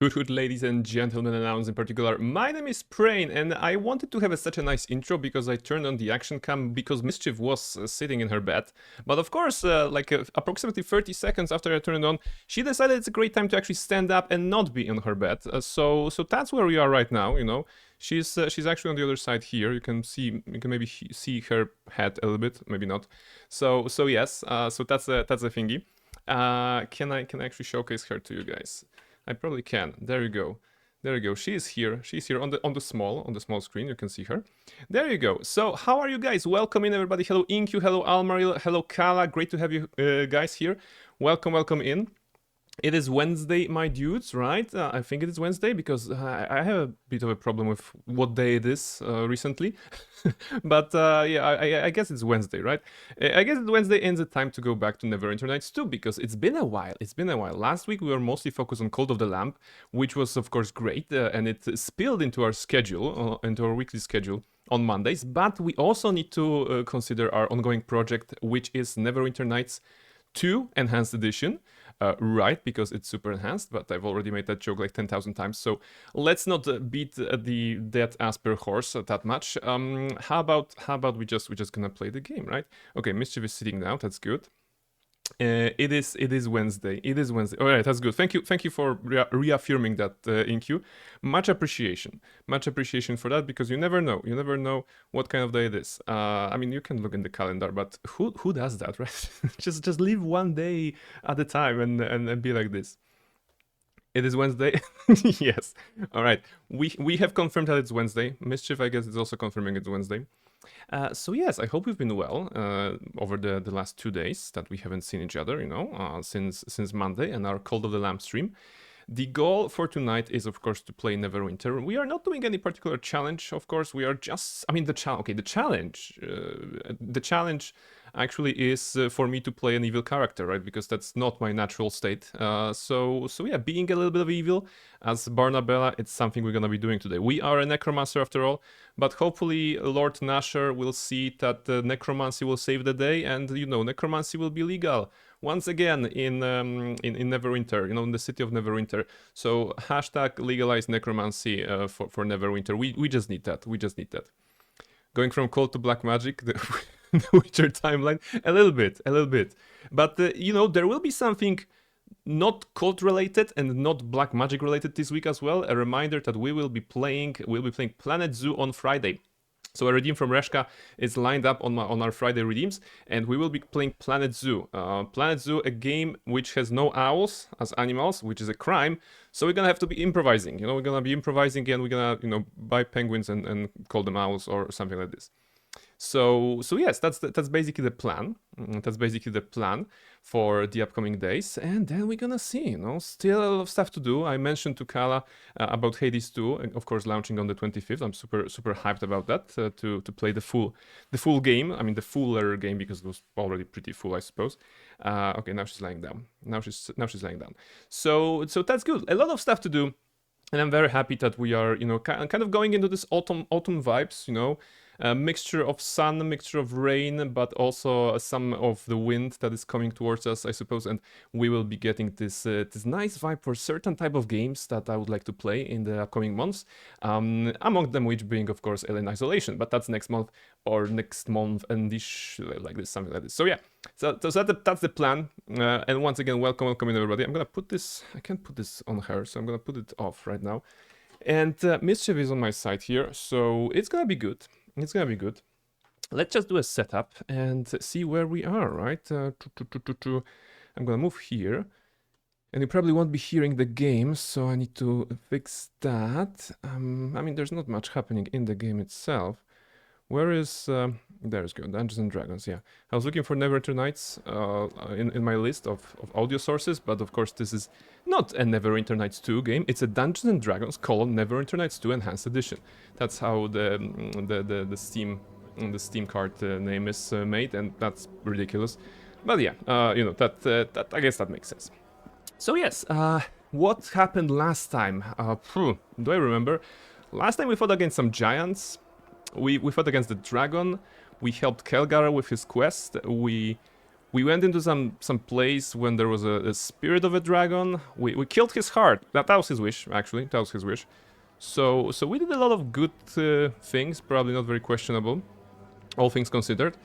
Good, ladies and gentlemen, and nouns in particular. My name is Prain, and I wanted to have such a nice intro because I turned on the action cam because Mischief was sitting in her bed. But of course, approximately 30 seconds after I turned it on, she decided it's a great time to actually stand up and not be in her bed. So that's where we are right now. She's actually on the other side here. You can maybe see her head a little bit, maybe not. So yes. So that's a thingy. Can I actually showcase her to you guys? I probably can. There you go. There you go. She is here. She's here on the small screen. You can see her. There you go. So how are you guys? Welcome in, everybody. Hello Inkyu. Hello Almaril. Hello Kala. Great to have you guys here. Welcome in. It is Wednesday, my dudes, right? I think it is Wednesday because I have a bit of a problem with what day it is recently. But yeah, I guess it's Wednesday, right? I guess it's Wednesday and the time to go back to Neverwinter Nights 2 because it's been a while. It's been a while. Last week we were mostly focused on Cult of the Lamb, which was of course great, and it spilled into our schedule, into our weekly schedule on Mondays. But we also need to consider our ongoing project, which is Neverwinter Nights 2 Enhanced Edition. Right, because it's super enhanced, but I've already made that joke like 10,000 times, so let's not beat the dead ass per horse that much. How about we just gonna play the game, right? Okay, Mischief is sitting now, that's good. It is Wednesday. It is Wednesday. All right, that's good. Thank you for reaffirming that, Inkyu. Much appreciation for that because you never know what kind of day it is. I mean, you can look in the calendar, but who does that, right? just live one day at a time and be like this. It is Wednesday. Yes. All right. We have confirmed that it's Wednesday. Mischief, I guess, is also confirming it's Wednesday. So yes, I hope you've been well over the last 2 days that we haven't seen each other, since Monday and our Cult of the Lamb stream. The goal for tonight is, of course, to play Neverwinter. We are not doing any particular challenge, of course. We are just, I mean, the challenge actually is for me to play an evil character, right? Because that's not my natural state. So yeah, being a little bit of evil as Barnabella, it's something we're gonna be doing today. We are a necromancer after all, but hopefully Lord Nasher will see that necromancy will save the day, and necromancy will be legal once again in Neverwinter, in the city of Neverwinter. So hashtag legalize necromancy for Neverwinter. We just need that. Going from cold to black magic, the Witcher timeline, a little bit. But there will be something not cult related and not black magic related this week as well. A reminder that we'll be playing Planet Zoo on Friday. So a redeem from Reshka is lined up on our Friday redeems, and we will be playing Planet Zoo. Planet Zoo, a game which has no owls as animals, which is a crime. So we're gonna have to be improvising. We're gonna be improvising, and we're gonna buy penguins and call them owls or something like this. So yes, that's basically the plan. That's basically the plan for the upcoming days, and then we're gonna see. Still a lot of stuff to do. I mentioned to Kala about Hades 2, of course, launching on the 25th. I'm super hyped about that to play the full game. I mean, the fuller game because it was already pretty full, I suppose. Okay, now she's lying down. Now she's lying down. So that's good. A lot of stuff to do. And I'm very happy that we are, kind of going into this autumn vibes, a mixture of sun, a mixture of rain, but also some of the wind that is coming towards us, I suppose. And we will be getting this nice vibe for certain type of games that I would like to play in the upcoming months. Among them, which being, of course, Alien Isolation, but that's next month or next month, and something like this. So yeah, so that's the plan. And once again, welcome in, everybody. I'm gonna put this. I can't put this on her, so I'm gonna put it off right now. And Mischief is on my side here, so it's gonna be good. Let's just do a setup and see where we are, right? I'm gonna move here. And you probably won't be hearing the game, so I need to fix that. I mean, there's not much happening in the game itself. Where is... there's go, Dungeons and Dragons, yeah. I was looking for Neverwinter Nights in my list of audio sources, but of course this is not a Neverwinter Nights 2 game. It's a Dungeons and Dragons : Neverwinter Nights 2 Enhanced Edition. That's how the Steam card name is made, and that's ridiculous. But yeah, that I guess that makes sense. So yes, what happened last time? Do I remember? Last time we fought against some giants. We fought against the dragon. We helped Kelgar with his quest. We We went into some place when there was a spirit of a dragon. We killed his heart. That was his wish, actually. That was his wish. So we did a lot of good things, probably not very questionable, all things considered.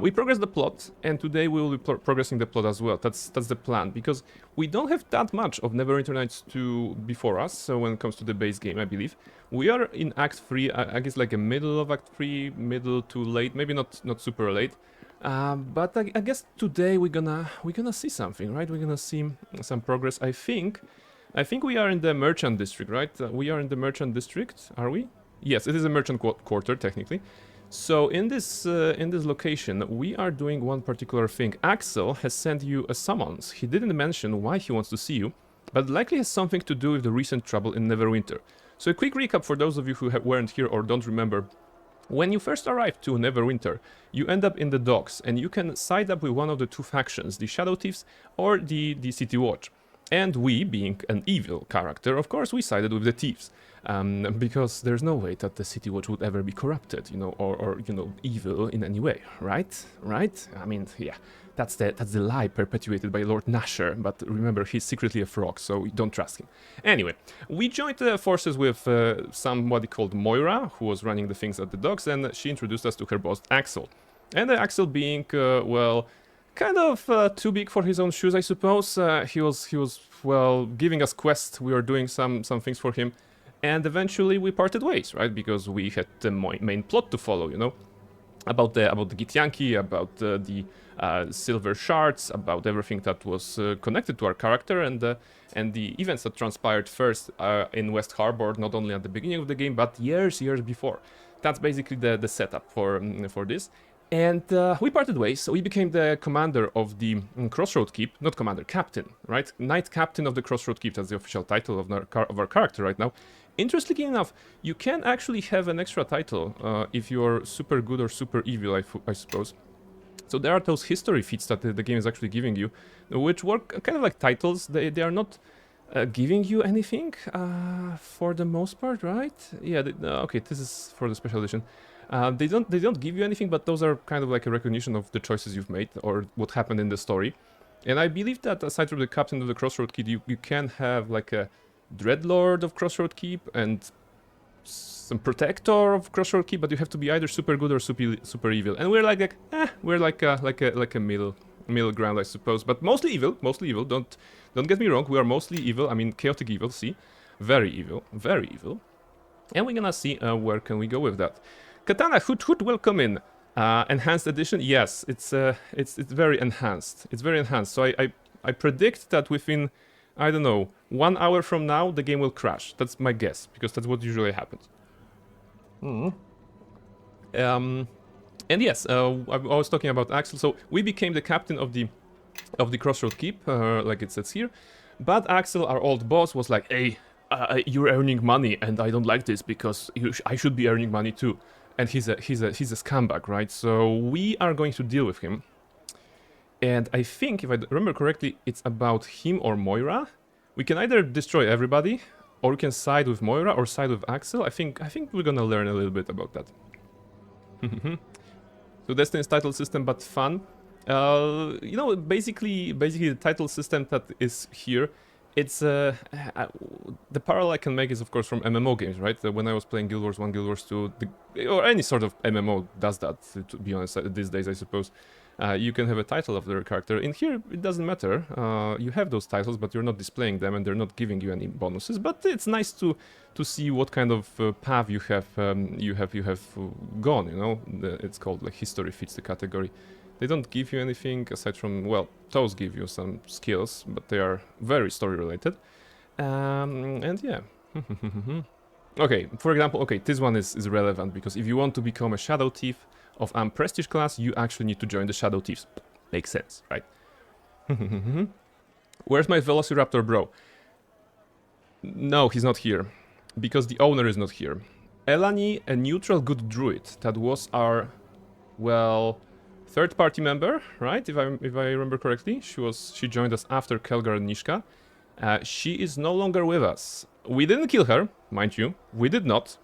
We progressed the plot, and today we will be progressing the plot as well. That's the plan, because we don't have that much of Neverwinter Nights 2 before us, so when it comes to the base game, I believe. We are in Act 3, I guess like a middle of Act 3, middle to late, maybe not super late. But I guess today we're gonna see something, right? We're gonna see some progress. I think we are in the Merchant District, right? We are in the Merchant District, are we? Yes, it is a Merchant Quarter, technically. So in this location, we are doing one particular thing. Axel has sent you a summons. He didn't mention why he wants to see you, but it likely has something to do with the recent trouble in Neverwinter. So a quick recap for those of you who weren't here or don't remember. When you first arrive to Neverwinter, you end up in the docks, and you can side up with one of the two factions, the Shadow Thieves or the City Watch. And we, being an evil character, of course, we sided with the thieves. Because there's no way that the City Watch would ever be corrupted, you know, or you know, evil in any way, right? Right? I mean, yeah, that's the lie perpetuated by Lord Nasher, but remember, he's secretly a frog, so don't trust him. Anyway, we joined forces with somebody called Moira, who was running the things at the docks, and she introduced us to her boss, Axel. And Axel being, well, kind of too big for his own shoes, I suppose. He was, well, giving us quests, we were doing some things for him. And eventually we parted ways, right? Because we had the main plot to follow, you know, about the Githyanki, about the silver shards, about everything that was connected to our character, and the events that transpired first in West Harbor, not only at the beginning of the game, but years before. That's basically the setup for this. And we parted ways, so we became the commander of the Crossroad Keep, not commander, captain, right? Knight Captain of the Crossroad Keep, that's the official title of our character right now. Interestingly enough, you can actually have an extra title if you're super good or super evil, I suppose. So there are those history feats that the game is actually giving you, which work kind of like titles. They are not giving you anything for the most part, right? Yeah, okay, this is for the special edition. They don't give you anything, but those are kind of like a recognition of the choices you've made or what happened in the story. And I believe that aside from the captain of the Crossroad Keep, you can have like a Dreadlord of Crossroad Keep and some Protector of Crossroad Keep, but you have to be either super good or super evil. And we're like we're like a middle ground, I suppose. But mostly evil. Don't get me wrong. We are mostly evil. I mean, chaotic evil. See, very evil. And we're gonna see where can we go with that. Katana Hoot, welcome in. Enhanced edition. Yes, it's very enhanced. It's very enhanced. So I predict that within, I don't know, 1 hour from now, the game will crash. That's my guess, because that's what usually happens. And yes, I was talking about Axel. So we became the captain of the Crossroad Keep, like it says here. But Axel, our old boss, was like, "Hey, you're earning money, and I don't like this because I should be earning money too." And he's a scumbag, right? So we are going to deal with him. And I think, if I remember correctly, it's about him or Moira. We can either destroy everybody, or we can side with Moira or side with Axel. I think we're gonna learn a little bit about that. So Destiny's title system, but fun. You know, basically the title system that is here, it's the parallel I can make is of course from MMO games, right? When I was playing Guild Wars 1, Guild Wars 2, or any sort of MMO does that, to be honest, these days I suppose. You can have a title of their character. In here, it doesn't matter. You have those titles, but you're not displaying them, and they're not giving you any bonuses. But it's nice to see what kind of path you have gone. You know, it's called like history fits the category. They don't give you anything aside from, well, those give you some skills, but they are very story related. And yeah. Okay, for example, okay, this one is relevant because if you want to become a Shadow Thief of Prestige class, you actually need to join the Shadow Thieves. Makes sense, right? Where's my Velociraptor bro? No, he's not here. Because the owner is not here. Elani, a neutral good druid, that was our, well, third party member, right? If I remember correctly. She joined us after Kelgar and Nishka. She is no longer with us. We didn't kill her, mind you. We did not.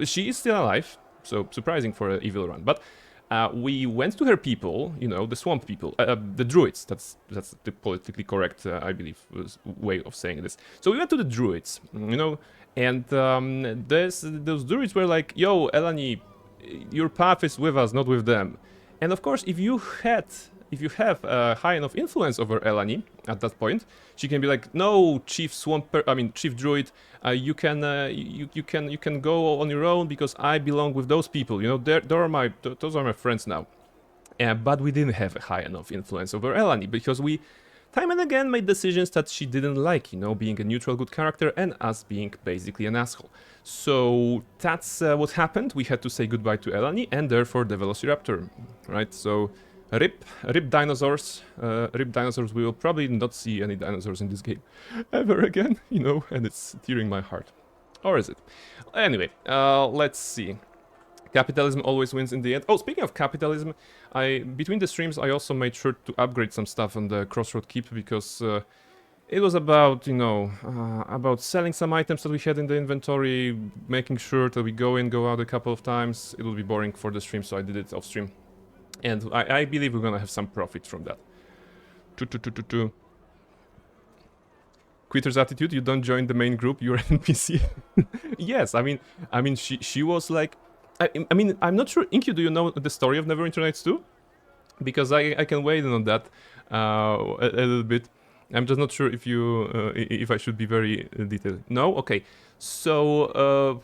She is still alive. So surprising for an evil run. But we went to her people, you know, the swamp people, the druids. That's the politically correct, I believe, way of saying this. So we went to the druids, you know, and those druids were like, "Yo, Elani, your path is with us, not with them." And of course, if you have high enough influence over Elani at that point, she can be like, "No, Chief Druid, you can go on your own because I belong with those people. You know, those are my friends now." But we didn't have a high enough influence over Elani because we, time and again, made decisions that she didn't like. You know, being a neutral good character and us being basically an asshole. So that's what happened. We had to say goodbye to Elani and therefore the Velociraptor, right? So. Rip dinosaurs. Rip dinosaurs. We will probably not see any dinosaurs in this game ever again, you know, and it's tearing my heart. Or is it? Anyway, let's see. Capitalism always wins in the end. Oh, speaking of capitalism, between the streams I also made sure to upgrade some stuff on the Crossroad Keep because it was about, you know, about selling some items that we had in the inventory, making sure that we go in, go out a couple of times. It will be boring for the stream, so I did it off stream. And I believe we're gonna have some profit from that. Quitter's attitude, you don't join the main group, you're an NPC. Yes, I mean she was like I mean I'm not sure. Inkyu, do you know the story of Neverwinter Nights 2? Because I can weigh in on that a little bit. I'm just not sure if I should be very detailed. No? Okay. So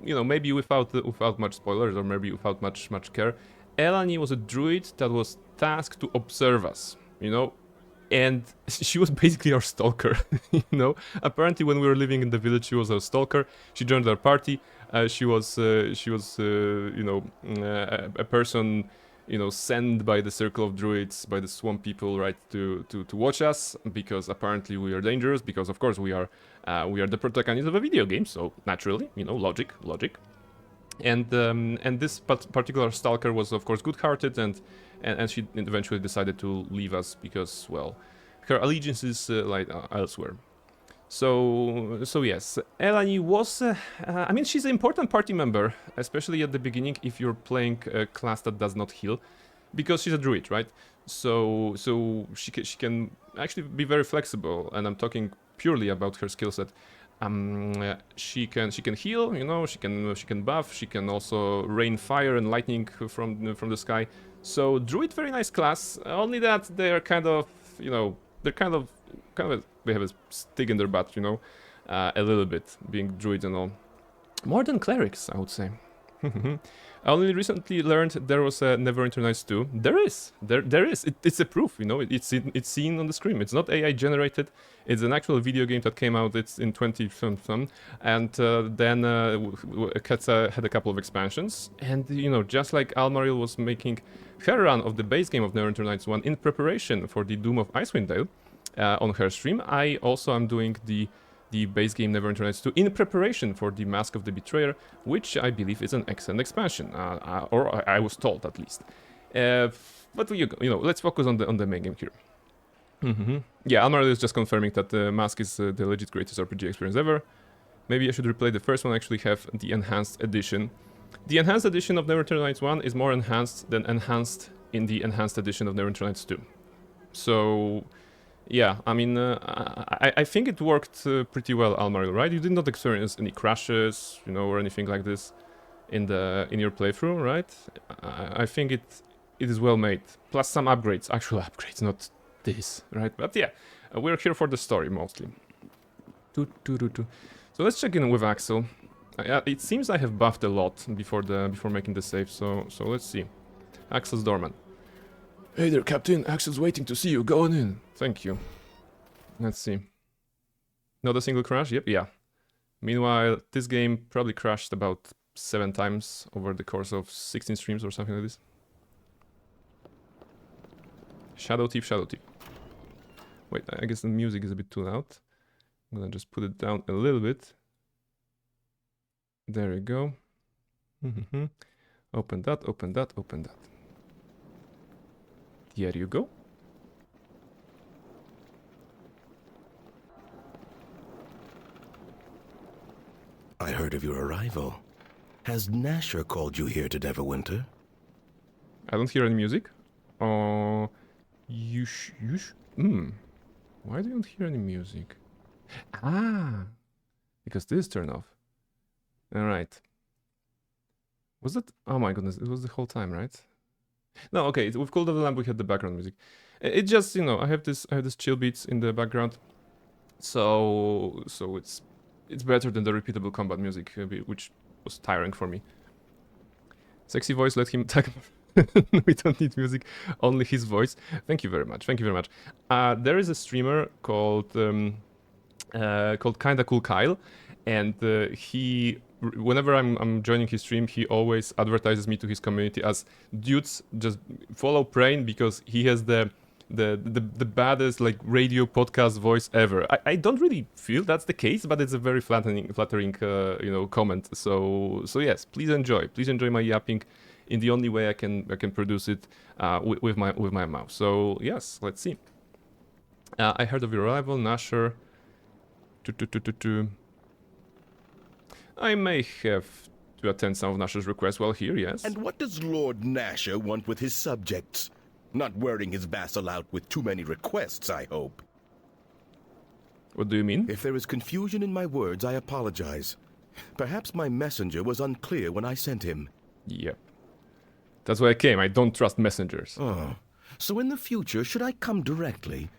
you know, maybe without much spoilers or maybe without much care. Elani was a druid that was tasked to observe us, you know, and she was basically our stalker, you know. Apparently, when we were living in the village, she was our stalker. She joined our party. She was you know, a person, you know, sent by the circle of druids, by the swamp people, right, to watch us because apparently we are dangerous. Because of course we are the protagonists of a video game, so naturally, you know, logic. And this particular stalker was of course good-hearted, and she eventually decided to leave us because, well, her allegiance is like elsewhere. So yes, Elani was, I mean, she's an important party member, especially at the beginning if you're playing a class that does not heal, because she's a druid, right? So she can actually be very flexible, and I'm talking purely about her skill set. She can heal, you know, she can buff, she can also rain fire and lightning from the sky. So druid, very nice class. Only that they're kind of, you know, they're kind of they have a stick in their butt, you know, a little bit, being druids and all. More than clerics, I would say. I only recently learned there was a Neverwinter Nights 2. There is. It's a proof, you know. It's seen on the screen. It's not AI generated. It's an actual video game that came out. It's in 20-something, and then had a couple of expansions. And you know, just like Almaril was making her run of the base game of Neverwinter Nights 1 in preparation for the Doom of Icewind Dale on her stream, I also am doing the base game Neverwinter Nights 2 in preparation for the Mask of the Betrayer, which I believe is an excellent expansion, or I was told at least. But you know, let's focus on the main game here. Yeah, Almaril is just confirming that the Mask is the legit greatest RPG experience ever. Maybe I should replay the first one. I actually have the enhanced edition. The enhanced edition of Neverwinter Nights 1 is more enhanced than enhanced in the enhanced edition of Neverwinter Nights 2. So yeah, I mean, I think it worked pretty well, Almaril, right? You did not experience any crashes, you know, or anything like this in your playthrough, right? I think it is well made. Plus some upgrades, actual upgrades, not this, right? But yeah, we're here for the story mostly. So let's check in with Axel. It seems I have buffed a lot before making the save, so let's see. Axel's dormant. Hey there, Captain. Axel's waiting to see you. Go on in. Thank you. Let's see. Not a single crash? Yep, yeah. Meanwhile, this game probably crashed about 7 times over the course of 16 streams or something like this. Shadow Thief. Wait, I guess the music is a bit too loud. I'm gonna just put it down a little bit. There we go. Open that. Here you go. I heard of your arrival. Has Nasher called you here to Neverwinter? I don't hear any music. Oh, why do you don't hear any music? Ah, because this is turned off. All right. Was that? Oh my goodness, it was the whole time, right? No, okay. We've cooled off the lamp. We had the background music. It just, you know, I have this chill beats in the background, so it's better than the repeatable combat music, which was tiring for me. Sexy voice, let him tag. We don't need music, only his voice. Thank you very much. Thank you very much. There is a streamer called Kinda Cool Kyle, and he, whenever I'm joining his stream, he always advertises me to his community as dudes just follow Prain because he has the baddest like radio podcast voice ever. I don't really feel that's the case, but it's a very flattering you know, comment. So yes, please enjoy my yapping in the only way I can produce it with my mouth. So yes, let's see. I heard of your arrival, Nasher. I may have to attend some of Nasher's requests while here, yes. And what does Lord Nasher want with his subjects? Not wearing his vassal out with too many requests, I hope. What do you mean? If there is confusion in my words, I apologize. Perhaps my messenger was unclear when I sent him. Yep. That's why I came. I don't trust messengers. Oh, so in the future, should I come directly?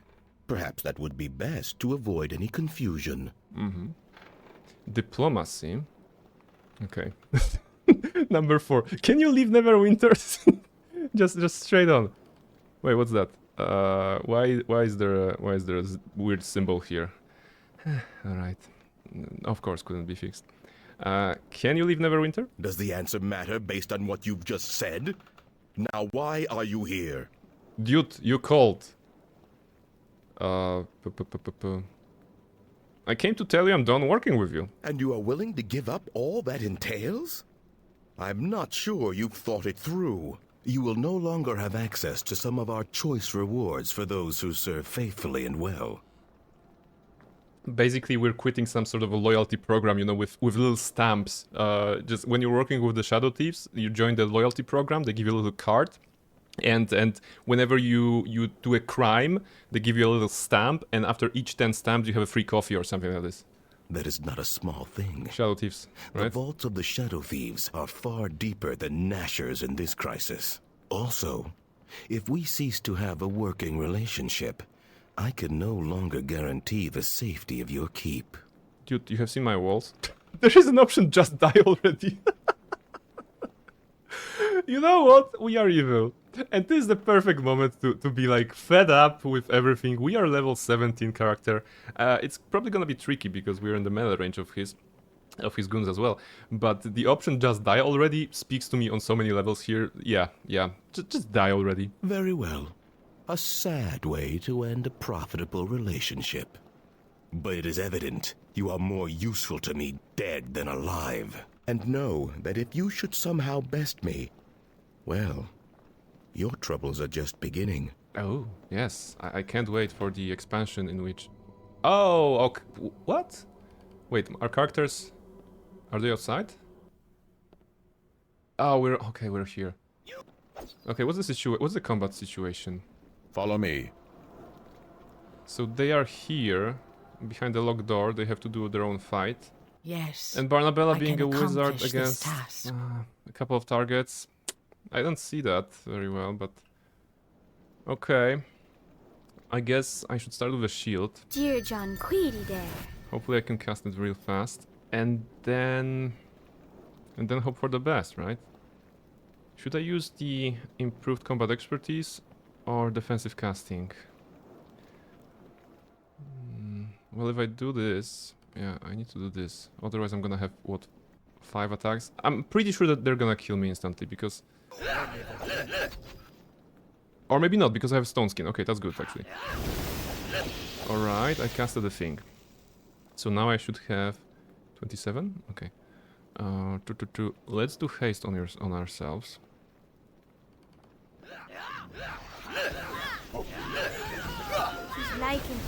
Perhaps that would be best to avoid any confusion. Mm-hmm. Diplomacy. Okay. Number 4. Can you leave Neverwinters? just straight on. Wait, what's that? Why is there a weird symbol here? All right. Of course, couldn't be fixed. Can you leave Neverwinter? Does the answer matter based on what you've just said? Now, why are you here? Dude, you called. I came to tell you I'm done working with you. And you are willing to give up all that entails? I'm not sure you've thought it through. You will no longer have access to some of our choice rewards for those who serve faithfully and well. Basically, we're quitting some sort of a loyalty program, you know, with little stamps. Just when you're working with the Shadow Thieves, you join the loyalty program, they give you a little card. And whenever you do a crime, they give you a little stamp, and after each 10 stamps, you have a free coffee or something like this. That is not a small thing. Shadow Thieves, right? The vaults of the Shadow Thieves are far deeper than Nashers in this crisis. Also, if we cease to have a working relationship, I can no longer guarantee the safety of your keep. Dude, you have seen my walls? There is an option, just die already. You know what? We are evil. And this is the perfect moment to be like fed up with everything. We are level 17 character. It's probably gonna be tricky because we're in the melee range of his goons as well. But the option just die already speaks to me on so many levels here. Yeah. Just die already. Very well. A sad way to end a profitable relationship. But it is evident you are more useful to me dead than alive. And know that if you should somehow best me, well, your troubles are just beginning. Oh, yes. I can't wait for the expansion in which... Oh, okay. What? Wait, our characters... Are they outside? Oh, we're here. Okay, what's the combat situation? Follow me. So they are here, behind the locked door. They have to do their own fight. Yes. And Barnabella I being can a wizard accomplish this against task. a couple of targets. I don't see that very well, but... Okay. I guess I should start with a shield. Dear John Queedy there. Hopefully I can cast it real fast. And then hope for the best, right? Should I use the improved combat expertise or defensive casting? Well, if I do this... Yeah, I need to do this. Otherwise I'm gonna have, what, 5 attacks? I'm pretty sure that they're gonna kill me instantly, because... Or maybe not, because I have stone skin. Okay, that's good, actually. Alright, I casted the thing. So now I should have... 27? Okay. Let's do haste on ourselves.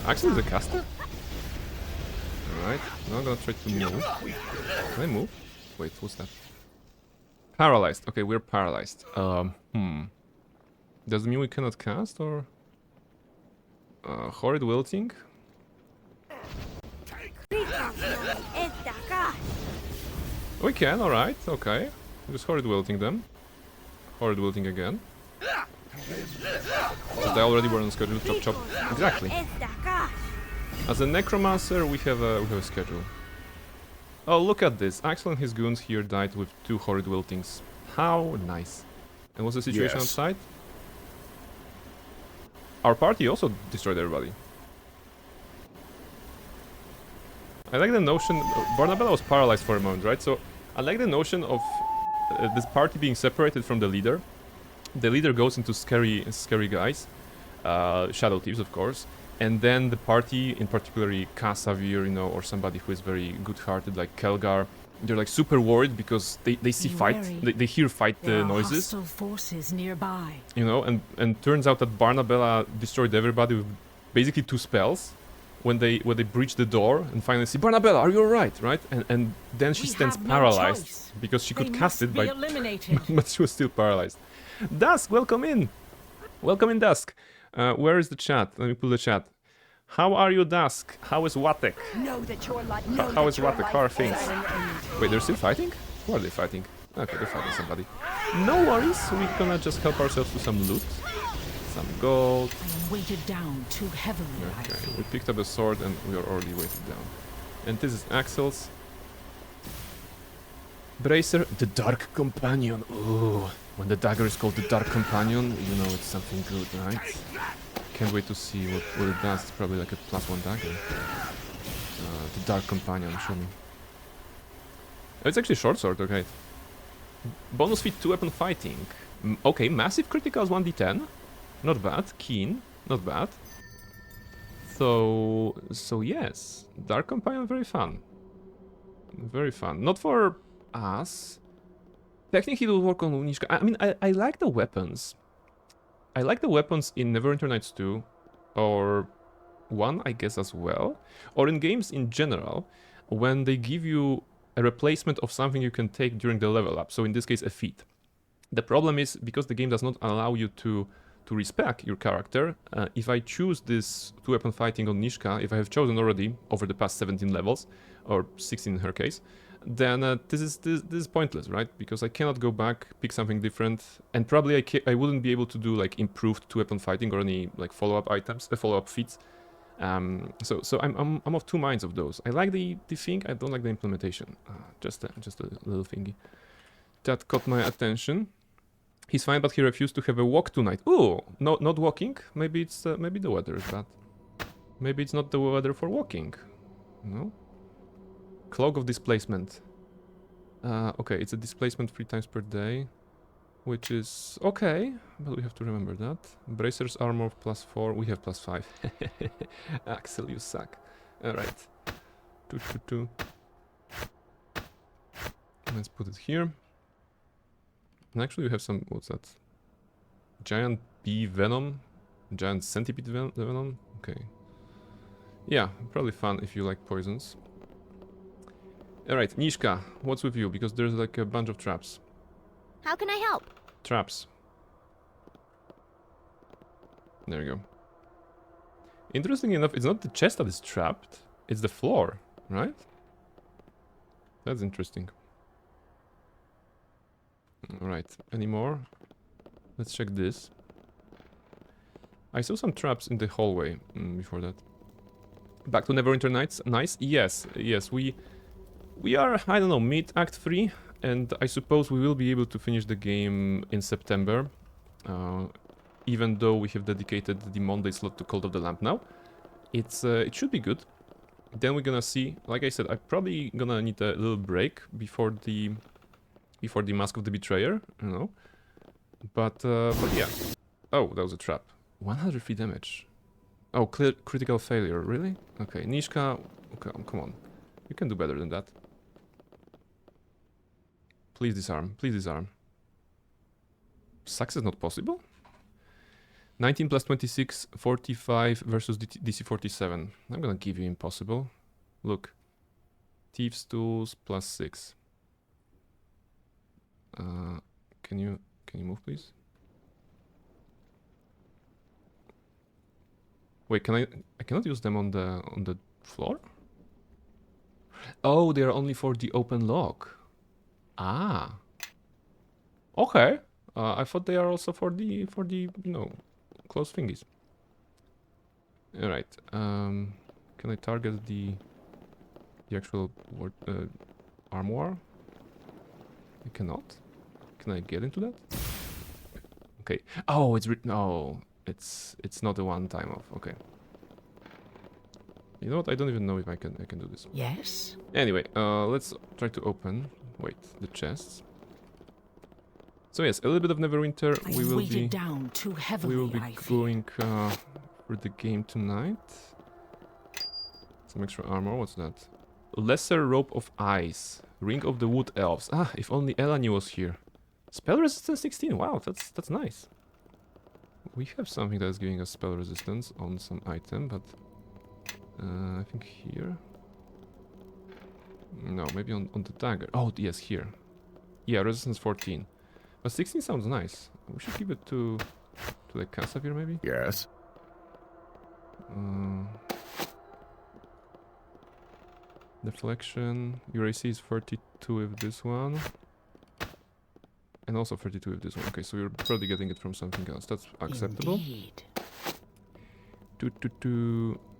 Actually, the caster? Alright, now I'm gonna try to move. Can I move? Wait, what's that? Paralyzed. Okay, we're paralyzed. Does it mean we cannot cast, or... Horrid Wilting? We can, alright, okay. Just Horrid Wilting them. Horrid Wilting again. But they already were on schedule, chop chop. Exactly. As a Necromancer, we have a schedule. Oh, look at this. Axel and his goons here died with 2 Horrid Wiltings. How nice. And what's the situation Yes. outside? Our party also destroyed everybody. I like the notion... Barnabella was paralyzed for a moment, right? So, I like the notion of this party being separated from the leader. The leader goes into scary guys. Shadow thieves, of course. And then the party, in particular Kasavir, you know, or somebody who is very good-hearted, like Kelgar, they're like super worried because they see fight, they hear fight noises. Hostile forces nearby. You know, and turns out that Barnabella destroyed everybody with basically 2 spells. When they breach the door and finally see Barnabella, are you alright, right? And then she stands paralyzed because she could cast it, but she was still paralyzed. Dusk, welcome in. Welcome in, Dusk. Where is the chat? Let me pull the chat. How are you, Dusk? How is Watek? How is Watek? How are things? Wait, they're still fighting? Who are they fighting? Okay, they're fighting somebody. No worries, we're gonna just help ourselves to some loot. Some gold. I am weighted down too heavily. Okay, we picked up a sword and we are already weighted down. And this is Axel's. Bracer, the Dark Companion. Ooh, when the dagger is called the Dark Companion, you know it's something good, right? Can't wait to see what it does. It's probably like a +1 dagger. The Dark Companion, show me. Oh, it's actually short sword, okay. Bonus feat 2 weapon fighting. Okay, massive criticals 1d10. Not bad. Keen. Not bad. So yes. Dark Companion, very fun. Very fun. Not for us. Technically it will work on Unishka. I mean, I like the weapons. I like the weapons in Neverwinter Nights 2. Or 1, I guess, as well. Or in games in general. When they give you a replacement of something you can take during the level up. So in this case, a feat. The problem is, because the game does not allow you to respec your character, if I choose this 2-weapon fighting on Nishka, if I have chosen already over the past 17 levels, or 16 in her case, then this is pointless, right? Because I cannot go back, pick something different, and probably I wouldn't be able to do like improved 2-weapon fighting or any like follow-up items, follow-up feats. So I'm of 2 minds of those. I like the thing, I don't like the implementation. Just a little thingy that caught my attention. He's fine, but he refused to have a walk tonight. Ooh, no, not walking. Maybe it's maybe the weather is bad. Maybe it's not the weather for walking. No. Cloak of displacement. Okay, it's a displacement 3 times per day, which is okay, but we have to remember that. Bracer's armor +4. We have +5. Axel, you suck. All right. 2. Let's put it here. And actually we have some, what's that? Giant bee venom? Giant centipede venom? Okay. Yeah, probably fun if you like poisons. Alright, Nishka, what's with you? Because there's like a bunch of traps. How can I help? Traps. There you go. Interesting enough, it's not the chest that is trapped, it's the floor, right? That's interesting. Alright, any more? Let's check this. I saw some traps in the hallway before that. Back to Neverwinter Nights. Nice. Yes, we are, I don't know, mid Act 3, and I suppose we will be able to finish the game in September. Even though we have dedicated the Monday slot to Cult of the Lamp now. It should be good. Then we're gonna see, like I said, I'm probably gonna need a little break before the Mask of the Betrayer, you know. But yeah. Oh, that was a trap. 103 damage. Oh, critical failure, really? Okay, Nishka, okay, come on. You can do better than that. Please disarm, please disarm. Success not possible? 19 plus 26, 45 versus DC 47. I'm gonna give you impossible. Look. Thieves tools plus 6. Can you move, please? Wait, can I cannot use them on the floor? Oh, they are only for the open lock. Ah. Okay. I thought they are also for the you know, closed thingies. All right. Can I target the actual armor? I cannot. Can I get into that? Okay. Oh, it's written. Oh, it's not a one time off. Okay. You know what? I don't even know if I can do this. Yes? Anyway, let's try to open. Wait, the chests. So yes, a little bit of Neverwinter. I We am will weighted be down too heavily, I fear. going for the game tonight. Some extra armor. What's that? Lesser rope of ice. Ring of the wood elves. Ah, if only Elani was here. Spell resistance 16. Wow, that's nice. We have something that is giving us spell resistance on some item, but I think here. No, maybe on the dagger. Oh, yes, here. Yeah, resistance 14. But 16 sounds nice. We should give it to the Kasavir, maybe? Yes? Deflection. Your AC is 32 with this one. And also 32 with this one. Okay, so you're probably getting it from something else. That's acceptable. Indeed.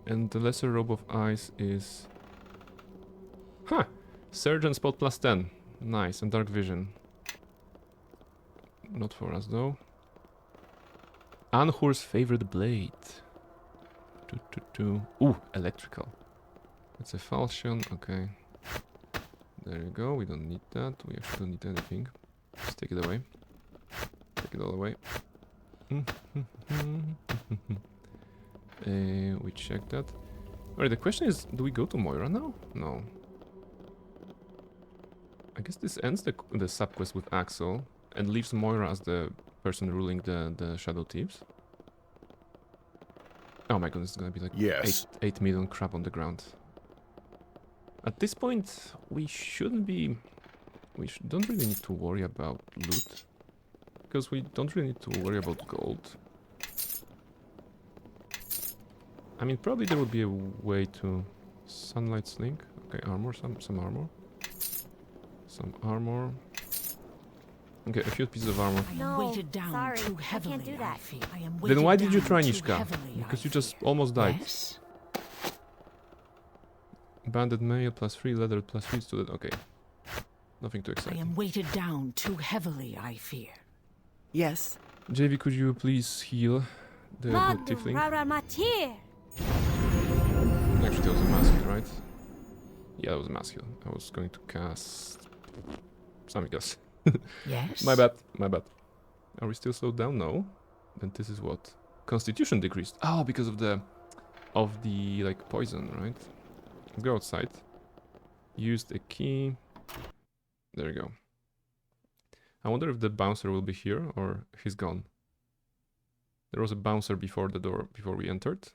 And the lesser robe of ice is... Huh! Surge and spot plus 10. Nice. And dark vision. Not for us though. Anhur's favorite blade. Ooh, electrical. It's a falchion, okay. There you go, we don't need that. We actually don't need anything. Just take it away. Take it all away. We check that. Alright, the question is, do we go to Moira now? No. I guess this ends the sub-quest with Axel and leaves Moira as the person ruling the Shadow Thieves. Oh my goodness, it's gonna be like Yes. 8 million crap on the ground. At this point, we shouldn't be... don't really need to worry about loot. Because we don't really need to worry about gold. I mean, probably there would be a way to... Sunlight Sling. Okay, armor, some armor. Some armor. Okay, a few pieces of armor. I am No, weighted down sorry, too I heavily, can't do that. fear. I am Then weighted why did you down try too Nishka? heavily, Because I you just fear. almost died. Yes? Banded mail plus 3, leather plus 3 student. Okay. Nothing too I exciting. am weighted down too heavily, I fear. Yes. JV, could you please heal the tiefling? Matir. Actually, that was a mask heal, right? Yeah, that was a mask heal. I was going to cast... something else. Yes? My bad, my bad. Are we still slowed down? No. Then this is what? Constitution decreased. Oh, because of the like poison, right? Let's go outside. Use the key. There you go. I wonder if the bouncer will be here or if he's gone. There was a bouncer before the door, before we entered.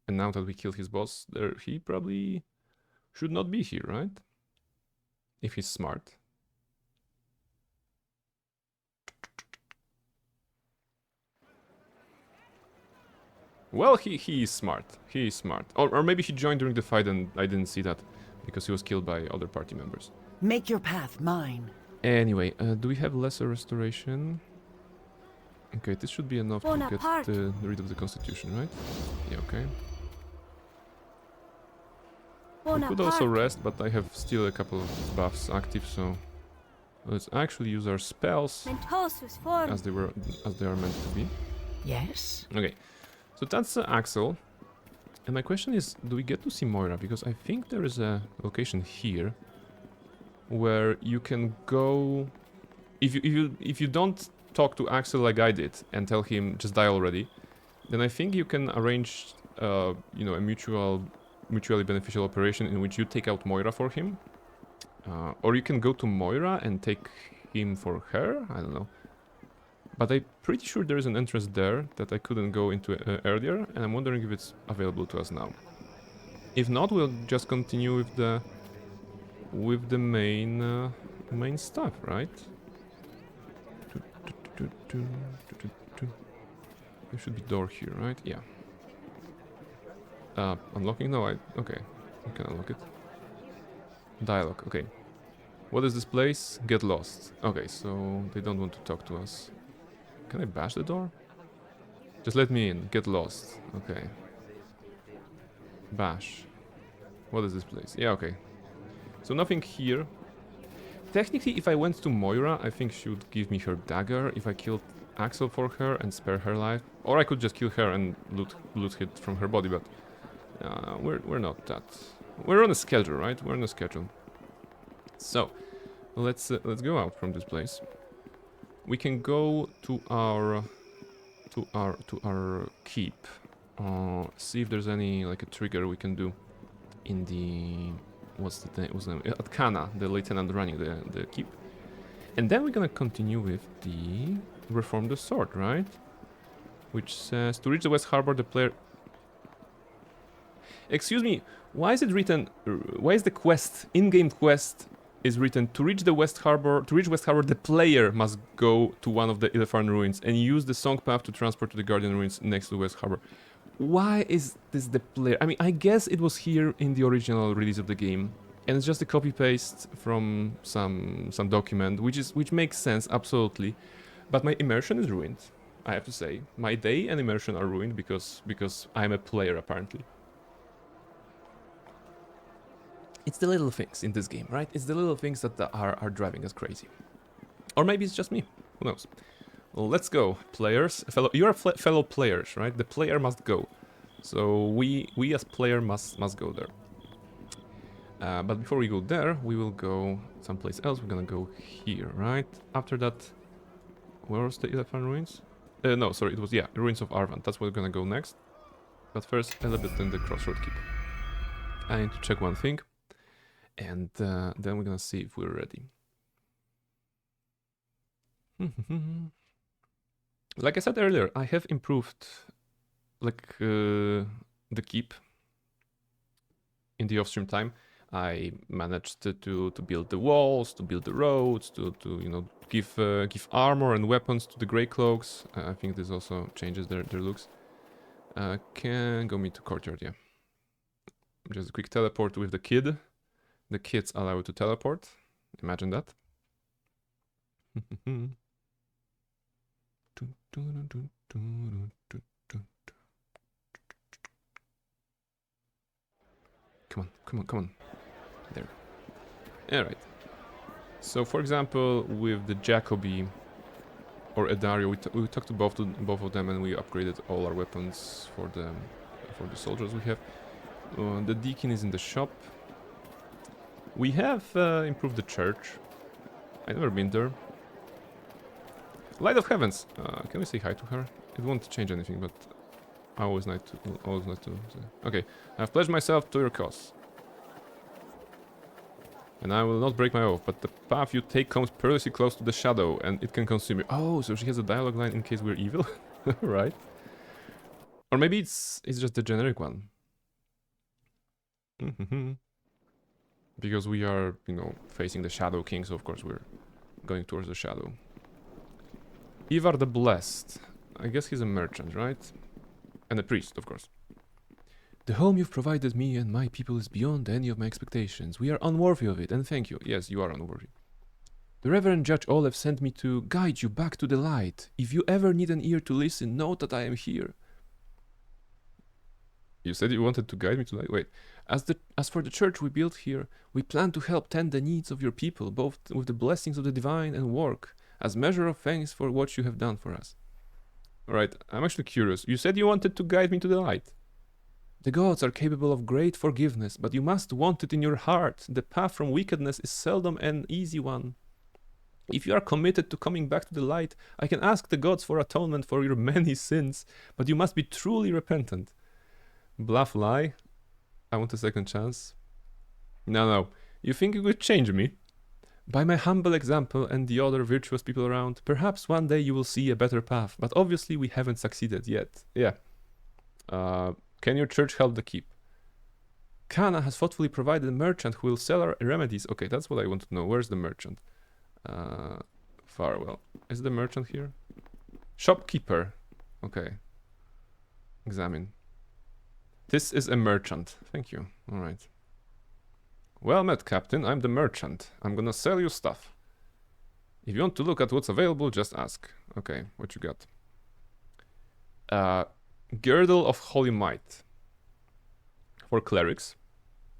And now that we killed his boss, he probably should not be here, right? If he's smart. Well, he is smart. He is smart. Or maybe he joined during the fight and I didn't see that because he was killed by other party members. Make your path mine. Anyway, do we have lesser restoration? Okay, this should be enough to get Bonaparte. rid of the constitution, right? Yeah, okay. We could also rest, but I have still a couple of buffs active, so let's actually use our spells Mentosus form. as they are meant to be. Yes? Okay, so that's Axel. And my question is, do we get to see Moira? Because I think there is a location here where you can go. If you don't talk to Axel like I did and tell him just die already, then I think you can arrange, you know, a mutually beneficial operation in which you take out Moira for him, or you can go to Moira and take him for her. I don't know. But I'm pretty sure there is an entrance there that I couldn't go into earlier, and I'm wondering if it's available to us now. If not, we'll just continue with the main stuff, right? There should be door here, right? Yeah. Unlocking? No, okay. You can unlock it. Dialogue, okay. What is this place? Get lost. Okay, so they don't want to talk to us. Can I bash the door? Just let me in. Get lost. Okay. Bash. What is this place? Yeah, okay. So nothing here. Technically, if I went to Moira, I think she would give me her dagger if I killed Axel for her and spare her life. Or I could just kill her and loot it from her body, but we're not that. We're on a schedule, right? We're on a schedule. So let's go out from this place. We can go to our keep. See if there's any like a trigger we can do in the what's the name? At Kana, the lieutenant running the keep. And then we're gonna continue with the Reform the Sword, right? Which says to reach the West Harbor, the player. Excuse me, why is it written? Why is the quest in-game quest is written to reach the West Harbor? To reach West Harbor, the player must go to one of the Ilefan ruins and use the song path to transport to the Guardian ruins next to West Harbor. Why is this the player? I mean, I guess it was here in the original release of the game, and it's just a copy paste from some document, which makes sense absolutely. But my immersion is ruined. I have to say, my day and immersion are ruined because I'm a player apparently. It's the little things in this game, right? It's the little things that are driving us crazy. Or maybe it's just me. Who knows? Well, let's go, players. You're fellow players, right? The player must go. So we as player must go there. But before we go there, we will go someplace else. We're gonna go here, right? After that, where was the Elephant Ruins? No, sorry, it was, yeah, Ruins of Arvan. That's where we're gonna go next. But first, a little bit in the Crossroad Keep. I need to check one thing. And then we're gonna see if we're ready. Like I said earlier, I have improved like the keep in the off-stream time. I managed to build the walls, to build the roads, to you know give armor and weapons to the Grey Cloaks. I think this also changes their looks. Can go me to courtyard, yeah. Just a quick teleport with the kid. The kids allow you to teleport. Imagine that. Come on. There. Alright. So, for example, with the Jacobi or Edario, we talked to both of them and we upgraded all our weapons for the soldiers we have. The Deacon is in the shop. We have improved the church. I've never been there. Light of Heavens. Can we say hi to her? It won't change anything, but I always like to say. Okay, I've pledged myself to your cause. And I will not break my oath, but the path you take comes perilously close to the shadow, and it can consume you. Oh, so she has a dialogue line in case we're evil? Right. Or maybe it's just the generic one. Because we are, you know, facing the Shadow King, so of course we're going towards the shadow. Ivar the Blessed. I guess he's a merchant, right? And a priest, of course. The home you've provided me and my people is beyond any of my expectations. We are unworthy of it, and thank you. Yes, you are unworthy. The Reverend Judge Olaf sent me to guide you back to the light. If you ever need an ear to listen, know that I am here. You said you wanted to guide me to light? Wait. As for the church we built here, we plan to help tend the needs of your people, both with the blessings of the divine and work, as measure of thanks for what you have done for us. Alright, I'm actually curious. You said you wanted to guide me to the light. The gods are capable of great forgiveness, but you must want it in your heart. The path from wickedness is seldom an easy one. If you are committed to coming back to the light, I can ask the gods for atonement for your many sins, but you must be truly repentant. Bluff lie. I want a second chance. No. You think you could change me? By my humble example and the other virtuous people around, perhaps one day you will see a better path, but obviously we haven't succeeded yet. Yeah. Can your church help the keep? Kana has thoughtfully provided a merchant who will sell our remedies. Okay, that's what I want to know. Where's the merchant? Farewell. Is the merchant here? Shopkeeper. Okay. Examine. This is a merchant. Thank you. All right. Well met, Captain. I'm the merchant. I'm gonna sell you stuff. If you want to look at what's available, just ask. Okay, what you got? Girdle of Holy Might. For clerics.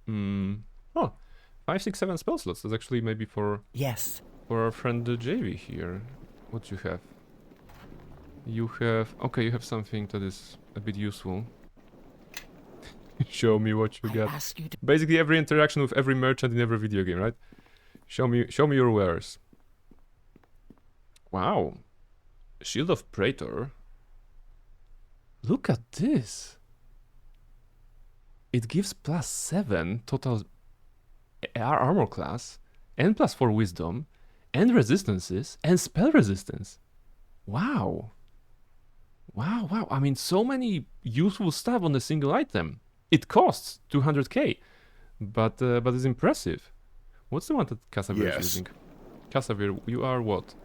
Oh, 5, 6, 7 spell slots. That's actually maybe for Yes. our friend JV here. What you have? You have... Okay, you have something that is a bit useful. Show me what you I got. ask you to Basically every interaction with every merchant in every video game, right? Show me your wares. Wow. Shield of Praetor. Look at this. It gives +7 total armor class, and +4 wisdom, and resistances, and spell resistance. Wow. Wow. I mean, so many useful stuff on a single item. It costs 200k, but it's impressive. What's the one that Casavir is using? Casavir, you are what?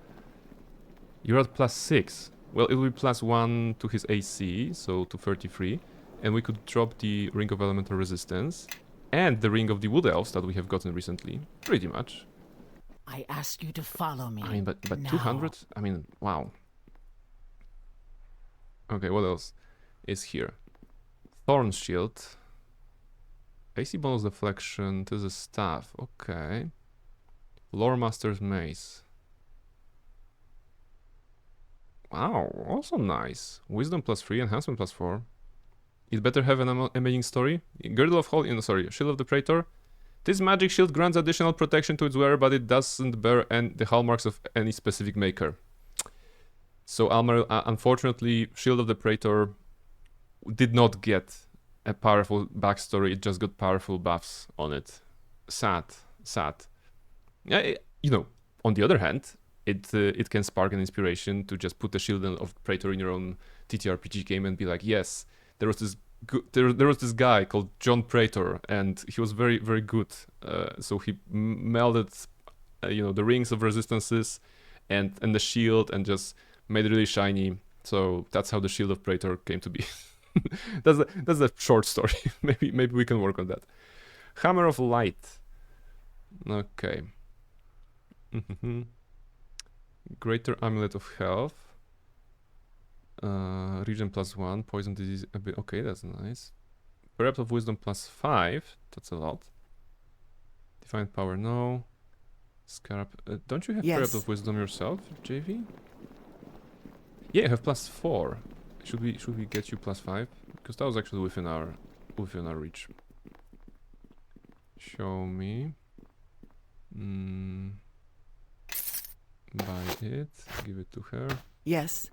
You're at +6. Well, it will be +1 to his AC, so to 33. And we could drop the Ring of Elemental Resistance and the Ring of the Wood Elves that we have gotten recently. Pretty much. I ask you to follow me. I mean, but now. 200? I mean, wow. Okay, what else is here? Thorn Shield. AC bonus deflection. This is staff. Okay. Lore Master's Mace. Wow, also nice. Wisdom +3, enhancement +4. It better have an amazing story. Girdle of Holy... sorry, Shield of the Praetor. This magic shield grants additional protection to its wearer, but it doesn't bear the hallmarks of any specific maker. So, unfortunately, Shield of the Praetor did not get a powerful backstory. It just got powerful buffs on it. Sad. Yeah, you know, on the other hand, it can spark an inspiration to just put a Shield of Praetor in your own TTRPG game and be like, yes, there was this guy called John Praetor, and he was very, very good. So he melded, the rings of resistances and the shield, and just made it really shiny. So that's how the Shield of Praetor came to be. that's a short story. maybe we can work on that. Hammer of Light. Okay. Greater Amulet of Health. Region +1, poison disease a bit. Okay, that's nice. Perhaps of Wisdom +5. That's a lot. Divine Power, no. Scarab. Don't you have Yes. Perhaps of Wisdom yourself, JV? Yeah, you have +4. Should we get you +5? Because that was actually within our reach. Show me. Buy it. Give it to her. Yes.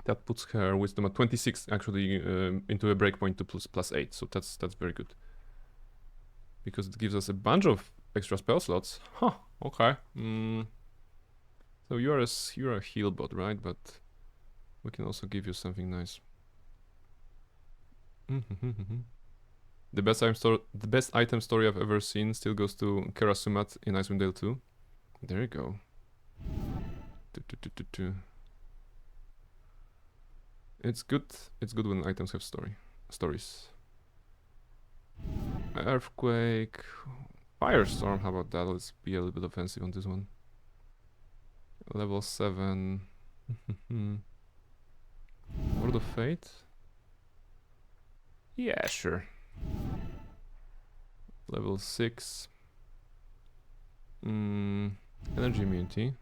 That puts her wisdom at 26, actually, into a breakpoint to +8. So that's very good. Because it gives us a bunch of extra spell slots. Huh, okay. So you're a heal bot, right? But we can also give you something nice. The best item story I've ever seen still goes to Kerasumat in Icewind Dale 2. There you go. It's good when items have stories. Earthquake, Firestorm, how about that? Let's be a little bit offensive on this one. Level 7. Word of Fate? Yeah, sure. Level 6. Energy immunity.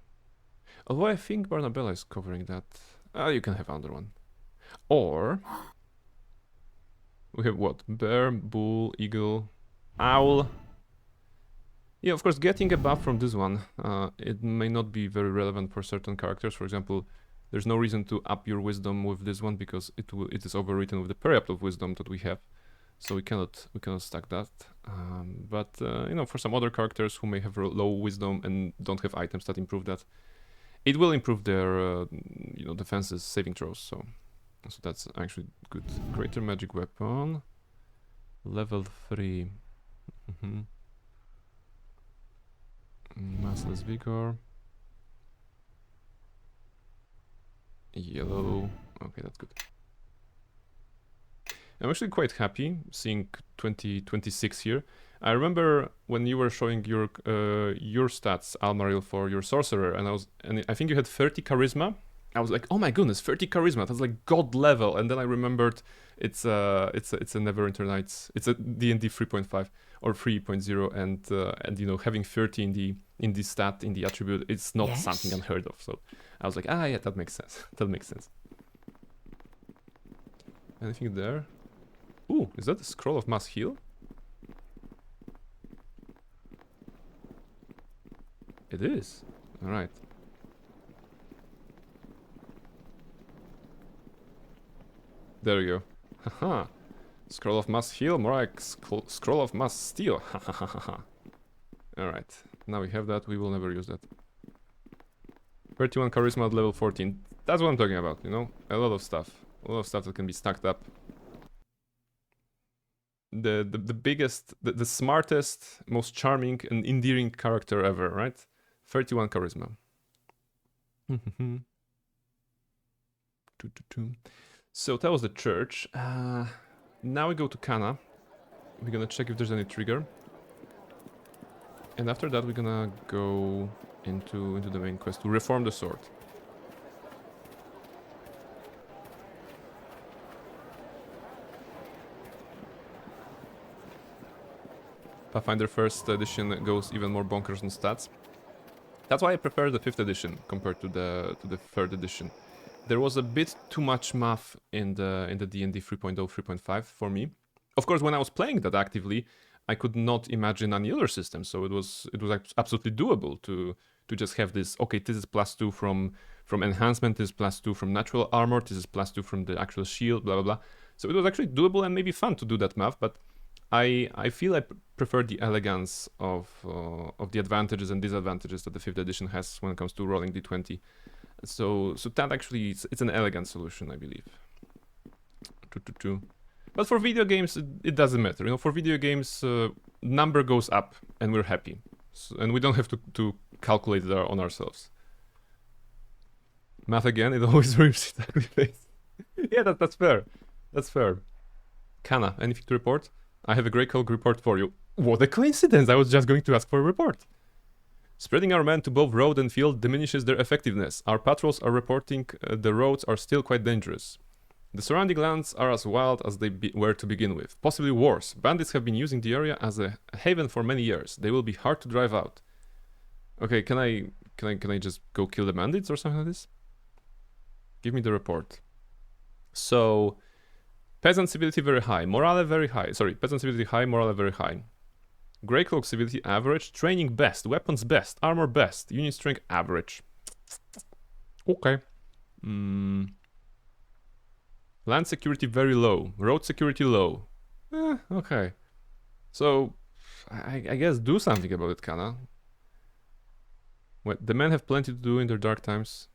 Although I think Barnabella is covering that. You can have another one. Or we have what? Bear, bull, eagle, owl. Yeah, of course, getting a buff from this one, it may not be very relevant for certain characters. For example, there's no reason to up your wisdom with this one because it is overwritten with the Periapt of Wisdom that we have, so we cannot stack that. But for some other characters who may have low wisdom and don't have items that improve that, it will improve their defenses, saving throws. So that's actually good. Greater magic weapon, level 3. Massless vigor. Yellow. Okay, that's good. I'm actually quite happy seeing 2026 here. I remember when you were showing your stats, Almaril, for your sorcerer, and I think you had 30 charisma. I was like, oh my goodness, 30 charisma. That's like god level. And then I remembered it's a Neverwinter Nights. It's a D&D 3.5 or 3.0, and you know, having 30 in the stat, in the attribute, it's not Yes? something unheard of. So I was like, ah, yeah, that makes sense. That makes sense. Anything there? Ooh, is that the scroll of mass heal? It is. All right. There you go. Haha. Scroll of mass heal, more like scroll of mass steal. Hahaha. Alright. Now we have that, we will never use that. 31 charisma at level 14. That's what I'm talking about, you know? A lot of stuff. A lot of stuff that can be stacked up. The biggest, the smartest, most charming and endearing character ever, right? 31 charisma. So that was the church. Now we go to Kana. We're gonna check if there's any trigger. And after that we're gonna go into the main quest to reform the sword. Pathfinder first edition goes even more bonkers on stats. That's why I prefer the 5th edition compared to the 3rd edition. There was a bit too much math in the D&D 3.0, 3.5 for me. Of course, when I was playing that actively, I could not imagine any other system, so it was absolutely doable to just have this. Okay, this is +2 from enhancement, this is +2 from natural armor, this is +2 from the actual shield, blah blah blah. So it was actually doable and maybe fun to do that math, but I feel I prefer the elegance of the advantages and disadvantages that the 5th edition has when it comes to rolling d20. So that actually it's an elegant solution, I believe. But for video games, it doesn't matter. You know, for video games, number goes up and we're happy, and we don't have to calculate it on ourselves. Math again, it always reaps it ugly face. Yeah, that's fair. That's fair. Kana, anything to report? I have a Grey Cloak report for you. What a coincidence! I was just going to ask for a report. Spreading our men to both road and field diminishes their effectiveness. Our patrols are reporting the roads are still quite dangerous. The surrounding lands are as wild as they were to begin with, possibly worse. Bandits have been using the area as a haven for many years. They will be hard to drive out. Okay, can I just go kill the bandits or something like this? Give me the report. So, peasant civility very high, morale very high. Sorry, peasant civility high, morale very high. Grey Cloak civility average, training best, weapons best, armor best, unit strength average. Okay. Land security very low, road security low. Okay. So, I guess do something about it, Kana. Well, the men have plenty to do in their dark times.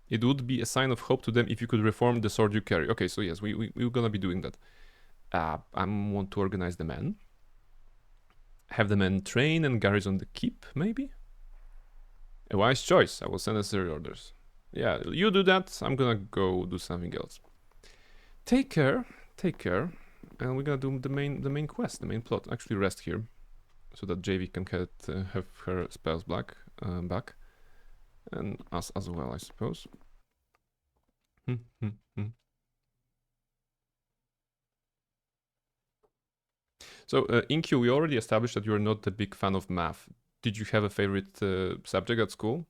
It would be a sign of hope to them if you could reform the sword you carry. Okay, so yes, we're gonna be doing that. I want to organize the men. Have the men train and garrison the keep, maybe? A wise choice. I will send necessary orders. Yeah, you do that. I'm gonna go do something else. Take care. Take care. And we're gonna do the main quest, the main plot. Actually, rest here, so that JV can have her spells back, and us as well, I suppose. So, Inkyu, we already established that you are not a big fan of math. Did you have a favorite subject at school?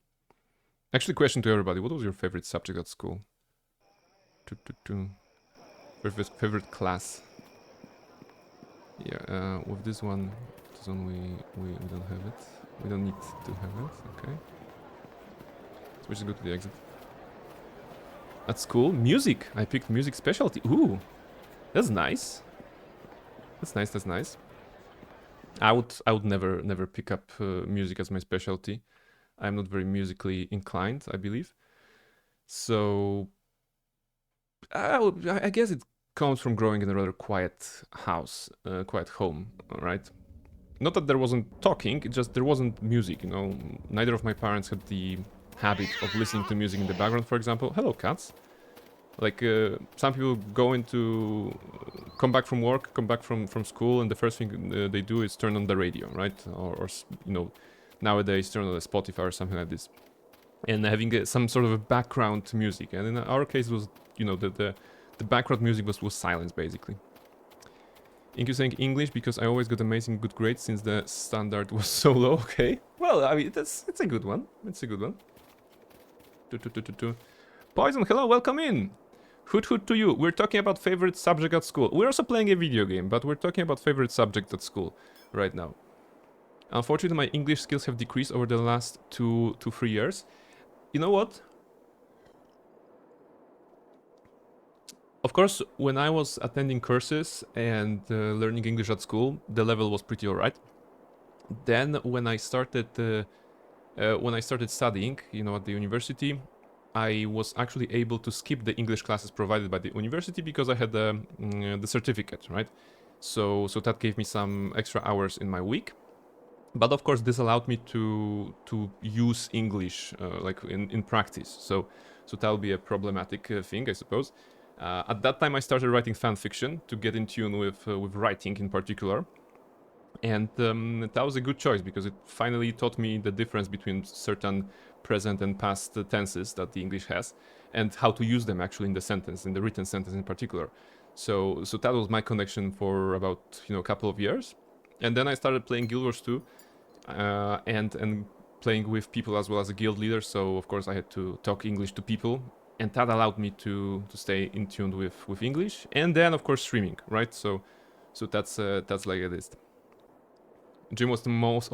Actually, question to everybody: what was your favorite subject at school? Favorite class? Yeah, with this one we don't have it. We don't need to have it. Okay. So we should go to the exit. At school, music. I picked music specialty. Ooh, that's nice. That's nice. That's nice. I would never pick up music as my specialty. I'm not very musically inclined, I believe. So I guess it comes from growing in a rather quiet house, quiet home, right? Not that there wasn't talking, it just there wasn't music, you know. Neither of my parents had the habit of listening to music in the background, for example. Hello, cats. Like some people come back from work, come back from school, and the first thing they do is turn on the radio, right? Or you know, nowadays turn on the Spotify or something like this, and having some sort of a background music. And in our case, was you know the background music was silence basically. Inky saying English because I always got amazing good grades since the standard was so low. Okay, well, I mean it's a good one. It's a good one. Poison, hello, welcome in. Hoot hoot to you. We're talking about favorite subject at school. We're also playing a video game, but we're talking about favorite subject at school right now. Unfortunately, my English skills have decreased over the last 2 to 3 years. You know what? Of course, when I was attending courses and learning English at school, the level was pretty alright. Then when I started studying, you know, at the university, I was actually able to skip the English classes provided by the university because I had the certificate, right? So that gave me some extra hours in my week. But of course, this allowed me to use English like in practice. So that'll be a problematic thing, I suppose. At that time, I started writing fan fiction to get in tune with writing in particular. And that was a good choice because it finally taught me the difference between certain present and past tenses that the English has, and how to use them actually in the sentence, in the written sentence in particular. So that was my connection for about a couple of years, and then I started playing Guild Wars 2, and playing with people as well as a guild leader. So of course I had to talk English to people, and that allowed me to stay in tune with English, and then of course streaming, right? So that's like it is. Jim was the most.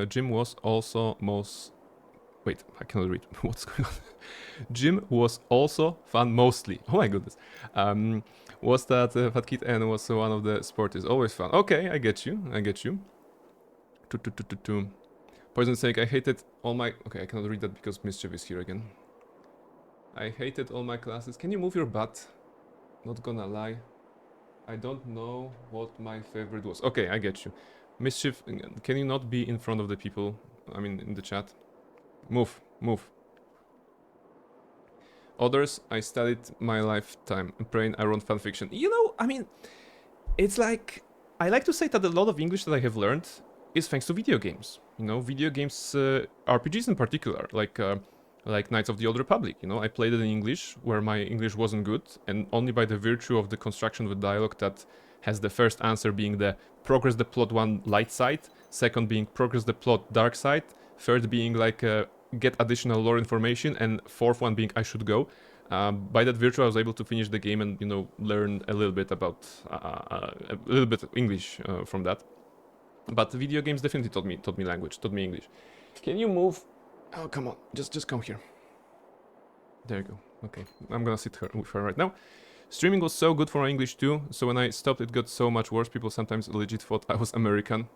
Jim was also most. Wait, I cannot read. What's going on? Jim was also fun mostly. Oh my goodness. Was that Fat Kid and was one of the sporties. Always fun. Okay, I get you. I get you. Poison's sake, I hated all my. Okay, I cannot read that because Mischief is here again. I hated all my classes. Can you move your butt? Not gonna lie. I don't know what my favorite was. Okay, I get you. Mischief, can you not be in front of the people? I mean, in the chat. Move, move. Others, I studied my lifetime. Praying I wrote fanfiction. You know, I mean, it's like, I like to say that a lot of English that I have learned is thanks to video games. You know, video games, RPGs in particular, like Knights of the Old Republic. You know, I played it in English, where my English wasn't good, and only by the virtue of the construction of the dialogue that has the first answer being the progress the plot one light side, second being progress the plot dark side, third being like get additional lore information, and fourth one being I should go. By that virtue, I was able to finish the game and learn a little bit about a little bit of English from that. But video games definitely taught me language, taught me English. Can you move? Oh, come on, just come here. There you go. Okay, I'm gonna sit with her right now. Streaming was so good for my English too, so when I stopped it got so much worse. People sometimes legit thought I was American.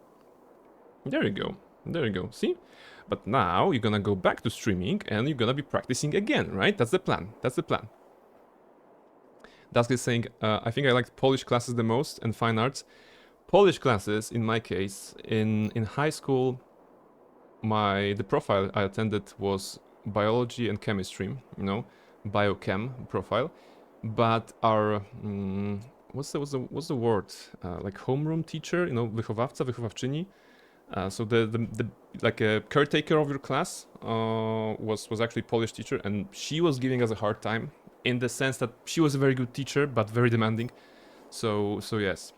There you go. There you go. See? But now you're gonna go back to streaming and you're gonna be practicing again, right? That's the plan. That's the plan. Dusk is saying, I think I liked Polish classes the most and fine arts. Polish classes, in my case, in high school, the profile I attended was biology and chemistry, biochem profile. But our what's the word? Like homeroom teacher, wychowawca, wychowawczyni. So the like a caretaker of your class was actually a Polish teacher, and she was giving us a hard time in the sense that she was a very good teacher but very demanding. So yes.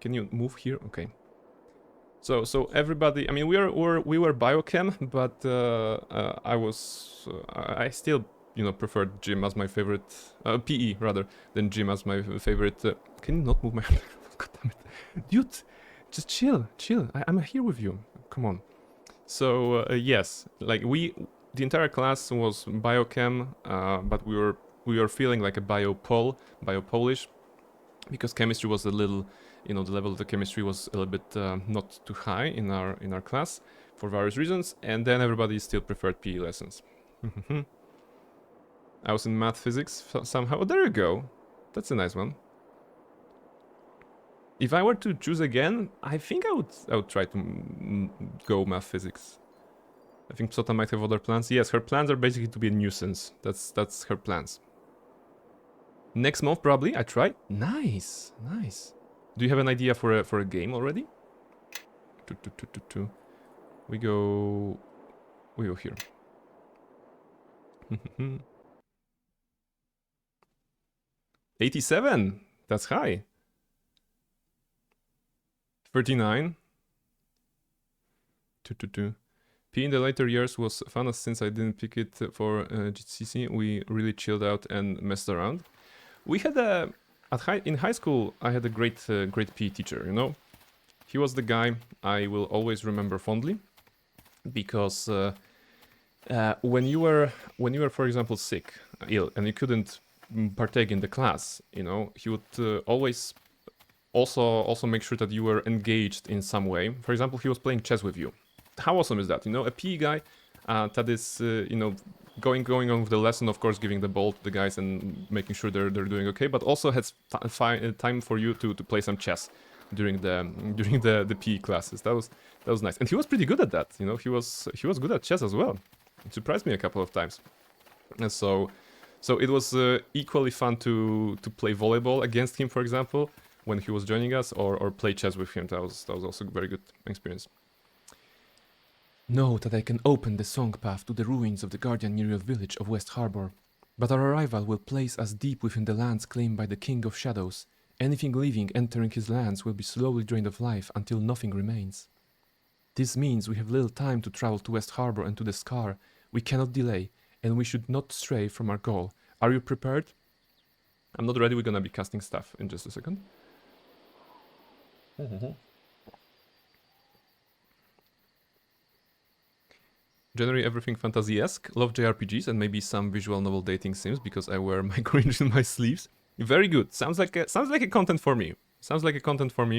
Can you move here? Okay. So everybody, I mean, we were biochem, but I still preferred gym as my favorite, PE rather than gym as my favorite. Can you not move my hand? God damn it, dude! Just chill. I'm here with you. Come on. So yes, like the entire class was biochem, but we were feeling like a bio-Polish, because chemistry was a little, the level of the chemistry was a little bit not too high in our class for various reasons, and then everybody still preferred PE lessons. I was in math physics somehow. Oh, there you go. That's a nice one. If I were to choose again, I think I would try to go math physics. I think Psota might have other plans. Yes, her plans are basically to be a nuisance. That's her plans. Next month, probably. I try. Nice, nice. Do you have an idea for a game already? We go here. 87. That's high. 39. P in the later years was fun since I didn't pick it for GCC. We really chilled out and messed around. We had in high school. I had a great PE teacher. You know, he was the guy I will always remember fondly, because when you were, for example, sick, ill, and you couldn't partake in the class, you know, he would always also make sure that you were engaged in some way. For example, he was playing chess with you. How awesome is that? You know, a PE guy that is, you know, going on with the lesson, of course, giving the ball to the guys and making sure they're doing okay, but also has time for you to play some chess during the PE classes. That was nice, and he was pretty good at that. You know, he was good at chess as well. It surprised me a couple of times, and so it was equally fun to play volleyball against him, for example, when he was joining us, or play chess with him. That was also a very good experience. Know that I can open the song path to the ruins of the guardian Nerial village of West Harbor, but our arrival will place us deep within the lands claimed by the King of Shadows. Anything living entering his lands will be slowly drained of life until nothing remains. This means we have little time to travel to West Harbor and to the Scar. We cannot delay, and we should not stray from our goal. Are you prepared? I'm not ready. We're gonna be casting stuff in just a second. Generally everything fantasy-esque. Love JRPGs and maybe some visual novel dating sims because I wear my cringe in my sleeves. Very good. Sounds like a content for me. Sounds like a content for me.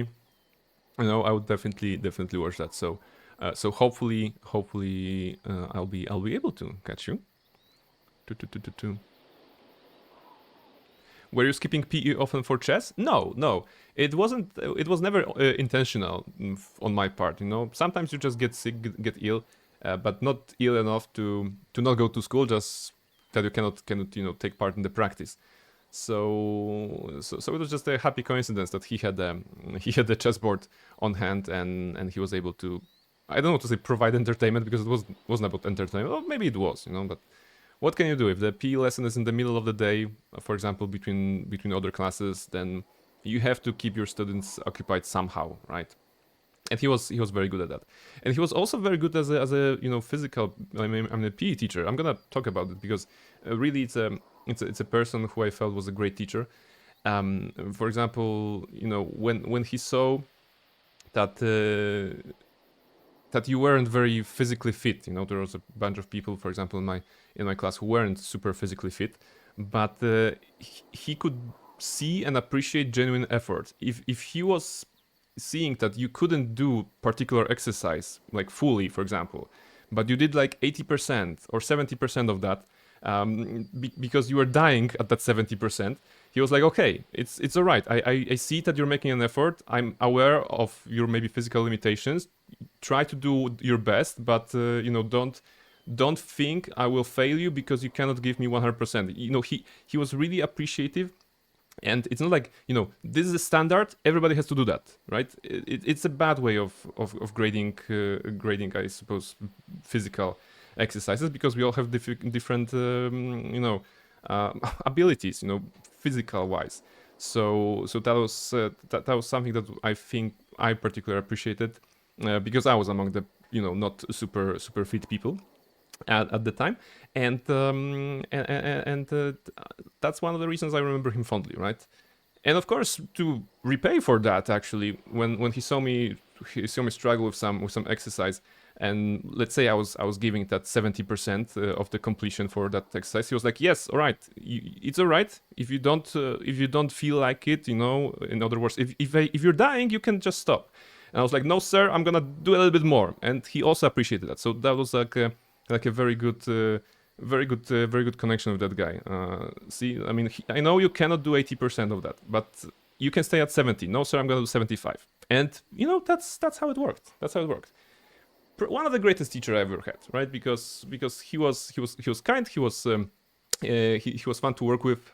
You know, I would definitely watch that. So hopefully I'll be able to catch you. Were you skipping PE often for chess? No. It wasn't. It was never intentional on my part. You know, sometimes you just get sick, get ill, but not ill enough to not go to school. Just that you cannot you know, take part in the practice. So it was just a happy coincidence that he had the chessboard on hand, and he was able to, I don't know to say provide entertainment, because it wasn't about entertainment. Well, maybe it was, you know, but what can you do if the PE lesson is in the middle of the day, for example, between other classes? Then you have to keep your students occupied somehow, right? And he was very good at that, and he was also very good as a you know, physical. I mean, I'm a PE teacher. I'm gonna talk about it because really it's a person who I felt was a great teacher. For example, you know, when he saw that you weren't very physically fit, you know, there was a bunch of people, for example, in my class who weren't super physically fit, but he could see and appreciate genuine effort. If he was seeing that you couldn't do particular exercise like fully, for example, but you did like 80% or 70% of that, because you were dying at that 70%, he was like, okay, it's all right. I see that you're making an effort. I'm aware of your maybe physical limitations. Try to do your best, but you know, don't think I will fail you because you cannot give me 100%. You know, he was really appreciative. And it's not like, you know, this is a standard, everybody has to do that, right? It's a bad way of grading, I suppose, physical exercises, because we all have different you know, abilities, you know, physical wise. So that was something that I think I particularly appreciated, because I was among the, you know, not super fit people at the time, and that's one of the reasons I remember him fondly, right? And of course, to repay for that, actually, when he saw me struggle with some exercise, and let's say I was giving that 70% of the completion for that exercise, he was like, yes, all right, it's all right if you don't feel like it, you know. In other words, if you're dying, you can just stop. And I was like, no, sir, I'm gonna do a little bit more. And he also appreciated that. So that was like a very good connection with that guy. See, I mean, I know you cannot do 80% of that, but you can stay at 70. No, sir, I'm gonna do 75. And you know, that's how it worked. That's how it worked. one of the greatest teacher I ever had, right? Because he was kind, he was fun to work with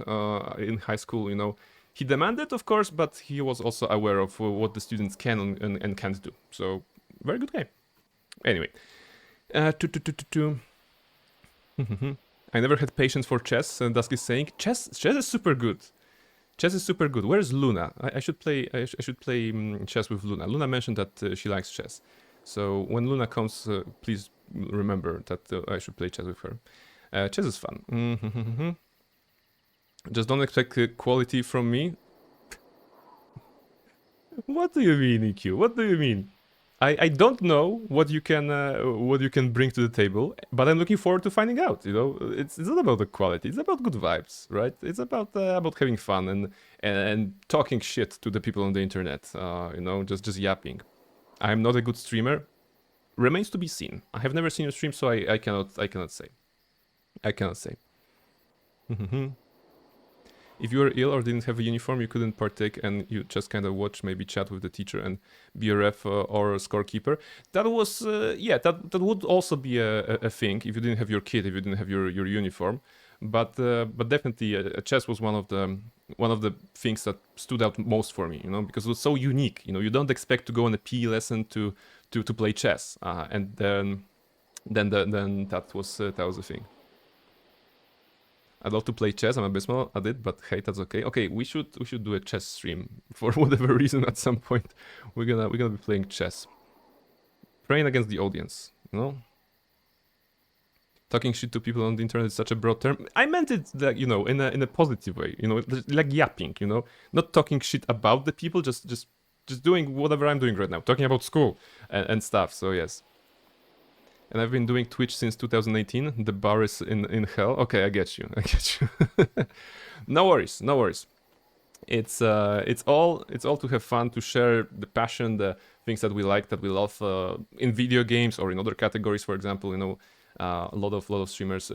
in high school. You know, he demanded, of course, but he was also aware of what the students can and can't do. So very good guy. Anyway, I never had patience for chess. And Dusk is saying chess is super good. Chess is super good. Where's Luna? I should play. I should play chess with Luna. Luna mentioned that she likes chess. So when Luna comes, please remember that I should play chess with her. Chess is fun. Just don't expect quality from me. What do you mean, EQ? What do you mean? I don't know what you can bring to the table, but I'm looking forward to finding out. You know, it's not about the quality; it's about good vibes, right? It's about having fun and talking shit to the people on the internet. You know, just yapping. I'm not a good streamer. Remains to be seen. I have never seen you stream, so I cannot say. I cannot say. If you were ill or didn't have a uniform, you couldn't partake and you just kind of watch, maybe chat with the teacher and be a ref or a scorekeeper. That was, that would also be a thing if you didn't have your kit, if you didn't have your uniform. But definitely, chess was one of the things that stood out most for me, you know, because it was so unique. You know, you don't expect to go on a PE lesson to play chess, and then that was the thing. I'd love to play chess. I'm abysmal at it, but hey, that's okay. Okay, we should do a chess stream for whatever reason. At some point, we're gonna be playing chess, praying against the audience. You know, talking shit to people on the internet is such a broad term. I meant it, like, you know, in a positive way. You know, like yapping. You know, not talking shit about the people, just doing whatever I'm doing right now, talking about school and stuff. So yes. And I've been doing Twitch since 2018. The bar is in hell. Okay, I get you. No worries. It's all to have fun, to share the passion, the things that we like, that we love in video games or in other categories. For example, you know, a lot of streamers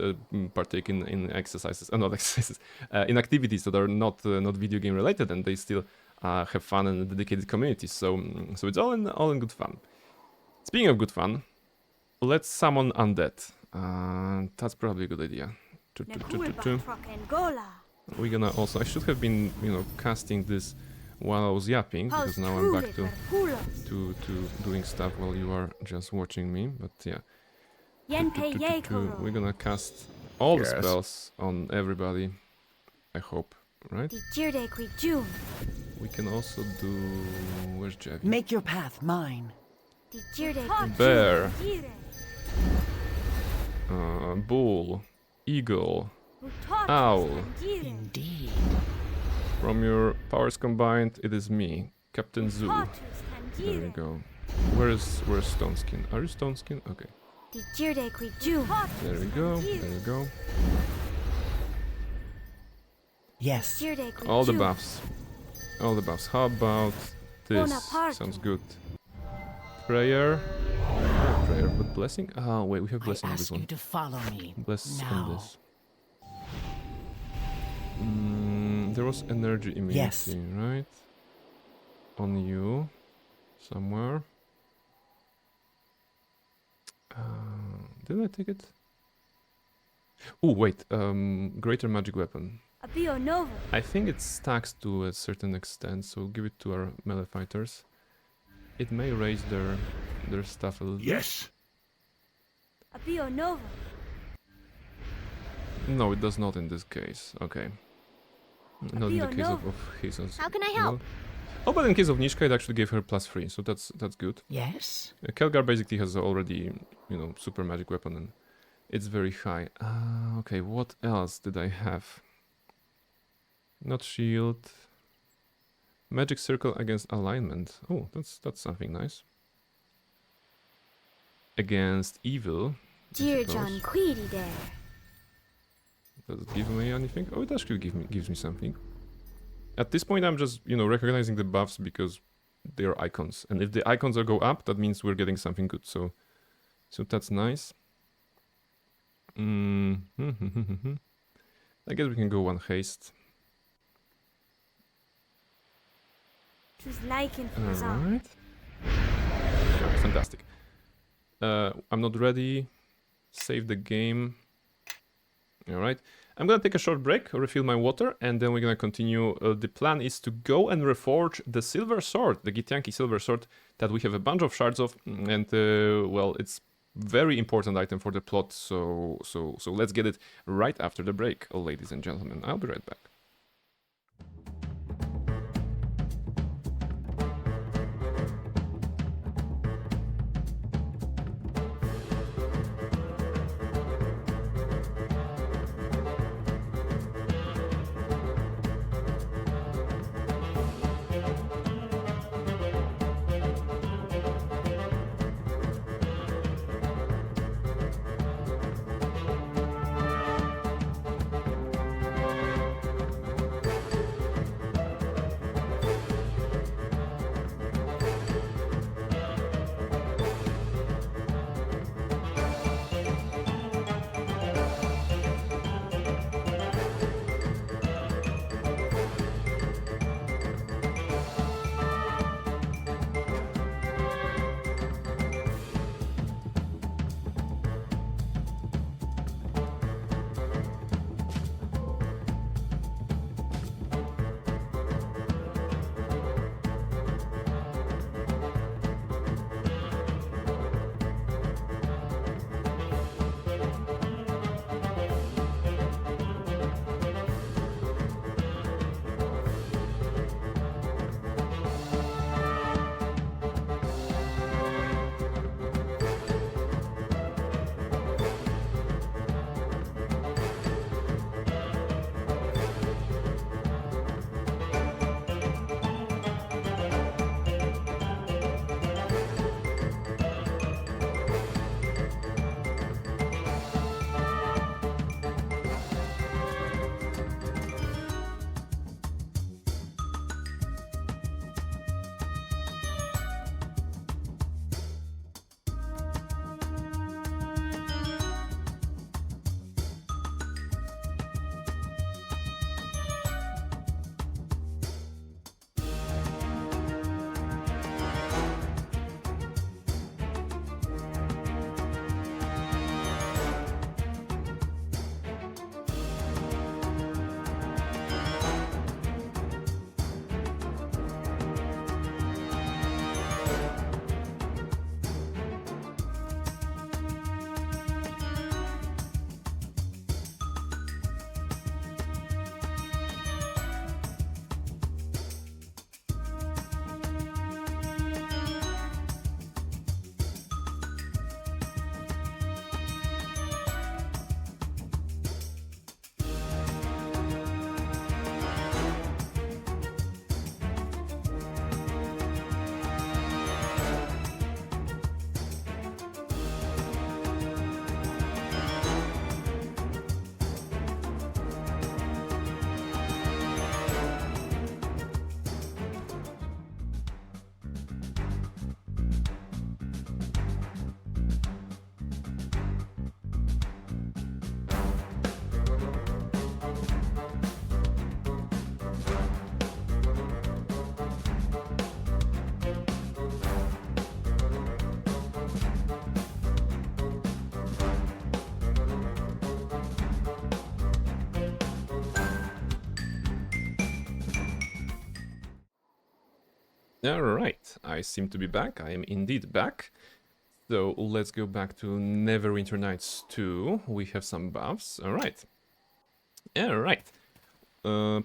partake in exercises, not exercises, in activities that are not video game related, and they still have fun and dedicated communities. So it's all in good fun. Speaking of good fun, let's summon undead. That's probably a good idea. We're gonna also... I should have been, you know, casting this while I was yapping, because now I'm back to doing stuff while you are just watching me. But yeah. We're gonna cast all the spells on everybody, I hope, right? We can also do... Where's Javi? Make your path mine. Bear. Bull. Eagle. Owl. Indeed. From your powers combined, it is me, Captain Zoo. There we go. Where's Stoneskin? Are you Stoneskin? Okay. There we go. Yes. All the buffs. How about this? Sounds good. Prayer, but blessing. Oh wait, we have blessing on this one. I ask you to follow me. Bless now. on this. There was energy immunity, Yes. right? On you, somewhere. Didn't I take it? Oh wait, greater magic weapon. I think it stacks to a certain extent, so give it to our melee fighters. It may raise their stuff a little bit. Yes. No, it does not in this case. Okay. Not in the case of Hazel's. How can I help? Oh, but in case of Nishka, it actually gave her +3, so that's good. Yes. Kelgar basically has already, you know, super magic weapon, and it's very high. Okay, what else did I have? Not shield. Magic circle against alignment. Oh, that's something nice. Against evil. Dear John Queedy there. Does it give me anything? Oh, it actually gives me something. At this point, I'm just, you know, recognizing the buffs because they're icons, and if the icons go up, that means we're getting something good. So that's nice. I guess we can go one haste. Alright. Fantastic. I'm not ready. Save the game. Alright. I'm gonna take a short break, refill my water, and then we're gonna continue. The plan is to go and reforge the silver sword, the Githyanki silver sword, that we have a bunch of shards of, and well, it's very important item for the plot, so let's get it right after the break, ladies and gentlemen. I'll be right back. Alright, I seem to be back. I am indeed back. So let's go back to Neverwinter Nights 2. We have some buffs. Alright. Alright.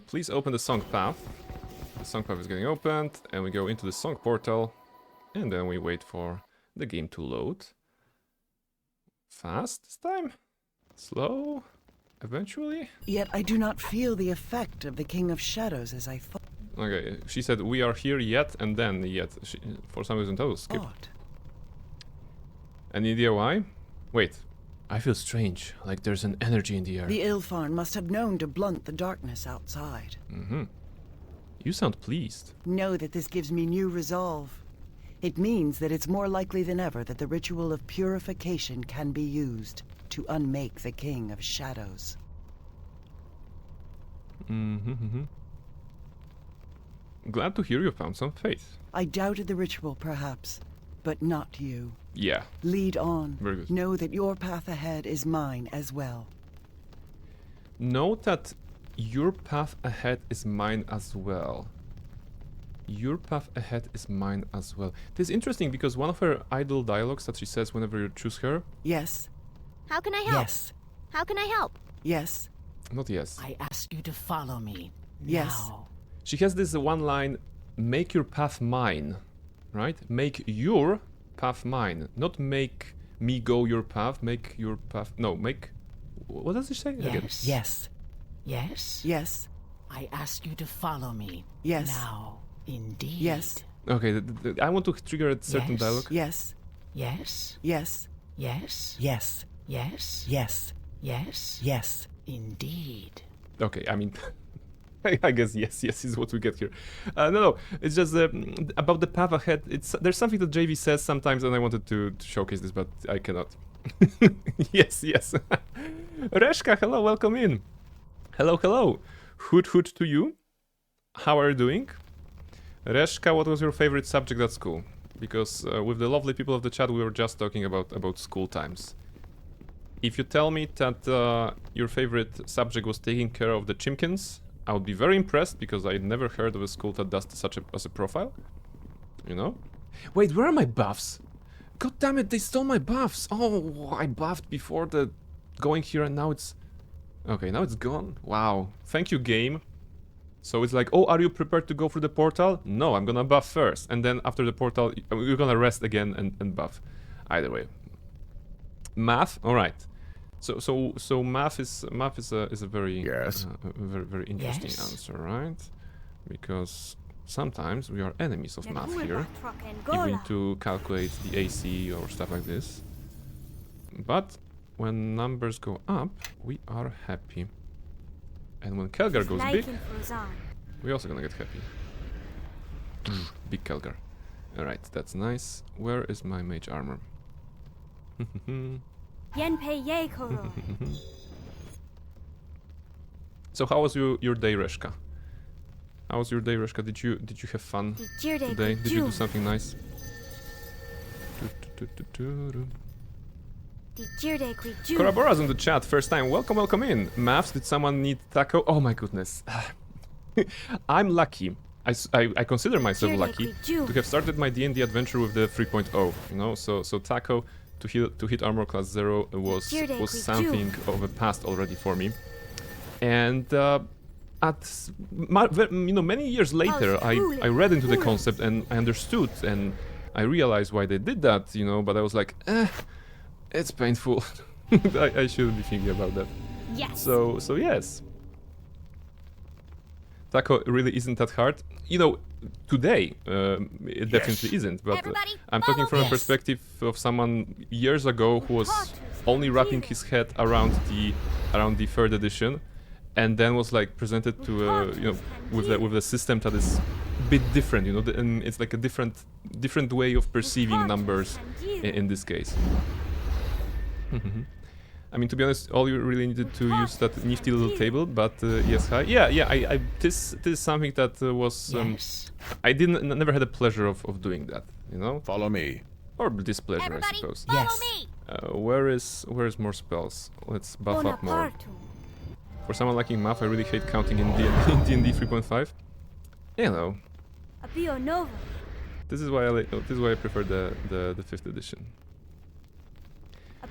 Please open the song path. The song path is getting opened, and we go into the song portal, and then we wait for the game to load. Fast this time? Slow? Eventually? Yet I do not feel the effect of the King of Shadows as I thought. Okay, she said we are here yet and then yet. She, for some reason that was skipped. Any idea why? Wait, I feel strange, like there's an energy in the air. The Ilfarn must have known to blunt the darkness outside. Mm-hmm. You sound pleased. Know that this gives me new resolve. It means that it's more likely than ever that the ritual of purification can be used to unmake the King of Shadows. Mm-hmm. Glad to hear you found some faith. I doubted the ritual, perhaps, but not you. Yeah. Lead on. Very good. Know that your path ahead is mine as well. Note that your path ahead is mine as well. Your path ahead is mine as well. This is interesting because one of her idle dialogues that she says whenever you choose her. Yes. How can I help? Yes. How can I help? Yes. Not yes. I ask you to follow me. Yes. Now. She has this one line, make your path mine, right? Make your path mine, not make me go your path, make your path, no, make, what does it say again? Yes. Yes. Yes. Yes. I ask you to follow me. Yes. Now. Indeed. Yes. Okay, I want to trigger a certain Yes. dialogue. Yes. Yes. Yes. Yes. Yes. Yes. Yes. Yes. Yes. Indeed. Okay, I mean, I guess yes is what we get here. No, it's just about the path ahead. There's something that JV says sometimes, and I wanted to showcase this, but I cannot. yes. Reshka, hello, welcome in. Hello. Hoot to you. How are you doing? Reshka, what was your favorite subject at school? Because with the lovely people of the chat, we were just talking about school times. If you tell me that your favorite subject was taking care of the chimkins, I would be very impressed because I never heard of a school that does such as a profile. You know? Wait, where are my buffs? God damn it, they stole my buffs. Oh, I buffed before the going here and now it's... Okay, now it's gone. Wow. Thank you, game. So it's like, oh, are you prepared to go through the portal? No, I'm gonna buff first. And then after the portal, you're gonna rest again and buff. Either way. Math? Alright. So math is a very Yes. very interesting Yes. answer, right? Because sometimes we are enemies of math here. If we need to calculate the AC or stuff like this. But when numbers go up, we are happy. And when Kelgar goes big, we're also gonna get happy. Big Kelgar. Alright, that's nice. Where is my mage armor? So how was your day, Reshka? How was your day, Reshka? Did you have fun today? Did you do something nice? Korabora's in the chat, first time. Welcome in. Maths, did someone need taco? Oh my goodness. I'm lucky. I consider myself lucky to have started my D&D adventure with the 3.0, you know? So taco to hit armor class 0 was something of a past already for me. And many years later, I read into the concept and I understood and I realized why they did that, you know, but I was like, it's painful. I shouldn't be thinking about that. Yes. So yes. Taco really isn't that hard. You know, today it definitely isn't, but I'm talking from a perspective of someone years ago who was only wrapping his head around the third edition, and then was like presented to with a system that is a bit different, you know, and it's like a different way of perceiving numbers in this case. I mean, to be honest, all you really needed to use that nifty little table, but yes, hi. Yeah, this is something that was... Yes. I never had the pleasure of doing that, you know? Follow me. Or displeasure, I suppose. Yes. Where is more spells? Let's buff up more. For someone liking math, I really hate counting in D&D 3.5. You know. This is why I prefer the 5th edition.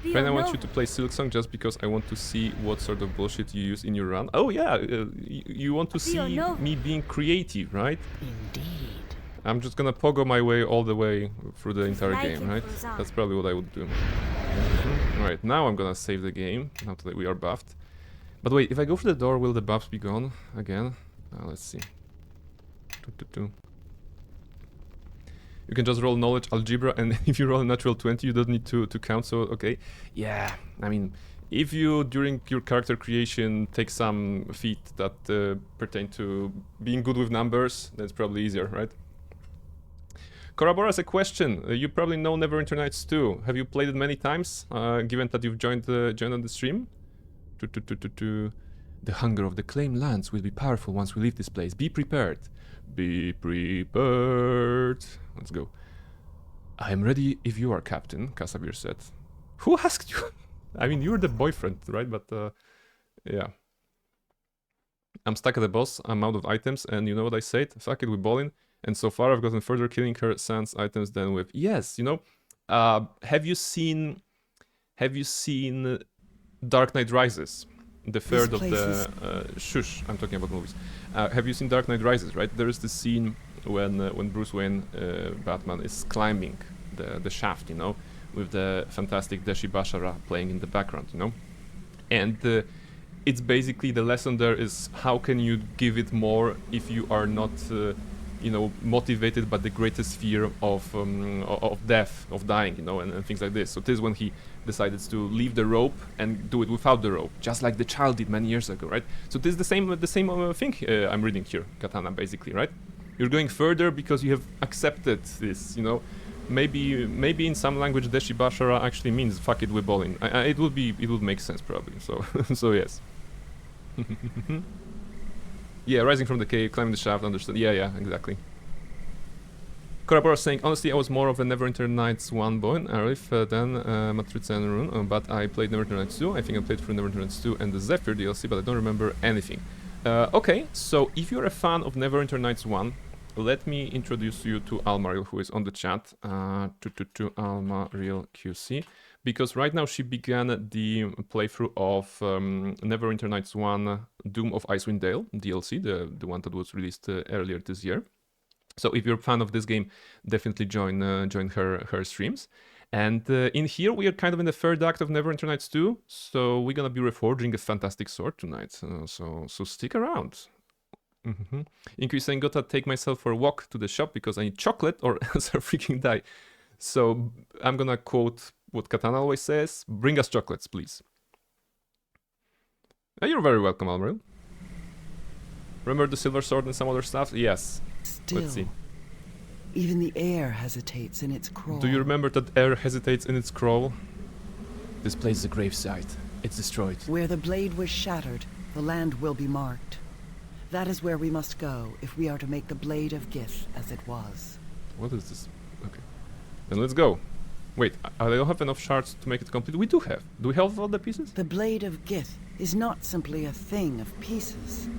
Then I want you to play Silksong just because I want to see what sort of bullshit you use in your run. Oh yeah, you want to see me being creative, right? Indeed. I'm just gonna pogo my way all the way through the entire game, right? That's probably what I would do. Alright, now I'm gonna save the game, now that we are buffed. But wait, if I go through the door, will the buffs be gone again? Let's see. You can just roll knowledge algebra, and if you roll a natural 20, you don't need to count, so okay. Yeah, I mean, if you, during your character creation, take some feat that pertain to being good with numbers, then it's probably easier, right? Korabora has a question. You probably know Neverwinter Nights 2. Have you played it many times, given that you've joined on the stream? The hunger of the claimed lands will be powerful once we leave this place. Be prepared. Be prepared. Let's go. I am ready if you are, Captain, Kasabir said. Who asked you? I mean, you're the boyfriend, right? But, yeah. I'm stuck at the boss, I'm out of items, and you know what I said? Fuck it, we're balling. And so far I've gotten further killing her sans items than with... Yes, you know, have you seen Dark Knight Rises? The third of the... Shush, I'm talking about movies. Have you seen Dark Knight Rises, right? There is this scene when Bruce Wayne, Batman, is climbing the shaft, you know, with the fantastic Deshi Bashara playing in the background, you know? And it's basically the lesson there is how can you give it more if you are not, you know, motivated by the greatest fear of death, of dying, you know, and things like this. So this is when he decided to leave the rope and do it without the rope, just like the child did many years ago, right? So this is the same thing I'm reading here, Katana, basically, right? You're going further because you have accepted this, you know. Maybe in some language Deshi Bashara actually means fuck it, we're balling. It would make sense probably. So so yes. Yeah, rising from the cave, climbing the shaft, understood. Yeah, exactly. Korabora saying, honestly, I was more of a Neverwinter Nights 1 boy, Arif, than Matrica and Rune, but I played Neverwinter Nights 2. I think I played through Neverwinter Nights 2 and the Zephyr DLC, but I don't remember anything. Okay, so if you're a fan of Neverwinter Nights 1, let me introduce you to Almaril, who is on the chat, to Almaril QC, because right now she began the playthrough of Neverwinter Nights 1 Doom of Icewind Dale DLC, the one that was released earlier this year. So if you're a fan of this game, definitely join her streams. And in here, we are kind of in the third act of Neverwinter Nights 2, so we're gonna be reforging a fantastic sword tonight, so stick around. Inky saying, gotta take myself for a walk to the shop because I need chocolate or else I'll freaking die. So I'm gonna quote what Katana always says, bring us chocolates, please. You're very welcome, Almaril. Remember the silver sword and some other stuff? Yes. Still, Let's see. Even the air hesitates in its crawl. Do you remember that air hesitates in its crawl? This place is a gravesite. It's destroyed. Where the blade was shattered, the land will be marked. That is where we must go if we are to make the Blade of Gith as it was. What is this? Okay. Then let's go. Wait, I don't have enough shards to make it complete. We do have. Do we have all the pieces? The Blade of Gith is not simply a thing of pieces.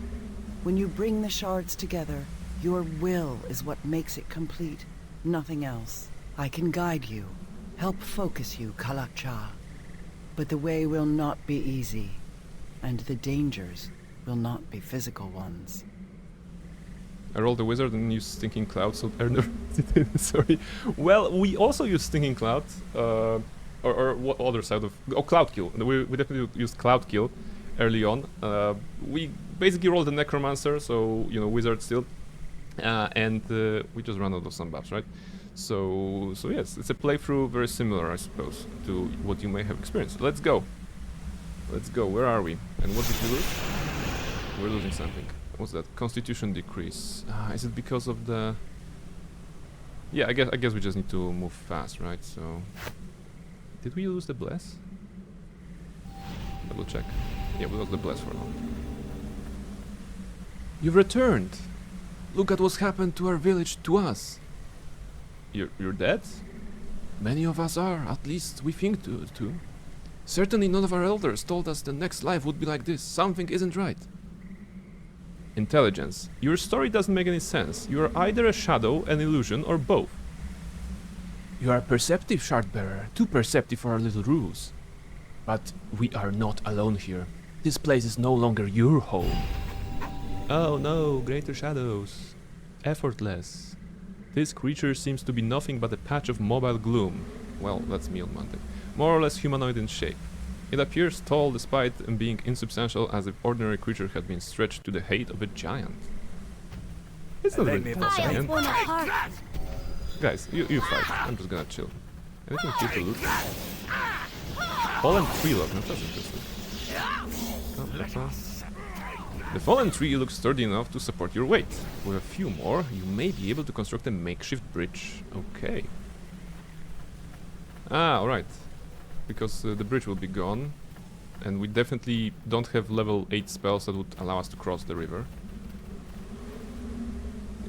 When you bring the shards together, your will is what makes it complete, nothing else. I can guide you, help focus you, Kalakcha. But the way will not be easy, and the dangers will not be physical ones. I rolled the wizard and used Stinking Cloud, so sorry. Well, we also use Stinking Cloud, or what other side of... Oh, Cloud Kill. We definitely used Cloud Kill early on. We basically rolled the Necromancer, so, you know, wizard still. And we just ran out of some buffs, right? So yes, it's a playthrough very similar, I suppose, to what you may have experienced. Let's go. Let's go. Where are we? And what did we lose? We're losing something. What's that? Constitution decrease. Is it because of the... Yeah, I guess we just need to move fast, right? So... Did we lose the Bless? Double check. Yeah, we lost the Bless for now. You've returned! Look at what's happened to our village, to us! You're dead? Many of us are, at least we think to. Certainly none of our elders told us the next life would be like this. Something isn't right. Intelligence. Your story doesn't make any sense. You are either a shadow, an illusion, or both. You are perceptive, Shardbearer. Too perceptive for our little rules. But we are not alone here. This place is no longer your home. Oh no, greater shadows. Effortless. This creature seems to be nothing but a patch of mobile gloom. Well, that's me on Monday. More or less humanoid in shape. It appears tall despite being insubstantial, as if ordinary creature had been stretched to the height of a giant. It's not really a giant. Guys, you fight. I'm just gonna chill. Anything here to loot? Fallen tree log, that's interesting. Oh, that's all. The fallen tree looks sturdy enough to support your weight. With a few more, you may be able to construct a makeshift bridge. Okay. Ah, alright. Because the bridge will be gone. And we definitely don't have level 8 spells that would allow us to cross the river.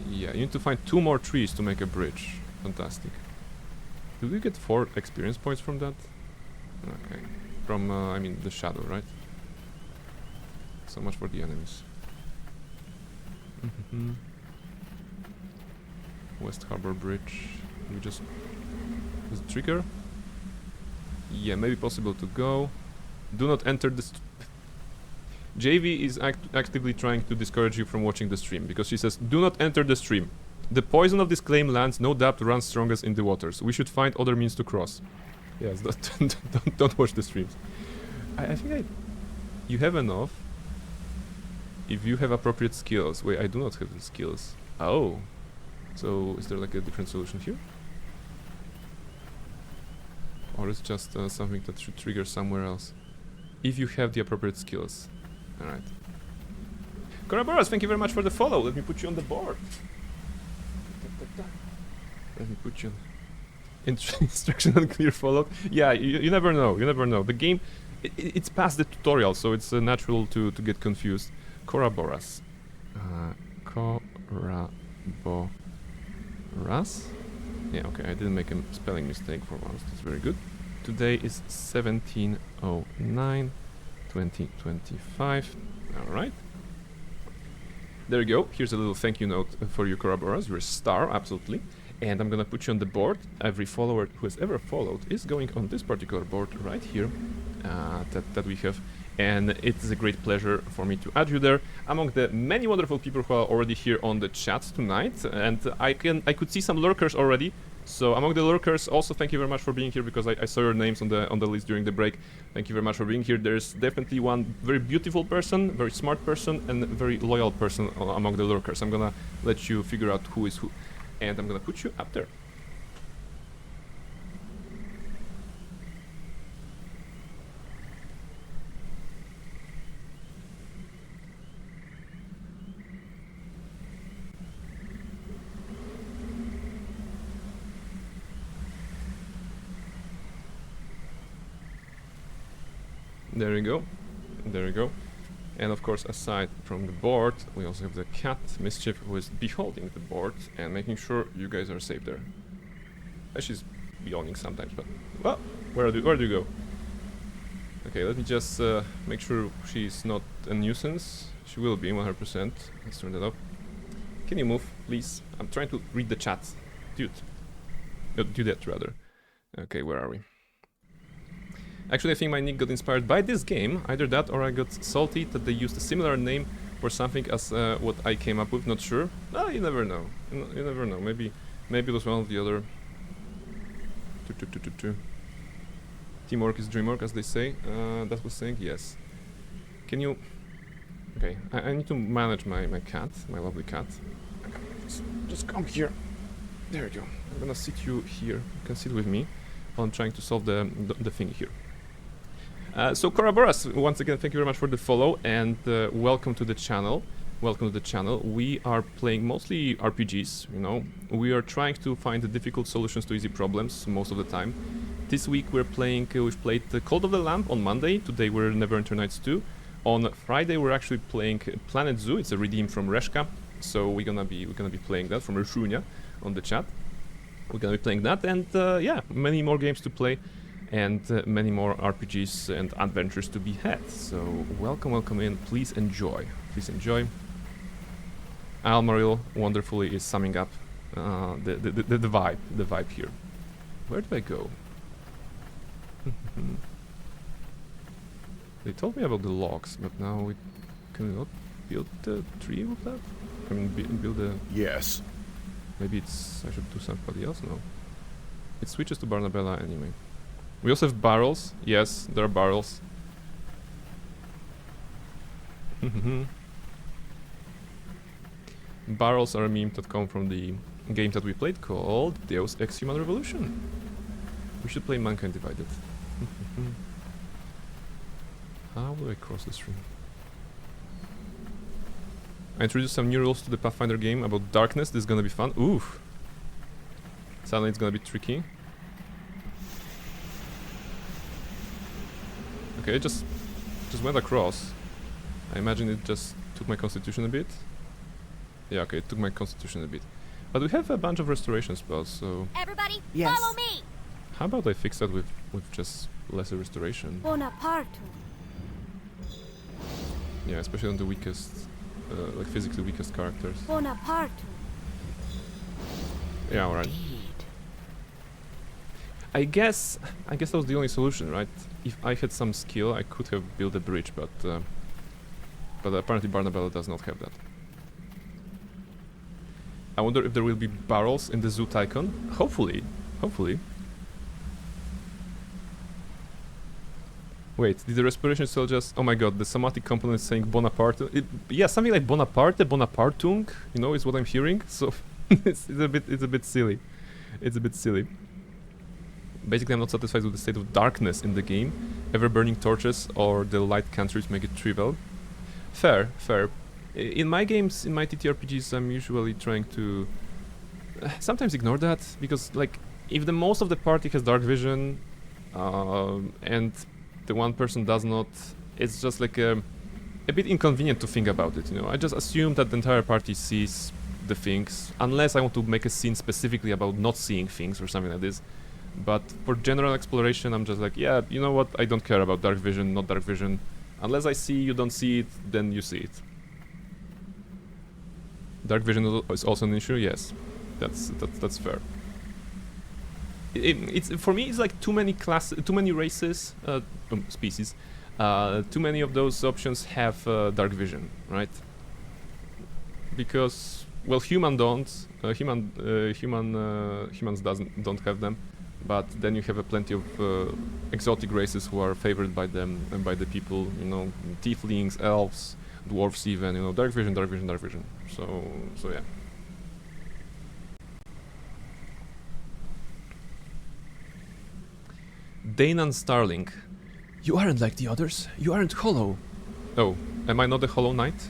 Yeah, you need to find 2 more trees to make a bridge. Fantastic. Did we get 4 experience points from that? Okay. From, I mean, the shadow, right? So much for the enemies. West Harbor Bridge. We just... Is it trigger? Yeah, maybe possible to go. Do not enter the... JV is actively trying to discourage you from watching the stream, because she says, do not enter the stream. The poison of this claim lands no doubt runs strongest in the waters. We should find other means to cross. Yes, don't watch the streams. I think you have enough if you have appropriate skills. Wait, I do not have the skills. Oh. So, is there like a different solution here? Or is just something that should trigger somewhere else? If you have the appropriate skills. Alright. Koraboras, thank you very much for the follow. Let me put you on the board. Let me put you on... Instruction and clear follow. Yeah, you never know. You never know. The game, it's past the tutorial, so it's natural to get confused. Koraboras. Koraboras. Yeah, okay, I didn't make a spelling mistake for once. That's very good. Today is 1709 2025. Alright. There you go. Here's a little thank you note for you, Koraboras. You're a star, absolutely. And I'm gonna put you on the board. Every follower who has ever followed is going on this particular board right here that we have. And it's a great pleasure for me to add you there among the many wonderful people who are already here on the chat tonight. And I could see some lurkers already. So among the lurkers, also thank you very much for being here, because I saw your names on the list during the break. Thank you very much for being here. There's definitely one very beautiful person, very smart person, and a very loyal person among the lurkers. I'm gonna let you figure out who is who. And I'm gonna put you up there. There you go. There you go. And of course, aside from the board, we also have the cat, Mischief, who is beholding the board and making sure you guys are safe there. She's yawning sometimes, but... Well, where do you go? Okay, let me just make sure she's not a nuisance. She will be, 100%. Let's turn that off. Can you move, please? I'm trying to read the chat. Dude. Do that, rather. Okay, where are we? Actually, I think my nick got inspired by this game. Either that or I got salty that they used a similar name for something as what I came up with. Not sure. Ah, you never know. You never know. Maybe it was one or the other. Teamwork is dreamwork, as they say. That was saying yes. Can you... Okay, I need to manage my cat, my lovely cat. Okay, just come here. There you go. I'm gonna sit you here. You can sit with me while I'm trying to solve the thing here. So Koraboras, once again, thank you very much for the follow, and welcome to the channel. Welcome to the channel. We are playing mostly RPGs, you know. We are trying to find the difficult solutions to easy problems most of the time. This week we've played the Cult of the Lamb on Monday. Today we're Neverwinter Nights 2. On Friday we're actually playing Planet Zoo. It's a redeem from Reshka, so we're gonna be playing that from Reshunia on the chat. We're gonna be playing that, and yeah, many more games to play, and many more RPGs and adventures to be had. So welcome in. Please enjoy. Please enjoy. Almaril wonderfully is summing up the vibe here. Where do I go? They told me about the logs, but now we can not build the tree with that. I mean, build a... Yes. Maybe it's... I should do somebody else? No. It switches to Barnabella anyway. We also have barrels. Yes, there are barrels. Barrels are a meme that come from the game that we played called Deus Ex Human Revolution. We should play Mankind Divided. How do I cross the stream? I introduced some new rules to the Pathfinder game about darkness. This is gonna be fun. Oof. Suddenly it's gonna be tricky. Okay, it just went across. I imagine it just took my constitution a bit. Yeah, okay, it took my constitution a bit. But we have a bunch of restoration spells, so... Everybody, Yes. follow me! How about I fix that with just lesser restoration? Bonaparte. Yeah, especially on the weakest, like physically weakest characters. Bonaparte. Yeah, alright. Indeed. I guess that was the only solution, right? If I had some skill, I could have built a bridge, but apparently Barnabella does not have that. I wonder if there will be barrels in the zoo tycoon. Hopefully, hopefully. Wait, did the respiration still just... Oh my god, the somatic component is saying Bonaparte. Yeah, something like Bonaparte, Bonapartung, you know, is what I'm hearing. So it's a bit silly. It's a bit silly. Basically, I'm not satisfied with the state of darkness in the game. Ever burning torches or the light cantrips make it trivial. Fair, fair. In my games, in my TTRPGs, I'm usually trying to sometimes ignore that, because like if the most of the party has dark vision and the one person does not, it's just like a bit inconvenient to think about it, you know. I just assume that the entire party sees the things, unless I want to make a scene specifically about not seeing things or something like this. But for general exploration, I'm just like, yeah, you know what, I don't care about dark vision, not dark vision. Unless I see you don't see it, then you see it. Dark vision is also an issue, yes. That's fair. It's for me, it's like too many races, species. Too many of those options have dark vision, right? Because, well, humans don't have them, but then you have plenty of exotic races who are favored by them and by the people, you know, tieflings, elves, dwarves, even, you know, dark vision, dark vision, dark vision. So yeah. Danan Starling. You aren't like the others. You aren't hollow. Oh, am I not a hollow knight?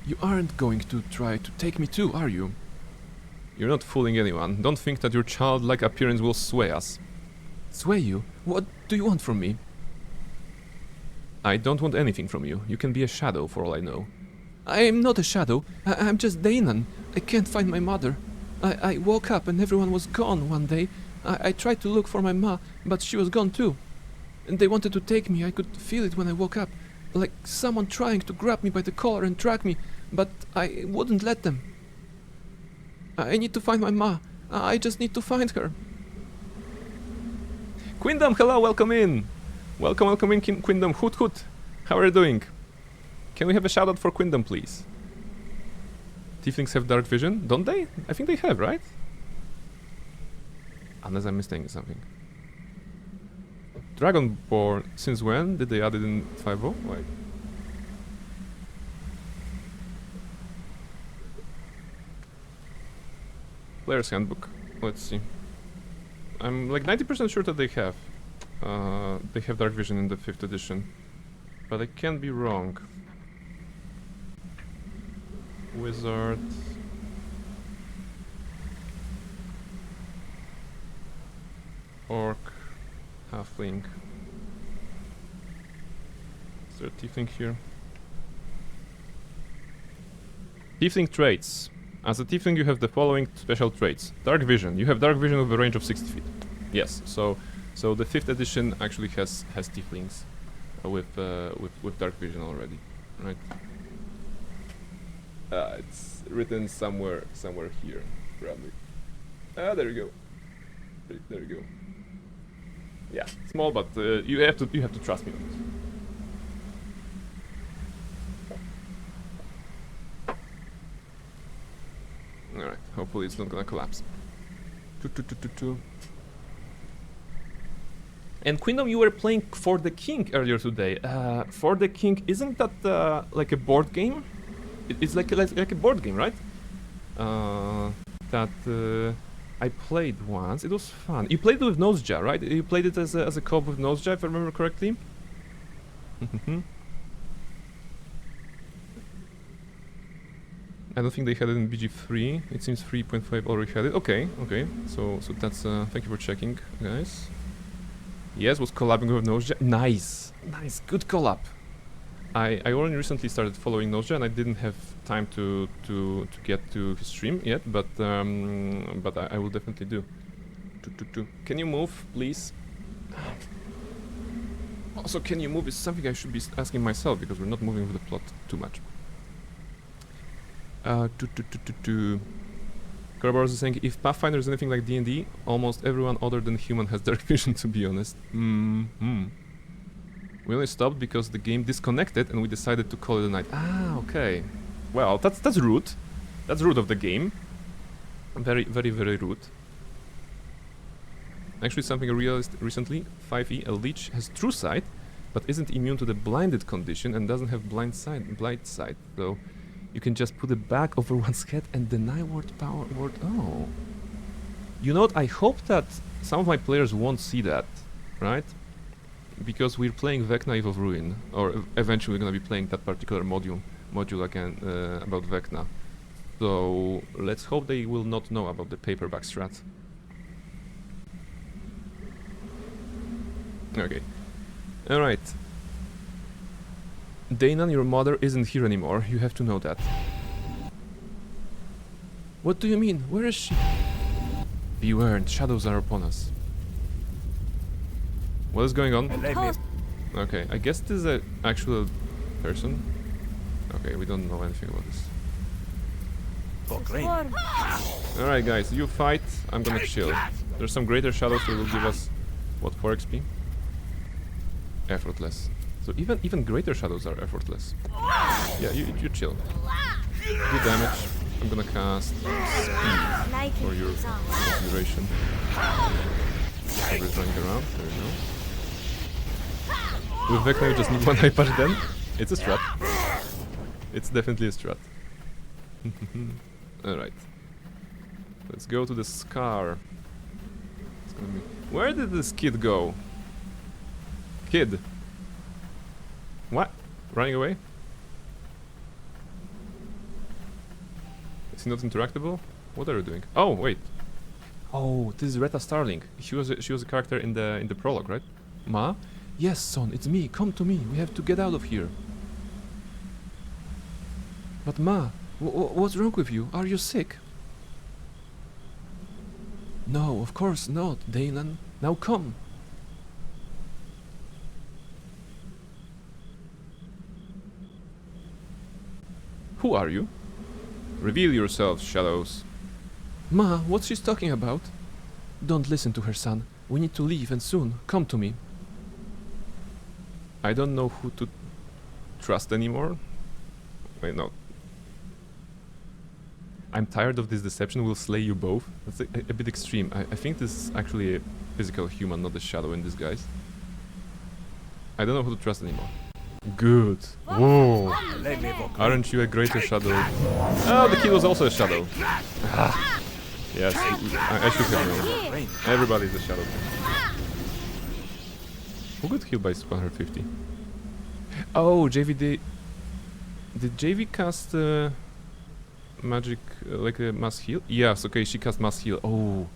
You aren't going to try to take me too, are you? You're not fooling anyone. Don't think that your childlike appearance will sway us. Sway you? What do you want from me? I don't want anything from you. You can be a shadow for all I know. I am not a shadow. I'm just Danan. I can't find my mother. I woke up and everyone was gone one day. I tried to look for my ma, but she was gone too. And they wanted to take me. I could feel it when I woke up. Like someone trying to grab me by the collar and drag me, but I wouldn't let them. I need to find my ma. I just need to find her. Quindom, hello, welcome in. Welcome in, Quindom. Hoot hoot. How are you doing? Can we have a shout out for Quindom, please? Tieflings have dark vision, don't they? I think they have, right? Unless I'm mistaken something. Dragonborn, since when did they add it in 5.0? Wait. Player's Handbook. Let's see. I'm like 90% sure that they have dark vision in the 5th edition. But I can be wrong. Wizard. Orc. Halfling. Is there a tiefling here? Tiefling traits. As a tiefling you have the following special traits. Dark vision. You have dark vision with a range of 60 feet. Yes, so the 5th edition actually has tieflings with dark vision already, right? It's written somewhere here, probably. There you go. There you go. Yeah, small, but you have to trust me on this. Alright, hopefully it's not gonna collapse. And Quindom, you were playing For the King earlier today. For the King, isn't that like a board game? It's like a board game, right? That I played once. It was fun. You played it with Noseja, right? You played it as a co-op with Noseja, if I remember correctly. I don't think they had it in BG3. It seems 3.5 already had it. Okay. So that's thank you for checking, guys. Yes, was collabing with Noseja. Nice, good collab. I only recently started following Noseja and I didn't have time to get to his stream yet, but I will definitely do. Can you move, please? Also, can you move is something I should be asking myself because we're not moving with the plot too much. Corroboros is saying, if Pathfinder is anything like D&D, almost everyone other than human has dark vision, to be honest. We only stopped because the game disconnected and we decided to call it a night. Ah, okay. Well, that's rude. That's rude of the game. Very, very, very rude. Actually, something I realized recently, 5e, a leech has true sight, but isn't immune to the blinded condition and doesn't have blind sight. So you can just put it back over one's head and deny word power. Oh. You know what? I hope that some of my players won't see that, right? Because we're playing Vecna Eve of Ruin, or eventually we're gonna be playing that particular module again about Vecna. So let's hope they will not know about the paperback strat. Okay. Alright. Dainan, your mother isn't here anymore. You have to know that. What do you mean? Where is she? Beware, shadows are upon us. What is going on? Okay, I guess this is an actual person. Okay, we don't know anything about this. Alright guys, you fight, I'm gonna chill. There's some greater shadows that will give us, what, 4 XP? Effortless. So even greater shadows are effortless. Yeah, you chill. Do damage. I'm gonna cast speed for your consideration. Everybody's running around, there you go. With Vecna you just need one high punch then. It's a strat. It's definitely a strat. Alright. Let's go to the Scar. It's gonna be... Where did this kid go? Kid! What? Running away? Is he not interactable? What are you doing? Oh, wait. Oh, this is Retta Starling. She was a character in the prologue, right? Ma? Yes, son, it's me. Come to me. We have to get out of here. But Ma, what's wrong with you? Are you sick? No, of course not, Dainan. Now come. Who are you? Reveal yourselves, shadows. Ma, what's she talking about? Don't listen to her, son. We need to leave, and soon. Come to me. I don't know who to trust anymore. Wait, no. I'm tired of this deception, will slay you both. That's a bit extreme. I think this is actually a physical human, not a shadow in disguise. I don't know who to trust anymore. Good. Whoa. Aren't you a greater shadow? Oh, the kid was also a shadow. Ah. Yes, I should have known. Everybody's a shadow. Who got healed by 150? Oh, JV did JV cast magic like a mass heal? Yes, okay, she cast mass heal. Oh,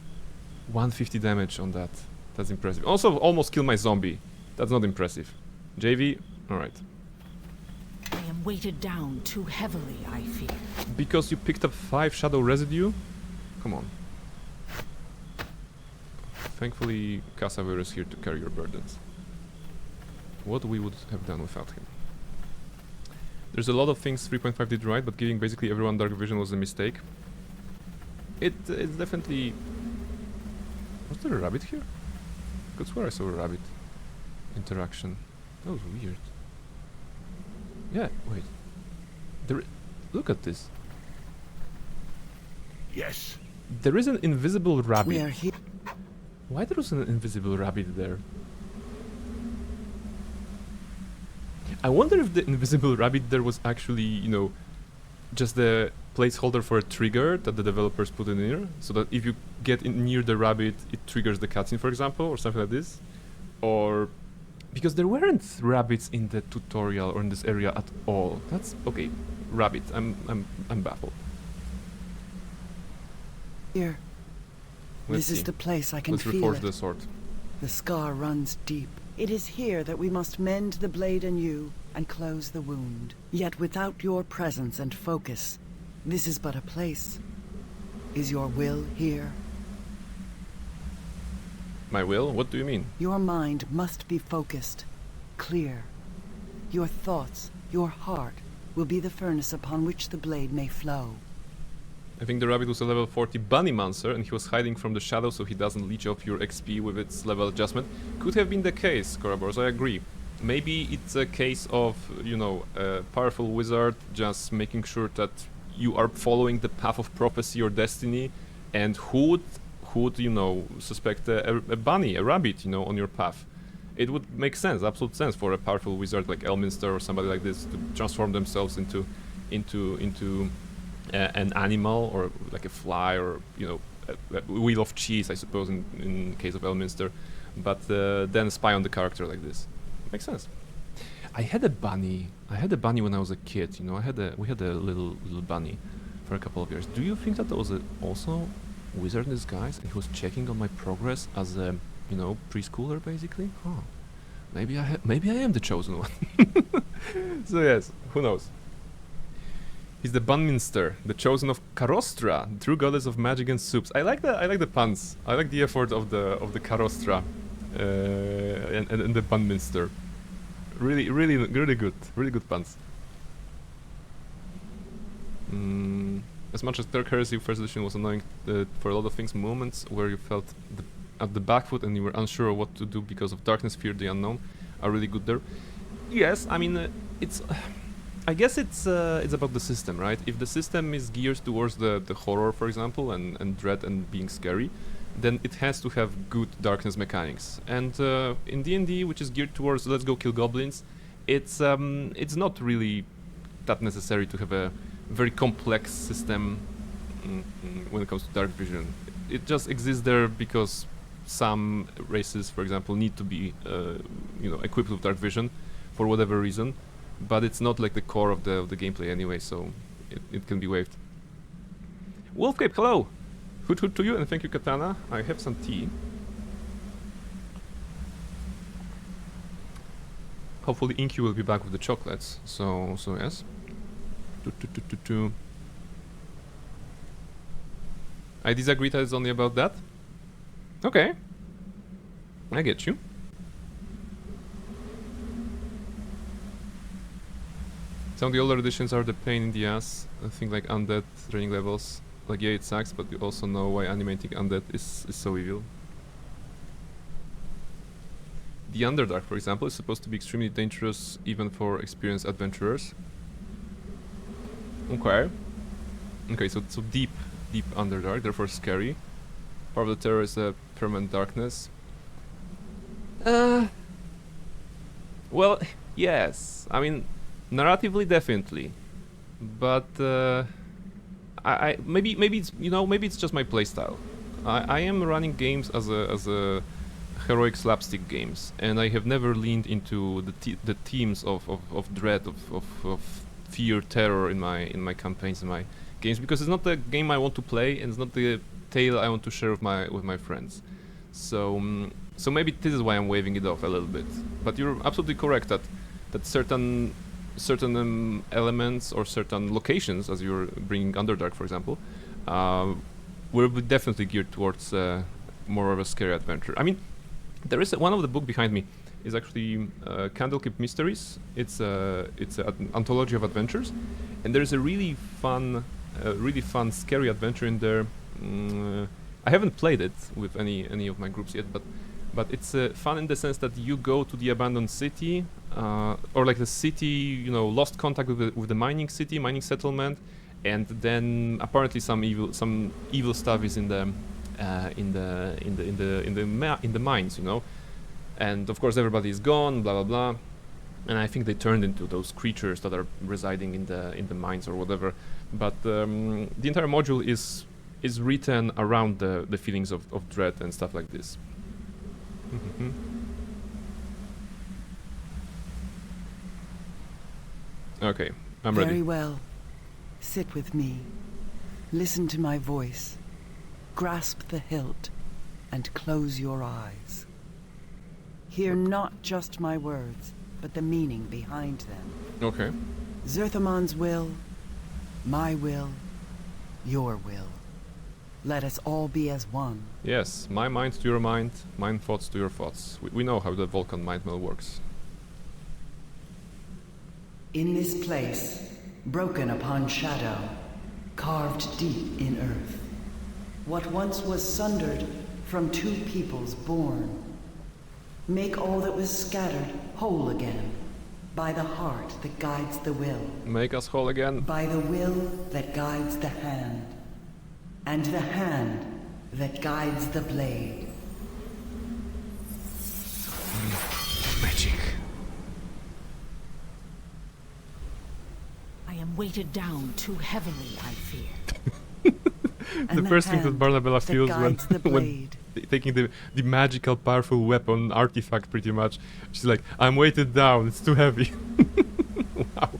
150 damage on that. That's impressive. Also, almost killed my zombie. That's not impressive. JV, alright. I am weighted down too heavily, I fear. Because you picked up 5 shadow residue? Come on. Thankfully, Casaver is here to carry your burdens. What we would have done without him. There's a lot of things 3.5 did right, but giving basically everyone dark vision was a mistake. It's definitely... Was there a rabbit here? I could swear I saw a rabbit interaction. That was weird. Yeah, wait. Look at this. Yes. There is an invisible rabbit. We are here. Why there was an invisible rabbit there? I wonder if the invisible rabbit there was actually, you know, just the placeholder for a trigger that the developers put in here, so that if you get near the rabbit, it triggers the cutscene, for example, or something like this. Or because there weren't rabbits in the tutorial or in this area at all. That's okay. Rabbit. I'm baffled. Here. Let's This is see. the place I can Let's feel reforge it. the sword. The scar runs deep. It is here that we must mend the blade anew and close the wound. Yet without your presence and focus, this is but a place. Is your will here? My will? What do you mean? Your mind must be focused, clear. Your thoughts, your heart, will be the furnace upon which the blade may flow. I think the rabbit was a level 40 bunny monster and he was hiding from the shadow so he doesn't leech off your XP with its level adjustment. Could have been the case, Corabors, I agree. Maybe it's a case of, you know, a powerful wizard just making sure that you are following the path of prophecy or destiny, and who would, you know, suspect a bunny, a rabbit, you know, on your path. It would make sense, absolute sense, for a powerful wizard like Elminster or somebody like this to transform themselves into an animal, or like a fly, or, you know, a wheel of cheese, I suppose, in case of Elminster, but then spy on the character like this. Makes sense. I had a bunny when I was a kid, you know. We had a little bunny for a couple of years. Do you think that there was also wizard in disguise and he was checking on my progress as a, you know, preschooler basically? Huh. Maybe I am the chosen one. So yes, who knows? He's the Bunminster, the chosen of Carostra, the true goddess of magic and soups. I like the puns. I like the effort of the Carostra and the Bunminster. Really good puns. As much as Dark Heresy First Edition was annoying for a lot of things, moments where you felt at the back foot and you were unsure of what to do because of darkness, fear, the unknown, are really good there. Yes, I mean it's. I guess it's about the system, right? If the system is geared towards the horror, for example, and dread and being scary, then it has to have good darkness mechanics. And in D&D, which is geared towards let's go kill goblins, it's not really that necessary to have a very complex system when it comes to dark vision. It just exists there because some races, for example, need to be you know, equipped with dark vision for whatever reason. But it's not like the core of the gameplay anyway, so it can be waived. Wolfcape, hello! Hoot to you, and thank you, Katana. I have some tea. Hopefully Inky will be back with the chocolates, so yes. I disagree that it's only about that. Okay. I get you. Some of the older editions are the pain in the ass. I think like undead training levels. Like, yeah, it sucks, but you also know why animating undead is so evil. The Underdark, for example, is supposed to be extremely dangerous even for experienced adventurers. Okay. Okay, so deep Underdark, therefore scary. Part of the terror is a permanent darkness. Well, yes. I mean, narratively, definitely, but I maybe it's, you know, maybe it's just my playstyle. I am running games as a heroic slapstick games, and I have never leaned into the themes of dread, of fear, terror in my campaigns, in my games, because it's not the game I want to play, and it's not the tale I want to share with my friends. So maybe this is why I'm waving it off a little bit. But you're absolutely correct that certain elements or certain locations, as you're bringing Underdark, for example, will be definitely geared towards more of a scary adventure. I mean, there is one of the book behind me is actually Candlekeep Mysteries. It's an anthology of adventures, and there is a really fun scary adventure in there. I haven't played it with any of my groups yet, but it's fun in the sense that you go to the abandoned city, or like the city, you know, lost contact with the mining settlement, and then apparently some evil stuff is in the mines, you know, and of course everybody is gone, blah blah blah, and I think they turned into those creatures that are residing in the mines or whatever. But the entire module is written around the feelings of dread and stuff like this. Okay, I'm ready. Very well. Sit with me. Listen to my voice. Grasp the hilt and close your eyes. Hear not just my words, but the meaning behind them. Okay. Zerthamon's will, my will, your will. Let us all be as one. Yes, my mind to your mind, mine thoughts to your thoughts. We know how the Vulcan mind meld works. In this place, broken upon shadow, carved deep in earth, what once was sundered from two peoples born, make all that was scattered whole again, by the heart that guides the will, Make us whole again. by the will that guides the hand, and the hand that guides the blade. Magic. I am weighted down too heavily, I fear. The first thing that hand Barnabella that feels when, guides the when blade. taking the magical powerful weapon artifact pretty much, she's like, I'm weighted down, it's too heavy. Wow.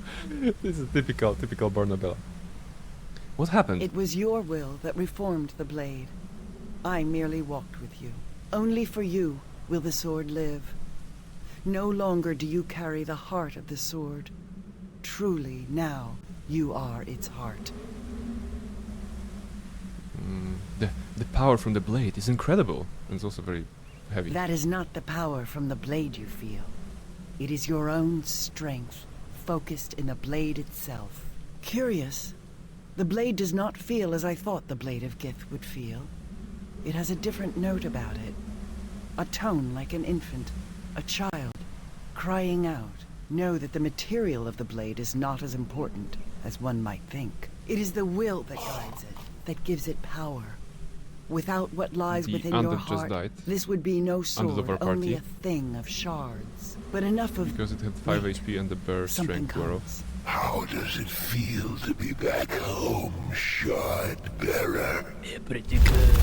This is typical Barnabella. What happened? It was your will that reformed the blade. I merely walked with you. Only for you will the sword live. No longer do you carry the heart of the sword. Truly, now, you are its heart. The power from the blade is incredible, and it's also very heavy. That is not the power from the blade you feel. It is your own strength, focused in the blade itself. Curious, the blade does not feel as I thought the blade of Gith would feel. It has a different note about it. A tone like an infant, a child, crying out. Know that the material of the blade is not as important as one might think. It is the will that guides it, that gives it power. Without what lies The within your undead just heart, died. this would be no Undead of our sword, only party. a thing of shards. But enough of... Because it had 5 Wait, HP and the bear something strength arrow. comes. How does it feel to be back home, shard bearer? Pretty good.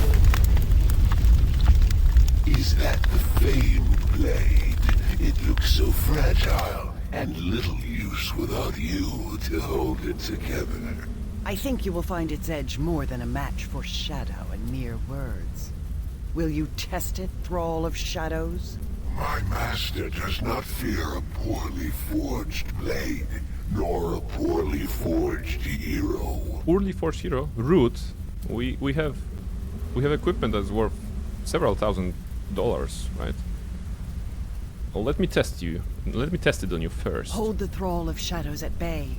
Is that the famed blade? It looks so fragile, and little use without you to hold it together. I think you will find its edge more than a match for shadow and mere words. Will you test it, Thrall of Shadows? My master does not fear a poorly forged blade, nor a poorly forged hero. Poorly forged hero, Root. We have equipment that's worth several $1,000s, right? Well, let me test you. Let me test it on you first. Hold the Thrall of Shadows at bay.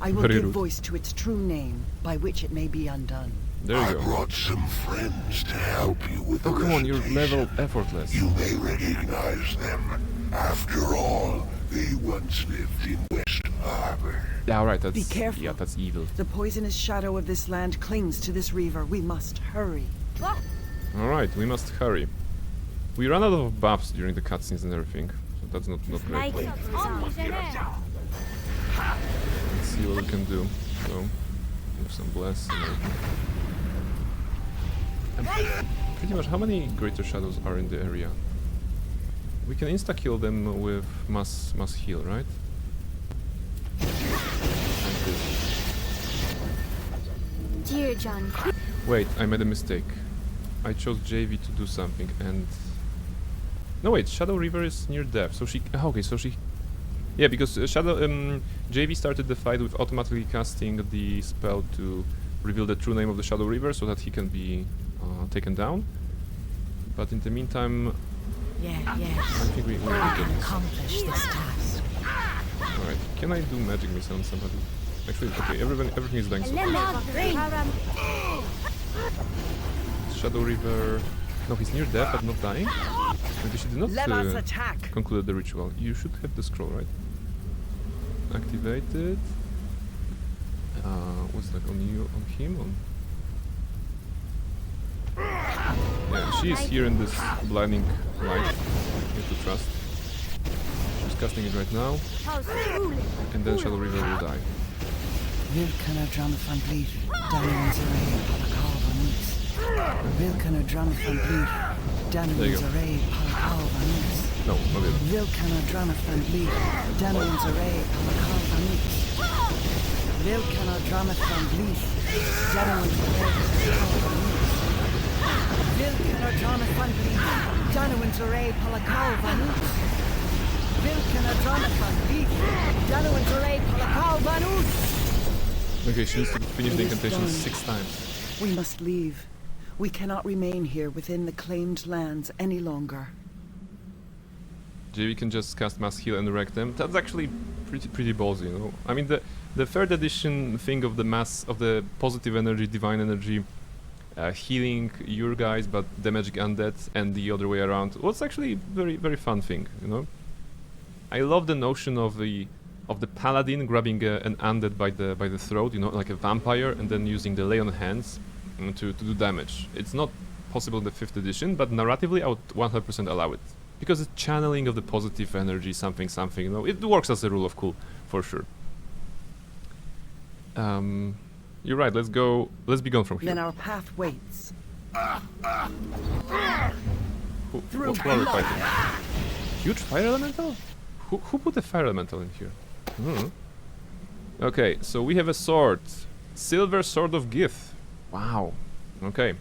I will Very give rude. voice to its true name, by which it may be undone. There I you go. brought some friends to help you with the Oh, come on, you're recitation. level effortless. You may recognize them. After all, they once lived in West Harbor. Yeah, alright, that's... Be careful. Yeah, that's evil. The poisonous shadow of this land clings to this reaver. We must hurry. Alright, we must hurry. We ran out of buffs during the cutscenes and everything, so that's not great. Let's see what we can do. So, move some bless and everything. And pretty much, how many greater shadows are in the area? We can insta-kill them with mass heal, right? Like this. Dear John, Wait, I made a mistake. I chose JV to do something and... No wait, Shadow River is near death, so she... Oh, okay, so she... Yeah, because JV started the fight with automatically casting the spell to reveal the true name of the Shadow River so that he can be taken down. But in the meantime, Yes. I think we I can can get this. accomplish this task. Alright, can I do magic missile on somebody? Actually, okay, everything is dying so far. Shadow River... No, he's near death but not dying? Maybe she did not Let us attack! conclude the ritual. You should have the scroll, right? Activated. What's that on you? On him? On... Yeah, she is here in this blinding light. You have to trust. She's casting it right now, and then Shadow River will die. Vilkana drama van Vliet, Daniel Zare, Palakal Vanus. Vilkana drama van Vliet, There Daniel you go. Zare, Palakal Vanus. No, not yet. Vilkana drama van Vliet, Daniel Zare, Palakal Vanus. Vilkana drama van Vliet, Daniel Zare, Palakal Vanus. Vilkana drama van Vliet, Daniel Zare, Palakal Vanus. Vilkana drama van Vliet, Daniel Zare, Palakal Vanus. Okay, she needs to finish the It is incantation done. 6 times. We must leave. We cannot remain here within the claimed lands any longer. JV can just cast Mass Heal and wreck them. That's actually pretty ballsy, you know. I mean, the third edition thing of the positive energy, divine energy, healing your guys but damaging undead, and the other way around was actually very fun thing, you know. I love the notion of the paladin grabbing an undead by the throat, you know, like a vampire, and then using the lay on hands to do damage. It's not possible in the 5th edition, but narratively I would 100% allow it. Because it's channeling of the positive energy, something, you know, it works as a rule of cool, for sure. You're right, let's be gone from here. Then our path waits. What are we fighting? Huge fire elemental? Who put a fire elemental in here? Okay, so we have a sword. Silver Sword of Gith. Wow. Okay.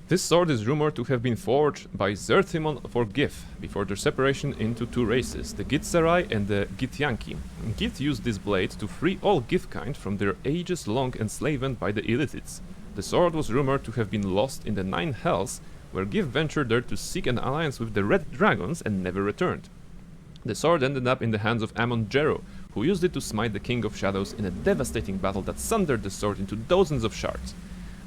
This sword is rumored to have been forged by Zerthimon for Gith before their separation into 2 races, the Githzerai and the Githyanki. Gith used this blade to free all Githkind from their ages-long enslavement by the Illithids. The sword was rumored to have been lost in the 9 Hells, where Gith ventured there to seek an alliance with the Red Dragons and never returned. The sword ended up in the hands of Amon Jero, who used it to smite the King of Shadows in a devastating battle that sundered the sword into dozens of shards.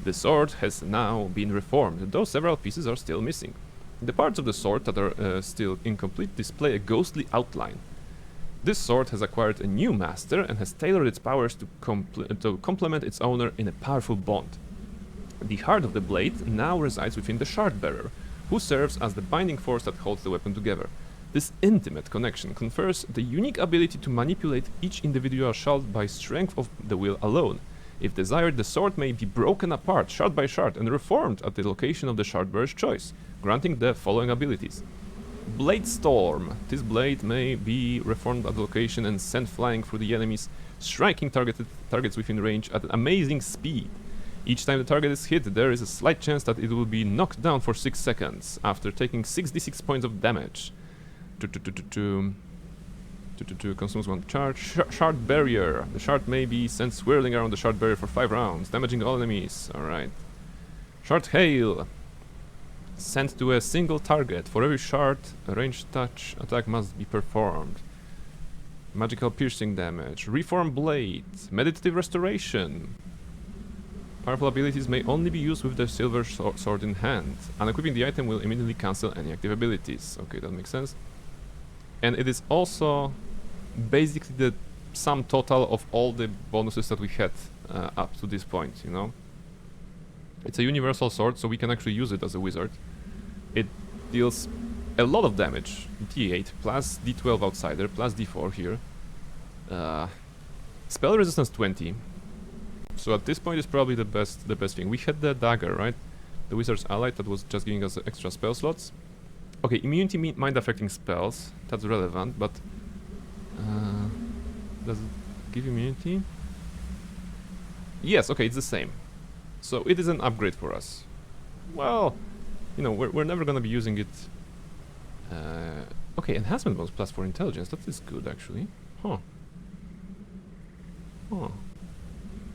The sword has now been reformed, though several pieces are still missing. The parts of the sword that are still incomplete display a ghostly outline. This sword has acquired a new master and has tailored its powers to complement its owner in a powerful bond. The heart of the blade now resides within the Shardbearer, who serves as the binding force that holds the weapon together. This intimate connection confers the unique ability to manipulate each individual shard by strength of the will alone. If desired, the sword may be broken apart, shard by shard, and reformed at the location of the Shardbearer's choice, granting the following abilities. Blade Storm. This blade may be reformed at the location and sent flying through the enemies, striking targets within range at an amazing speed. Each time the target is hit, there is a slight chance that it will be knocked down for 6 seconds, after taking 66 points of damage. Consumes 1 charge. Shard Barrier. The shard may be sent swirling around the shard barrier for 5 rounds, damaging all enemies. Alright. Shard Hail. Sent to a single target. For every shard, a ranged touch attack must be performed. Magical piercing damage. Reform Blade. Meditative Restoration. Powerful abilities may only be used with the silver sword in hand. Unequipping the item will immediately cancel any active abilities. Okay, that makes sense. And it is also basically the sum total of all the bonuses that we had up to this point, you know? It's a universal sword, so we can actually use it as a wizard. It deals a lot of damage. D8 plus D12 outsider plus D4 here. Spell resistance 20. So at this point it's probably the best thing. We had the dagger, right? The wizard's ally that was just giving us extra spell slots. Okay, immunity mind affecting spells. That's relevant, but does it give immunity? Yes, okay, it's the same. So it is an upgrade for us. Well, you know, we're never gonna be using it. Okay, enhancement bonus plus 4 intelligence. That is good, actually. Huh.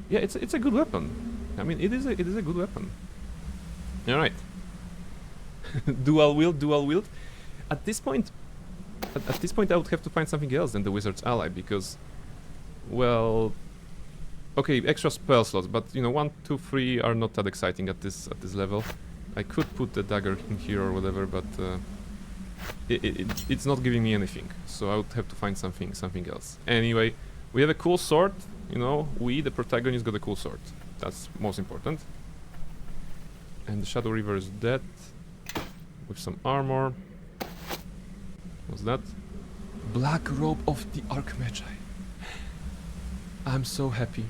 Yeah, it's a good weapon. I mean, it is a good weapon. All right. dual wield. At this point, I would have to find something else than the wizard's ally because, well, okay, extra spell slots, but you know, 1, 2, 3 are not that exciting at this level. I could put the dagger in here or whatever, but it's not giving me anything, so I would have to find something else. Anyway, we have a cool sword. You know, the protagonist, got a cool sword. That's most important. And the Shadow Reaver is dead. With some armor. What's that? Black Robe of the Archmagi. I'm so happy.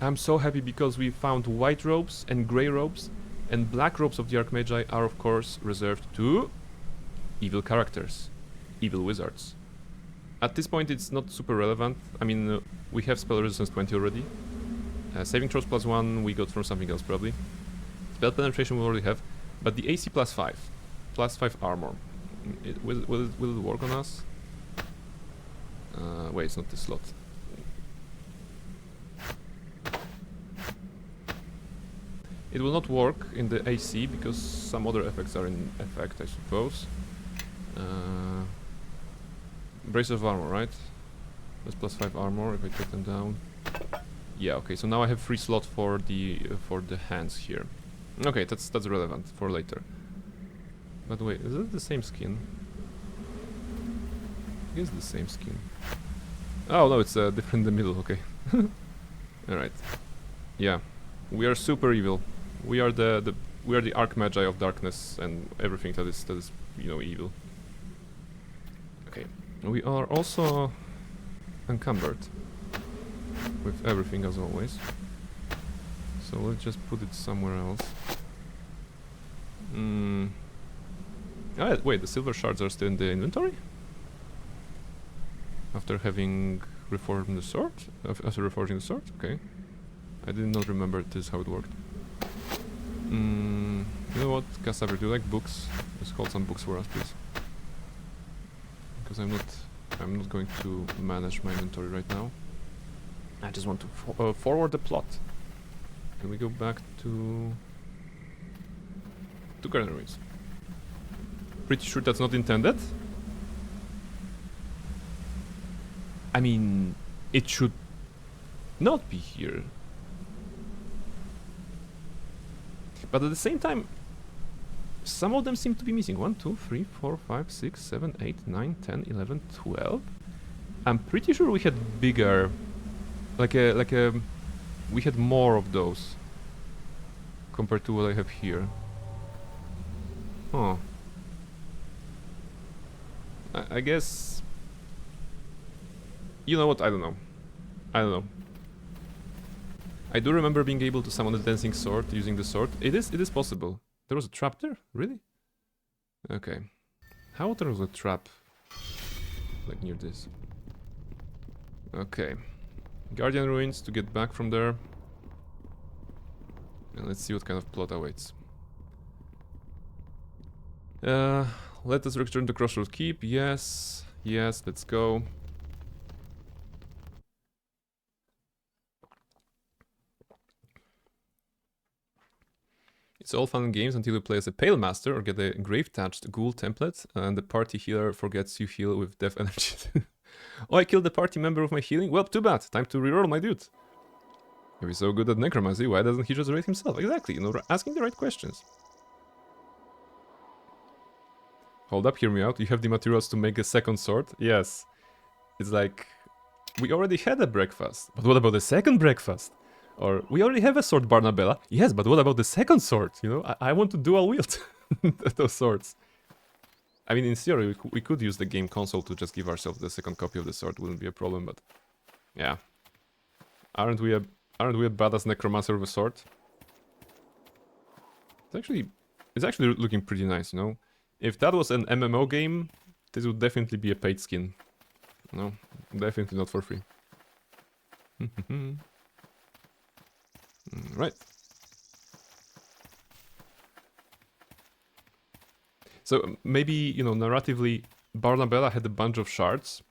I'm so happy because we found white robes and grey robes. And black robes of the Archmagi are of course reserved to evil characters. Evil wizards. At this point it's not super relevant. I mean, we have spell resistance 20 already. Saving throws plus 1 we got from something else probably. Spell penetration we already have. But the AC plus 5. Plus 5 armor. Will it work on us? Wait, it's not this slot. It will not work in the AC because some other effects are in effect, I suppose. Brace of armor, right? That's +5 armor if I take them down. Yeah, okay, so now I have free slot for the hands here. Okay, that's relevant for later. But wait, is it the same skin? I guess the same skin. Oh no, it's different in the middle, okay. Alright. Yeah. We are super evil. We are the Archmagi of darkness and everything that is you know, evil. Okay. We are also encumbered with everything as always. So let's just put it somewhere else. Ah, wait, the silver shards are still in the inventory? After having reformed the sword? After reforging the sword? Okay. I did not remember this how it worked. You know what, Kassaber, do you like books? Just hold some books for us, please. Because I'm not going to manage my inventory right now. I just want to forward the plot. And we go back to Garden Ruins. Pretty sure that's not intended. I mean, it should not be here. But at the same time, some of them seem to be missing. 1, 2, 3, 4, 5, 6, 7, 8, 9, 10, 11, 12. I'm pretty sure we had bigger, we had more of those compared to what I have here. Huh. I guess. You know what? I don't know. I don't know. I do remember being able to summon the dancing sword using the sword. It is possible. There was a trap there? Really? Okay. How there was a trap? Like near this. Okay. Guardian Ruins to get back from there. And let's see what kind of plot awaits. Let us return to Crossroad Keep. Yes. Yes, let's go. It's all fun and games until you play as a Pale Master or get a Grave-Touched Ghoul template and the party healer forgets you heal with death energy. Oh, I killed the party member with my healing? Well, too bad. Time to reroll my dude. If he's so good at necromancy, why doesn't he just rate himself? Exactly, you know, asking the right questions. Hold up, hear me out. You have the materials to make a second sword? Yes. It's like, we already had a breakfast. But what about the second breakfast? Or, we already have a sword, Barnabella. Yes, but what about the second sword? You know, I want to dual wield those swords. I mean, in theory, we could use the game console to just give ourselves the second copy of the sword. Wouldn't be a problem, but... Yeah. Aren't we a badass necromancer with a sword? It's actually looking pretty nice, you know? If that was an MMO game, this would definitely be a paid skin. No, definitely not for free. Right. So maybe, you know, narratively, Barnabella had a bunch of shards,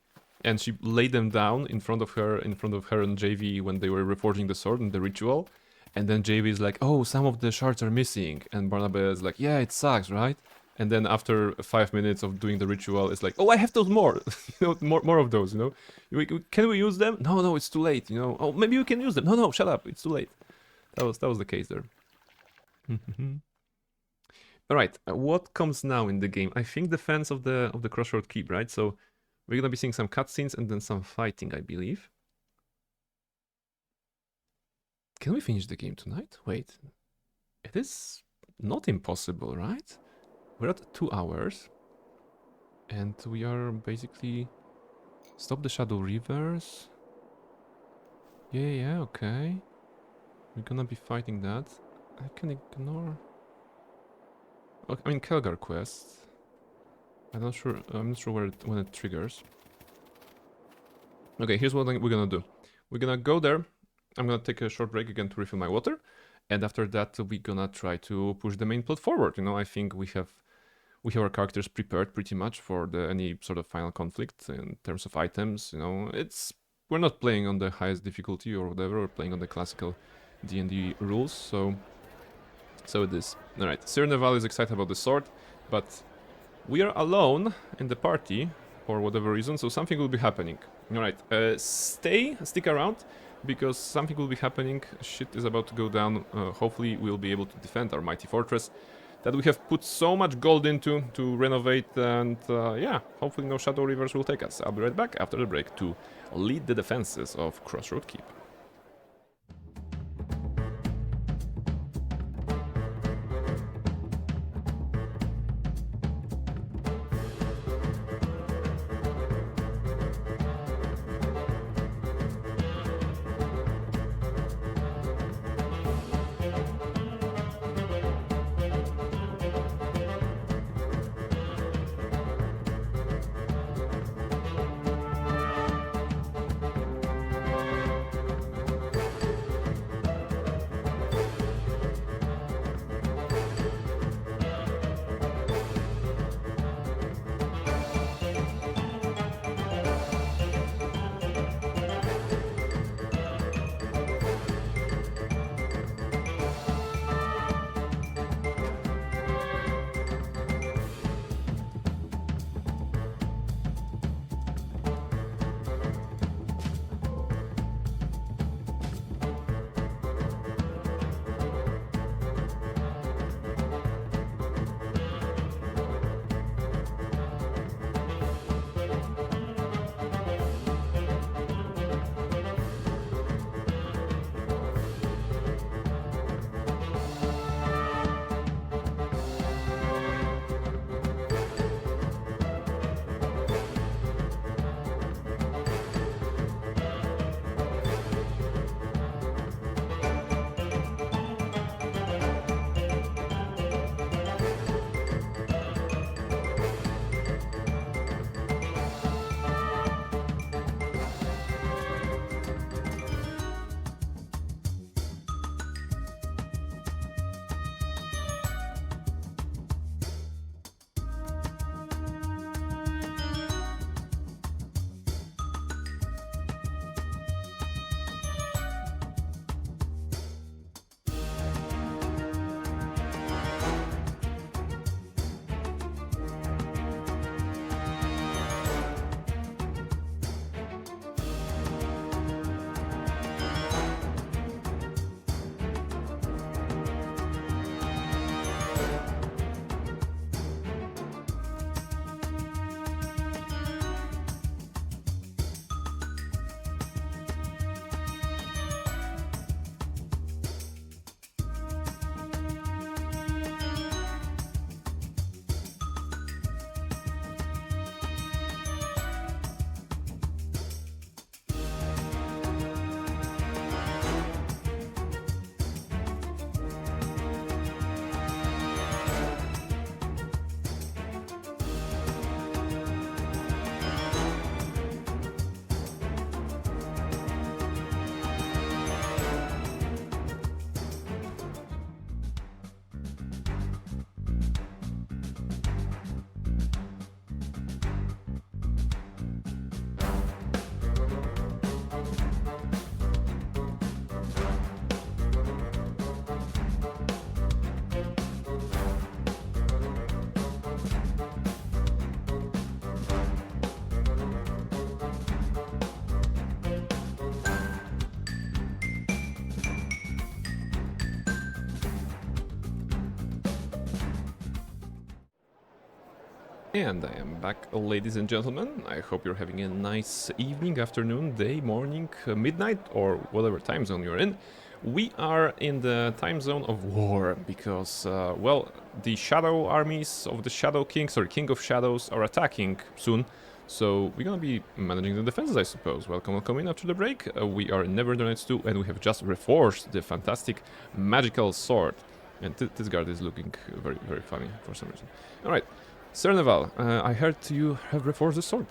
and she laid them down in front of her and JV when they were reforging the sword in the ritual. And then JV is like, oh, some of the shards are missing. And Barnabella is like, yeah, it sucks, right? And then after 5 minutes of doing the ritual, it's like, oh, I have those more, you know, more of those, you know. Can we use them? No, it's too late, you know. Oh, maybe we can use them. No, shut up, it's too late. That was the case there. All right, what comes now in the game? I think defense of the Crossroad Keep, right? So we're gonna be seeing some cutscenes and then some fighting, I believe. Can we finish the game tonight? Wait, it is not impossible, right? We're at 2 hours, and we are basically stop the Shadow Rivers. Yeah, okay. We're gonna be fighting that. I can ignore. Okay, I mean, Kelgar quest. I'm not sure when it triggers. Okay, here's what we're gonna do. We're gonna go there. I'm gonna take a short break again to refill my water, and after that we're gonna try to push the main plot forward. You know, I think we have our characters prepared pretty much for any sort of final conflict in terms of items. You know, we're not playing on the highest difficulty or whatever. We're playing on the classical D&D rules, so So it is. Alright, Sirneval is excited about the sword, but we are alone in the party, for whatever reason, so something will be happening. Alright, stick around, because something will be happening. Shit is about to go down. Hopefully we'll be able to defend our mighty fortress that we have put so much gold into to renovate, and yeah, hopefully no Shadow Rivers will take us. I'll be right back after the break to lead the defenses of Crossroad Keep. And I am back, ladies and gentlemen. I hope you're having a nice evening, afternoon, day, morning, midnight, or whatever time zone you're in. We are in the time zone of war because, well, the shadow armies of the Shadow King, sorry, King of Shadows, are attacking soon. So we're gonna be managing the defenses, I suppose. Welcome in after the break. We are in NWN2EE, and we have just reforged the fantastic magical sword. And this guard is looking very, very funny for some reason. Alright. Cerneval, I heard you have reforged the sword.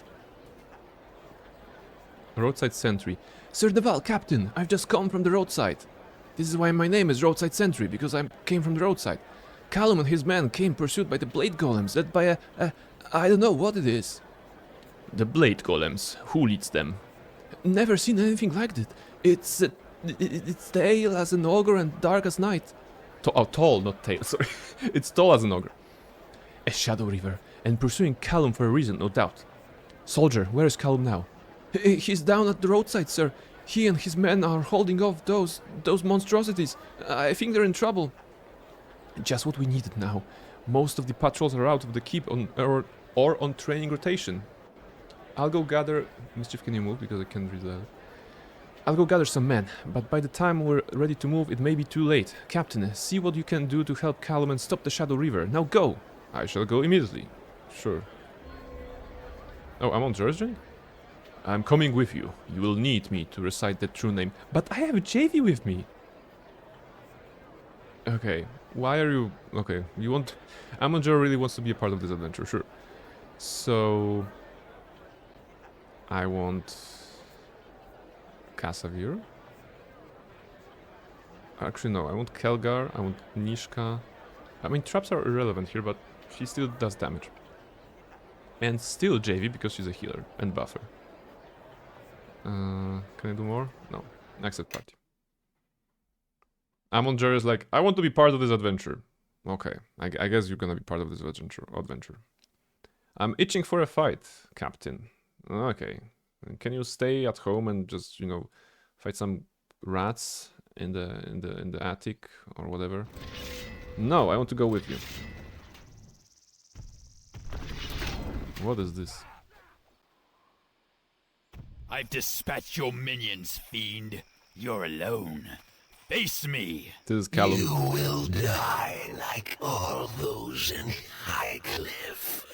Roadside sentry. Cerneval, Captain, I've just come from the roadside. This is why my name is Roadside Sentry, because I came from the roadside. Callum and his men came pursued by the blade golems, led by I don't know what it is. The blade golems? Who leads them? Never seen anything like it. It's pale as an ogre and dark as night. Tall, not tail, sorry. It's tall as an ogre. A Shadow River, and pursuing Callum for a reason, no doubt. Soldier, where is Callum now? He's down at the roadside, sir. He and his men are holding off those monstrosities. I think they're in trouble. Just what we needed now. Most of the patrols are out of the keep or on training rotation. I'll go gather... Mischief, can you move? Because I can't read that. I'll go gather some men, but by the time we're ready to move, it may be too late. Captain, see what you can do to help Callum and stop the Shadow River. Now go! I shall go immediately. Sure. Oh, I'm on Georgian? I'm coming with you. You will need me to recite the true name. But I have JV with me! Okay, why are you... Okay, you want... Amonjor really wants to be a part of this adventure, sure. So... I want... Kasavir? Actually, no, I want Kelgar, I want Nishka. I mean, traps are irrelevant here, but she still does damage. And still JV because she's a healer and buffer. Can I do more? No. Exit party. Amonjor is like, I want to be part of this adventure. Okay, I guess you're gonna be part of this adventure. I'm itching for a fight, Captain. Okay. Can you stay at home and just, you know, fight some rats in the attic or whatever? No, I want to go with you. What is this? I've dispatched your minions, fiend. You're alone. Face me. This is Callum. You will die like all those in Highcliffe.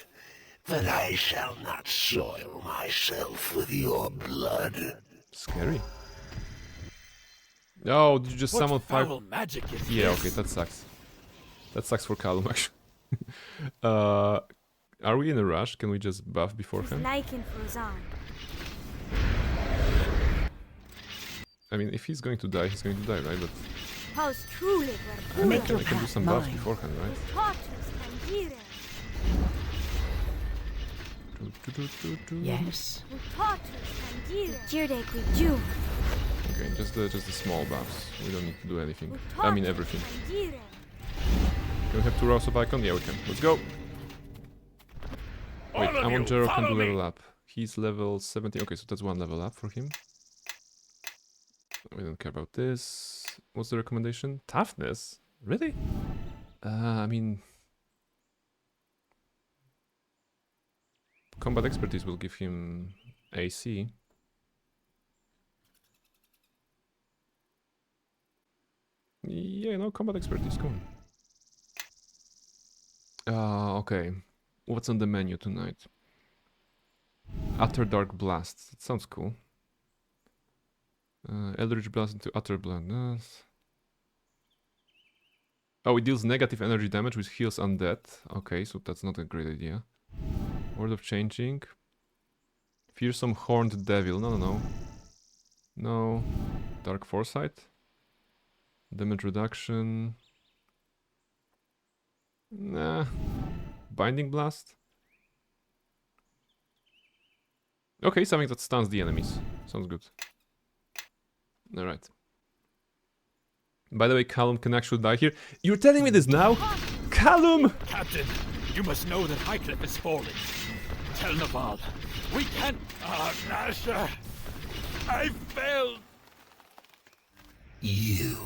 But I shall not soil myself with your blood. Scary. Oh, did you just summon five? Foul magic is Yeah, this? okay, that sucks. That sucks for Callum, actually. Are we in a rush? Can we just buff His beforehand? lichen froze on. I mean, if he's going to die, he's going to die, right? But Paus truly were Make your I can do path some buffs mine. beforehand, right? tortus tangere. Yes. Tortus tangere. Girde qui giù. Okay, just the small buffs. We don't need to do anything. I mean everything. Tangere. Can we have 2 rows of icon? Yeah, we can. Let's go! Wait, All of you, Amonjero can follow do me. level up. He's level 70. Okay, so that's 1 level up for him. We don't care about this. What's the recommendation? Toughness? Really? I mean... Combat expertise will give him AC. Yeah, no, combat expertise, come on. Okay. What's on the menu tonight? Utter Dark Blast. That sounds cool. Eldritch Blast into Utter Blast. Oh, it deals negative energy damage which heals undead. Okay, so that's not a great idea. Word of Changing. Fearsome Horned Devil. No. No. Dark Foresight. Damage reduction. Nah. Binding Blast. Okay, something that stuns the enemies. Sounds good. Alright. By the way, Callum can actually die here. You're telling me this now? Callum! Captain, you must know that Highcliffe is falling. Tell Naval. We can't... Ah, Nasha! I failed! You.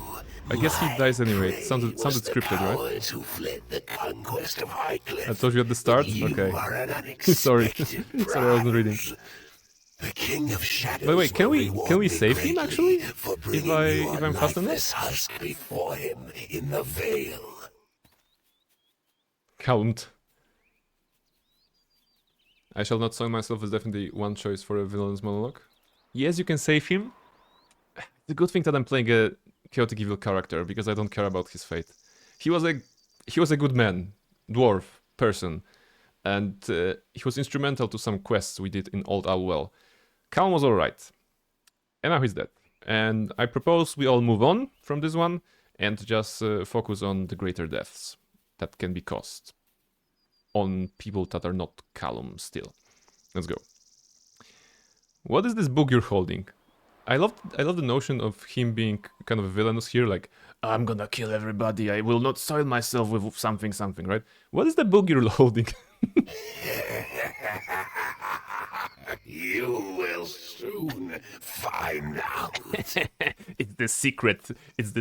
I guess he dies anyway. It sounded was the scripted, right? cowards who fled the conquest of Highcliffe. I told you at the start? You Okay. are an Sorry. unexpected Sorry, I wasn't reading. prize. The King of Shadows. But wait, can will we reward me save him, greatly actually? for If bringing I'm fast enough? lifeless husk before him in the Vale. Count. I shall not soil myself is definitely one choice for a villain's monologue. Yes, you can save him. It's a good thing that I'm playing a chaotic evil character because I don't care about his fate. He was a good man, dwarf, person, and he was instrumental to some quests we did in Old Alwell. Calm was alright. And now he's dead. And I propose we all move on from this one and just focus on the greater deaths that can be caused on people that are not Callum still. Let's go. What is this book you're holding? I love the notion of him being kind of villainous here, like, I'm gonna kill everybody, I will not soil myself with something, right? What is the book you're holding? You will soon find out. It's the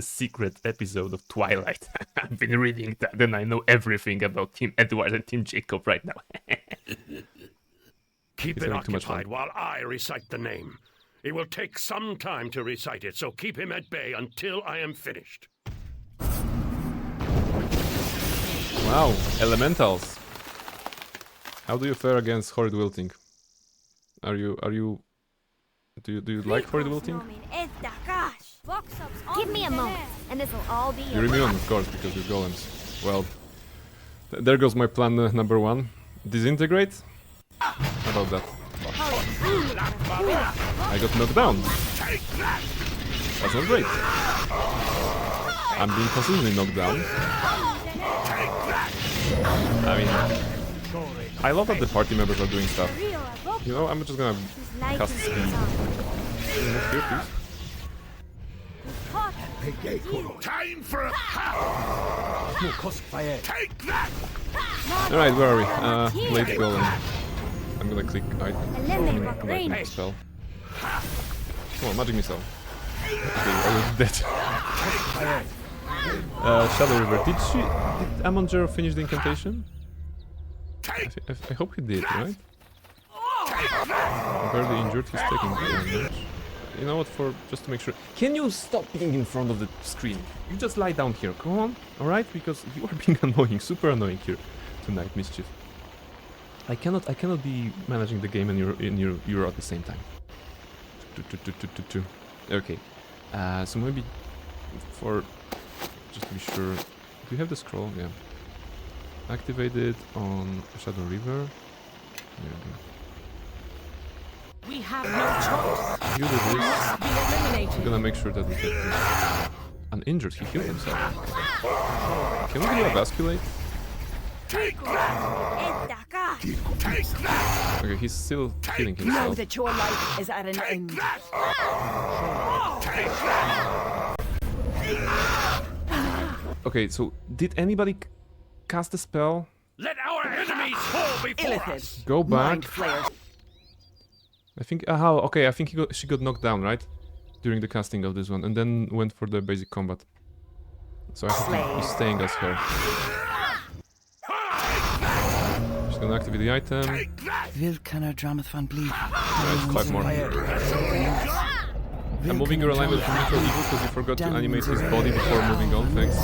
secret episode of Twilight. I've been reading that and I know everything about Team Edward and Team Jacob right now. Keep He's it having too much occupied fun. while I recite the name. It will take some time to recite it, so keep him at bay until I am finished. Wow, elementals. How do you fare against horrid wilting? Do you like horrid wilting? Give me a moment, and this'll all be You're immune, of course, because you're golems. Well, there goes my plan number 1. Disintegrate? How about that? I got knocked down. That's not great. I'm being consistently knocked down. I mean, I love that the party members are doing stuff. You know, I'm just gonna cast speed. Move here, please. Time for a Take that! Alright, where are we? Blade Golem. I'm gonna click right spell. Come on, magic missile. Okay, I was dead. Shadow River. Did Amonger finish the incantation? I hope he did, right? I'm barely injured, he's taking damage. You know what, just to make sure... Can you stop being in front of the screen? You just lie down here, come on, alright? Because you are being annoying, super annoying here tonight, Mischief. I cannot be managing the game and you're at the same time. Okay, so maybe just to be sure, do you have the scroll? Yeah. Activate it on Shadow River. There we go. We have no choice. You do this. Be eliminated. I'm gonna make sure that we get this. Uninjured, he healed himself. Can we do a basculate? Okay, he's still healing Know himself. that your life is at an end. Okay, so did anybody cast a spell? Let our enemies fall before us! Illithid. Go back. Mind flayer. I think I think she got knocked down, right? During the casting of this one, and then went for the basic combat. So I think he's staying as her. She's gonna activate the item. Vilkana Dramath van Bleed. Right, 5 more. I'm moving your alignment from neutral evil because you forgot to animate his body before moving on, thanks.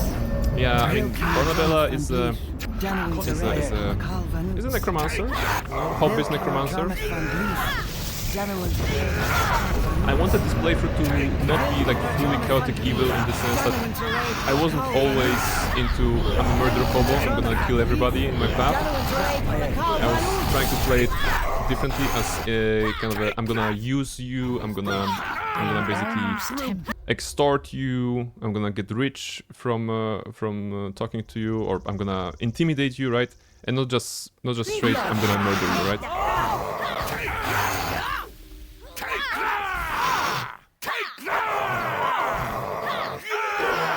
Yeah, I mean, Bornabella is a necromancer, hobbyist necromancer. I wanted this playthrough to not be like fully chaotic evil in the sense that I wasn't always into I'm a murder hobo, I'm gonna kill everybody in my path. I was trying to play it differently as a kind of I'm gonna use you, I'm gonna basically extort you, I'm gonna get rich from talking to you, or I'm gonna intimidate you, right? And not just straight I'm gonna murder you, right?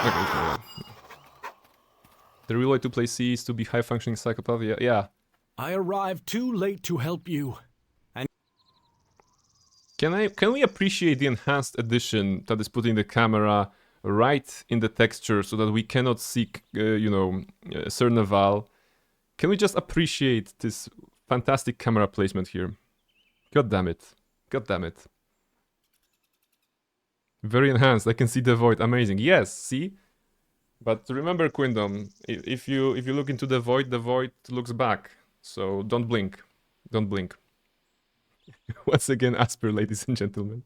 Okay, so the real way to play C is to be high-functioning psychopath. Yeah. I arrived too late to help you. Can we appreciate the enhanced edition that is putting the camera right in the texture so that we cannot see, Sir Naval? Can we just appreciate this fantastic camera placement here? God damn it. Very enhanced. I can see the void. Amazing. Yes, see? But remember, Quindom, if you look into the void looks back. So don't blink. Once again, Asper, ladies and gentlemen.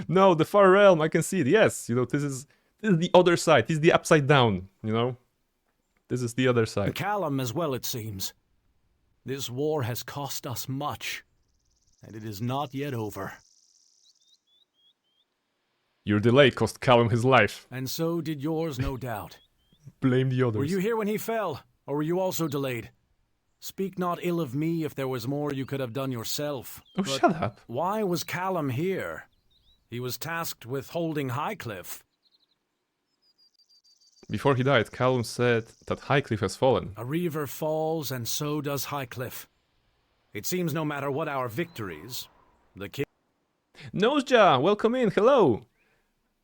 No, the far realm, I can see it. Yes, this is the other side. This is the upside down, This is the other side. And Callum as well, it seems. This war has cost us much, and it is not yet over. Your delay cost Callum his life. And so did yours, no doubt. Blame the others. Were you here when he fell, or were you also delayed? Speak not ill of me if there was more you could have done yourself. Oh, shut up. Why was Callum here? He was tasked with holding Highcliffe. Before he died, Callum said that Highcliffe has fallen. A reaver falls, and so does Highcliffe. It seems no matter what our victories, the king... Noseja, welcome in, hello!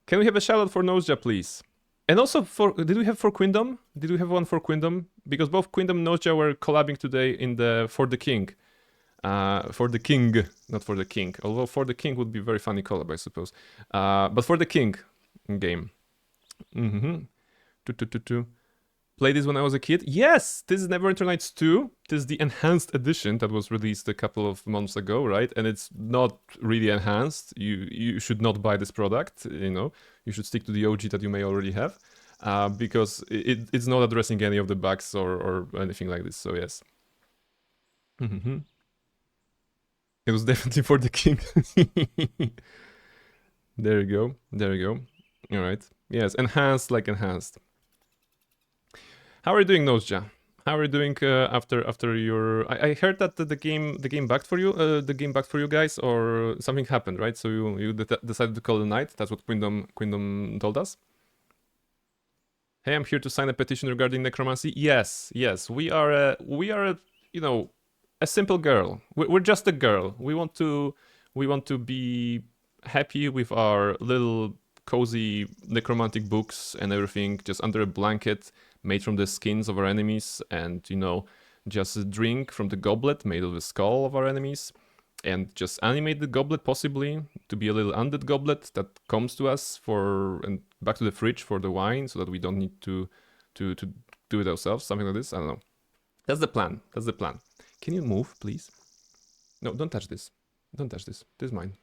Can we have a shoutout for Noseja, please? And also, did we have for Queendom? Did we have one for Queendom? Because both Queendom and Noseja were collabing today in the For the King. For the King, not for the King. Although For the King would be a very funny collab, I suppose. But For the King game. Played this when I was a kid. Yes, this is Neverwinter Nights 2. This is the enhanced edition that was released a couple of months ago, right? And it's not really enhanced. You should not buy this product, you know. You should stick to the OG that you may already have. Because it's not addressing any of the bugs or anything like this, so yes. It was definitely For the King. There you go, there you go. Alright, yes, enhanced like enhanced. How are you doing, Noseja? How are you doing after your? I heard that the game bugged for you. The game bugged for you guys, or something happened, right? So you decided to call it a night. That's what Queendom told us. Hey, I'm here to sign a petition regarding necromancy. Yes, we are a you know, a simple girl. We're just a girl. We want to be happy with our little cozy necromantic books and everything, just under a blanket made from the skins of our enemies, and, you know, just drink from the goblet made of the skull of our enemies, and just animate the goblet possibly to be a little undead goblet that comes to us and back to the fridge for the wine, so that we don't need to do it ourselves, something like this. I don't know. That's the plan. That's the plan. Can you move, please? No, don't touch this. Don't touch this. This is mine.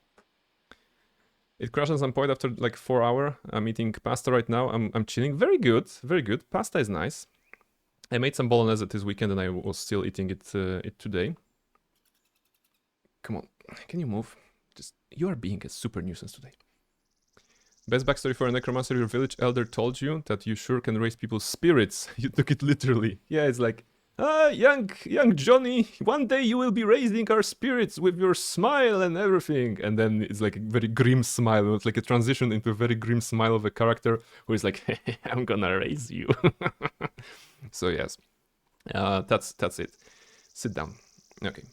It crashed at some point after like 4 hours. I'm eating pasta right now. I'm chilling. Very good, very good. Pasta is nice. I made some bolognese this weekend and I was still eating it today. Come on, can you move? You are being a super nuisance today. Best backstory for a necromancer: your village elder told you that you sure can raise people's spirits. You took it literally. Yeah, it's like, young Johnny, one day you will be raising our spirits with your smile and everything. And then it's like a very grim smile. It's like a transition into a very grim smile of a character who is like, I'm gonna raise you. So yes, that's it. Sit down. Okay.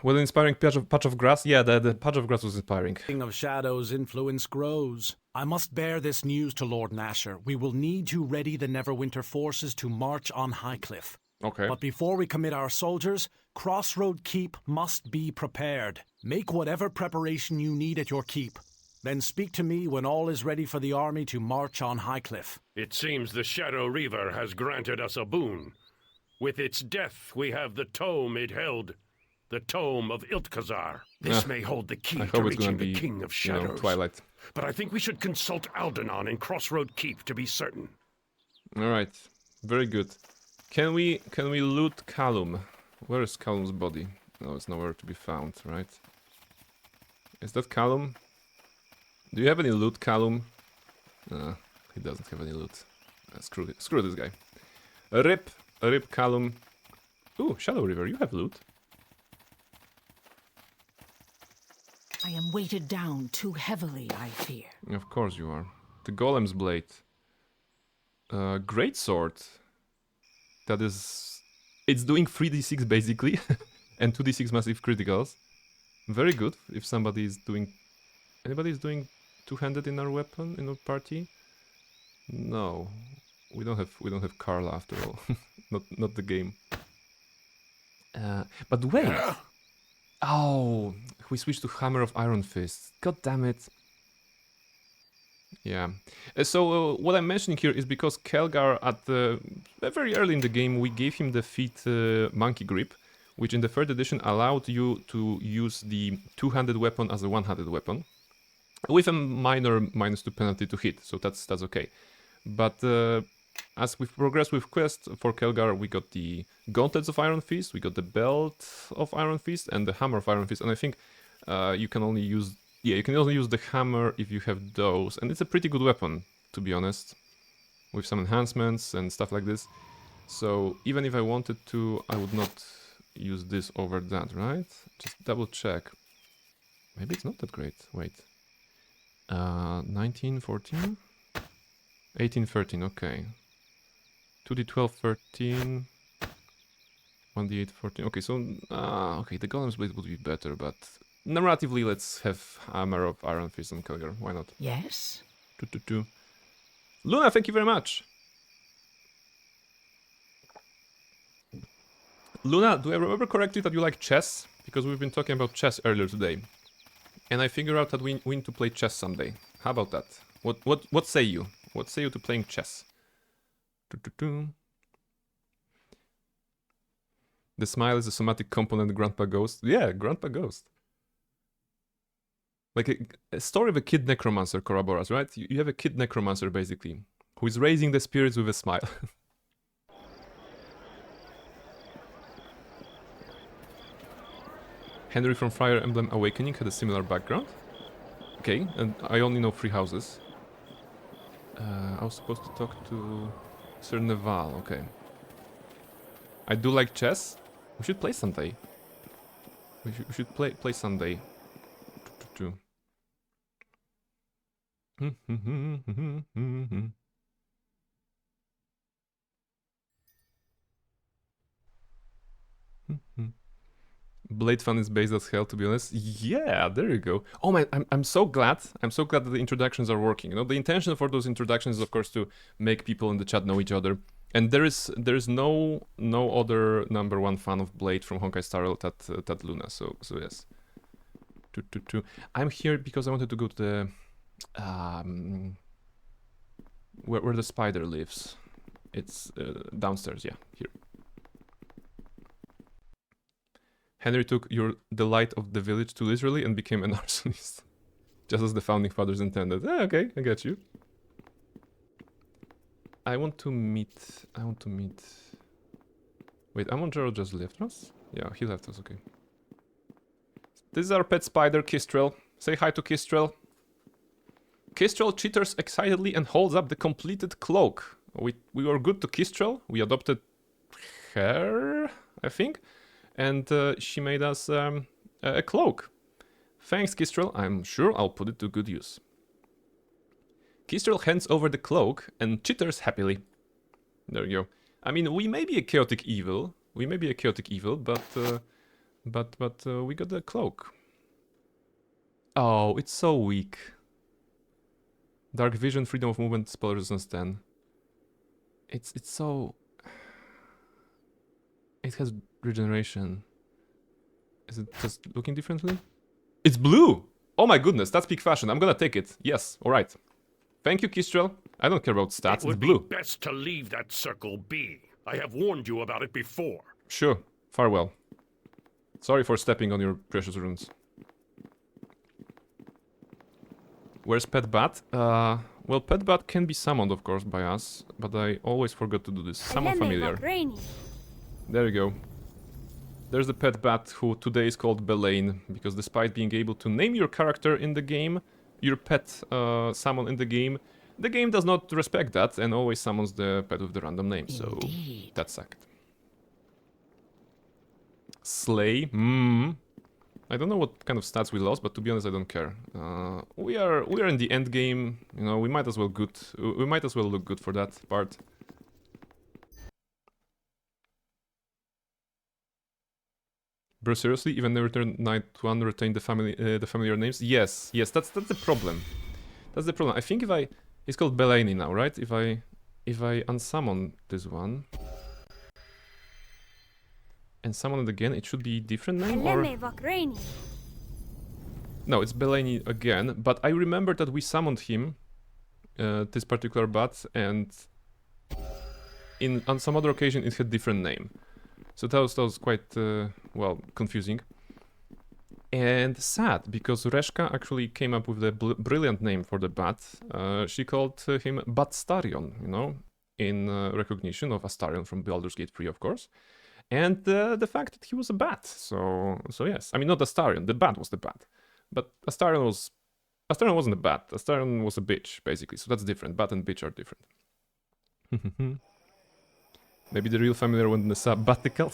Well, inspiring patch of grass. Yeah, the patch of grass was inspiring. King of Shadows' influence grows. I must bear this news to Lord Nasher. We will need to ready the Neverwinter forces to march on Highcliffe. Okay. But before we commit our soldiers, Crossroad Keep must be prepared. Make whatever preparation you need at your keep. Then speak to me when all is ready for the army to march on Highcliffe. It seems the Shadow Reaver has granted us a boon. With its death, we have the tome it held. The Tome of Iltkazar. This may hold the key to reaching the King of Shadows. You know, Twilight. But I think we should consult Aldenon in Crossroad Keep to be certain. Alright. Very good. Can we loot Callum? Where is Callum's body? No, it's nowhere to be found, right? Is that Callum? Do you have any loot, Callum? He doesn't have any loot. Screw this guy. Rip Callum. Ooh, Shadow River, you have loot. I am weighted down too heavily, I fear. Of course you are. The Golem's Blade. Great Sword. That is... It's doing 3d6 basically. And 2d6 massive criticals. Very good if somebody is doing... Anybody is doing two-handed in our weapon, in our party? No. We don't have Carla after all. not the game. But wait! Oh, we switched to Hammer of Iron Fist. God damn it. Yeah. So what I'm mentioning here is because Kelgar, very early in the game, we gave him the feat Monkey Grip, which in the 3rd edition allowed you to use the two-handed weapon as a one-handed weapon, with a minor -2 penalty to hit. So that's okay. But as we've progressed with quest for Kelgar, we got the Gauntlets of Iron Fist, we got the Belt of Iron Fist, and the Hammer of Iron Fist. And I think you can only use the hammer if you have those. And it's a pretty good weapon, to be honest, with some enhancements and stuff like this. So even if I wanted to, I would not use this over that, right? Just double check. Maybe it's not that great. Wait. 19, 14? 18, 13, okay. 2d12, 13. 1d8, 14. Okay, so... okay, the Golem's Blade would be better, but... narratively, let's have Hammer of Iron Fist and Kelgar. Why not? Yes? 2. Luna, thank you very much! Luna, do I remember correctly that you like chess? Because we've been talking about chess earlier today. And I figured out that we need to play chess someday. How about that? What say you? What say you to playing chess? The smile is a somatic component, Grandpa Ghost. Yeah, Grandpa Ghost. Like a story of a kid necromancer corroborates, right? You have a kid necromancer, basically, who is raising the spirits with a smile. Henry from Fire Emblem Awakening had a similar background. Okay, and I only know 3 houses. I was supposed to talk to Sir Neval, okay. I do like chess. We should play someday. We should play someday. Blade fun is based as hell, to be honest. Yeah, there you go. Oh man, I'm so glad. I'm so glad that the introductions are working. You know, the intention for those introductions is of course to make people in the chat know each other. And there is no other #1 fan of Blade from Honkai Star Rail that Luna. So yes. I'm here because I wanted to go to the where the spider lives. It's downstairs. Yeah, here. Henry took the light of the village too literally and became an arsonist. Just as the founding fathers intended. Okay, I got you. I want to meet... Wait, Amonjaro just left us? Yeah, he left us, okay. This is our pet spider, Kistrel. Say hi to Kistrel. Kistrel chitters excitedly and holds up the completed cloak. We were good to Kistrel. We adopted her, I think. And she made us a cloak. Thanks, Kistrel. I'm sure I'll put it to good use. Kistrel hands over the cloak and chitters happily. There you go. I mean, we may be a chaotic evil. We may be a chaotic evil, but we got the cloak. Oh, it's so weak. Dark vision, freedom of movement, spell resistance 10. It's so... It has regeneration. Is it just looking differently? It's blue! Oh my goodness, that's peak fashion. I'm gonna take it. Yes, alright. Thank you, Kistrel. I don't care about stats, it's blue. It would be best to leave that circle be. I have warned you about it before. Sure, farewell. Sorry for stepping on your precious runes. Where's Pet Bat? Well, Pet Bat can be summoned, of course, by us, but I always forgot to do this. Summon familiar. There you go. There's the Pet Bat, who today is called Belaine, because despite being able to name your character in the game, your pet summon in the game does not respect that and always summons the pet with the random name, so that sucked. Slay? I don't know what kind of stats we lost, but to be honest, I don't care. We are in the end game, you know. We might as well look good for that part. Bro, seriously, even the return Knight 1 retain the familiar names? Yes, that's the problem. That's the problem. I think if it's called Belaine now, right? If I unsummon this one and summon it again, it should be different name or... No, it's Belaine again, but I remember that we summoned him, this particular bat, and on some other occasion it had different name. So that was quite, well, confusing. And sad, because Reshka actually came up with a brilliant name for the bat. She called him Batstarion, you know, in recognition of Astarion from Baldur's Gate 3, of course. And the fact that he was a bat, so yes. I mean, not Astarion, the bat was the bat. But Astarion wasn't a bat, Astarion was a bitch, basically, so that's different. Bat and bitch are different. Maybe the real familiar went in the sabbatical.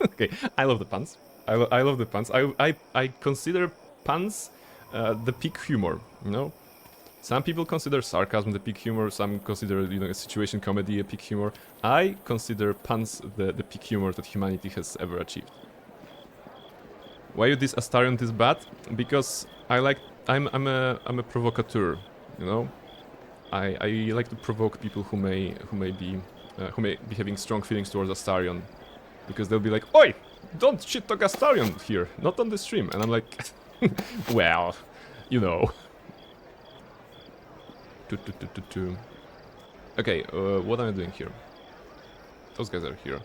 Okay, I love the puns. I love the puns. I consider puns the peak humor, you know? Some people consider sarcasm the peak humor, some consider, you know, a situation comedy a peak humor. I consider puns the peak humor that humanity has ever achieved. Why you this Astarion this bad? Because I'm a provocateur, you know? I like to provoke people who may be having strong feelings towards Astarion, because they'll be like, "Oi, don't shit talk Astarion here, not on the stream," and I'm like, well, you know. Okay, what am I doing here? Those guys are here.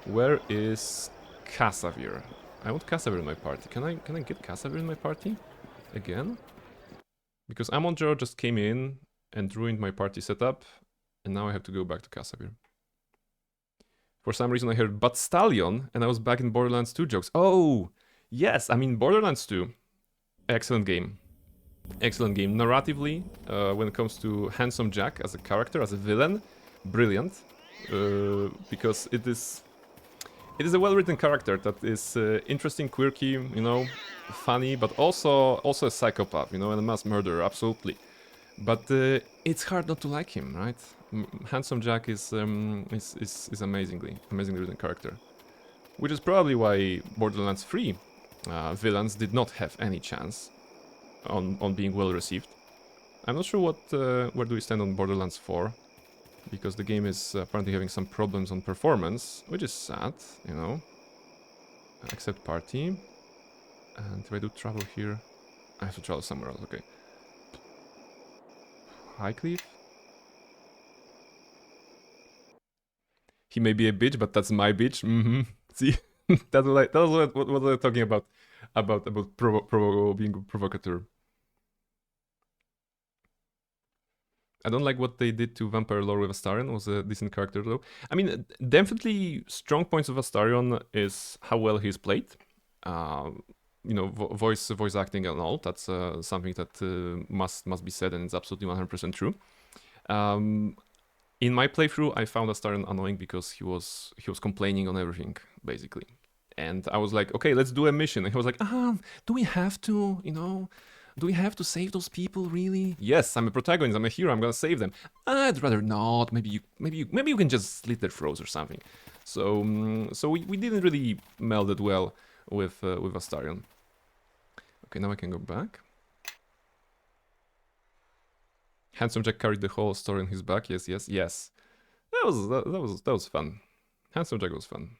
Where is Kasavir? I want Kasavir in my party. Can I get Kasavir in my party again? Because Amonjor just came in and ruined my party setup, and now I have to go back to Kasavir. For some reason I heard "but Stallion" and I was back in Borderlands 2 jokes. Oh, yes, I mean Borderlands 2. Excellent game. Excellent game. Narratively, when it comes to Handsome Jack as a character, as a villain, brilliant. Because it is a well-written character that is interesting, quirky, you know, funny, but also a psychopath, you know, and a mass murderer, absolutely. But it's hard not to like him, right? Handsome Jack is amazingly written character, which is probably why Borderlands 3 villains did not have any chance on being well received. I'm not sure where do we stand on Borderlands 4, because the game is apparently having some problems on performance, which is sad, you know. Accept party, and if I do travel here, I have to travel somewhere else. Okay. Highcliffe. He may be a bitch, but that's my bitch. See, that was what I was talking about being a provocateur. I don't like what they did to Vampire Lore with Astarion. Was a decent character though. I mean, definitely strong points of Astarion is how well he's played. You know, voice acting and all. That's something that must be said, and it's absolutely 100% true. In my playthrough, I found Astarion annoying because he was complaining on everything basically, and I was like, okay, let's do a mission, and he was like, do we have to, you know? Do we have to save those people, really? Yes, I'm a protagonist, I'm a hero, I'm gonna save them. I'd rather not. Maybe you can just slit their throats or something. So we didn't really meld it well with Astarion. Okay, now I can go back. Handsome Jack carried the whole story on his back. Yes. That was fun. Handsome Jack was fun.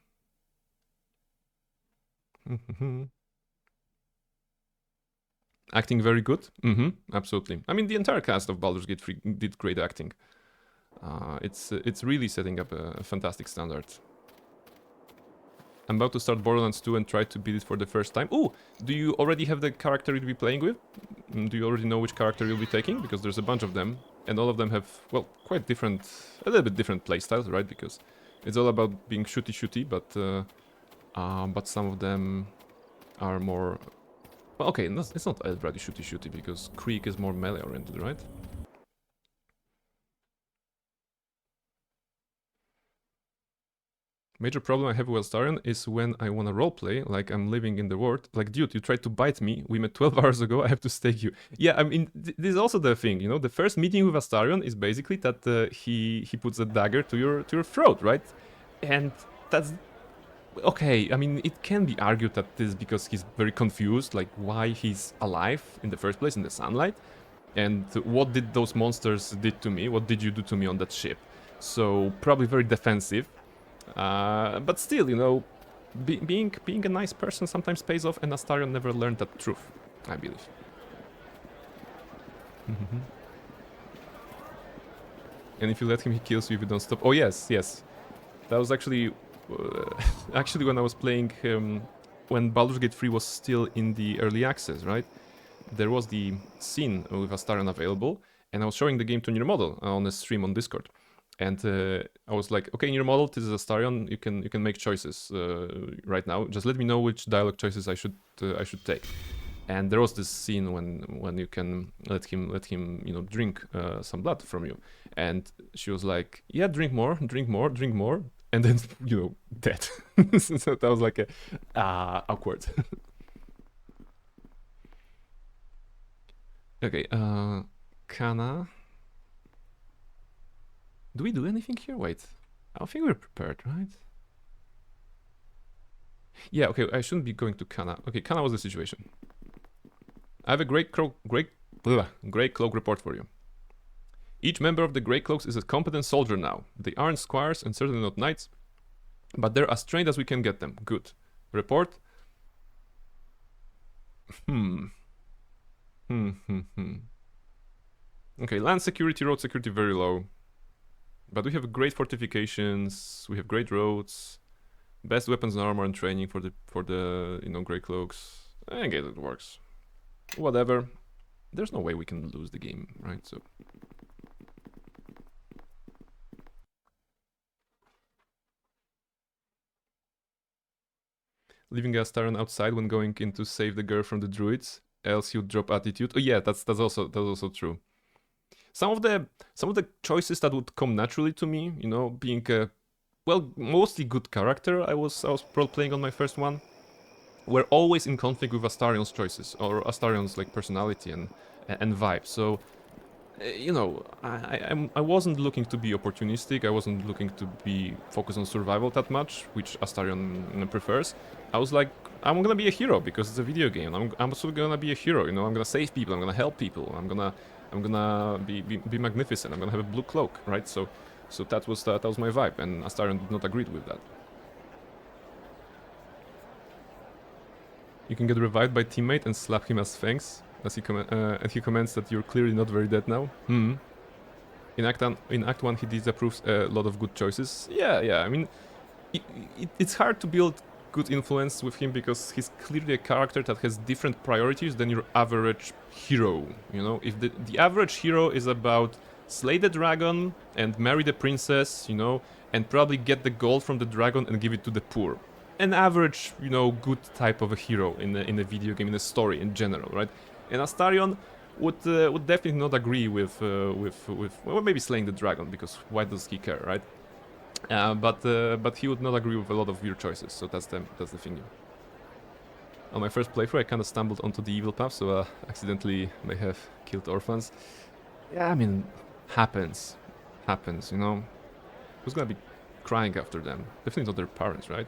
Acting very good. Absolutely. I mean, the entire cast of Baldur's Gate 3 did great acting. It's really setting up a fantastic standard. I'm about to start Borderlands 2 and try to beat it for the first time. Ooh, do you already have the character you'll be playing with? Do you already know which character you'll be taking? Because there's a bunch of them, and all of them have, well, quite different, a little bit different playstyles, right? Because it's all about being shooty, but some of them are more... Well, okay, it's not everybody shooty, because Creek is more melee oriented, right? Major problem I have with Astarion is when I wanna roleplay, like I'm living in the world. Like, dude, you tried to bite me. We met 12 hours ago. I have to stake you. Yeah, I mean, this is also the thing, you know. The first meeting with Astarion is basically that he puts a dagger to your throat, right? And that's okay. I mean, it can be argued that this is because he's very confused, like why he's alive in the first place in the sunlight, and what did those monsters did to me? What did you do to me on that ship? So probably very defensive. But still, you know, being a nice person sometimes pays off, and Astarion never learned that truth, I believe. And if you let him, he kills you if you don't stop. Oh yes. That was actually when I was playing, when Baldur's Gate 3 was still in the early access, right? There was the scene with Astarion available, and I was showing the game to Near Model on a stream on Discord. And I was like, okay, in your model, this is Astarion. You can make choices right now. Just let me know which dialogue choices I should take. And there was this scene when you can let him you know, drink some blood from you. And she was like, yeah, drink more, and then, you know, dead. So that was like a awkward. Okay, Kana. Do we do anything here? Wait. I think we're prepared, right? Yeah, okay, I shouldn't be going to Kana. Okay, Kana was the situation. I have a great cloak report for you. Each member of the Grey Cloaks is a competent soldier now. They aren't squires and certainly not knights, but they're as trained as we can get them. Good. Report. Okay, land security, road security very low. But we have great fortifications, we have great roads, best weapons and armor and training for the you know, Grey Cloaks. I guess it works. Whatever. There's no way we can lose the game, right? So leaving Astarion outside when going in to save the girl from the druids, else you'd drop attitude. Oh yeah, that's also true. Some of the choices that would come naturally to me, you know, being a mostly good character I was playing on my first one, were always in conflict with Astarion's choices or Astarion's like personality and vibe. So you know, I wasn't looking to be opportunistic. I wasn't looking to be focused on survival that much, which Astarion prefers. I was like, I'm gonna be a hero because it's a video game. I'm also gonna be a hero. You know, I'm gonna save people. I'm gonna help people. I'm gonna be magnificent. I'm gonna have a blue cloak, right? So that was my vibe, and Astarion did not agree with that. You can get revived by teammate and slap him as thanks. As he and he comments that you're clearly not very dead now. In Act 1 he disapproves a lot of good choices. Yeah. I mean, it's hard to build good influence with him because he's clearly a character that has different priorities than your average hero. You know, if the average hero is about slay the dragon and marry the princess, you know, and probably get the gold from the dragon and give it to the poor. An average, you know, good type of a hero in a video game, in a story in general, right? And Astarion would definitely not agree with well, maybe slaying the dragon, because why does he care, right? But he would not agree with a lot of your choices, so that's the thing. On my first playthrough, I kind of stumbled onto the evil path, so accidentally may have killed orphans. Yeah, I mean, happens, you know. Who's gonna be crying after them? Definitely not their parents, right?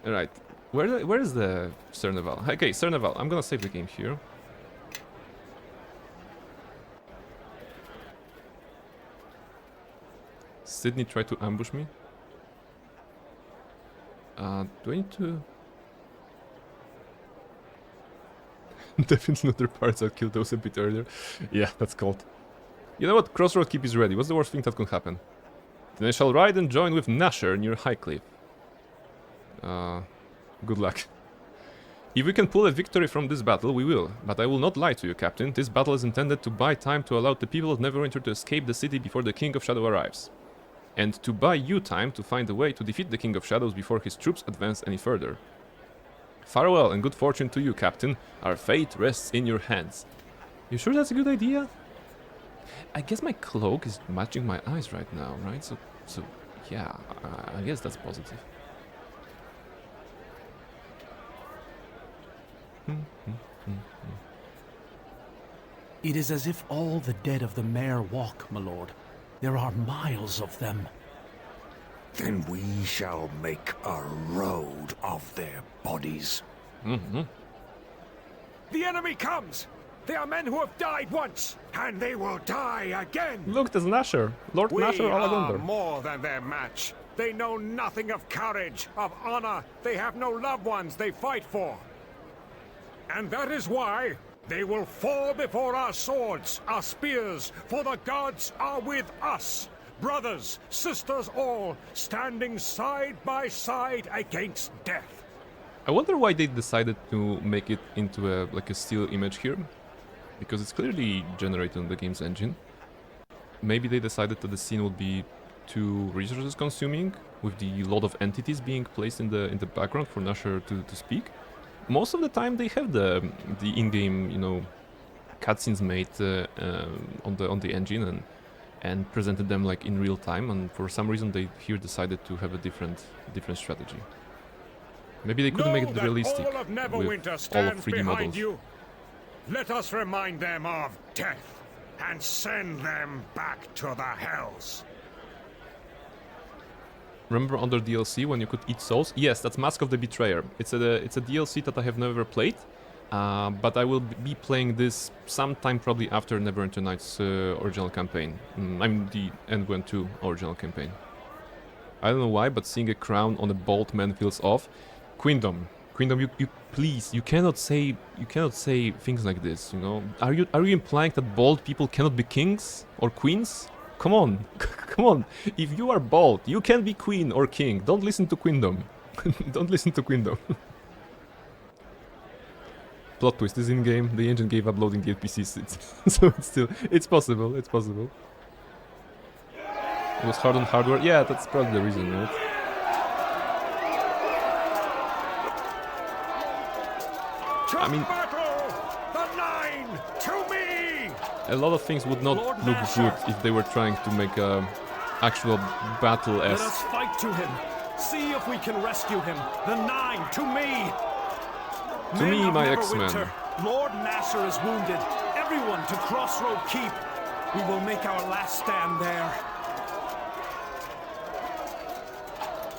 Alright, where is the Cerneval? Okay, Cerneval, I'm gonna save the game here. Sydney tried to ambush me. Do I need to... Definitely not their parts. I killed those a bit earlier. Yeah, that's cold. You know what? Crossroad Keep is ready. What's the worst thing that could happen? Then I shall ride and join with Nasher near Highcliffe. Good luck. If we can pull a victory from this battle, we will. But I will not lie to you, Captain. This battle is intended to buy time to allow the people of Neverwinter to escape the city before the King of Shadow arrives. And to buy you time to find a way to defeat the King of Shadows before his troops advance any further. Farewell and good fortune to you, Captain. Our fate rests in your hands. You sure that's a good idea? I guess my cloak is matching my eyes right now, right? So yeah, I guess that's positive. It is as if all the dead of the mare walk, my lord. There are miles of them. Then we shall make a road of their bodies. The enemy comes! They are men who have died once, and they will die again! Look, there's Nasher. Lord Nasher all We are under. more than their match. They know nothing of courage, of honor. They have no loved ones they fight for. And that is why they will fall before our swords, our spears, for the gods are with us. Brothers, sisters all, standing side by side against death. I wonder why they decided to make it into a still image here. Because it's clearly generated on the game's engine. Maybe they decided that the scene would be too resources consuming, with the lot of entities being placed in the background for Nasher to speak. Most of the time they have the in-game, you know, cutscenes made on the engine and presented them like in real time, and for some reason they here decided to have a different strategy. Maybe they couldn't make it realistic with all of 3D models. Let us remind them of death and send them back to the hells. Remember under DLC when you could eat souls? Yes, that's Mask of the Betrayer. It's a DLC that I have never played, but I will be playing this sometime probably after Neverwinter Nights original campaign. I mean the NWN2 original campaign. I don't know why, but seeing a crown on a bald man feels off. Queendom, you please, you cannot say things like this. You know, are you implying that bald people cannot be kings or queens? Come on, come on. If you are bald, you can be queen or king. Don't listen to Queendom. Don't listen to Queendom. Plot twist is in game. The engine gave up loading the NPCs, so it's possible. It's possible. It was hard on hardware. Yeah, that's probably the reason, right? I mean, the line to me. A lot of things would not look good if they were trying to make a actual battle as. Let us fight to him. See if we can rescue him. The Nine to me. To me, my X-Men. Lord Nasher is wounded. Everyone to Crossroad Keep. We will make our last stand there.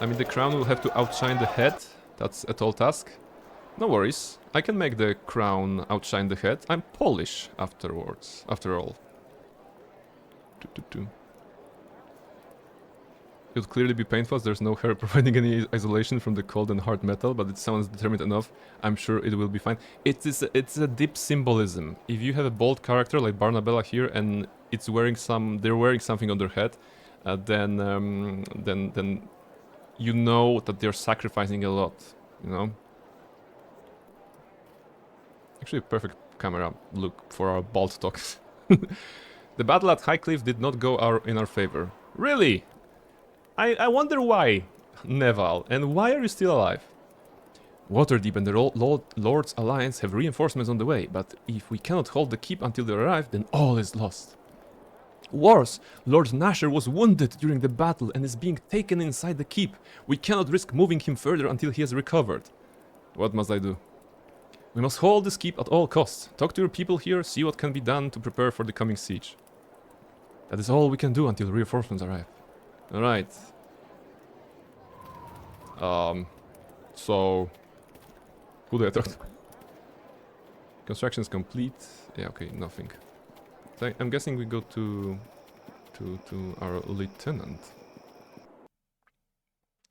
I mean, the crown will have to outshine the head. That's a tall task. No worries. I can make the crown outshine the head. I'm Polish afterwards, after all. It would clearly be painful as there's no hair providing any isolation from the cold and hard metal, but it sounds determined enough. I'm sure it will be fine. It's a deep symbolism. If you have a bold character like Barnabella here and they're wearing something on their head, then you know that they're sacrificing a lot, you know? Actually, perfect camera look for our bald talks. The battle at Highcliffe did not go in our favor. Really? I wonder why, Neval, and why are you still alive? Waterdeep and the Lord's Alliance have reinforcements on the way, but if we cannot hold the keep until they arrive, then all is lost. Worse, Lord Nasher was wounded during the battle and is being taken inside the keep. We cannot risk moving him further until he has recovered. What must I do? We must hold this keep at all costs. Talk to your people here, see what can be done to prepare for the coming siege. That is all we can do until reinforcements arrive. Alright. So... Who do I talk to? Construction is complete. Yeah, okay, nothing. So I'm guessing we go to our lieutenant.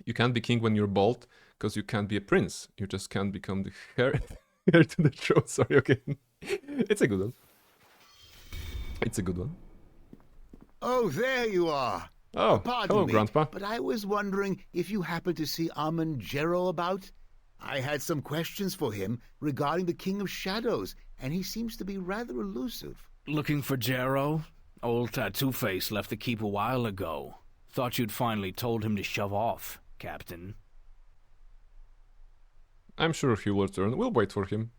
You can't be king when you're bald, because you can't be a prince. You just can't become the heir to the throne. Sorry, okay. It's a good one. It's a good one. Oh, there you are. Oh, pardon hello, me, Grandpa. but I was wondering if you happened to see Armangero about? I had some questions for him regarding the King of Shadows, and he seems to be rather elusive. Looking for Jero? Old Tattoo Face left the keep a while ago. Thought you'd finally told him to shove off, Captain. I'm sure he will return. We'll wait for him.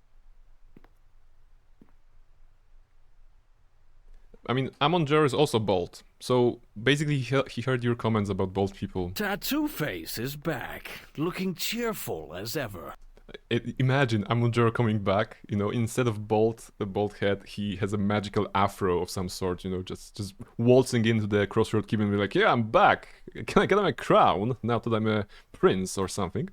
I mean, Amon-Jer is also bald, so basically he heard your comments about bald people. Tattoo Face is back, looking cheerful as ever. Imagine Amon-Jer coming back, you know, instead of the bald head, he has a magical afro of some sort, you know, just waltzing into the Crossroad Keep and be like, yeah, I'm back! Can I get my crown now that I'm a prince or something?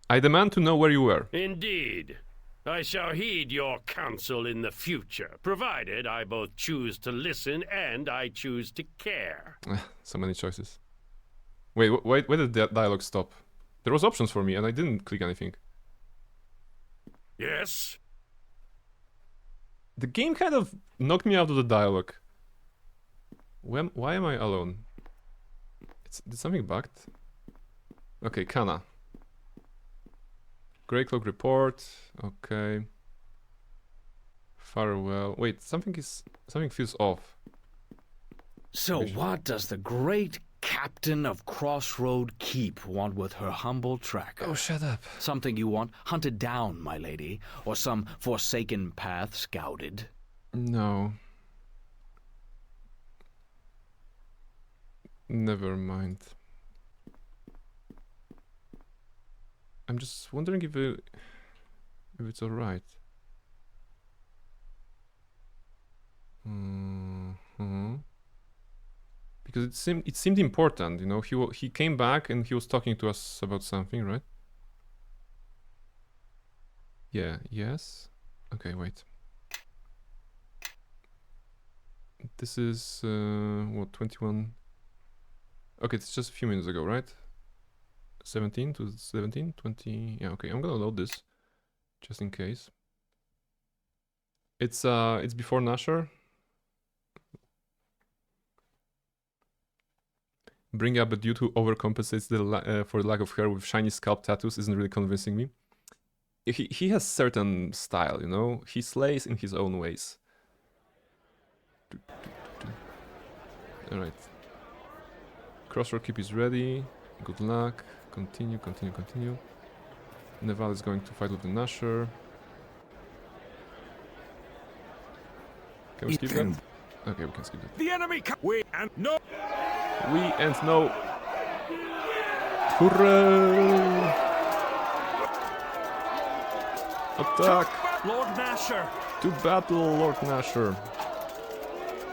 I demand to know where you were. Indeed. I shall heed your counsel in the future, provided I both choose to listen and I choose to care. So many choices. Wait, where did that dialogue stop? There was options for me and I didn't click anything. Yes? The game kind of knocked me out of the dialogue. Why am I alone? Did something bugged? Okay, Kana. Grey Cloak report. Okay. Farewell. Wait, something feels off. So what does the great captain of Crossroad Keep want with her humble tracker? Oh, shut up. Something you want hunted down, my lady? Or some forsaken path scouted? No. Never mind. I'm just wondering if If it's alright. Because it seemed important, you know. He came back and he was talking to us about something, right? Yeah. Yes. Okay. Wait. This is what, 21. Okay, it's just a few minutes ago, right? 17 to 17, 20. Yeah. Okay, I'm gonna load this just in case. It's before Nashor. Bring up a dude who overcompensates for the lack of hair with shiny scalp tattoos isn't really convincing me. He has certain style, you know? He slays in his own ways. Alright. Crossroad keep is ready. Good luck. Continue, continue, continue. Neval is going to fight with the Nashor. Can we skip that? Okay, we can skip that. The enemy we and no. We and no. Hooray! Attack! Lord Nashor! To battle, Lord Nashor!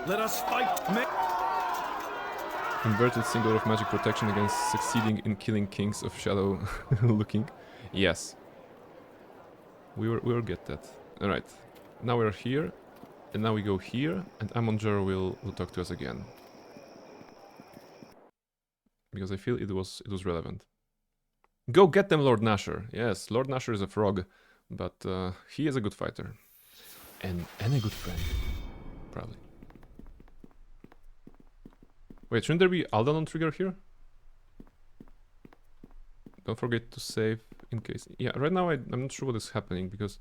Let us fight! Inverted single of magic protection against succeeding in killing kings of shadow looking. Yes. We will get that. Alright. Now we're here. And now we go here. And Amon-Jero will talk to us again. Because I feel it was relevant. Go get them, Lord Nashor. Yes, Lord Nashor is a frog. But he is a good fighter. And a good friend. Probably. Wait, shouldn't there be Aldanon trigger here? Don't forget to save in case. Yeah, right now I'm not sure what is happening because...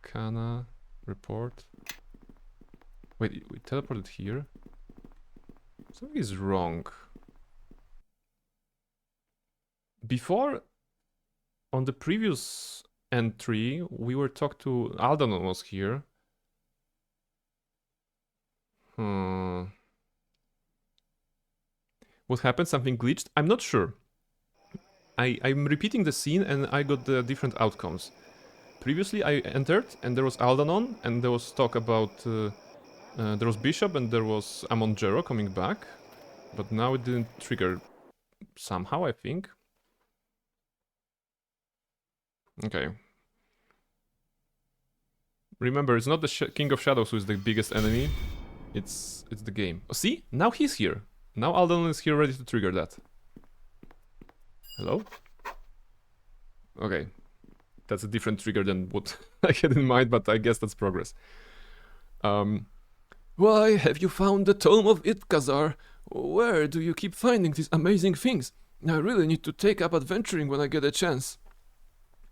Kana... Report... Wait, we teleported here? Something is wrong. Before, on the previous entry, we were talked to... Aldanon was here. What happened? Something glitched? I'm not sure. I'm repeating the scene and I got the different outcomes. Previously I entered and there was Aldanon and there was talk about... there was Bishop and there was Amon-Jero coming back. But now it didn't trigger somehow, I think. Okay. Remember, it's not the King of Shadows who is the biggest enemy. It's the game. Oh, see? Now he's here. Now Aldanon is here ready to trigger that. Hello? Okay. That's a different trigger than what I had in mind, but I guess that's progress. Why have you found the Tome of Itkazar? Where do you keep finding these amazing things? I really need to take up adventuring when I get a chance.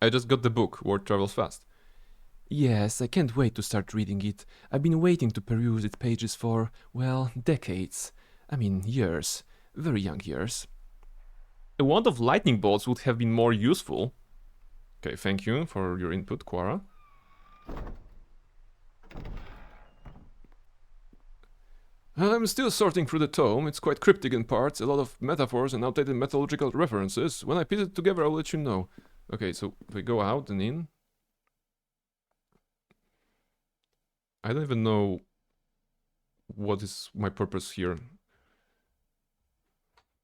I just got the book, Word Travels Fast. Yes, I can't wait to start reading it. I've been waiting to peruse its pages for, well, decades. I mean, years. Very young years. A wand of lightning bolts would have been more useful. Okay, thank you for your input, Quara. I'm still sorting through the tome. It's quite cryptic in parts, a lot of metaphors and outdated metallurgical references. When I piece it together, I'll let you know. Okay, so if we go out and in... I don't even know what is my purpose here.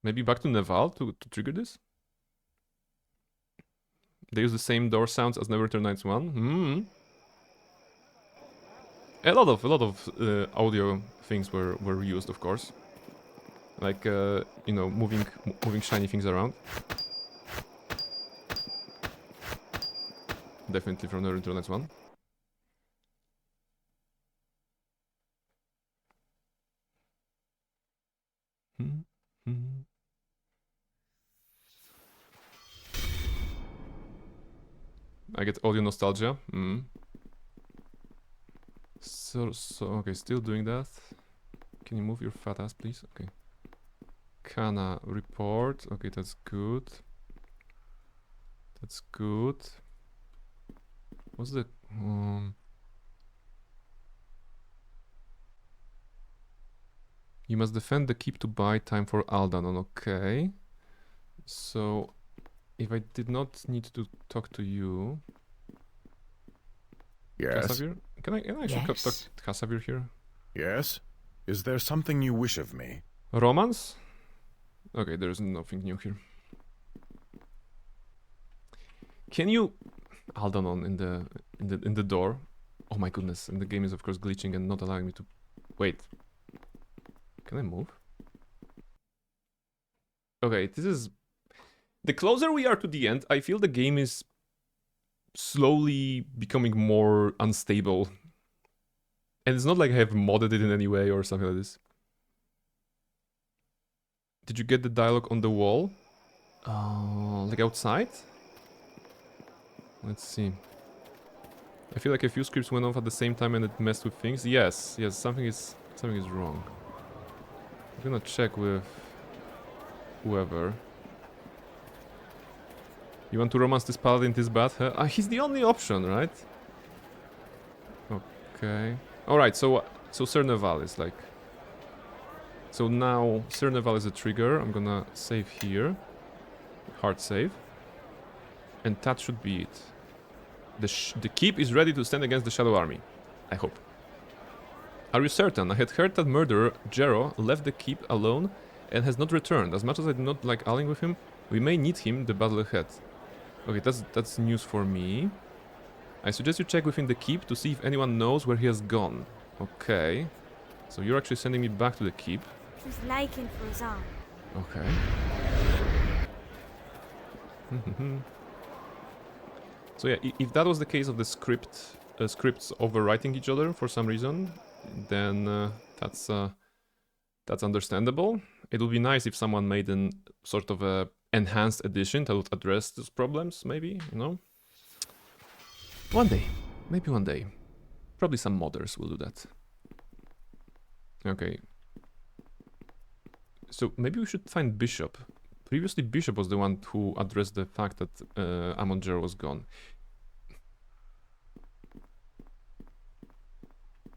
Maybe back to Neval to trigger this? They use the same door sounds as Neverwinter Nights 1. A lot of audio things were used, of course. Like you know, moving shiny things around. Definitely from Neverwinter Nights 1. I get audio nostalgia. So okay, still doing that. Can you move your fat ass, please? Okay. Kana report. Okay, that's good. That's good. What's the You must defend the keep to buy time for Aldanon. Okay. So if I did not need to talk to you, Yes? Kasavir? Can I actually talk to Kasavir here? Yes? Is there something you wish of me? Romance? Okay, there's nothing new here. Can you hold on in the door? Oh my goodness, and the game is of course glitching and not allowing me to wait. Can I move? Okay, this is the closer we are to the end, I feel the game is slowly becoming more unstable. And it's not like I have modded it in any way or something like this. Did you get the dialogue on the wall? Like outside? Let's see. I feel like a few scripts went off at the same time and it messed with things. Yes, something is wrong. I'm gonna check with whoever. You want to romance this paladin this bad? Huh? He's the only option, right? Okay. Alright, so Cerneval is like... So now Cerneval is a trigger. I'm gonna save here. Hard save. And that should be it. The keep is ready to stand against the Shadow Army. I hope. Are you certain? I had heard that murderer, Jero, left the keep alone and has not returned. As much as I do not like allying with him, we may need him the battle ahead. Okay, that's news for me. I suggest you check within the keep to see if anyone knows where he has gone. Okay. So you're actually sending me back to the keep. Who's liking Frozen? Okay. So yeah, if that was the case of the scripts overwriting each other for some reason, then that's understandable. It would be nice if someone made an sort of a enhanced edition that would address those problems, maybe, you know? One day. Maybe one day. Probably some modders will do that. Okay. So maybe we should find Bishop. Previously, Bishop was the one who addressed the fact that Amon Jero was gone.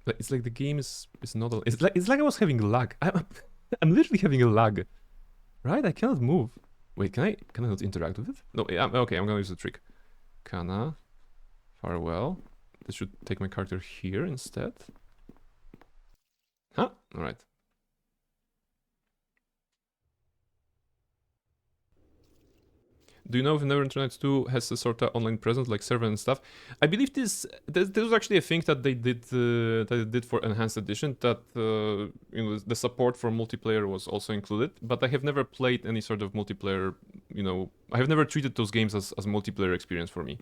It's like the game is not... It's like I was having lag. I'm literally having a lag. Right? I cannot move. Wait, can I not interact with it? No, okay, I'm gonna use the trick. Kana. Farewell. This should take my character here instead. Huh? Alright. Do you know if NWN2EE has a sort of online presence like server and stuff? I believe this was actually a thing that they did for Enhanced Edition, that you know, the support for multiplayer was also included, but I have never played any sort of multiplayer, you know, I have never treated those games as multiplayer experience for me.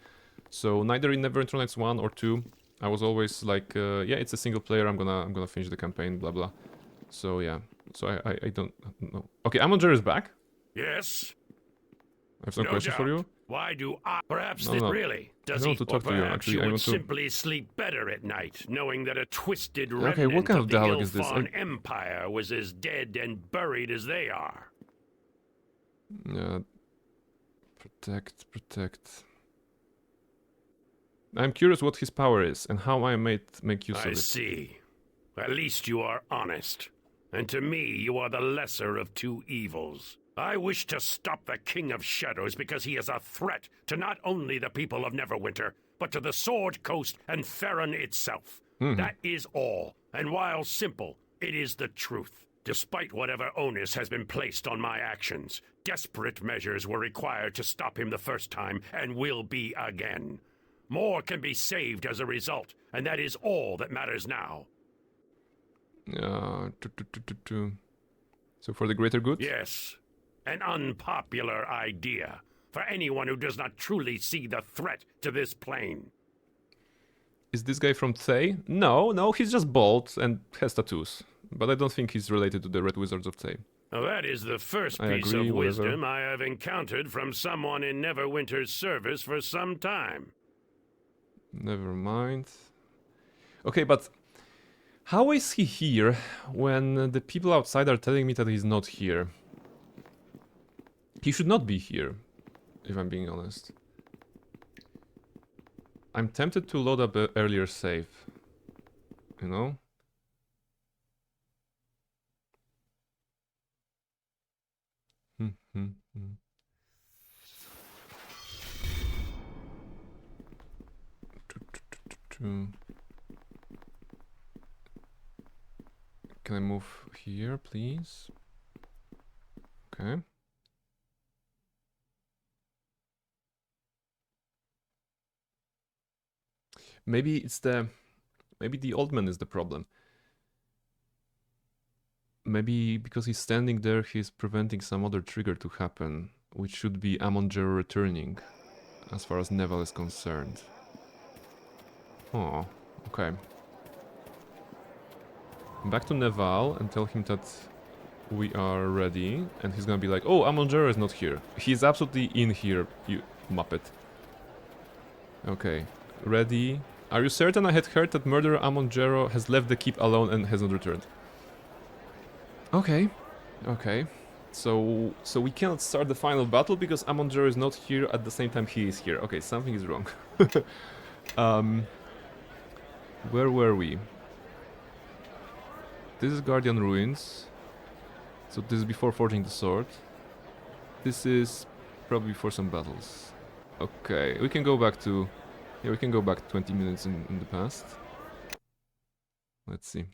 So neither in NWN2EE 1 or 2, I was always like, yeah, it's a single player, I'm gonna finish the campaign, blah blah. So yeah, so I don't know. Okay, Amon Jero is back. Yes. I have some questions for you. Why do I? Perhaps no. really does I he? want to talk to you. Actually, I would simply sleep better at night, knowing that a twisted remnant what kind of the dialogue is this? Empire was as dead and buried as they are. Yeah. Protect. I'm curious what his power is and how I might make use of it. I see. At least you are honest. And to me, you are the lesser of two evils. I wish to stop the King of Shadows because he is a threat to not only the people of Neverwinter, but to the Sword Coast and Farron itself. That is all. And while simple, it is the truth. Despite whatever onus has been placed on my actions, desperate measures were required to stop him the first time and will be again. More can be saved as a result, and that is all that matters now. So for the greater good? Yes. An unpopular idea for anyone who does not truly see the threat to this plane. Is this guy from Thay? No, he's just bald and has tattoos. But I don't think he's related to the Red Wizards of Thay. Well, that is the first piece of wisdom I have encountered from someone in Neverwinter's service for some time. Never mind. Okay, but how is he here when the people outside are telling me that he's not here? He should not be here, if I'm being honest. I'm tempted to load up an earlier save. You know? Can I move here, please? Okay. Maybe the old man is the problem. Maybe because he's standing there, he's preventing some other trigger to happen, which should be Amon Jero returning, as far as Neval is concerned. Oh, okay. Back to Neval and tell him that we are ready, and he's gonna be like, oh, Amon Jero is not here. He's absolutely in here, you muppet. Okay, ready. Are you certain? I had heard that murderer Amon Jero has left the keep alone and has not returned. Okay, okay. So we cannot start the final battle because Amon Jero is not here at the same time he is here. Okay, something is wrong. Where were we? This is Guardian Ruins. So this is before forging the sword. This is probably before some battles. Okay, we can go back to... Yeah, we can go back 20 minutes in the past. Let's see.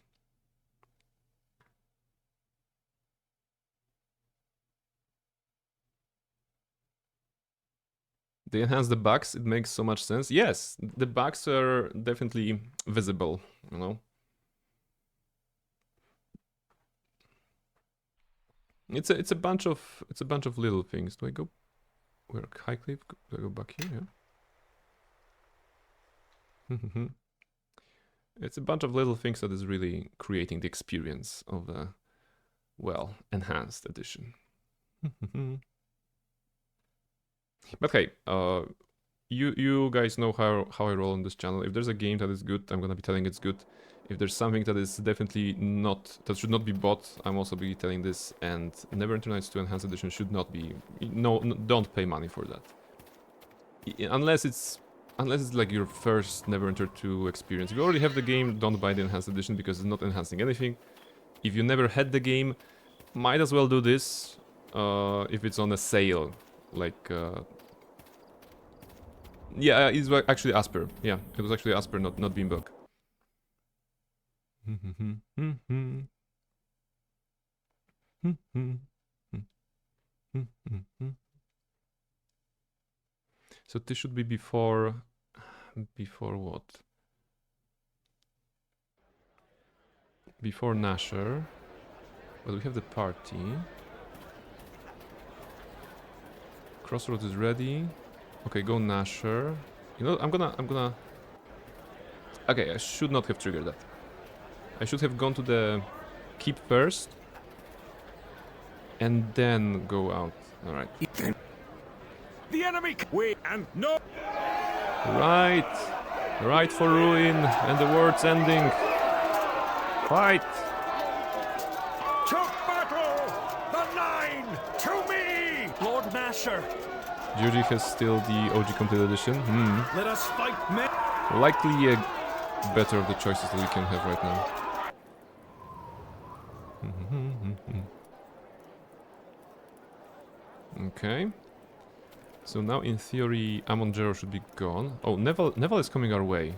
They enhance the bugs, it makes so much sense. Yes, the bugs are definitely visible, you know. It's a bunch of little things. Do I go where Highcliffe? Do I go back here? Yeah. It's a bunch of little things that is really creating the experience of the, well, enhanced edition. But hey, you guys know how I roll on this channel. If there's a game that is good, I'm gonna be telling it's good. If there's something that is definitely not, that should not be bought, I'm also be telling this. And Neverwinter Nights 2 Enhanced Edition should not be, no, don't pay money for that. Unless it's like your first Neverwinter 2 experience. If you already have the game, don't buy the Enhanced Edition because it's not enhancing anything. If you never had the game, might as well do this if it's on a sale. Like, yeah, it's actually Asper. Yeah, it was actually Asper, not Beanbug. So this should be before what? Before Nasher. But we have the party. Crossroads is ready. Okay, go Nasher. You know, I'm gonna... Okay, I should not have triggered that. I should have gone to the keep first. And then go out. Alright. The enemy! We and no! Right for ruin, and the world's ending. Fight! To battle! The 9 to me! Lord Nasher! GOG has still the OG Complete Edition. Let us fight, men! Likely a better of the choices that we can have right now. Okay. So now in theory Amon Jero should be gone. Oh, Neval is coming our way.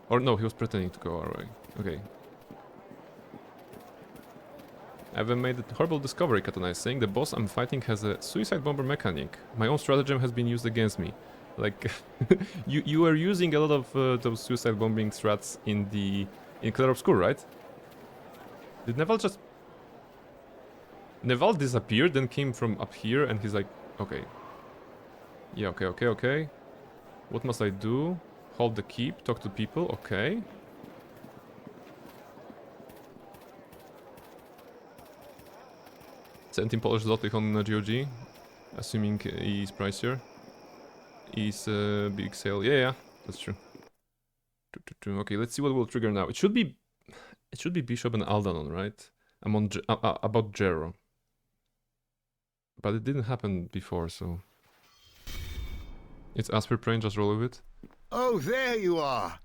Or no, he was pretending to go our way. Okay. I've made a horrible discovery, Katana is saying. The boss I'm fighting has a suicide bomber mechanic. My own stratagem has been used against me. Like, you were using a lot of those suicide bombing strats in Clair Obscur, right? Did Neval just... Neval disappeared, then came from up here, and he's like, okay. Yeah, okay. What must I do? Hold the keep, talk to people, okay. $17 Polish złotych on GOG, assuming he's pricier. Is big sale. Yeah, that's true. Okay, let's see what will trigger now. It should be Bishop and Aldanon, right? I'm on about Jero. But it didn't happen before, so... It's Asper Prane, just roll with it. Oh, there you are.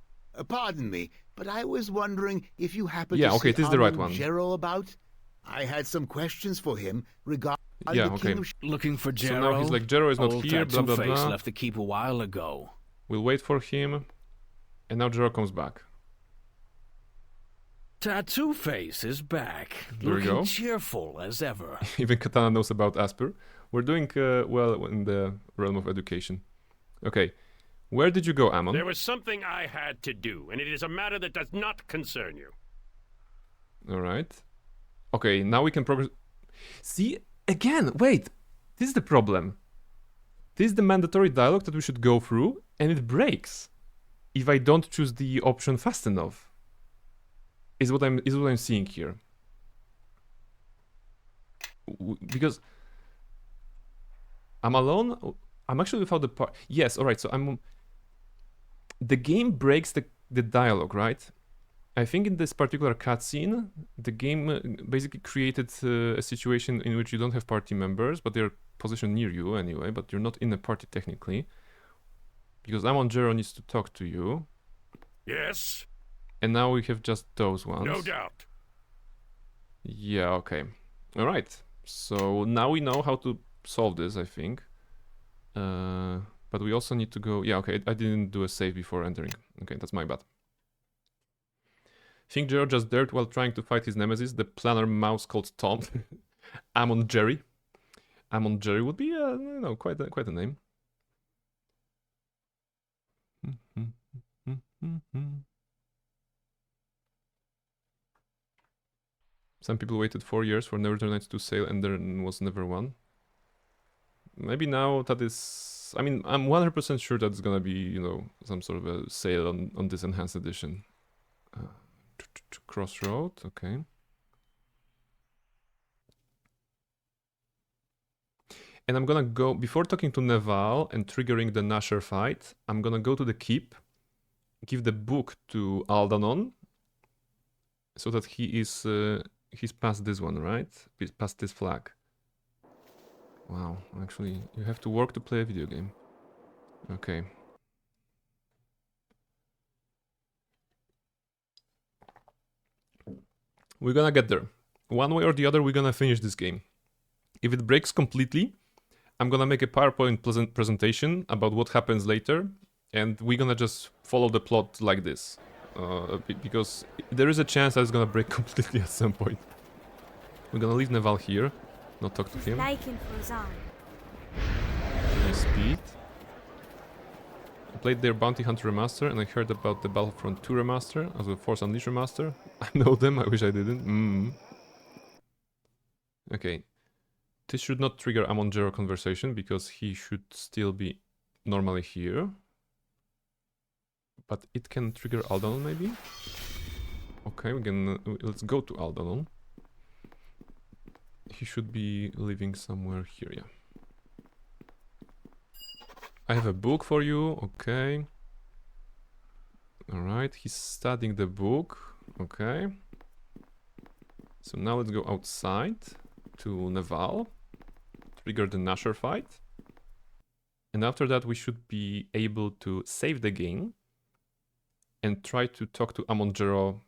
Pardon me, but I was wondering if you happen to see it is the right one. Jero about? I had some questions for him regarding the King of Looking for Jero. So now he's like, Jero is not here, blah blah blah. Left the keep a while ago. We'll wait for him. And now Jero comes back. Tattoo Face is back, There we looking go. cheerful as ever. Even Katana knows about Asper. We're doing well in the realm of education. Okay, where did you go, Ammon? There was something I had to do, and it is a matter that does not concern you. Alright. Okay, now we can progress. See, again, wait. This is the problem. This is the mandatory dialogue that we should go through, and it breaks if I don't choose the option fast enough. Is what I'm seeing here. Because I'm alone. I'm actually without the part. Yes, alright, so I'm... The game breaks the dialogue, right? I think in this particular cutscene, the game basically created a situation in which you don't have party members, but they're positioned near you anyway, but you're not in a party technically. Because Ammon Jero needs to talk to you. Yes? And now we have just those ones. No doubt. Yeah, okay. Alright. So now we know how to solve this, I think. But we also need to go... Yeah, okay, I didn't do a save before entering. Okay, that's my bad. Think Jero just dared while trying to fight his nemesis, the planner mouse called Tom. Ammon Jerry. Ammon Jerry would be, you know, quite a name. Some people waited 4 years for Neverwinter Nights to sail and there was never one. Maybe now that is... I mean, I'm 100% sure that's gonna be, you know, some sort of a sale on this enhanced edition. Crossroad, okay. And I'm gonna go, before talking to Neval and triggering the Nasher fight, I'm gonna go to the keep, give the book to Aldanon, so that he is, he's past this one, right? He's past this flag. Wow, actually, you have to work to play a video game. Okay. We're gonna get there. One way or the other, we're gonna finish this game. If it breaks completely, I'm gonna make a PowerPoint presentation about what happens later, and we're gonna just follow the plot like this. Because there is a chance that it's gonna break completely at some point. We're gonna leave Neval here, not talk to him. Speed. I played their Bounty Hunter Remaster, and I heard about the Battlefront 2 Remaster, as well Force Unleashed Remaster. I know them, I wish I didn't. Okay. This should not trigger Ammon Jero conversation, because he should still be normally here. But it can trigger Aldanon, maybe? Okay, we can... let's go to Aldanon. He should be living somewhere here, yeah. I have a book for you, okay. Alright, he's studying the book, okay. So now let's go outside to Neval, trigger the Nasher fight. And after that we should be able to save the game and try to talk to Ammon Jero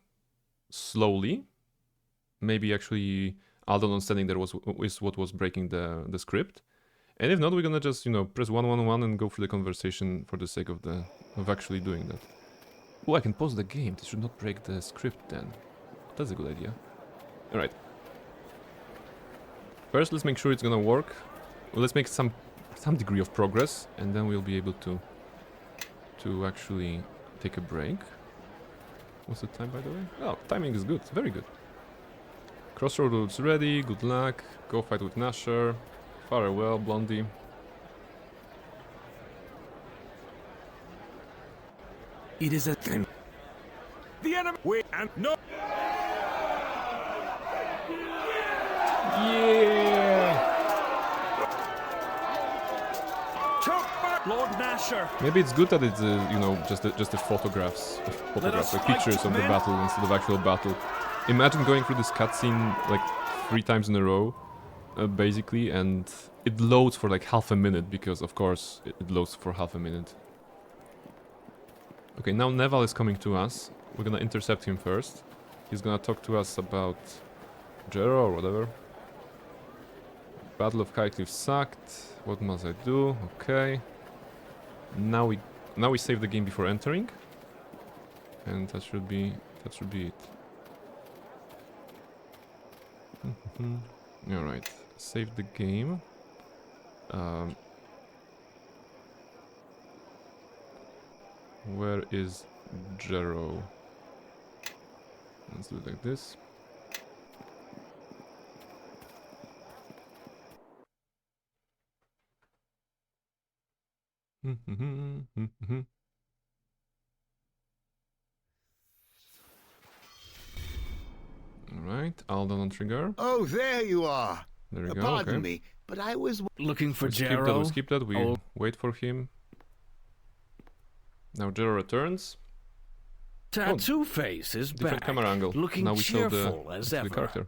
slowly. Maybe actually Aldanon standing there is what was breaking the script. And if not, we're gonna just, you know, press 111 and go through the conversation for the sake of actually doing that. Oh, I can pause the game. This should not break the script then. That's a good idea. Alright. First, let's make sure it's gonna work. Well, let's make some degree of progress, and then we'll be able to actually take a break. What's the time, by the way? Oh, timing is good. Very good. Crossroads ready. Good luck. Go fight with Nasher. Farewell, Blondie. It is a thing. The enemy. Wait and no. Yeah. Lord Nasher. Maybe it's good that it's you know, just the photographs, like pictures of the battle instead of actual battle. Imagine going through this cutscene like 3 times in a row. Basically, and it loads for like half a minute, because of course it loads for half a minute. Okay, now Neval is coming to us. We're gonna intercept him first. He's gonna talk to us about Jero or whatever. Battle of Highcliff sucked. What must I do? Okay. Now we save the game before entering. And that should be it. Alright, save the game. Where is Jero? Let's do it like this. Alright, Alden on trigger. Oh, there you are. There we go. Pardon me, but I was looking for Jero. We skip that. We wait for him. Now Jero returns. Tattoo Face is different back, camera angle. looking now we cheerful show as the ever. character.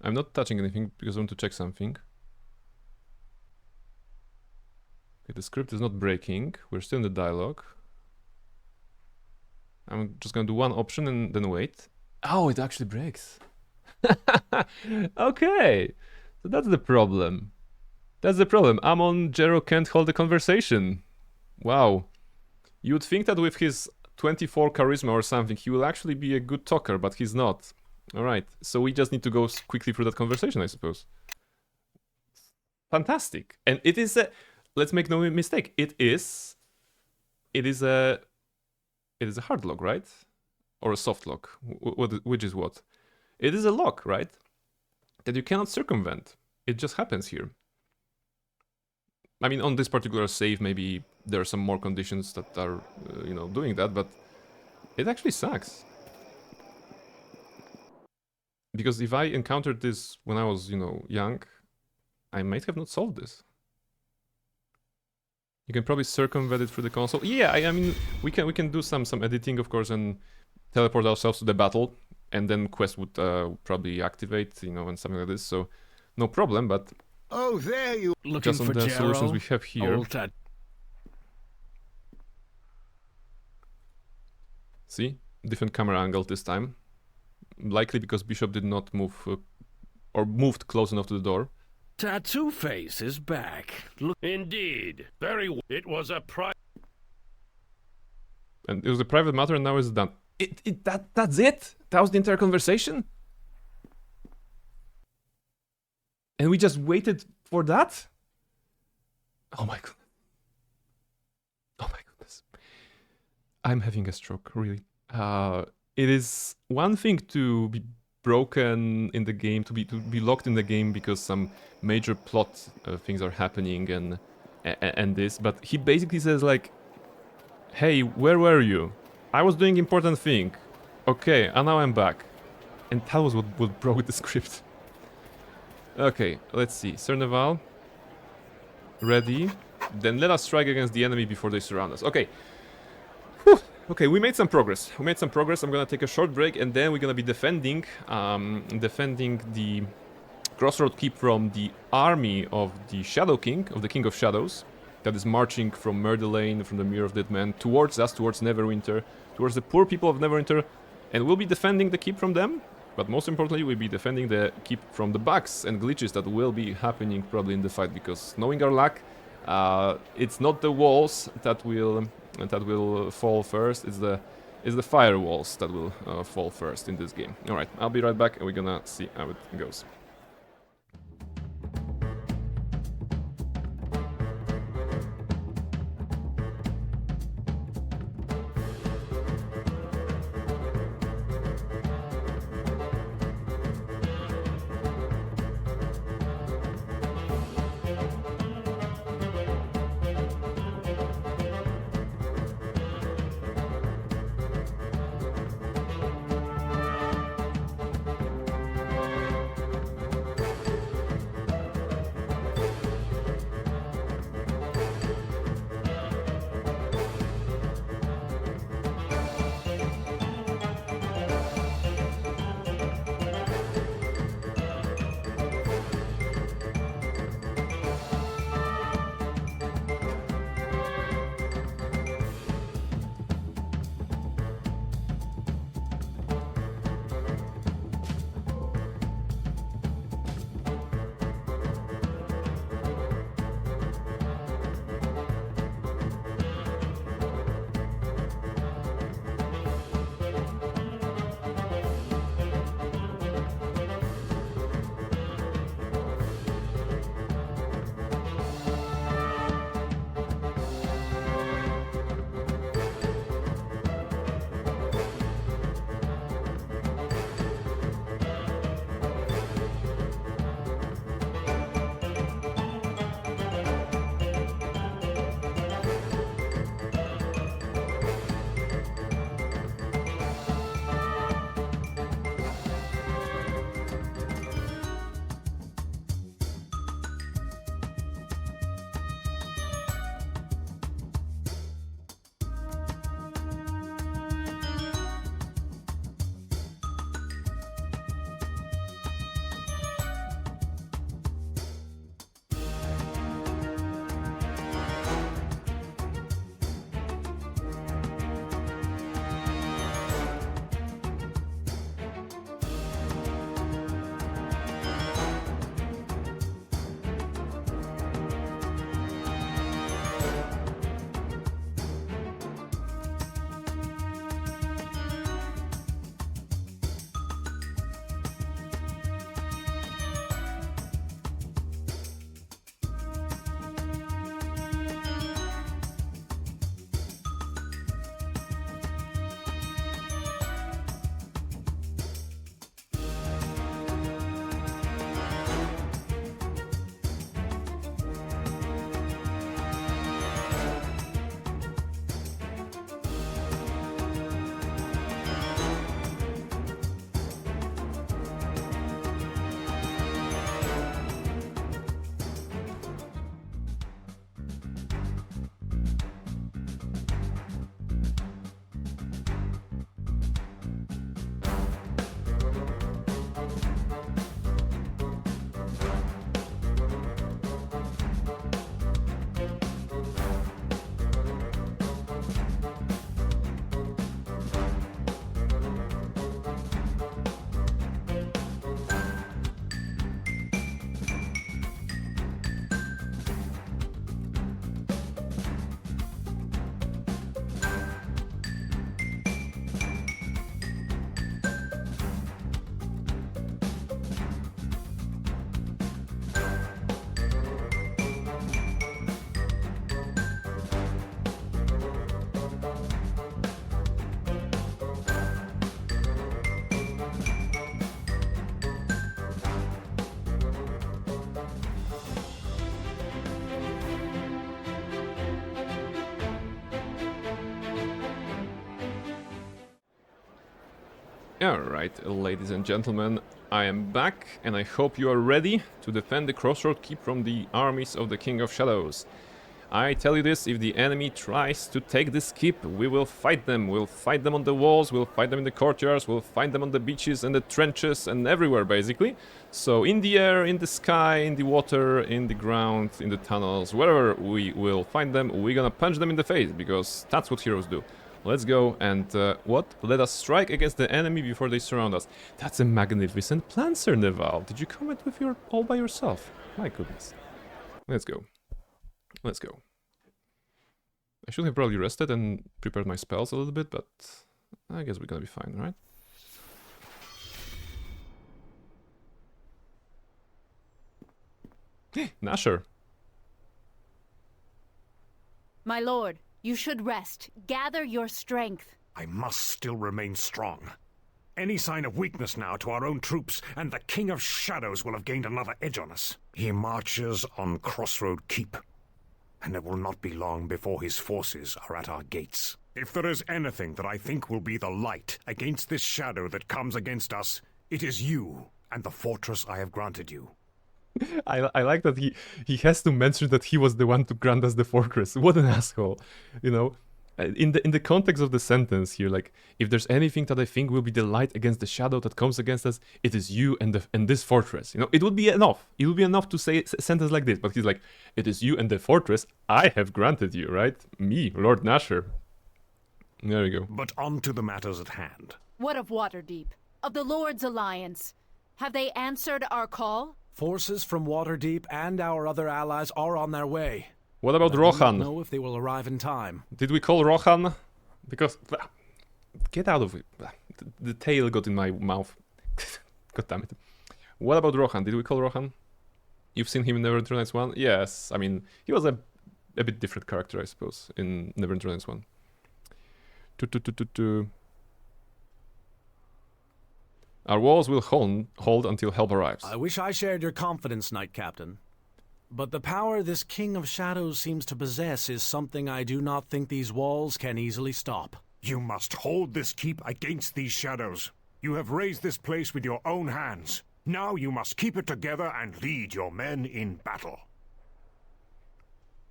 I'm not touching anything because I want to check something. Okay, the script is not breaking. We're still in the dialogue. I'm just gonna do one option and then wait. Oh, it actually breaks. Okay, so that's the problem. That's the problem. Amon Jero can't hold a conversation. Wow. You would think that with his 24 charisma or something, he will actually be a good talker, but he's not. Alright, so we just need to go quickly through that conversation, I suppose. Fantastic. And it is a... Let's make no mistake. It is a hard lock, right? Or a soft lock. Which is what? It is a lock, right? That you cannot circumvent. It just happens here. I mean, on this particular save, maybe there are some more conditions that are, doing that, but it actually sucks. Because if I encountered this when I was, young, I might have not solved this. You can probably circumvent it through the console. Yeah, I mean, we can do some editing, of course, and teleport ourselves to the battle, and then quest would probably activate, and something like this. So, no problem. But oh, there you looking just on for the Jero, solutions we have here. See, different camera angle this time. Likely because Bishop did not move or moved close enough to the door. Tattoo Face is back. Look, indeed, It was a and it was a private matter, and now it's done. That's it. That was the entire conversation. And we just waited for that. Oh my goodness. Oh my goodness. I'm having a stroke, really. It is one thing to be broken in the game, to be locked in the game because some major plot things are happening and this, but he basically says like, hey, where were you? I was doing important thing. Okay, and now I'm back. And that was what broke the script. Okay, let's see. Cerneval. Ready. Then let us strike against the enemy before they surround us. Okay. Whew. Okay, we made some progress. I'm gonna take a short break, and then we're gonna be defending the Crossroad Keep from the army of the Shadow King, of the King of Shadows, that is marching from Murder Lane, from the Mirror of Dead Men, towards us, towards Neverwinter, towards the poor people of Neverwinter, and we'll be defending the keep from them, but most importantly, we'll be defending the keep from the bugs and glitches that will be happening probably in the fight, because knowing our luck, it's not the walls that will fall first, it's the firewalls that will fall first in this game. Alright, I'll be right back and we're gonna see how it goes. Alright, ladies and gentlemen, I am back, and I hope you are ready to defend the Crossroad Keep from the armies of the King of Shadows. I tell you this, if the enemy tries to take this keep, we will fight them. We'll fight them on the walls, we'll fight them in the courtyards, we'll fight them on the beaches and the trenches and everywhere, basically. So in the air, in the sky, in the water, in the ground, in the tunnels, wherever we will find them, we're gonna punch them in the face, because that's what heroes do. Let's go and, what? Let us strike against the enemy before they surround us. That's a magnificent plan, Sir Neval. Did you come it with all by yourself? My goodness. Let's go. Let's go. I should have probably rested and prepared my spells a little bit, but I guess we're gonna be fine, right? Nasher. My lord, you should rest. Gather your strength. I must still remain strong. Any sign of weakness now to our own troops, and the King of Shadows will have gained another edge on us. He marches on Crossroad Keep, and it will not be long before his forces are at our gates. If there is anything that I think will be the light against this shadow that comes against us, it is you and the fortress I have granted you. I like that he has to mention that he was the one to grant us the fortress. What an asshole, you know. In the context of the sentence here, like, if there's anything that I think will be the light against the shadow that comes against us, it is you and this fortress. You know, it would be enough. It would be enough to say a sentence like this. But he's like, it is you and the fortress I have granted you, right? Me, Lord Nasher. There we go. But on to the matters at hand. What of Waterdeep? Of the Lord's Alliance? Have they answered our call? Forces from Waterdeep and our other allies are on their way. What about Rohan? I don't know if they will arrive in time. Did we call Rohan? Because... get out of it. The tail got in my mouth. God damn it. What about Rohan? Did we call Rohan? You've seen him in Neverwinter Nights 1? Yes. I mean, he was a bit different character, I suppose, in Neverwinter Nights 1. Our walls will hold until help arrives. I wish I shared your confidence, Knight Captain. But the power this King of Shadows seems to possess is something I do not think these walls can easily stop. You must hold this keep against these shadows. You have raised this place with your own hands. Now you must keep it together and lead your men in battle.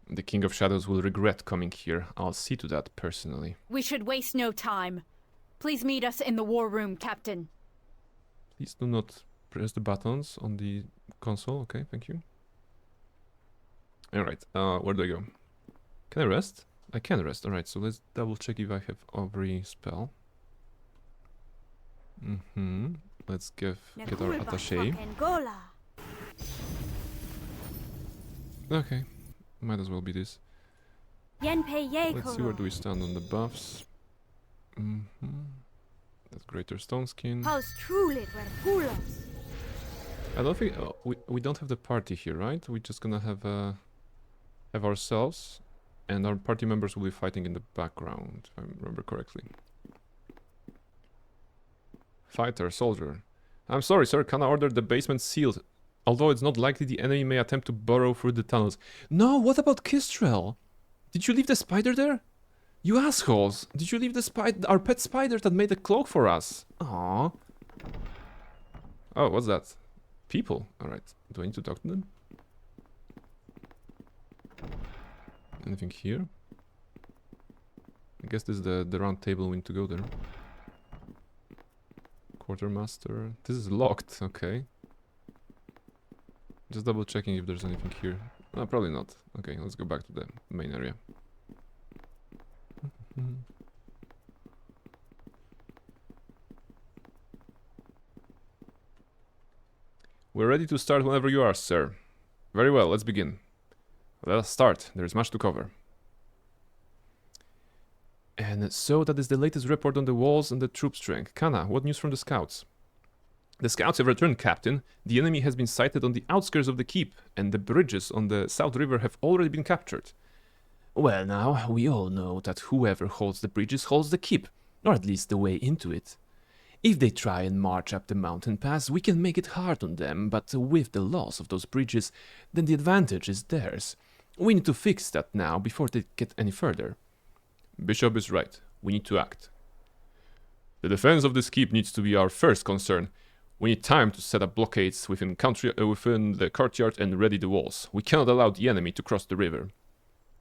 The King of Shadows will regret coming here. I'll see to that personally. We should waste no time. Please meet us in the war room, Captain. Please do not press the buttons on the console. Okay, thank you. Alright, where do I go? Can I rest? I can rest. Alright, so let's double check if I have every spell. Let's get our attaché. Okay, might as well be this. Let's see, where do we stand on the buffs? That's Greater Stone Skin. I don't think... Oh, we don't have the party here, right? We're just gonna have ourselves, and our party members will be fighting in the background, if I remember correctly. Fighter, soldier. I'm sorry, sir, can I order the basement sealed? Although it's not likely the enemy may attempt to burrow through the tunnels. No, what about Kistrel? Did you leave the spider there? You assholes! Did you leave the our pet spider that made a cloak for us? Aww. Oh, what's that? People. Alright. Do I need to talk to them? Anything here? I guess this is the round table we need to go there. Quartermaster. This is locked, okay. Just double checking if there's anything here. No, probably not. Okay, let's go back to the main area. We're ready to start whenever you are, sir. Very well, let's begin. Let us start. There is much to cover. And so that is the latest report on the walls and the troop strength. Kana, what news from the scouts? The scouts have returned, Captain. The enemy has been sighted on the outskirts of the keep, and the bridges on the South River have already been captured. Well now, we all know that whoever holds the bridges holds the keep, or at least the way into it. If they try and march up the mountain pass, we can make it hard on them, but with the loss of those bridges, then the advantage is theirs. We need to fix that now, before they get any further. Bishop is right. We need to act. The defense of this keep needs to be our first concern. We need time to set up blockades within the courtyard and ready the walls. We cannot allow the enemy to cross the river.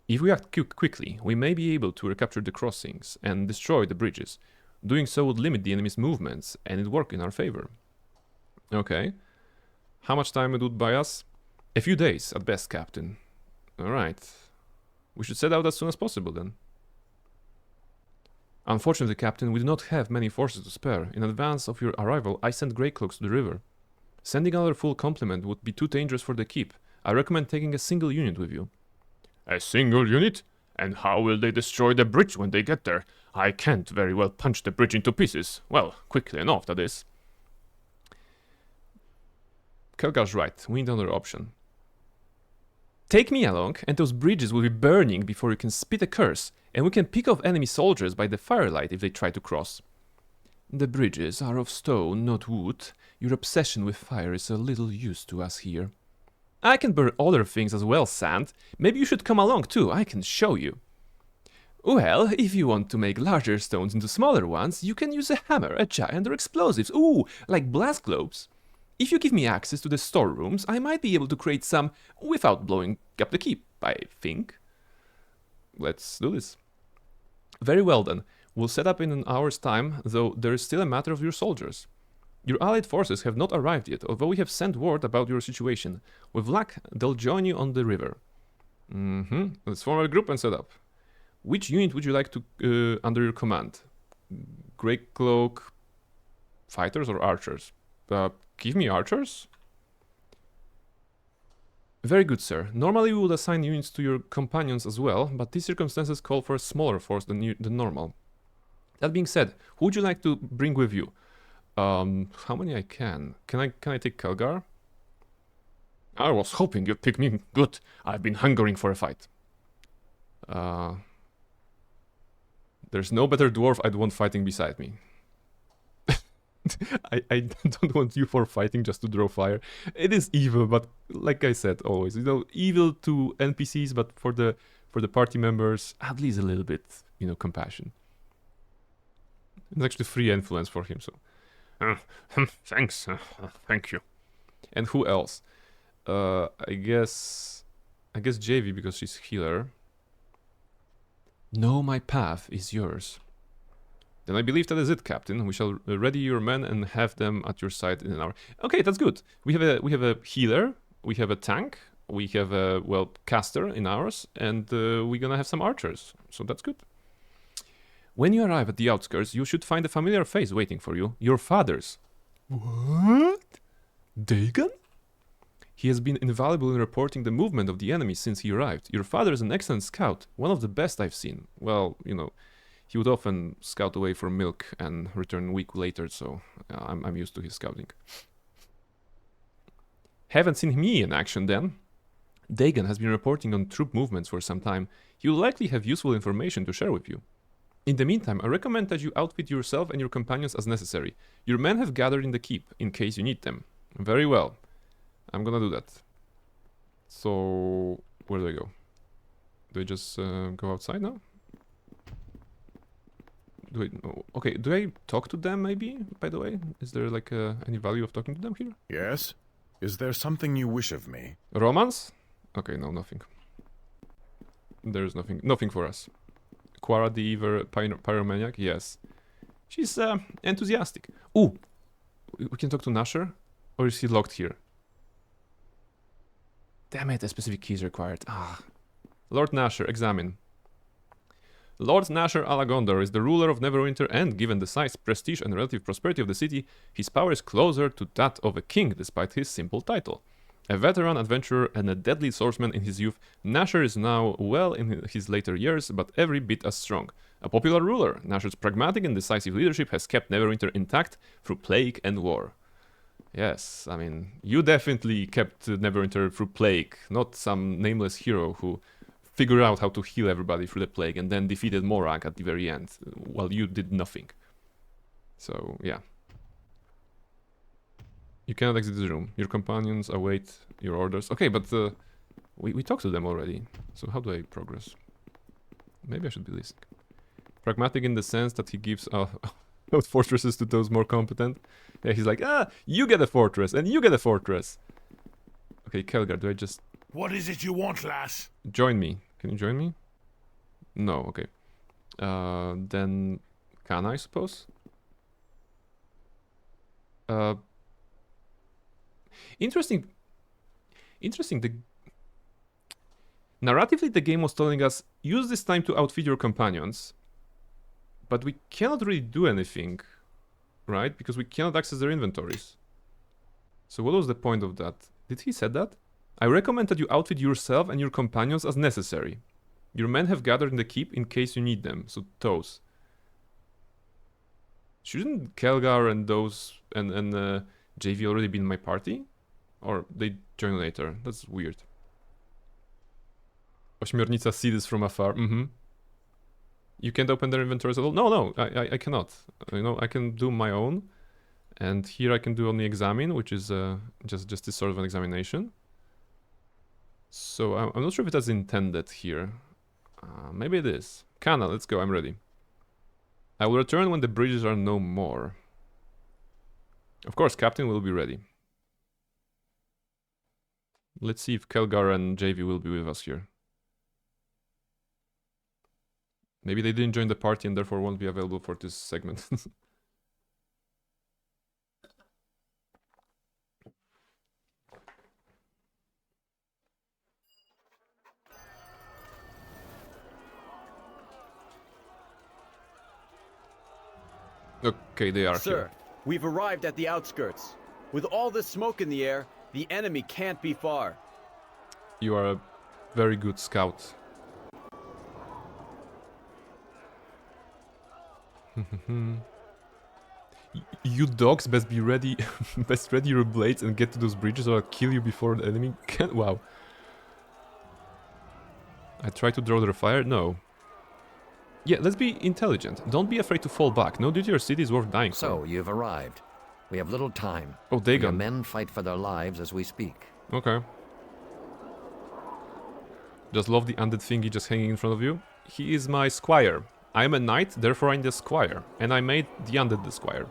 If we act quickly, we may be able to recapture the crossings and destroy the bridges. Doing so would limit the enemy's movements, and it would work in our favor. Okay. How much time would it buy us? A few days, at best, Captain. Alright. We should set out as soon as possible, then. Unfortunately, Captain, we do not have many forces to spare. In advance of your arrival, I sent Grey Cloaks to the river. Sending another full complement would be too dangerous for the keep. I recommend taking a single unit with you. A single unit? And how will they destroy the bridge when they get there? I can't very well punch the bridge into pieces. Well, quickly enough, that is. Kelgar's right. We need another option. Take me along, and those bridges will be burning before you can spit a curse, and we can pick off enemy soldiers by the firelight if they try to cross. The bridges are of stone, not wood. Your obsession with fire is a little use to us here. I can burn other things as well, Sand. Maybe you should come along too, I can show you. Well, if you want to make larger stones into smaller ones, you can use a hammer, a giant, or explosives. Ooh, like blast globes. If you give me access to the storerooms, I might be able to create some without blowing up the keep, I think. Let's do this. Very well then. We'll set up in an hour's time, though there is still a matter of your soldiers. Your allied forces have not arrived yet, although we have sent word about your situation. With luck, they'll join you on the river. Let's form a group and set up. Which unit would you like to under your command? Grey Cloak fighters or archers? Give me archers? Very good, sir. Normally we would assign units to your companions as well, but these circumstances call for a smaller force than normal. That being said, who would you like to bring with you? How many I can? Can I take Kelgar? I was hoping you'd pick me. Good. I've been hungering for a fight. There's no better dwarf I'd want fighting beside me. I don't want you for fighting just to draw fire. It is evil, but like I said always, you know, evil to NPCs, but for the party members, at least a little bit, you know, compassion. It's actually free influence for him, so. Thanks, thank you. And who else? I guess JV because she's healer. No, my path is yours. Then I believe that is it, Captain. We shall ready your men and have them at your side in an hour. Okay, that's good. We have a healer, we have a tank, we have a caster in ours, and we're gonna have some archers. So that's good. When you arrive at the outskirts, you should find a familiar face waiting for you. Your father's. What? Dagon? He has been invaluable in reporting the movement of the enemy since he arrived. Your father is an excellent scout, one of the best I've seen. Well, you know, he would often scout away for milk and return a week later, so I'm used to his scouting. Haven't seen me in action then? Dagon has been reporting on troop movements for some time. He will likely have useful information to share with you. In the meantime, I recommend that you outfit yourself and your companions as necessary. Your men have gathered in the keep, in case you need them. Very well. I'm gonna do that. So, where do I go? Do I just go outside now? Okay, do I talk to them maybe, by the way? Is there like any value of talking to them here? Yes? Is there something you wish of me? Romance? Okay, no, nothing. There's nothing for us. Quara the Ever Pyromaniac? Yes. She's enthusiastic. Ooh! We can talk to Nasher? Or is he locked here? Damn it, a specific key is required. Ah. Lord Nasher, examine. Lord Nasher Alagondar is the ruler of Neverwinter, and given the size, prestige, and relative prosperity of the city, his power is closer to that of a king despite his simple title. A veteran adventurer and a deadly swordsman in his youth, Nasher is now well in his later years, but every bit as strong. A popular ruler, Nasher's pragmatic and decisive leadership has kept Neverwinter intact through plague and war. Yes, I mean, you definitely kept Neverwinter through plague, not some nameless hero who figured out how to heal everybody through the plague and then defeated Morag at the very end, while you did nothing. So, yeah. You cannot exit the room. Your companions await your orders. Okay, but we talked to them already. So how do I progress? Maybe I should be listening. Pragmatic in the sense that he gives... out fortresses to those more competent. Yeah, he's like, you get a fortress, and you get a fortress. Okay, Kelgar, do I just... What is it you want, lass? Join me. Can you join me? No, okay. Then... Can I suppose? Interesting. Narratively, the game was telling us, use this time to outfit your companions. But we cannot really do anything, right? Because we cannot access their inventories. So what was the point of that? Did he say that? I recommend that you outfit yourself and your companions as necessary. Your men have gathered in the keep in case you need them. So those. Shouldn't Kelgar and those and JV already be in my party? Or they join later? That's weird. Ośmiornica see this from afar. You can't open their inventories at all? No, I cannot. You know, I can do my own. And here I can do only examine, which is just this sort of an examination. So I'm not sure if that's intended here. Maybe it is. Kana, let's go, I'm ready. I will return when the bridges are no more. Of course, Captain will be ready. Let's see if Kelgar and JV will be with us here. Maybe they didn't join the party and therefore won't be available for this segment. Okay, they are Sir, here. we've arrived at the outskirts. With all this smoke in the air, the enemy can't be far. You are a very good scout. You dogs best be ready, best ready your blades and get to those bridges or I'll kill you before the enemy can. Wow. I try to draw their fire? No. Yeah, let's be intelligent. Don't be afraid to fall back. No duty or city is worth dying for. So, you've arrived. We have little time. Oh, Dagon. Your men fight for their lives as we speak. Okay. Just love the undead thingy just hanging in front of you. He is my squire. I am a knight, therefore I'm the squire. And I made the undead the squire.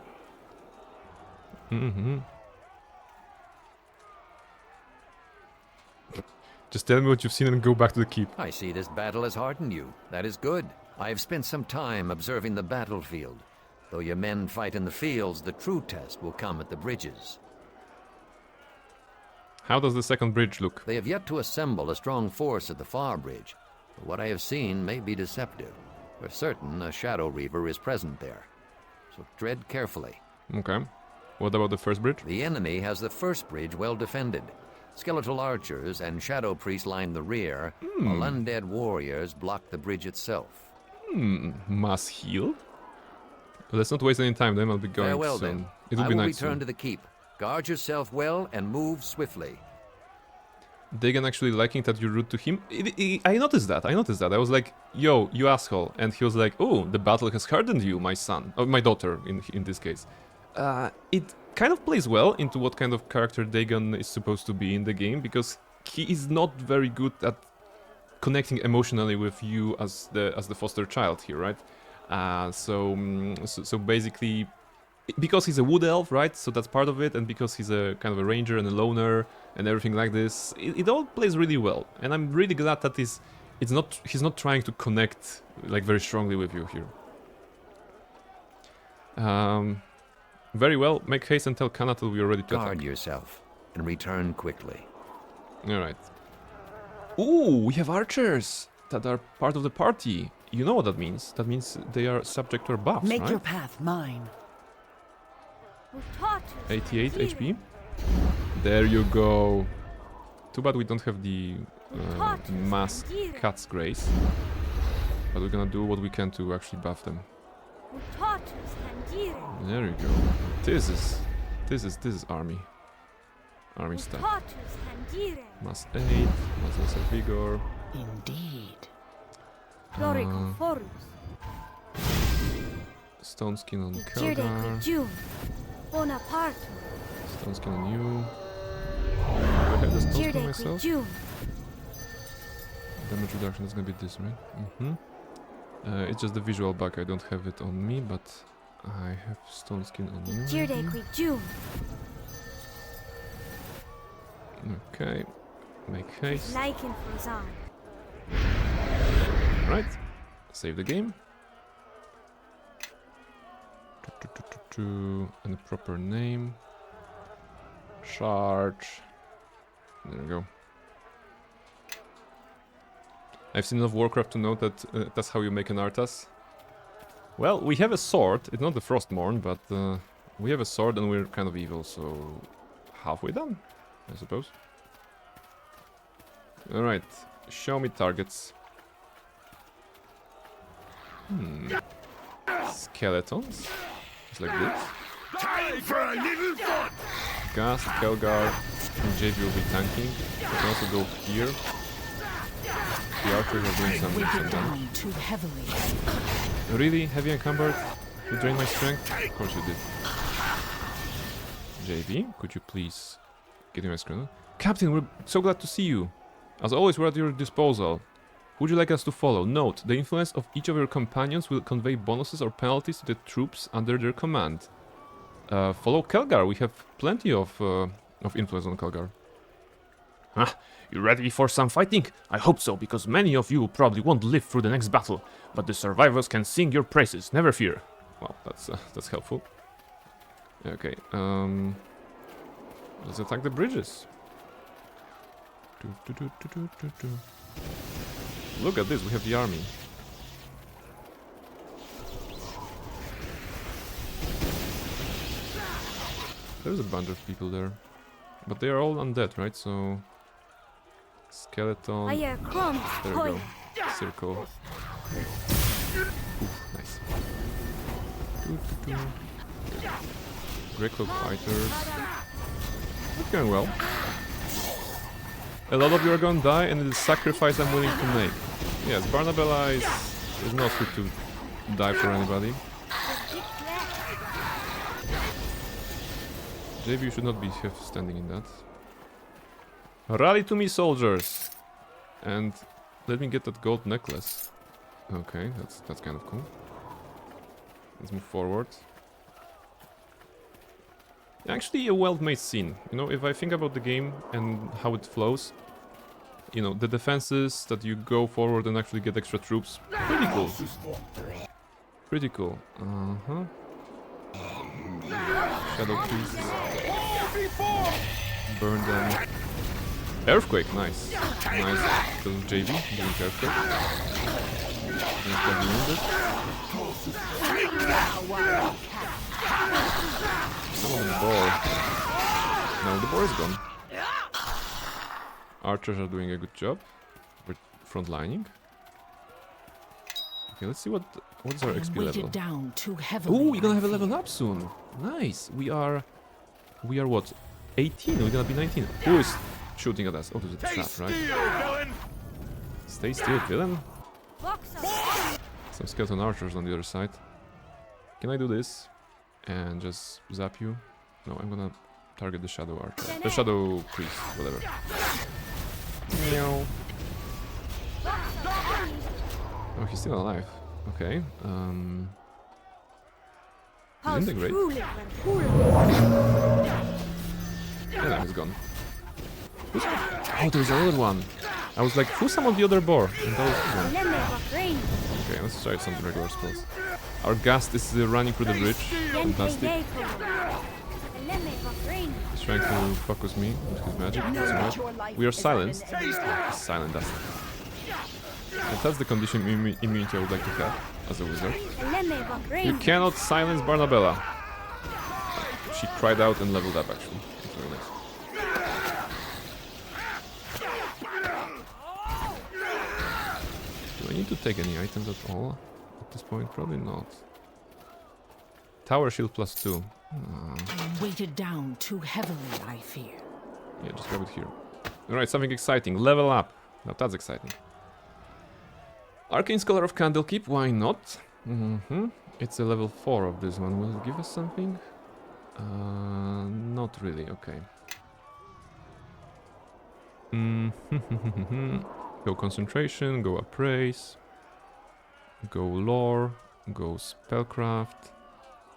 Just tell me what you've seen and go back to the keep. I see this battle has hardened you. That is good. I have spent some time observing the battlefield. Though your men fight in the fields, the true test will come at the bridges. How does the second bridge look? They have yet to assemble a strong force at the far bridge, but what I have seen may be deceptive. For certain, a Shadow Reaver is present there. So tread carefully. Okay. What about the first bridge? The enemy has the first bridge well defended. Skeletal archers and shadow priests line the rear, while undead warriors block the bridge itself. Mass heal? Let's not waste any time, then I'll be going Farewell, soon. then. It will I be will nice return soon. to the keep. Guard yourself well and move swiftly. Dagon actually liking that you're rude to him. I noticed that. I was like, yo, you asshole. And he was like, oh, the battle has hardened you, my son. Or my daughter, in this case. It kind of plays well into what kind of character Dagon is supposed to be in the game, because he is not very good at connecting emotionally with you as the foster child here, right? So basically, because he's a wood elf, right? So that's part of it, and because he's a kind of a ranger and a loner and everything like this, it all plays really well. And I'm really glad that he's not trying to connect like very strongly with you here. Very well. Make haste and tell Kana till we are ready to Guard attack. yourself and return quickly. All right. Ooh, we have archers that are part of the party. You know what that means? That means they are subject to our buffs, Make right? your path mine. 88 HP. There you go. Too bad we don't have the mass cat's grace. But we're gonna do what we can to actually buff them. There you go. This is army. Army stuff. Mass 8, mass lesser vigor. Indeed. Stone skin on Kelgar. Stone skin on you. Do I have the stone skin myself? Damage reduction is gonna be this, right? It's just the visual bug. I don't have it on me, but I have stone skin on you. Okay, make haste. Right, save the game. And the proper name. Charge. There we go. I've seen enough Warcraft to know that that's how you make an Arthas. Well, we have a sword. It's not the Frostmourne, but we have a sword and we're kind of evil, so halfway done, I suppose. Alright, show me targets. Skeletons. Just like this. Time for a little fun! Gast, Kelgar, and JV will be tanking. I can also go here. The archers are doing some damage. Too heavily. Really? Heavy encumbered? You drain my strength? Of course you did. JV, could you please get in my screen? Captain, we're so glad to see you. As always, we're at your disposal. Who would you like us to follow? Note, the influence of each of your companions will convey bonuses or penalties to the troops under their command. Follow Kelgar. We have plenty of influence on Kelgar. Ah, you ready for some fighting? I hope so, because many of you probably won't live through the next battle, but the survivors can sing your praises, never fear. Well, that's helpful. Okay, let's attack the bridges. Look at this, we have the army. There's a bunch of people there. But they are all undead, right? So... Skeleton... There we go. Circle. Oof, nice. Grey Cloak Fighters. That's going well. A lot of you are gonna die, and it is a sacrifice I'm willing to make. Yes, Barnabella is not fit to die for anybody. JV, you should not be standing in that. Rally to me, soldiers! And let me get that gold necklace. Okay, that's kind of cool. Let's move forward. Actually, a well-made scene. You know, if I think about the game and how it flows, you know, the defenses that you go forward and actually get extra troops, pretty cool. Pretty cool. Shadow Priests. Burn them. Earthquake, nice. Nice. Because of JV doing Earthquake. Come on, boar. No, the boar is gone. Archers are doing a good job. We're frontlining. Okay, let's see what's our XP level. Down too heavily, Ooh, we're gonna have a level up soon. Nice. We are what? 18. We're gonna be 19. Who is shooting at us? Oh, there's a trap, right? Stay still, villain. Some skeleton archers on the other side. Can I do this and just zap you? No, I'm gonna target the shadow archer. The shadow priest, whatever. Meow. Oh, he's still alive. Okay. Integrate. Yeah, now he's gone. Oh, there's another one. I was like, who summoned the other boar? And that was one. Okay, let's try some regular spells. Our Gast is running through the bridge. Fantastic. He's trying to focus me with his magic. That's right. We are silenced. Silent dust. And that's the condition immunity I would like to have as a wizard. You cannot silence Barnabella. She cried out and leveled up, actually. That's very nice. Do I need to take any items at all at this point? Probably not. Tower shield +2. Weighted down too heavily, I fear. Yeah, just grab it here. Alright, something exciting. Level up. Now that's exciting. Arcane Scholar of Candlekeep, why not? It's a level 4 of this one. Will it give us something? Not really, okay. Go Concentration, go Appraise, go Lore, go Spellcraft.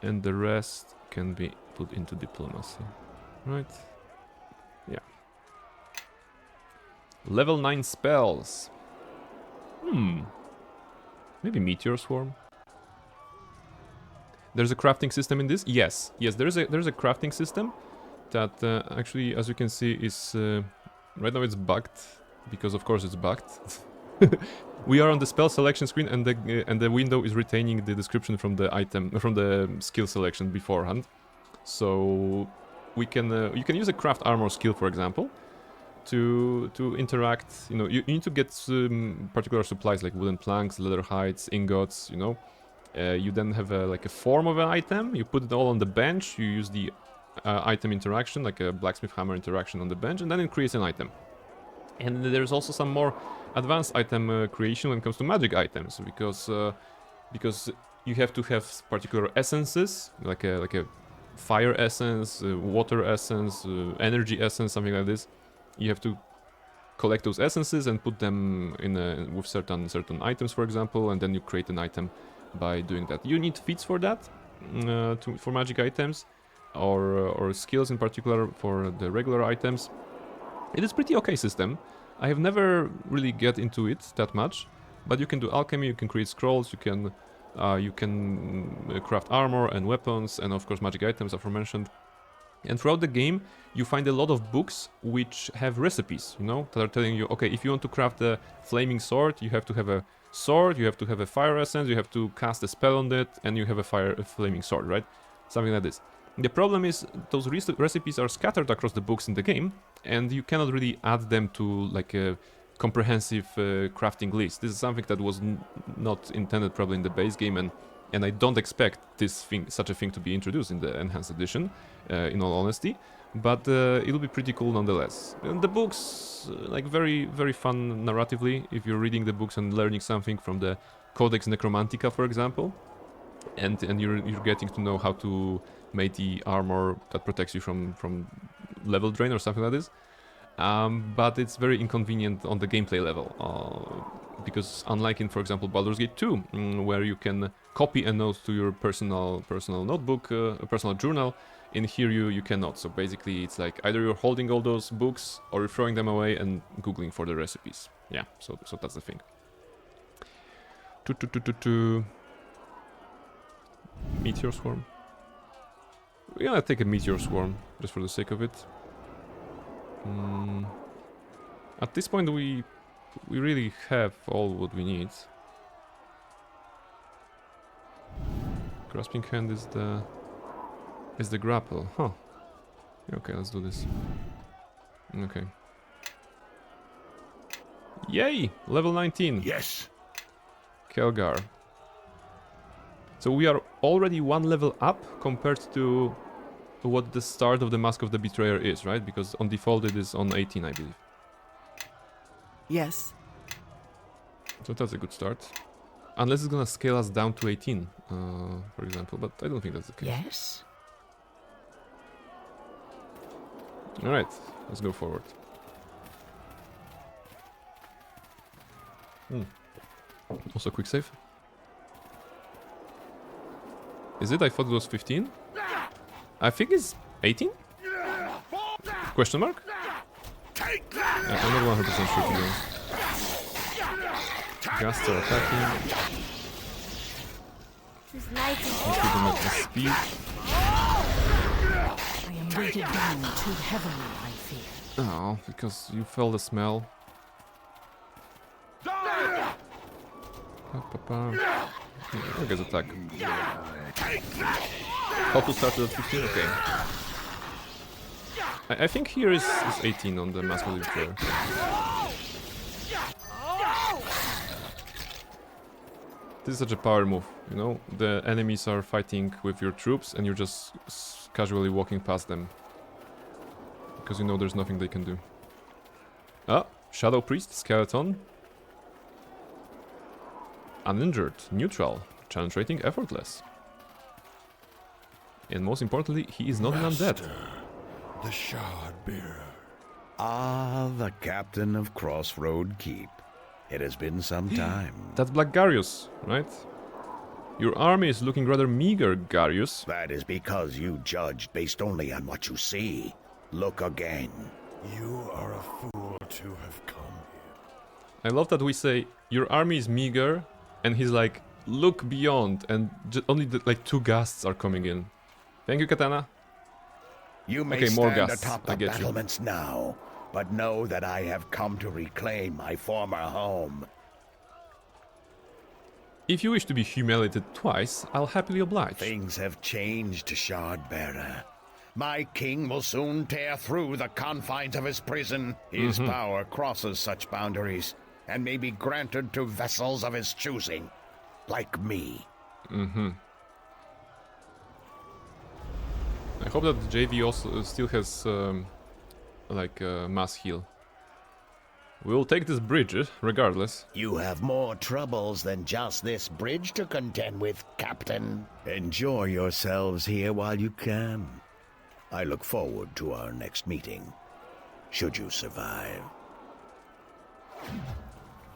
and the rest can be put into diplomacy. Right? Yeah. Level 9 spells. Maybe Meteor Swarm. There's a crafting system in this? Yes, there's a crafting system that actually, as you can see, is right now it's bugged because of course it's bugged. We are on the spell selection screen, and the window is retaining the description from the skill selection beforehand. So we can you can use a craft armor skill, for example, to interact. You know, you need to get particular supplies like wooden planks, leather hides, ingots. You know, you then have like a form of an item. You put it all on the bench. You use the item interaction, like a blacksmith hammer interaction on the bench, and then it creates an item. And there's also some more advanced item creation when it comes to magic items, because you have to have particular essences, like a fire essence, water essence, energy essence, something like this. You have to collect those essences and put them in with certain items, for example, and then you create an item by doing that. You need feats for that, for magic items, or skills in particular for the regular items. It is pretty okay system. I have never really get into it that much, but you can do alchemy, you can create scrolls, you can craft armor and weapons, and of course magic items aforementioned. And throughout the game, you find a lot of books which have recipes, you know, that are telling you, okay, if you want to craft a flaming sword, you have to have a sword, you have to have a fire essence, you have to cast a spell on it, and you have a flaming sword, right? Something like this. The problem is those recipes are scattered across the books in the game, and you cannot really add them to like a comprehensive crafting list. This is something that was not intended probably in the base game, and I don't expect such a thing to be introduced in the enhanced edition, in all honesty. But it'll be pretty cool nonetheless. And the books, like very, very fun narratively, if you're reading the books and learning something from the Codex Necromantica, for example, and you're getting to know how to make the armor that protects you from level drain or something like this. But it's very inconvenient on the gameplay level, because unlike in, for example, Baldur's Gate 2, where you can copy a note to your personal notebook, a personal journal, in here you cannot. So basically it's like either you're holding all those books or you're throwing them away and googling for the recipes. Yeah, so that's the thing. Meteor Swarm. We're gonna take a Meteor Swarm, just for the sake of it. At this point we really have all what we need. Grasping Hand is the grapple, huh? Okay, let's do this. Okay. Yay! Level 19. Yes. Kelgar. So we are already one level up compared to what the start of the Mask of the Betrayer is, right? Because on default it is on 18, I believe. Yes. So that's a good start. Unless it's gonna scale us down to 18, for example, but I don't think that's the case. Yes. Alright, let's go forward. Also quick save. Is it? I thought it was 15. I think it's 18? Question mark? Yeah, I'm not 100% sure to be honest. Ghasts are attacking. Increase the speed. I am weighted down too heavily, I fear. Oh, because you felt the smell. I guess attack. Auto started at 15, okay. I think here is 18 on the Mask of the Betrayer. This is such a power move, you know? The enemies are fighting with your troops and you're just casually walking past them. Because you know there's nothing they can do. Ah, Shadow Priest, Skeleton. Uninjured, neutral, challenge rating effortless. And most importantly, he is not an undead. The Shard Bearer. Ah, the captain of Crossroad Keep. It has been some time. That's Black Garius, right? Your army is looking rather meager, Garius. That is because you judged based only on what you see. Look again. You are a fool to have come here. I love that we say, your army is meager, and he's like, look beyond, and only like 2 ghasts are coming in. Thank you, Katana. You may stand atop the battlements now, but know that I have come to reclaim my former home. If you wish to be humiliated twice, I'll happily oblige. Things have changed, Shardbearer. My king will soon tear through the confines of his prison. His power crosses such boundaries, and may be granted to vessels of his choosing, like me. I hope that JV also still has, mass heal. We'll take this bridge, regardless. You have more troubles than just this bridge to contend with, Captain. Enjoy yourselves here while you can. I look forward to our next meeting, should you survive.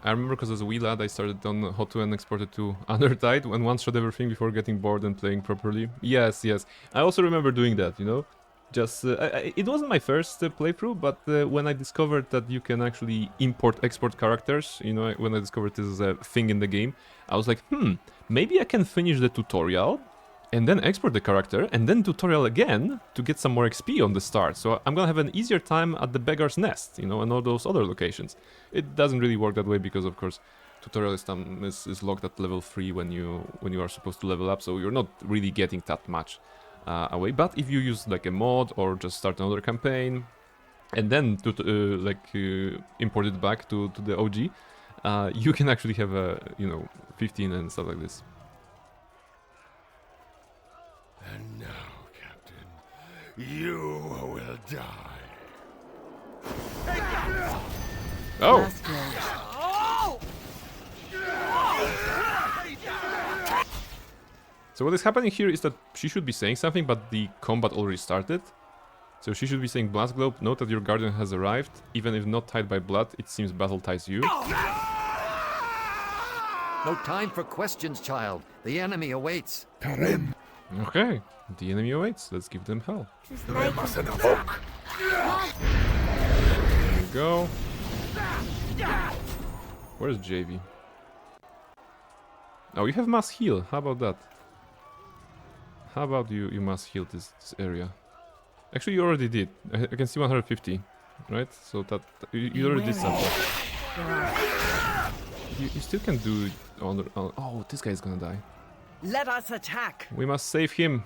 I remember because as a wee lad I started on Hot and exported to Undertide and once shot everything before getting bored and playing properly. Yes, yes. I also remember doing that, you know? Just, it wasn't my first playthrough, but when I discovered that you can actually import-export characters, you know, when I discovered this as a thing in the game, I was like, maybe I can finish the tutorial, and then export the character, and then tutorial again, to get some more XP on the start. So I'm gonna have an easier time at the Beggar's Nest, you know, and all those other locations. It doesn't really work that way, because of course, tutorial is locked at level 3 when you are supposed to level up, so you're not really getting that much away. But if you use like a mod or just start another campaign and then import it back to the OG, you can actually have a 15 and stuff like this. And now, Captain, you will die. Oh! So what is happening here is that she should be saying something, but the combat already started. So she should be saying, Blast Globe, note that your guardian has arrived. Even if not tied by blood, it seems battle ties you. No time for questions, child. The enemy awaits. Karim. Okay, the enemy awaits. Let's give them hell. They mustn't evoke. There you go. Where's JV? Oh, you have mass heal. How about that? How about you mass heal this area? Actually, you already did. I can see 150, right? So that you already did something. You still can do it on. Oh, this guy is gonna die. Let us attack. We must save him.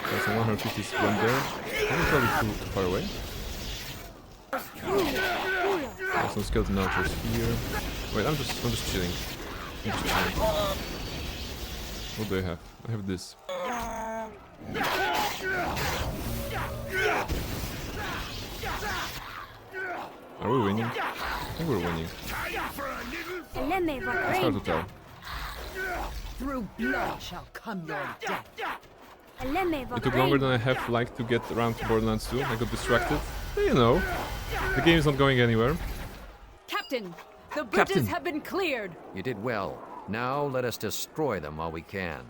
There's some 150 sprint there. I'm probably too far away. There's some skeleton archers here. Wait, I'm just chilling. What do I have? I have this. Are we winning? I think we're winning. It's hard to tell. Through blood shall come your death. It took longer than I have liked to get around to Borderlands 2. I got distracted. But you know, the game is not going anywhere. Captain, the bridges have been cleared. You did well. Now let us destroy them while we can.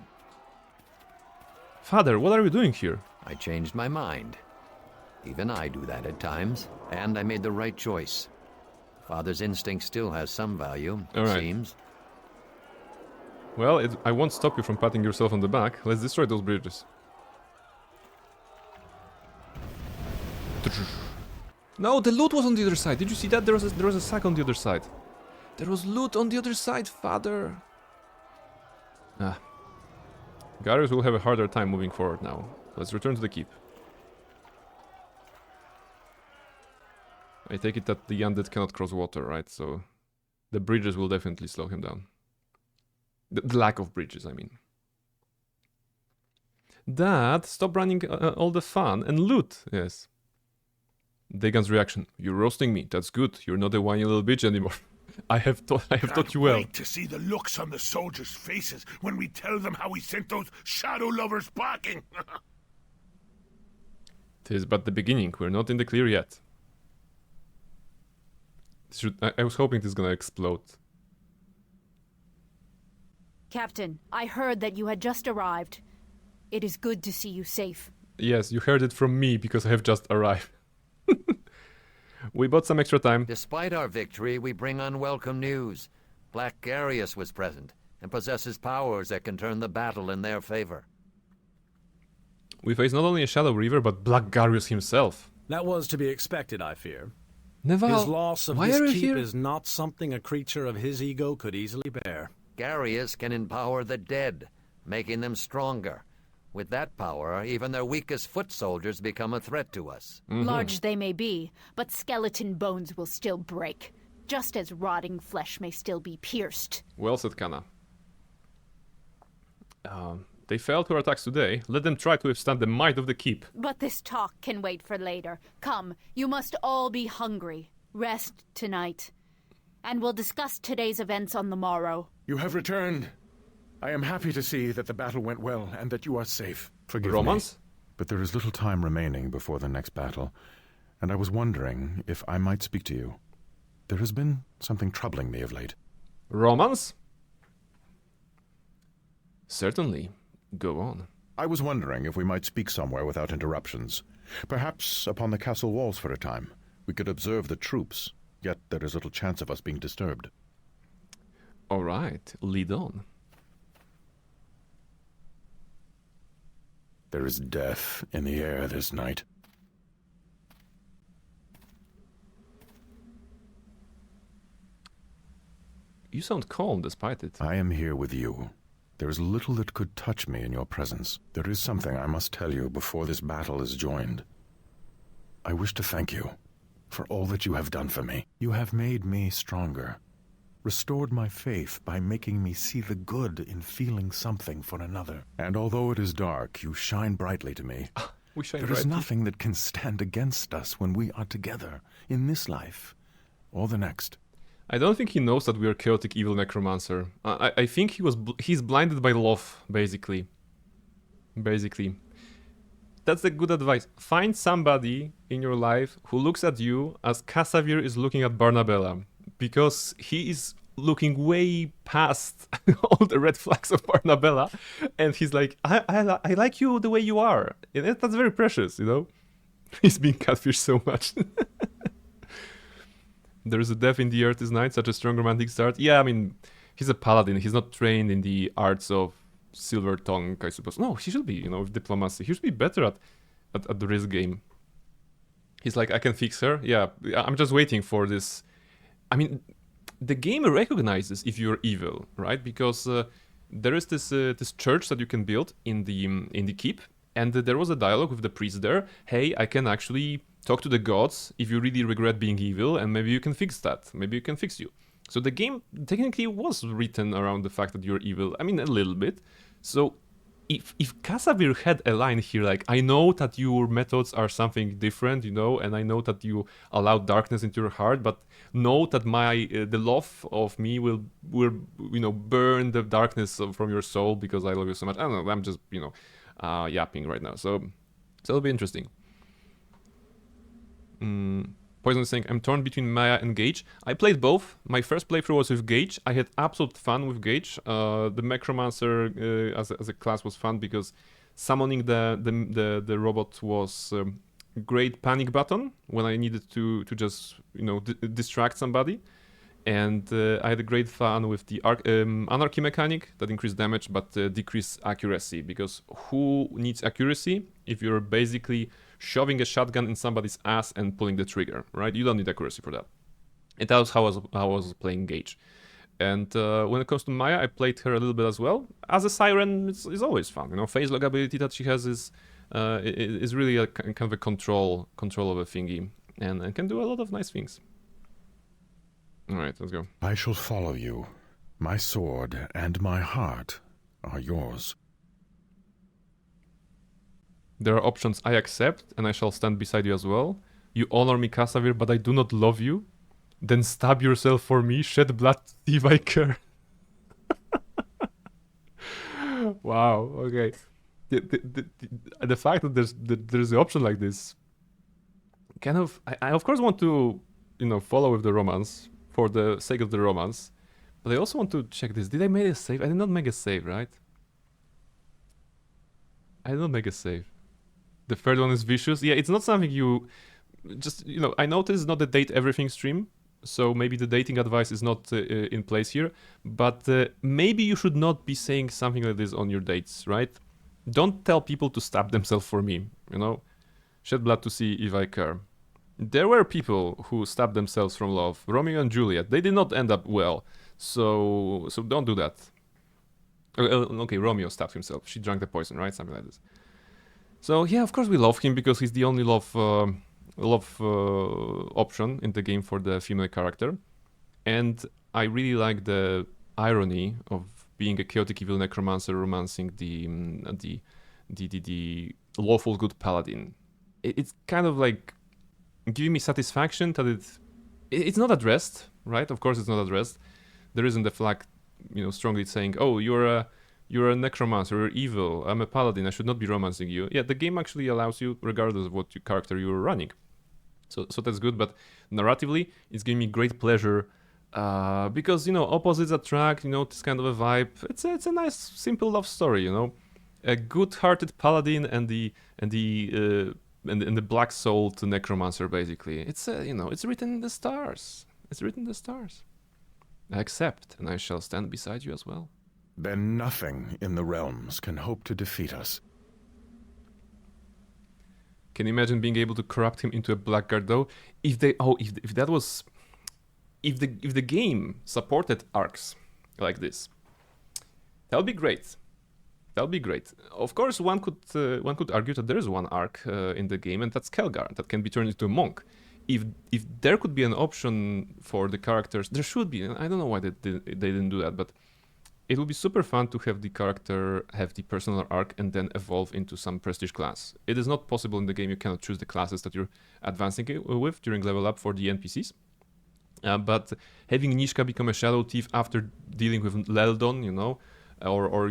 Father, what are you doing here? I changed my mind. Even I do that at times, and I made the right choice. Father's instinct still has some value, it seems. Well, I won't stop you from patting yourself on the back. Let's destroy those bridges. No, the loot was on the other side. Did you see that? There was a sack on the other side. There was loot on the other side, father. Ah. Garius will have a harder time moving forward now. Let's return to the keep. I take it that the undead cannot cross water, right? So the bridges will definitely slow him down. The lack of bridges, I mean. Dad, stop running all the fun and loot. Yes. Dagon's reaction. You're roasting me. That's good. You're not a whiny little bitch anymore. I have taught you well. Wait to see the looks on the soldiers' faces when we tell them how we sent those shadow lovers packing. 'Tis but the beginning. We're not in the clear yet. I was hoping this is gonna explode. Captain, I heard that you had just arrived. It is good to see you safe. Yes, you heard it from me because I have just arrived. We bought some extra time. Despite our victory, we bring unwelcome news. Black Garius was present and possesses powers that can turn the battle in their favor. We face not only a Shadow Reaver, but Black Garius himself. That was to be expected, I fear. Neval, his loss of his keep is not something a creature of his ego could easily bear. Garius can empower the dead, making them stronger. With that power, even their weakest foot soldiers become a threat to us. Large they may be, but skeleton bones will still break, just as rotting flesh may still be pierced. Well said, Kana. They failed our attacks today. Let them try to withstand the might of the keep. But this talk can wait for later. Come, you must all be hungry. Rest tonight. And we'll discuss today's events on the morrow. You have returned. I am happy to see that the battle went well and that you are safe. Forgive Romans? me, but there is little time remaining before the next battle, and I was wondering if I might speak to you. There has been something troubling me of late. Romans? Certainly. Go on. I was wondering if we might speak somewhere without interruptions. Perhaps upon the castle walls for a time. We could observe the troops, yet there is little chance of us being disturbed. All right, lead on. There is death in the air this night. You sound calm despite it. I am here with you. There is little that could touch me in your presence. There is something I must tell you before this battle is joined. I wish to thank you for all that you have done for me. You have made me stronger, restored my faith by making me see the good in feeling something for another. And although it is dark, you shine brightly to me. We shine There is nothing that can stand against us when we are together, in this life or the next. I don't think he knows that we are chaotic evil necromancer. I think he's blinded by love, basically. That's the good advice. Find somebody in your life who looks at you as Casavir is looking at Barnabella, because he is looking way past all the red flags of Barnabella, and he's like, I like you the way you are. And that's very precious, you know? He's being catfished so much. There is a death in the earth this night, such a strong romantic start. Yeah, I mean, he's a paladin. He's not trained in the arts of Silver Tongue, I suppose. No, he should be, you know, with diplomacy. He should be better at the risk game. He's like, I can fix her. Yeah, I'm just waiting for this. I mean, the game recognizes if you're evil, right? Because there is this church that you can build in the keep, and there was a dialogue with the priest there. Hey, I can actually talk to the gods if you really regret being evil, and maybe you can fix that. Maybe you can fix you. So the game technically was written around the fact that you're evil. I mean, a little bit. So if Casavir had a line here like, I know that your methods are something different, you know, and I know that you allow darkness into your heart, but know that the love of me will you know, burn the darkness from your soul because I love you so much. I don't know, I'm just, you know, yapping right now. So it'll be interesting. Poison is saying, I'm torn between Maya and Gage. I played both. My first playthrough was with Gage. I had absolute fun with Gage. The Necromancer as a class was fun because summoning the robot was a great panic button when I needed to just, you know, distract somebody. And I had a great fun with the Anarchy mechanic that increased damage but decreased accuracy, because who needs accuracy if you're basically shoving a shotgun in somebody's ass and pulling the trigger, right? You don't need accuracy for that. And that was how I was playing Gage. And when it comes to Maya, I played her a little bit as well. As a Siren, it's always fun. You know, phase log ability that she has is really a kind of a control of a thingy, and can do a lot of nice things. All right, let's go. I shall follow you. My sword and my heart are yours. There are options I accept, and I shall stand beside you as well. You honor me, Casavir, but I do not love you. Then stab yourself for me, shed blood, see if I care. Wow, okay. The fact that there's the option like this, kind of, I of course want to follow with the romance for the sake of the romance. But I also want to check this. Did I make a save? I did not make a save, right? I did not make a save. The third one is vicious. Yeah, it's not something you just, I noticed it's not the date everything stream. So maybe the dating advice is not in place here. But maybe you should not be saying something like this on your dates, right? Don't tell people to stab themselves for me, Shed blood to see if I care. There were people who stabbed themselves from love. Romeo and Juliet. They did not end up well. So don't do that. Okay, Romeo stabbed himself. She drank the poison, right? Something like this. So yeah, of course we love him because he's the only love option in the game for the female character. And I really like the irony of being a chaotic evil necromancer romancing the lawful good paladin. It's kind of like giving me satisfaction that it's not addressed, right? Of course it's not addressed. There isn't the flag, strongly saying, oh, you're a necromancer, you're evil, I'm a paladin, I should not be romancing you. Yeah, the game actually allows you, regardless of what character you're running. So that's good, but narratively, it's giving me great pleasure because, opposites attract, this kind of a vibe. It's a nice, simple love story, A good-hearted paladin and the black soul to necromancer, basically. It's it's written in the stars. It's written in the stars. I accept, and I shall stand beside you as well. Then nothing in the realms can hope to defeat us. Can you imagine being able to corrupt him into a blackguard, though? If the game supported arcs like this, that would be great. That would be great. Of course, one could argue that there is one arc in the game, and that's Kelgar, that can be turned into a monk. If there could be an option for the characters, there should be. I don't know why they didn't do that, but it would be super fun to have the character have the personal arc and then evolve into some prestige class. It is not possible in the game. You cannot choose the classes that you're advancing with during level up for the NPCs. But having Nishka become a shadow thief after dealing with Leldon, or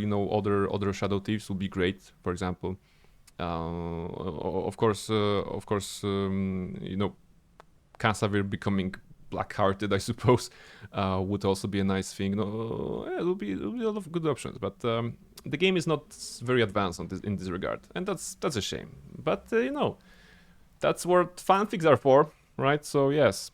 other shadow thieves would be great. For example, of course, Kasavir becoming black-hearted, I suppose, would also be a nice thing. It will be a lot of good options, but the game is not very advanced in this regard, and that's a shame. But that's what fanfics are for, right? So yes,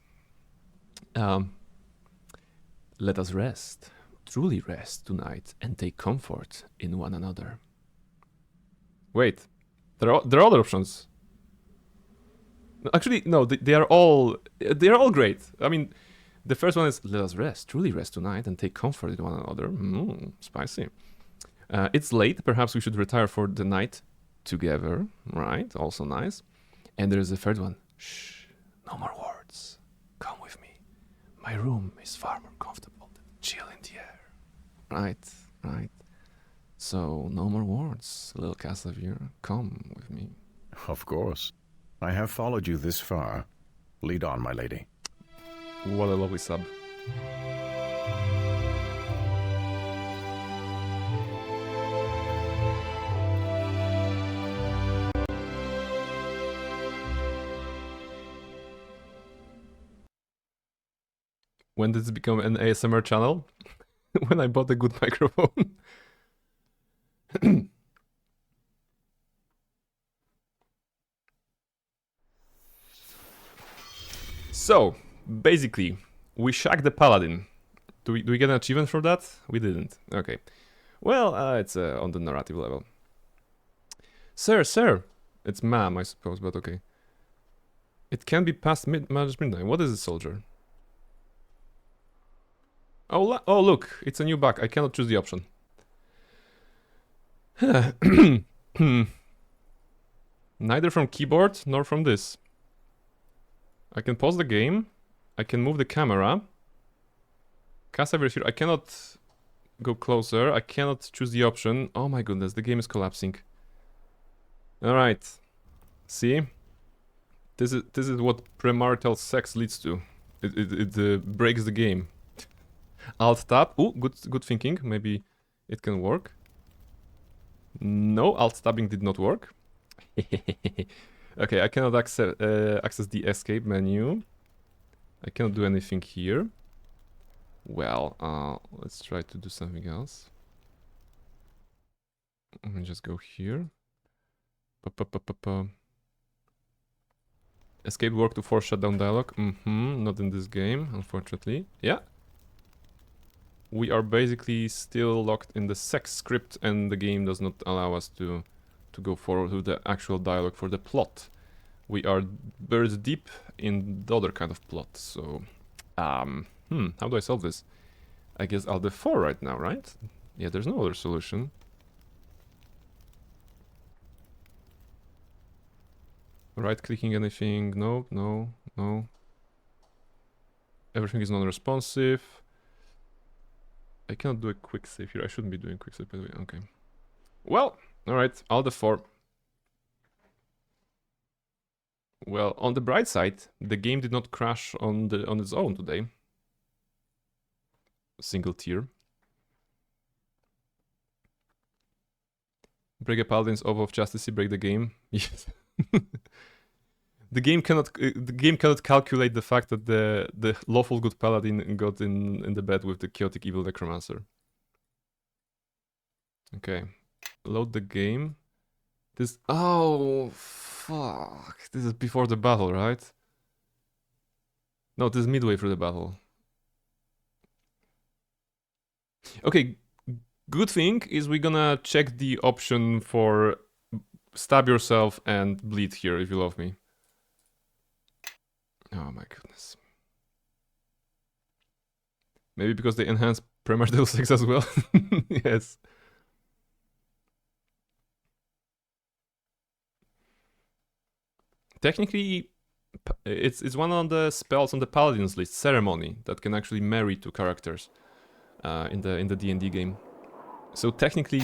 let us rest, truly rest tonight, and take comfort in one another. Wait, there are other options. Actually, no, they are all great. I mean, the first one is let us rest, truly rest tonight, and take comfort in one another. Spicy. It's late. Perhaps we should retire for the night together. Right. Also nice. And there's a third one. Shh. No more words. Come with me. My room is far more comfortable than chill in the air. Right. So no more words, little Kasavir. Come with me. Of course. I have followed you this far. Lead on, my lady. What a lovely sub. When did this become an ASMR channel? When I bought a good microphone. So, basically, we shagged the paladin. Do we get an achievement for that? We didn't. Okay. Well, it's on the narrative level. Sir! It's ma'am, I suppose, but okay. It can be past midnight. What is a soldier? Oh, look! It's a new bug. I cannot choose the option. Neither from keyboard nor from this. I can pause the game. I can move the camera. Kasavir is here. I cannot go closer. I cannot choose the option. Oh my goodness, the game is collapsing. Alright. See? This is what premarital sex leads to. It breaks the game. Alt tab. Oh, good thinking. Maybe it can work. No, alt tabbing did not work. Okay, I cannot access the escape menu. I cannot do anything here. Well, let's try to do something else. Let me just go here. Escape work to force shutdown dialogue. Not in this game, unfortunately. Yeah. We are basically still locked in the sex script, and the game does not allow us to go forward with the actual dialogue for the plot. We are buried deep in the other kind of plot, so... how do I solve this? I guess Alt F4 right now, right? Yeah, there's no other solution. Right-clicking anything? No, no, no. Everything is non-responsive. I cannot do a quick save here. I shouldn't be doing quick save, by the way. Okay. Well, alright, Alt F4. Well, on the bright side, the game did not crash on its own today. Single tier. Break a paladin's oath of chastity, break the game. Yes. The game cannot calculate the fact that the lawful good paladin got in the bed with the chaotic evil necromancer. Okay. Load the game. This oh fuck. This is before the battle, right? No, this is midway through the battle. Okay, good thing is we're gonna check the option for stab yourself and bleed here if you love me. Oh my goodness. Maybe because they enhance premarital sex as well? Yes. Technically, it's one of the spells on the Paladin's list, Ceremony, that can actually marry two characters in the D&D game. So technically...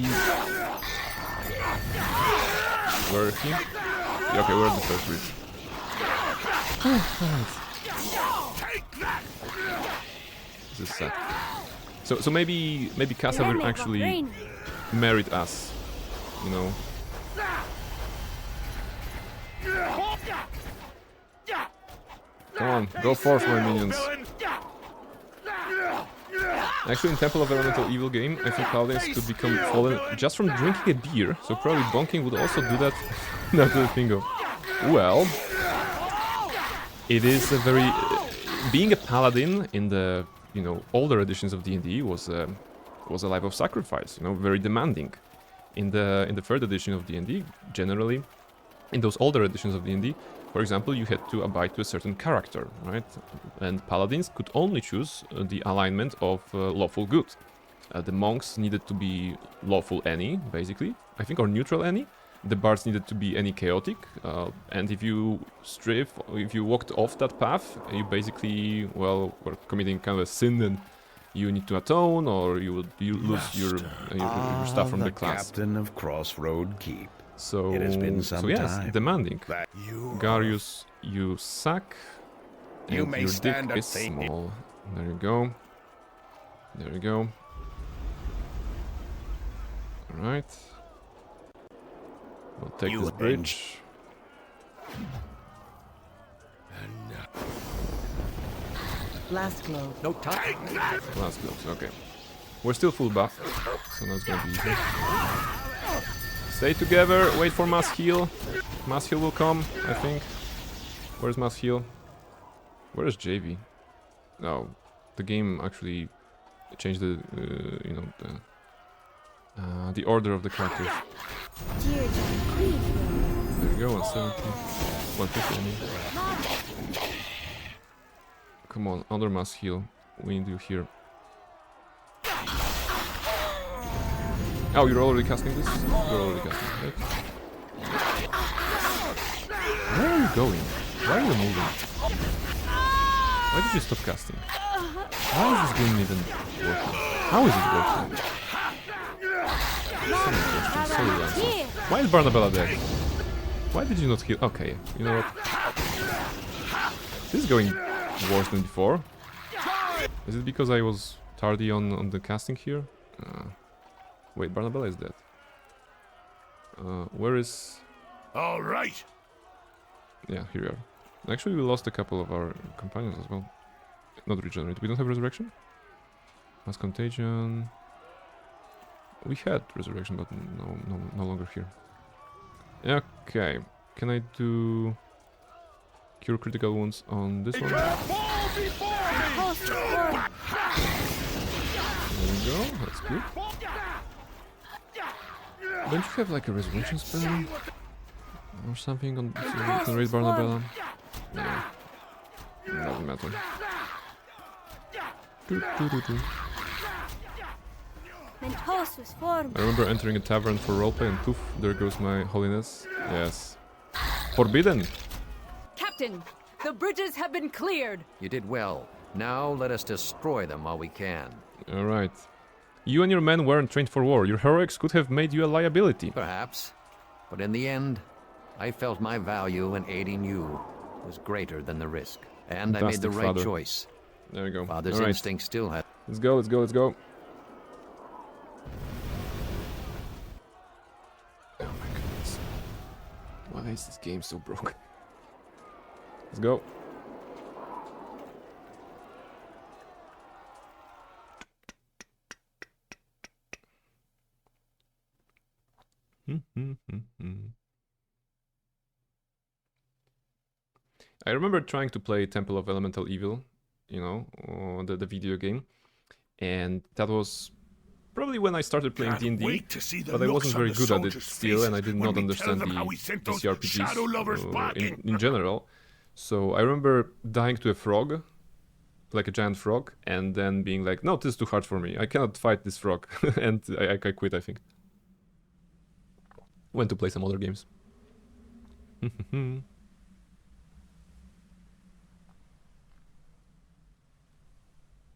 Where is he? Okay, we're at the first bridge. This is sad. So maybe Casa will actually merit us, you know. Come on, go forth, my minions. Actually, in Temple of Elemental Evil game, I think paladins could become fallen just from drinking a beer, so probably bonking would also do that. Not the bingo. Well, it is a very... being a paladin in the, you know, older editions of D&D was a life of sacrifice, you know, very demanding. In the third edition of D&D, generally, in those older editions of D&D, for example, you had to abide to a certain character, right? And paladins could only choose the alignment of lawful good. The monks needed to be lawful any, basically, I think, or neutral any. The bards needed to be any chaotic, and if you walked off that path, you basically, well, were committing kind of a sin, and you need to atone, or you lose your stuff from the class. Captain of Crossroad Keep. So, it has been some yes, time. Demanding. Garius, you suck. You and may your stand dick is small. There you go. There you go. Alright. We'll take this bridge. Blast globe. No time. Blast globes, okay. We're still full buff, so that's gonna be easy. Stay together, wait for mass heal. Mass heal will come, I think. Where's mass heal? Where is JV? No, the game actually changed the, you know, the order of the characters. There you go, 170. 150, I mean. Come on, under mass heal. We need you here. Oh, you're already casting this? You're already casting, right? Where are you going? Why are you moving? Why did you stop casting? Why is this game even working? How is it working? So many questions, so many answers. Why is Barnabella dead? Why did you not heal? Okay, you know what? This is going worse than before. Is it because I was tardy on the casting here? Wait, Barnabella is dead. Where is... All right. Yeah, here we are. Actually, we lost a couple of our companions as well. Not regenerate. We don't have resurrection? Mass contagion. We had resurrection, but no longer here. Okay. Can I do cure critical wounds on this one? There we go. That's good. Don't you have like a resurrection spell or something on so you can raid Barnabella? No. Doesn't matter. I remember entering a tavern for roleplay and poof, there goes my holiness. Yes. Forbidden! Captain, the bridges have been cleared! You did well. Now let us destroy them while we can. Alright. You and your men weren't trained for war. Your heroics could have made you a liability. Perhaps. But in the end, I felt my value in aiding you was greater than the risk. And I made the right choice. There we go. Father's instinct still had... Let's go, let's go, let's go. Oh my goodness. Why is this game so broken? Let's go. I remember trying to play Temple of Elemental Evil, you know, the video game, and that was probably when I started playing D&D, but I wasn't very good at it still, and I did not understand the CRPGs in general. So I remember dying to a frog, like a giant frog, and then being like, no, this is too hard for me. I cannot fight this frog, and I quit, I think. Went to play some other games.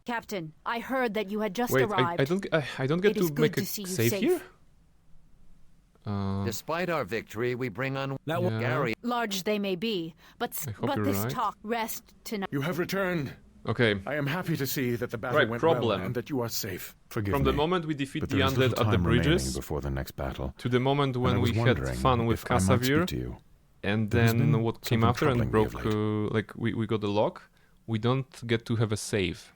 Captain, I heard that you had just arrived. I don't get to make a save here? Despite our victory, we bring on Gary. Large they may be, but this right. talk rest tonight. You have returned. Okay. I am happy to see that the battle went well and that you are safe. Forgive From me, the moment we defeat but the there is undead little at the time bridges remaining before the next battle, to the moment when we had fun with Casavir, and then what came after and broke, like we got the lock, we don't get to have a save.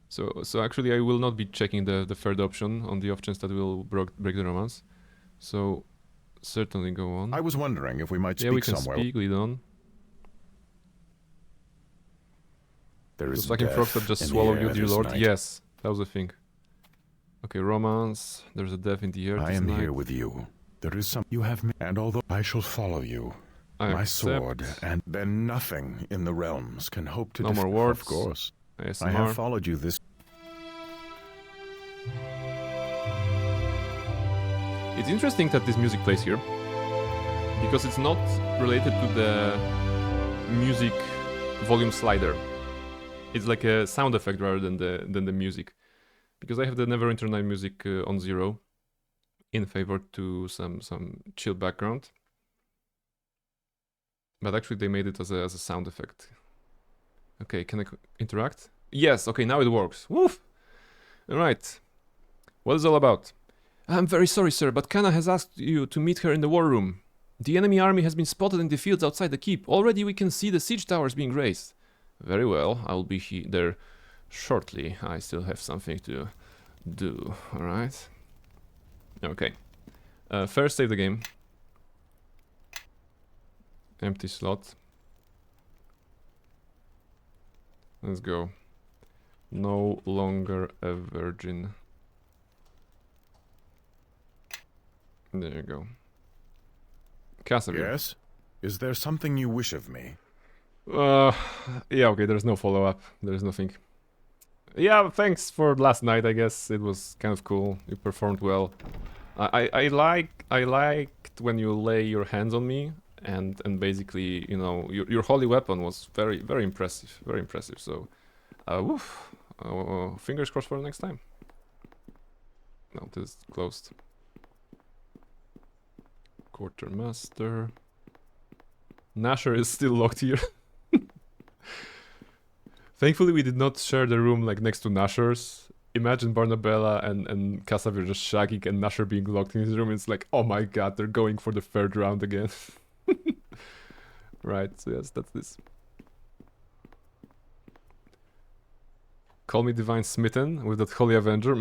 So actually I will not be checking the third option on the off chance that we'll break the romance. So certainly go on. I was wondering if we might speak we can somewhere. Speak, lead on. There is the fucking frogs that just swallow you, dear lord. Yes, that was the thing. Okay, romance. There's a death in the air. I am here with you. There is some you have me, and although I shall follow you, my sword, and then nothing in the realms can hope to no more words. Of course, ASMR. I have followed you this. It's interesting that this music plays here, because it's not related to the music volume slider. It's like a sound effect rather than the music, because I have the Neverwinter Night music on 0, in favor to some chill background. But actually they made it as a sound effect. Okay, can I interact? Yes. Okay, now it works. Woof. All right. What is it all about? I'm very sorry, sir, but Kana has asked you to meet her in the war room. The enemy army has been spotted in the fields outside the keep. Already we can see the siege towers being raised. Very well, I'll be there shortly. I still have something to do, alright? Okay. First save the game. Empty slot. Let's go. No longer a virgin. There you go. Casavir. Yes? Is there something you wish of me? Yeah, okay, there's no follow-up. There's nothing. Yeah, thanks for last night, I guess. It was kind of cool. You performed well. I liked when you lay your hands on me and basically, you know, your holy weapon was very, very impressive. Very impressive. So, woof. Fingers crossed for the next time. No, this is closed. Quartermaster. Nasher is still locked here. Thankfully, we did not share the room like next to Nasher's. Imagine Barnabella and Casavir just shagging and Nasher being locked in his room. It's like, oh my god, they're going for the third round again. Right, so yes, that's this. Call me Divine Smitten with that Holy Avenger.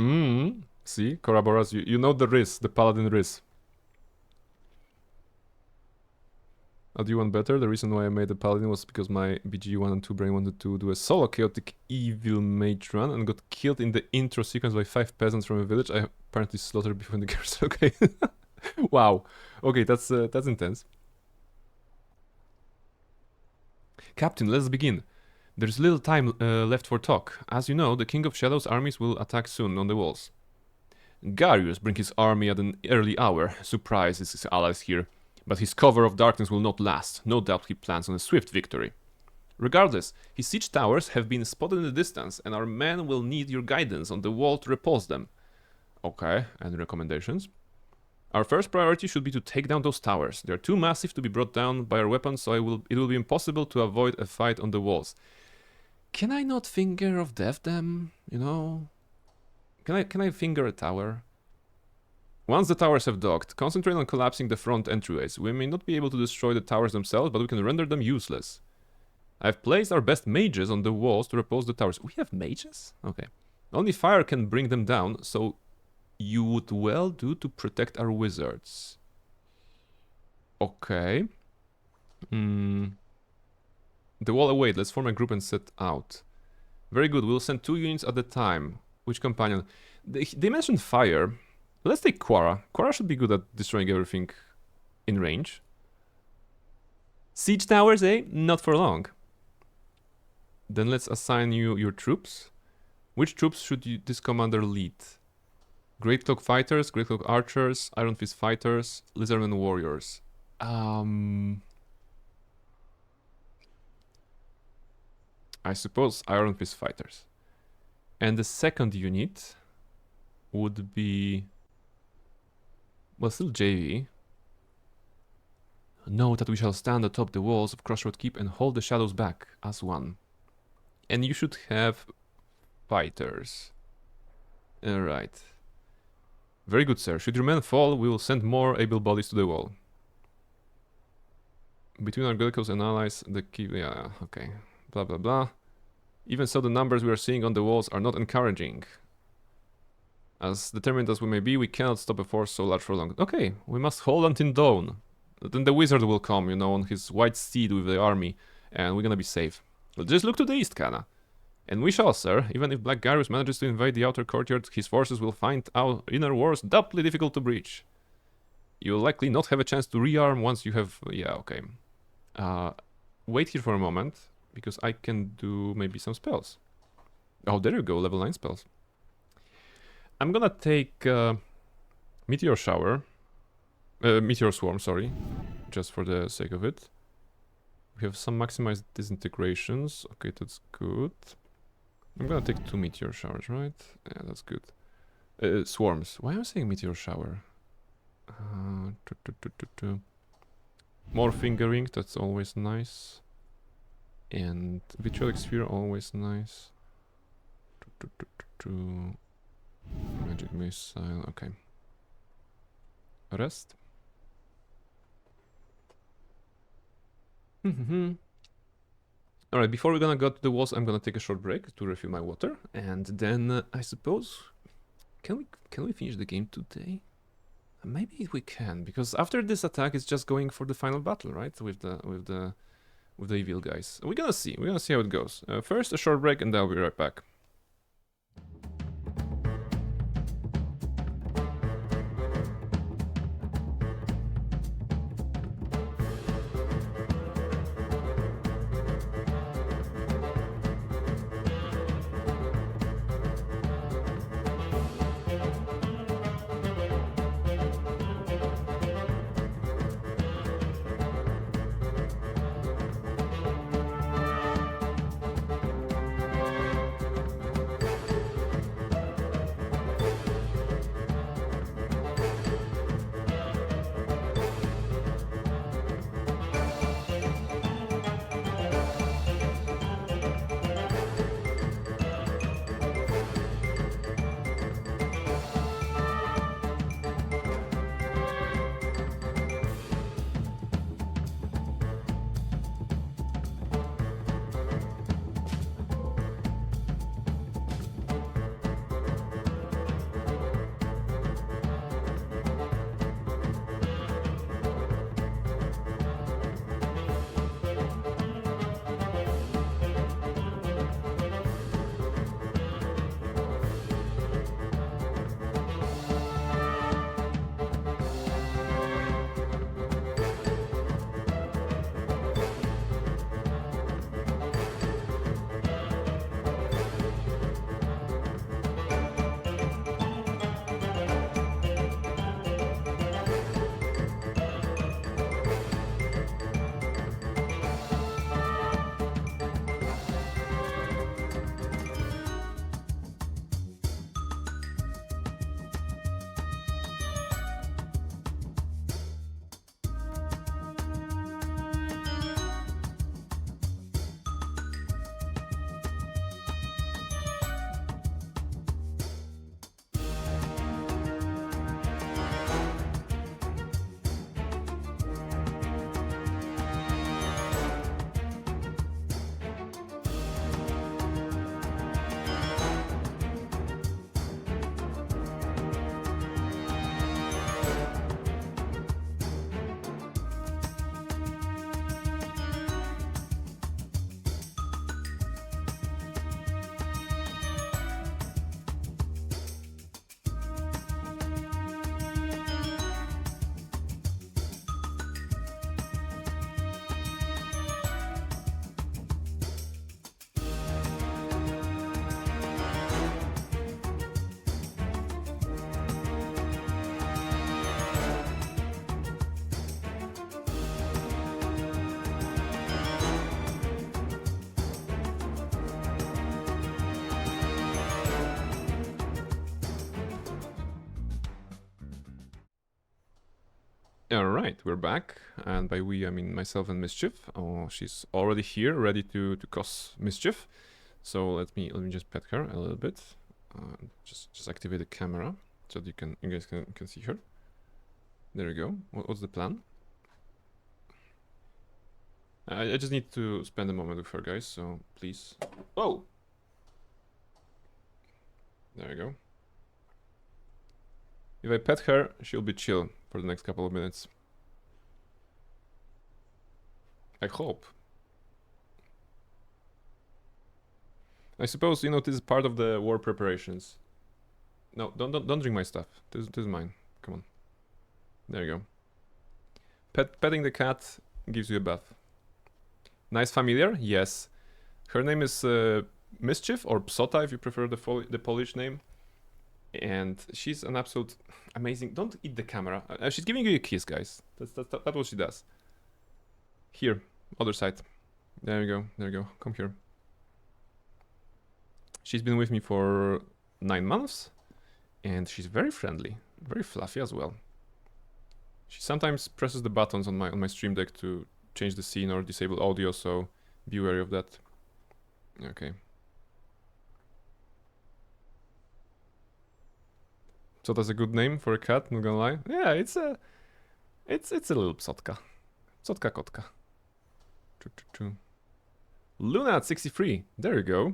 See, Koraboras, you know the Riz, the Paladin Riz. How do you want better? The reason why I made the Paladin was because my BG1 and 2 brain wanted to do a solo chaotic evil mage run and got killed in the intro sequence by 5 peasants from a village. I apparently slaughtered before the girls. Okay. Wow. Okay, that's intense. Captain, let's begin. There's little time left for talk. As you know, the King of Shadows' armies will attack soon on the walls. Garius brings his army at an early hour. Surprises his allies here. But his cover of darkness will not last. No doubt he plans on a swift victory. Regardless, his siege towers have been spotted in the distance, and our men will need your guidance on the wall to repulse them. Okay, and recommendations? Our first priority should be to take down those towers. They are too massive to be brought down by our weapons, so it will be impossible to avoid a fight on the walls. Can I not finger of death them? You know? Can I finger a tower? Once the towers have docked, concentrate on collapsing the front entryways. We may not be able to destroy the towers themselves, but we can render them useless. I've placed our best mages on the walls to repulse the towers. We have mages? Okay. Only fire can bring them down, so you would well do to protect our wizards. Okay. The wall await. Let's form a group and set out. Very good. We'll send 2 units at a time. Which companion? They mentioned fire. Let's take Quara. Quara should be good at destroying everything in range. Siege towers, eh? Not for long. Then let's assign you your troops. Which troops should this commander lead? Great Cloak Fighters, Great Cloak Archers, Iron Fist Fighters, Lizardmen Warriors. I suppose Iron Fist Fighters. And the second unit would be... well, still JV. Know that we shall stand atop the walls of Crossroad Keep and hold the shadows back as one. And you should have fighters. Alright. Very good, sir. Should your men fall, we will send more able bodies to the wall. Between our Gallicos and allies, the key... yeah, okay. Blah, blah, blah. Even so, the numbers we are seeing on the walls are not encouraging. As determined as we may be, we cannot stop a force so large for long. Okay, we must hold until dawn. Then the wizard will come, you know, on his white steed with the army, and we're gonna be safe. Well, just look to the east, Kana. And we shall, sir. Even if Black Garius manages to invade the outer courtyard, his forces will find our inner walls doubly difficult to breach. You'll likely not have a chance to rearm once you have... yeah, okay. Wait here for a moment, because I can do maybe some spells. Oh, there you go, level 9 spells. I'm gonna take Meteor Shower. Meteor Swarm, sorry. Just for the sake of it. We have some maximized disintegrations. Okay, that's good. I'm gonna take 2 Meteor Showers, right? Yeah, that's good. Swarms. Why am I saying Meteor Shower? More Fingering, that's always nice. And Vitriolic Sphere, always nice. Magic Missile, okay. Rest. Alright, before we're gonna go to the walls, I'm gonna take a short break to refill my water, and then I suppose... Can we finish the game today? Maybe we can, because after this attack it's just going for the final battle, right? With the evil guys. We're gonna see how it goes. First a short break and I'll be right back. Alright, we're back. And by we, I mean myself and Mischief. Oh, she's already here, ready to cause mischief. So let me just pet her a little bit. Just activate the camera so that you guys can see her. There we go. What's the plan? I just need to spend a moment with her, guys, so please. Oh! There we go. If I pet her, she'll be chill for the next couple of minutes. I hope. I suppose, you know, this is part of the war preparations. No, don't drink my stuff. This is mine. Come on. There you go. Petting the cat gives you a bath. Nice familiar? Yes. Her name is Mischief, or Psota if you prefer the Polish name. And she's an absolute amazing... Don't eat the camera. She's giving you a kiss, guys. That's what she does. Here. Other side. There you go. There you go. Come here. She's been with me for 9 months. And she's very friendly. Very fluffy as well. She sometimes presses the buttons on my stream deck to change the scene or disable audio, so be wary of that. Okay. So that's a good name for a cat, not gonna lie. Yeah, it's a little psotka. Psotka kotka. Luna at 63. There you go.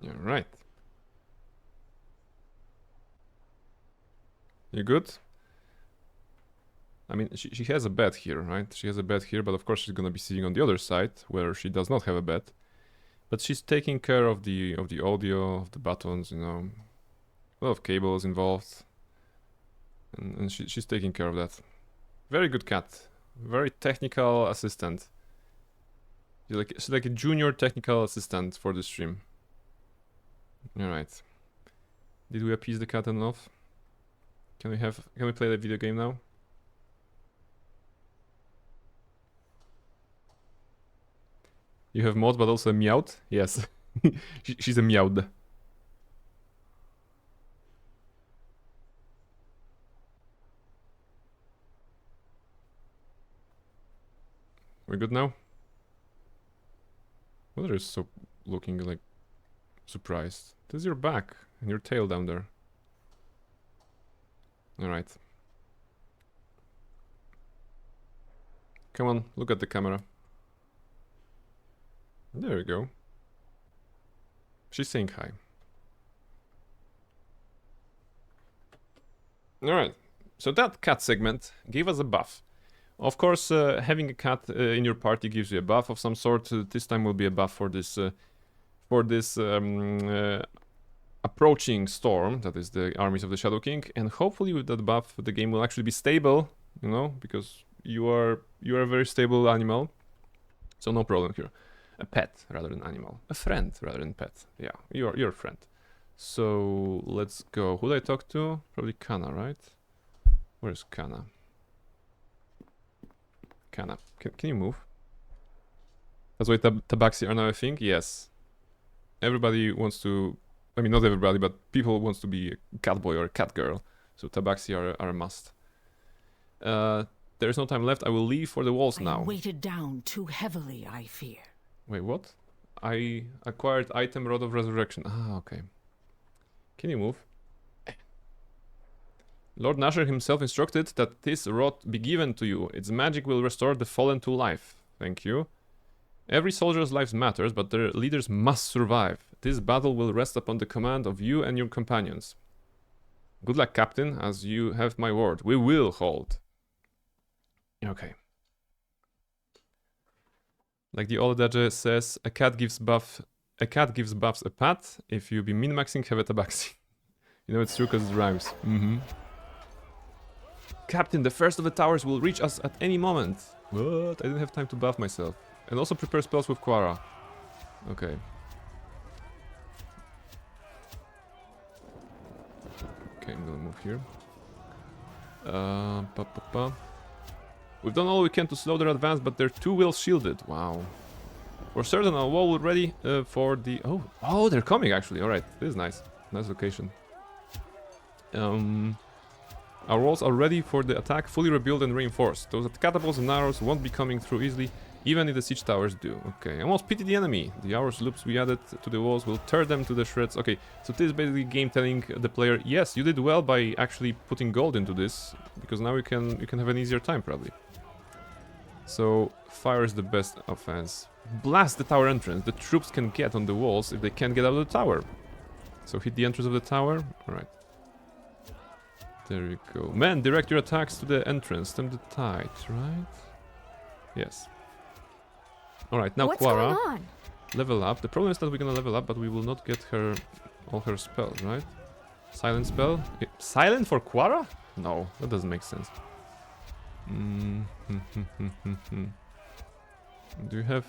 Alright. You good? I mean, she has a bed here, right? She has a bed here, but of course she's gonna be sitting on the other side, where she does not have a bed. But she's taking care of the audio, of the buttons, you know. A lot of cables involved. And she's taking care of that. Very good cat. Very technical assistant. She's like a junior technical assistant for the stream. Alright. Did we appease the cat enough? Can we play the video game now? You have mod, but also a meowed? Yes. She's a meowed. We're good now? Mother is so looking like surprised. This is your back and your tail down there. Alright. Come on, look at the camera. There we go. She's saying hi. Alright, so that cat segment gave us a buff. Of course, having a cat in your party gives you a buff of some sort. This time will be a buff for this approaching storm, that is the armies of the Shadow King. And hopefully with that buff, the game will actually be stable, you know, because you are a very stable animal. So no problem here. A pet rather than animal. A friend rather than pet. Yeah, you're a friend. So let's go. Who did I talk to? Probably Kana, right? Where's Kana? Kana, can you move? That's why tabaxi are now a thing? Yes. Everybody wants to... I mean, not everybody, but people wants to be a cat boy or a cat girl. So tabaxi are a must. There is no time left. I will leave for the walls now. I am weighted down too heavily, I fear. Wait, what? I acquired item Rod of Resurrection. Ah, okay. Can you move? Lord Nasher himself instructed that this rod be given to you. Its magic will restore the fallen to life. Thank you. Every soldier's life matters, but their leaders must survive. This battle will rest upon the command of you and your companions. Good luck, Captain, as you have my word. We will hold. Okay. Like the old adage says, a cat gives buffs a pat. If you be min-maxing, have a tabaxi. You know it's true because it rhymes. Captain, the first of the towers will reach us at any moment. What? I didn't have time to buff myself. And also prepare spells with Quara. Okay. Okay, I'm gonna move here. We've done all we can to slow their advance, but they're too well shielded. Wow. For certain, a wall ready for the... Oh, they're coming actually. Alright, this is nice. Nice location. Our walls are ready for the attack, fully rebuilt and reinforced. Those catapults and arrows won't be coming through easily, even if the siege towers do. Okay, I almost pity the enemy. The arrows loops we added to the walls will tear them to the shreds. Okay, so this is basically game telling the player, yes, you did well by actually putting gold into this, because now you can have an easier time probably. So fire is the best offense. Blast the tower entrance. The troops can get on the walls if they can't get out of the tower. So hit the entrance of the tower. Alright. There you go. Man, direct your attacks to the entrance. Stem the tide, right? Yes. Alright, now What's Quara. going on? Level up. The problem is that we're gonna level up, but we will not get her all her spells, right? Silent spell? Silent for Quara? No, that doesn't make sense. Do you have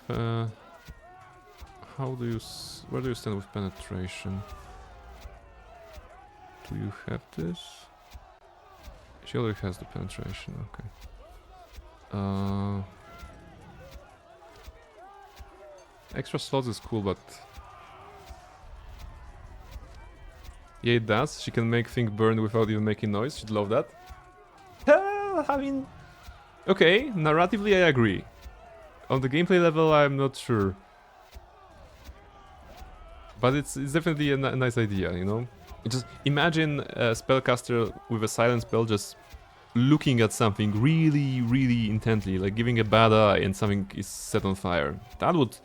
how do you where do you stand with penetration? Do you have this? She already has the penetration, okay. Extra slots is cool, but yeah, it does. She can make things burn without even making noise. She'd love that. I mean, okay, narratively I agree. On the gameplay level, I'm not sure. But it's definitely a nice idea, you know? Just imagine a spellcaster with a silent spell just looking at something really, really intently, like giving a bad eye and something is set on fire. That would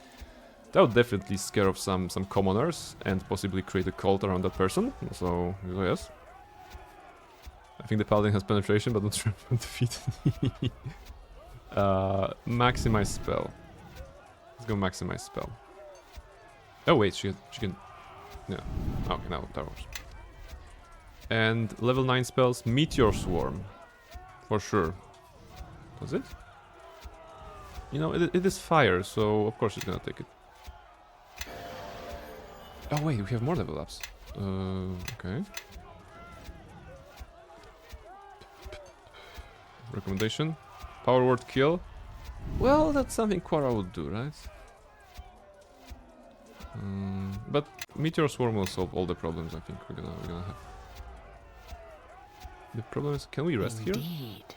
definitely scare off some commoners and possibly create a cult around that person. So yes. I think the paladin has penetration, but not sure if I'm defeated. Maximize spell. Let's go maximize spell. Oh wait, she can. Yeah. Okay, now that works. And level 9 spells, Meteor Swarm. For sure. Does it? You know, it is fire, so of course she's gonna take it. Oh wait, we have more level ups. Okay. Recommendation. Power word kill. Well, that's something Quara would do, right? But Meteor Swarm will solve all the problems I think we're gonna have. The problem is, can we rest here?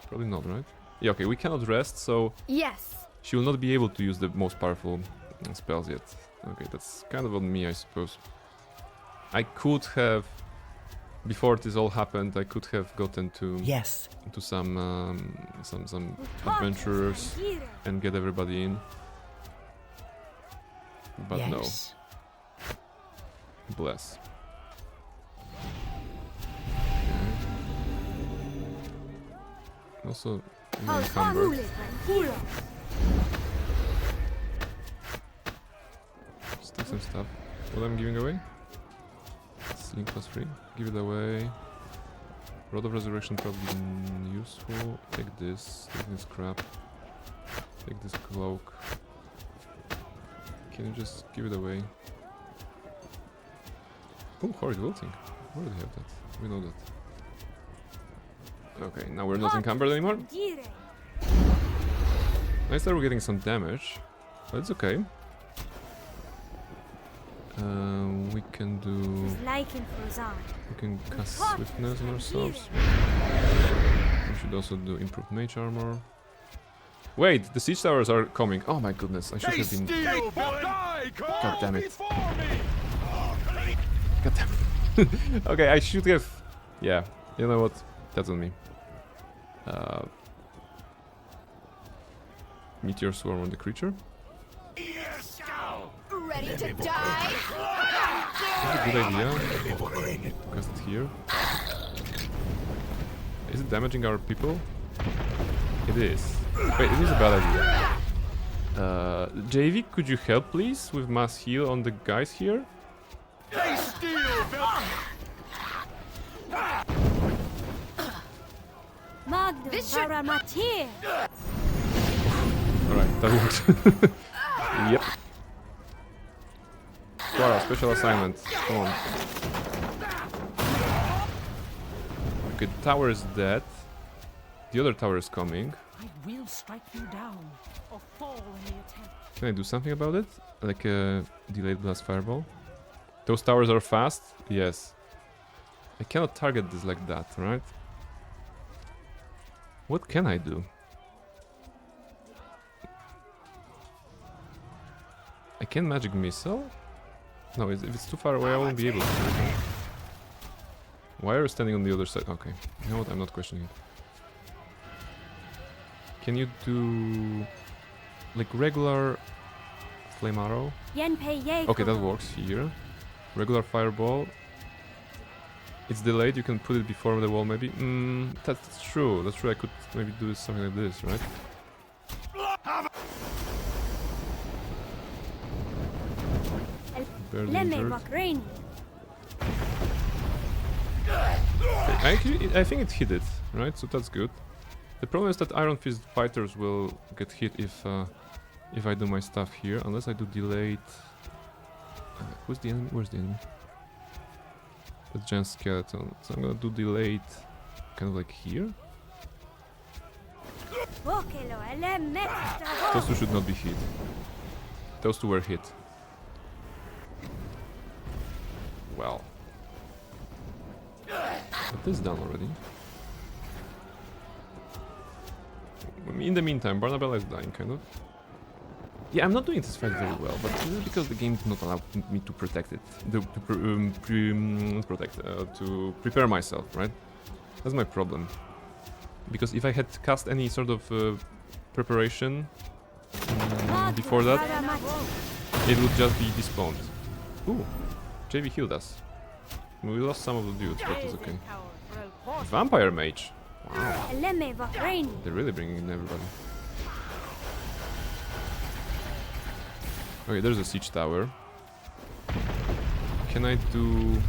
Probably not, right? Yeah, okay, we cannot rest, so... Yes! She will not be able to use the most powerful spells yet. Okay, that's kind of on me, I suppose. I could have... Before this all happened, I could have gotten to... Yes. To some adventurers and get everybody in. But yes. No. Bless. Also, encumbered. Just take some stuff. What I'm giving away? Sling plus 3. Give it away. Rod of Resurrection probably useful. Take this crap. Take this cloak. Can you just give it away? Oh, horrid wilting. Where do we have that? We know that. Okay, now we're not encumbered anymore. Nice that we're getting some damage. But it's okay. We can do... We can cast swiftness on ourselves. We should also do improved mage armor. Wait, the siege towers are coming. Oh my goodness, I should have been... God damn it. God damn it. Okay, I should have... Yeah, you know what? That's on me. Meteor Swarm on the creature. Ready to die? That's a good idea. Cast it here. Is it damaging our people? It is. Wait, it is a bad idea. JV, could you help please with mass heal on the guys here? Alright, that worked. Yep. Quara, special assignment. Come on. Okay, the tower is dead. The other tower is coming. I will strike you down or fall in the attempt. Can I do something about it? Like a delayed blast fireball? Those towers are fast? Yes. I cannot target this like that, right? What can I do? I can magic missile? No, if it's too far away I won't be able to do it. Why are you standing on the other side? Okay, you know what, I'm not questioning it. Can you do... like regular... flame arrow? Okay, that works here. Regular fireball. It's delayed, you can put it before the wall maybe. That's true, that's true, I could maybe do something like this, right? Barely injured. Okay, I think it hit it, right? So that's good. The problem is that Iron Fist fighters will get hit if I do my stuff here, unless I do delayed... who's the enemy? Where's the enemy? The giant skeleton. So I'm gonna do delayed kind of like here. Those two should not be hit. Those two were hit. Well. But this is done already. In the meantime, Barnabella is dying, kind of. Yeah, I'm not doing this fight very well, but this is because the game did not allow me to protect it, to prepare myself, right? That's my problem. Because if I had cast any sort of preparation before that, it would just be despawned. Ooh, JV healed us. We lost some of the dudes, but it's okay. Vampire Mage. Wow. They're really bringing in everybody. Okay, there's a siege tower. Can I do...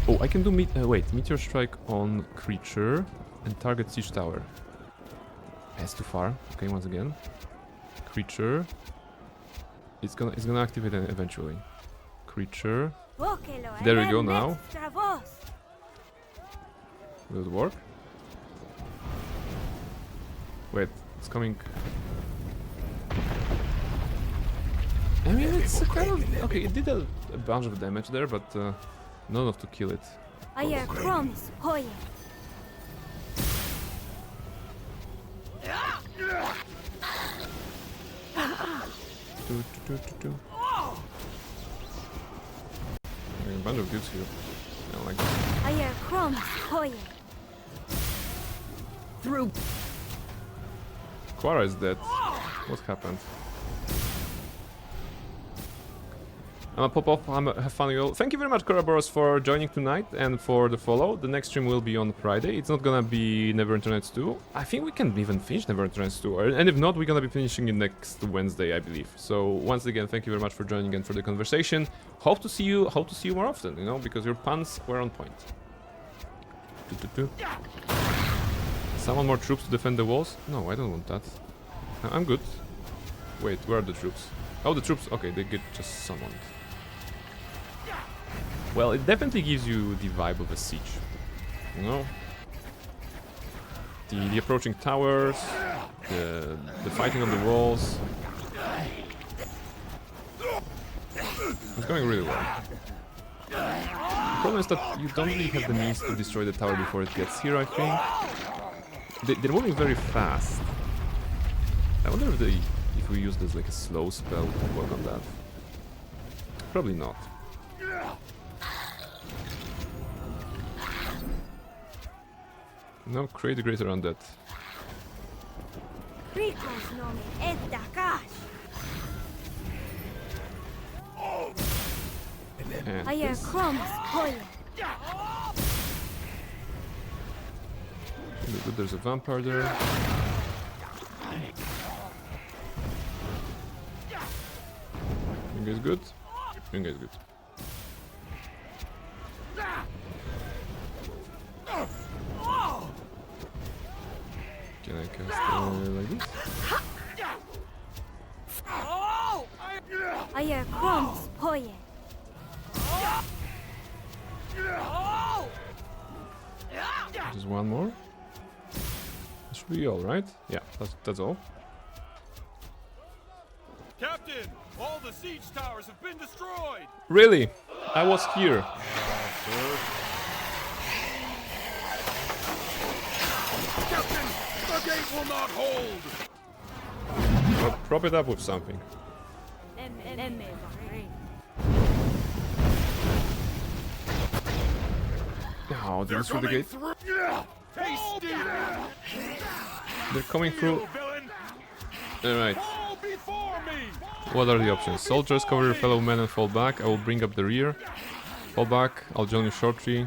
Oh, I can do... wait, Meteor Strike on creature and target siege tower. That's too far. Okay, once again. Creature. It's gonna activate it eventually. Creature. There we go now. Will it work? Wait, it's coming... I mean, it's a kind of... Okay, it did a bunch of damage there, but not enough to kill it. A bunch of dudes here. I don't like this. Through. Quara is dead. What happened? I'm gonna pop off, have fun you all. Thank you very much, Koraboros, for joining tonight and for the follow. The next stream will be on Friday. It's not gonna be Neverwinter Nights 2. I think we can even finish Neverwinter Nights 2. And if not, we're gonna be finishing it next Wednesday, I believe. So once again, thank you very much for joining and for the conversation. Hope to see you more often, you know, because your puns were on point. Summon more troops to defend the walls? No, I don't want that. I'm good. Wait, where are the troops? Oh, the troops. Okay, they get just summoned. Well, it definitely gives you the vibe of a siege, you know? The approaching towers, the fighting on the walls. It's going really well. The problem is that you don't really have the means to destroy the tower before it gets here, I think. They're moving very fast. I wonder if we use this like a slow spell to work on that. Probably not. No, create a greater undead. And there's a vampire there. You guys good? You guys good. Can I cast like this? Just one more. That should be all, right? Yeah, that's all. Captain, all the siege towers have been destroyed. Really? I was here. Captain, the gate will not hold! Well, prop it up with something. Oh, did you through the gate? They're coming through. Alright. What are the options? Soldiers, cover your fellow men and fall back. I will bring up the rear. Fall back. I'll join you shortly.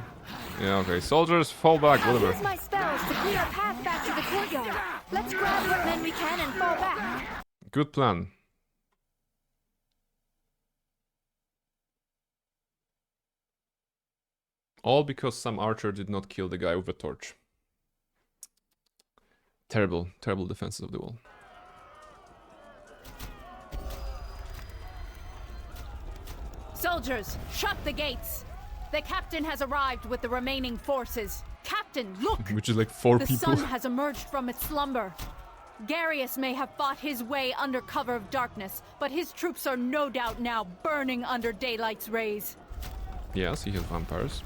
Yeah, okay. Soldiers, fall back. Whatever. Use my spells to clear a path back to the courtyard. Let's grab what men we can and fall back. Good plan. All because some archer did not kill the guy with a torch. Terrible, terrible defenses of the wall. Soldiers, shut the gates! The captain has arrived with the remaining forces. Captain, look! Which is like 4 the people. The sun has emerged from its slumber. Garius may have fought his way under cover of darkness, but his troops are no doubt now burning under daylight's rays. Yes, he has vampires.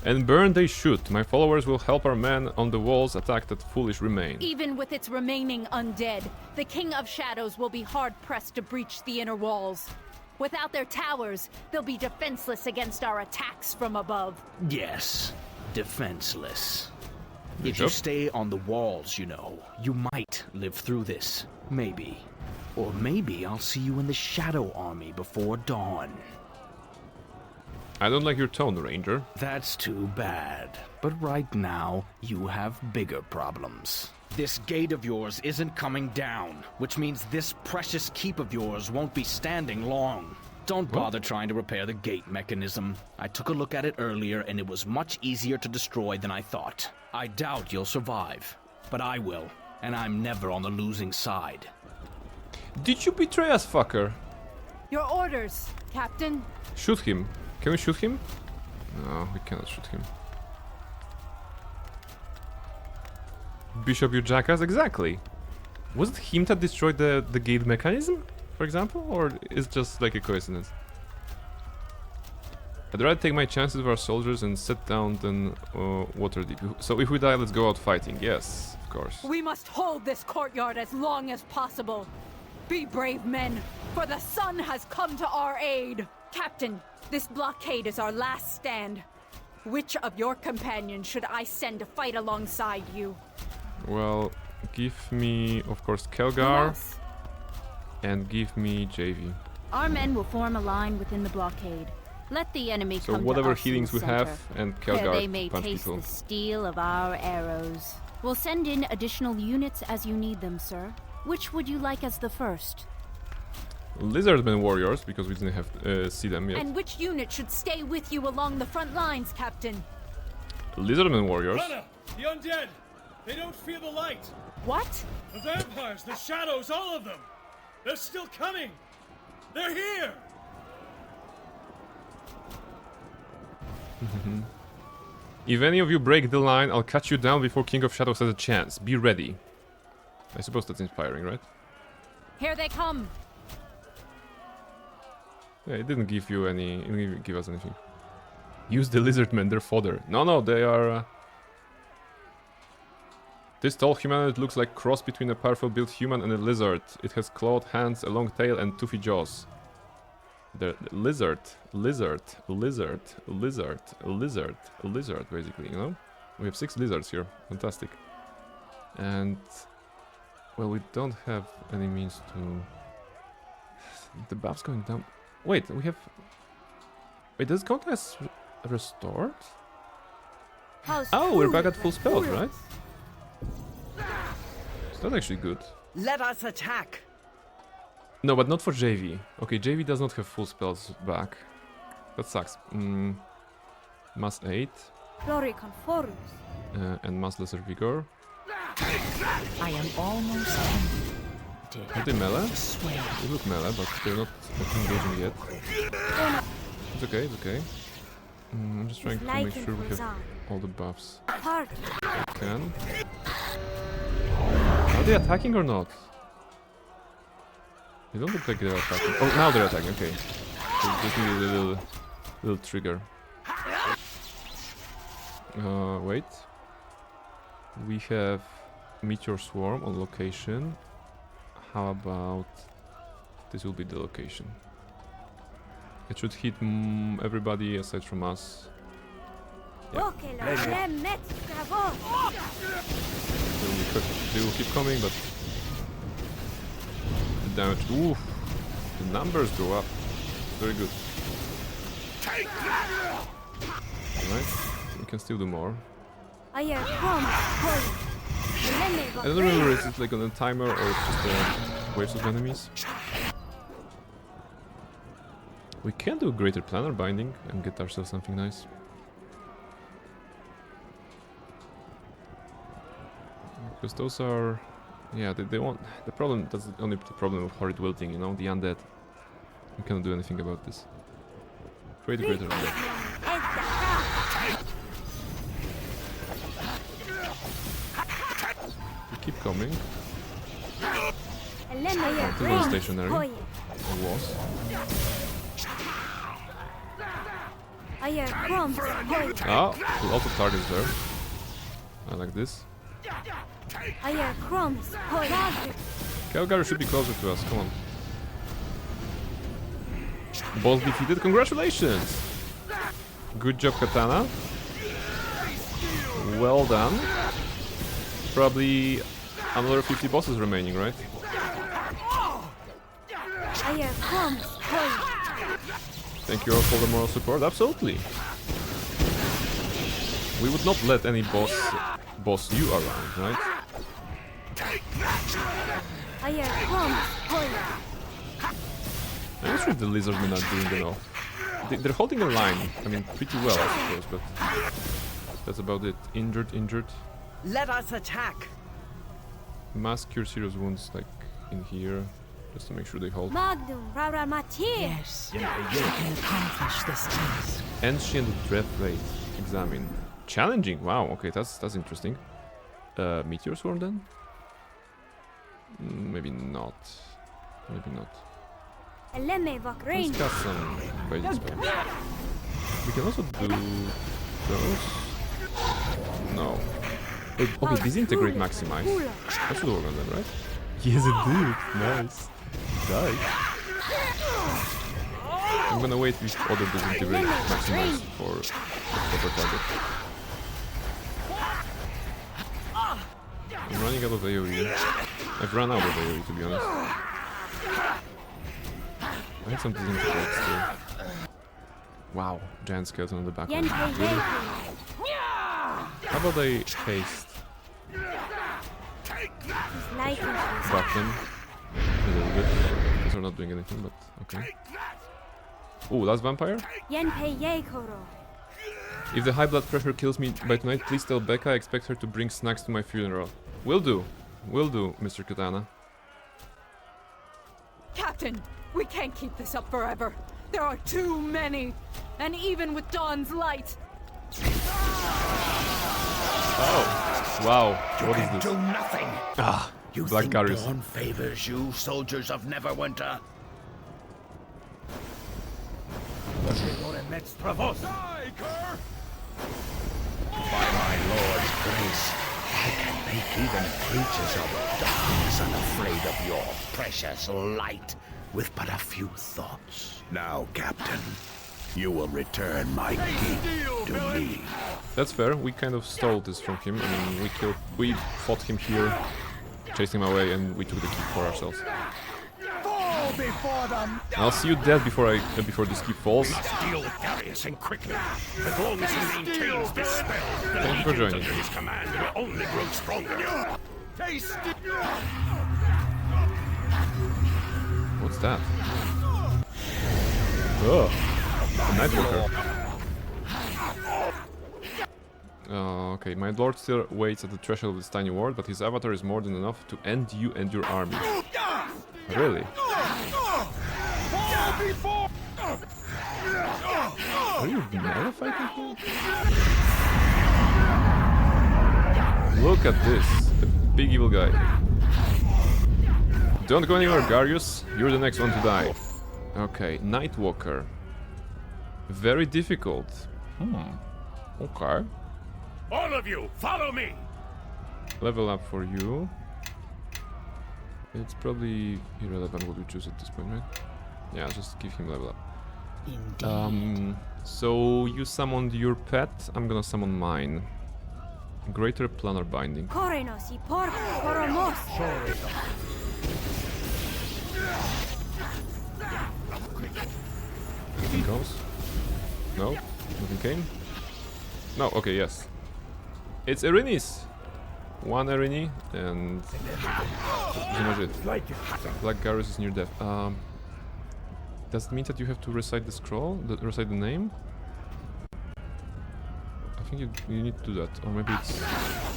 And burn they should. My followers will help our men on the walls attack that foolish remain. Even with its remaining undead, the King of Shadows will be hard-pressed to breach the inner walls. Without their towers, they'll be defenseless against our attacks from above. Yes, defenseless. Good If job. you stay on the walls, you know, you might live through this. Maybe. Or maybe I'll see you in the Shadow Army before dawn. I don't like your tone, Ranger. That's too bad. But right now, you have bigger problems. This gate of yours isn't coming down, which means this precious keep of yours won't be standing long. Don't bother trying to repair the gate mechanism. I took a look at it earlier and it was much easier to destroy than I thought. I doubt you'll survive, but I will, and I'm never on the losing side. Did you betray us, fucker? Your orders, Captain. Shoot him. Can we shoot him? No, we cannot shoot him. Bishop, you jackass? Exactly. Was it him that destroyed the gate mechanism, for example? Or is it just like a coincidence? I'd rather take my chances with our soldiers and sit down than Waterdeep. So if we die, let's go out fighting. Yes, of course. We must hold this courtyard as long as possible. Be brave men, for the sun has come to our aid. Captain, this blockade is our last stand. Which of your companions should I send to fight alongside you? Well, give me, of course, Kelgar. And give me JV. Our men will form a line within the blockade. Let the enemy So come whatever to us healings in we the have, center, and where Kelgar they may punch taste people. the steel of our arrows. We'll send in additional units as you need them, sir. Which would you like as the first? Lizardmen warriors, because we didn't have see them yet. And which unit should stay with you along the front lines, Captain? Lizardmen warriors. Rana, the undead! They don't feel the light! What? The vampires, the shadows, all of them! They're still coming! They're here! If any of you break the line, I'll cut you down before King of Shadows has a chance. Be ready. I suppose that's inspiring, right? Here they come. Yeah, it didn't give you any. It didn't give us anything. Use the lizardmen, they're fodder. No, they are. This tall humanoid looks like a cross between a powerful built human and a lizard. It has clawed hands, a long tail, and toothy jaws. The lizard, basically, you know? We have 6 lizards here. Fantastic. And... well, we don't have any means to... The buff's going down. Wait, we have... Wait, does it count as restored? Oh, we're back at full spells, right? It's not actually good. Let us attack! No, but not for JV. Okay, JV does not have full spells back. That sucks. Mass 8. And Mass Lesser Vigor. I am almost tempted. Are they melee? They look melee, but they're not engaging yet. It's okay, it's okay. I'm just trying to make sure we have all the buffs we can. Are they attacking or not? They don't look like they're attacking. Oh, now they're attacking, okay. So just need a little trigger. Wait. We have Meteor Swarm on location. How about this will be the location? It should hit everybody aside from us. Yeah. They will keep coming, but the damage. Oof! The numbers go up. Very good. Alright, we can still do more. I don't remember if it's like on a timer or it's just waves of enemies. We can do Greater Planar Binding and get ourselves something nice. Because those are... yeah, they want... the problem... that's only the problem of Horrid Wilting, you know? The undead. We cannot do anything about this. Create Greater Undead. We keep coming. Until we're stationary. Or was. Ah, a lot of targets there. I like this. Calgary should be closer to us, come on. Boss defeated, congratulations! Good job, Katana. Well done. Probably another 50 bosses remaining, right? Thank you all for the moral support, absolutely. We would not let any boss you around, right? I'm not sure if the lizardmen are doing enough. They're holding a line, I mean, pretty well, I suppose, but that's about it. Injured. Let us attack! Mass cure serious wounds, like in here, just to make sure they hold. Yes, you can accomplish this task. Ancient Dread Blade. Examine. Challenging. Wow. Okay, that's interesting. Meteor Swarm then? Maybe not. Maybe not. Let's got some basic spells. We can also do those. No. Okay, disintegrate, maximize. That should work on them, right? Yes, it did. Nice. Die. I'm gonna wait with other disintegrate, maximize for the proper target. I'm running out of AoE. I've run out of AoE, to be honest. I had some disintegrate still. Wow, giant skeleton on the back. Really? How about a haste? Buff them a little bit. These are not doing anything, but okay. Ooh, last vampire? If the high blood pressure kills me by tonight, please tell Becca I expect her to bring snacks to my funeral. Will do. Will do, Mr. Katana. Captain, we can't keep this up forever. There are too many. And even with dawn's light. Oh, wow. What is this? You can do nothing. Ah, you Black think Garrus. dawn favors you, soldiers of Neverwinter? By my lord's grace, I can make even creatures of darkness unafraid of your precious light with but a few thoughts. Now, Captain, you will return my keep to me. That's fair. We kind of stole this from him. I mean, we fought him here, chased him away, and we took the keep for ourselves. I'll see you dead before this keep falls. Deal with Darius and quickly. As long as he maintains this spell, the Thank you for joining. under his command will only grow stronger. What's that? Oh, a Nightwalker. Okay, my lord still waits at the threshold of this tiny world, but his avatar is more than enough to end you and your army. Really? Are you mega fighting here? Look at this, the big evil guy. Don't go anywhere, Garrus. You're the next one to die. Okay, Nightwalker. Very difficult. Okay. All of you, follow me! level up for you. It's probably irrelevant what we choose at this point, right? Yeah, just give him level up. Indeed. So you summoned your pet, I'm gonna summon mine. Greater Planar Binding. Anything goes? No? Nothing came? No, okay, yes. It's Erinis! One Erini, and... Black Garrus is near death. Does it mean that you have to recite the scroll? Recite the name? I think you need to do that, or maybe it's...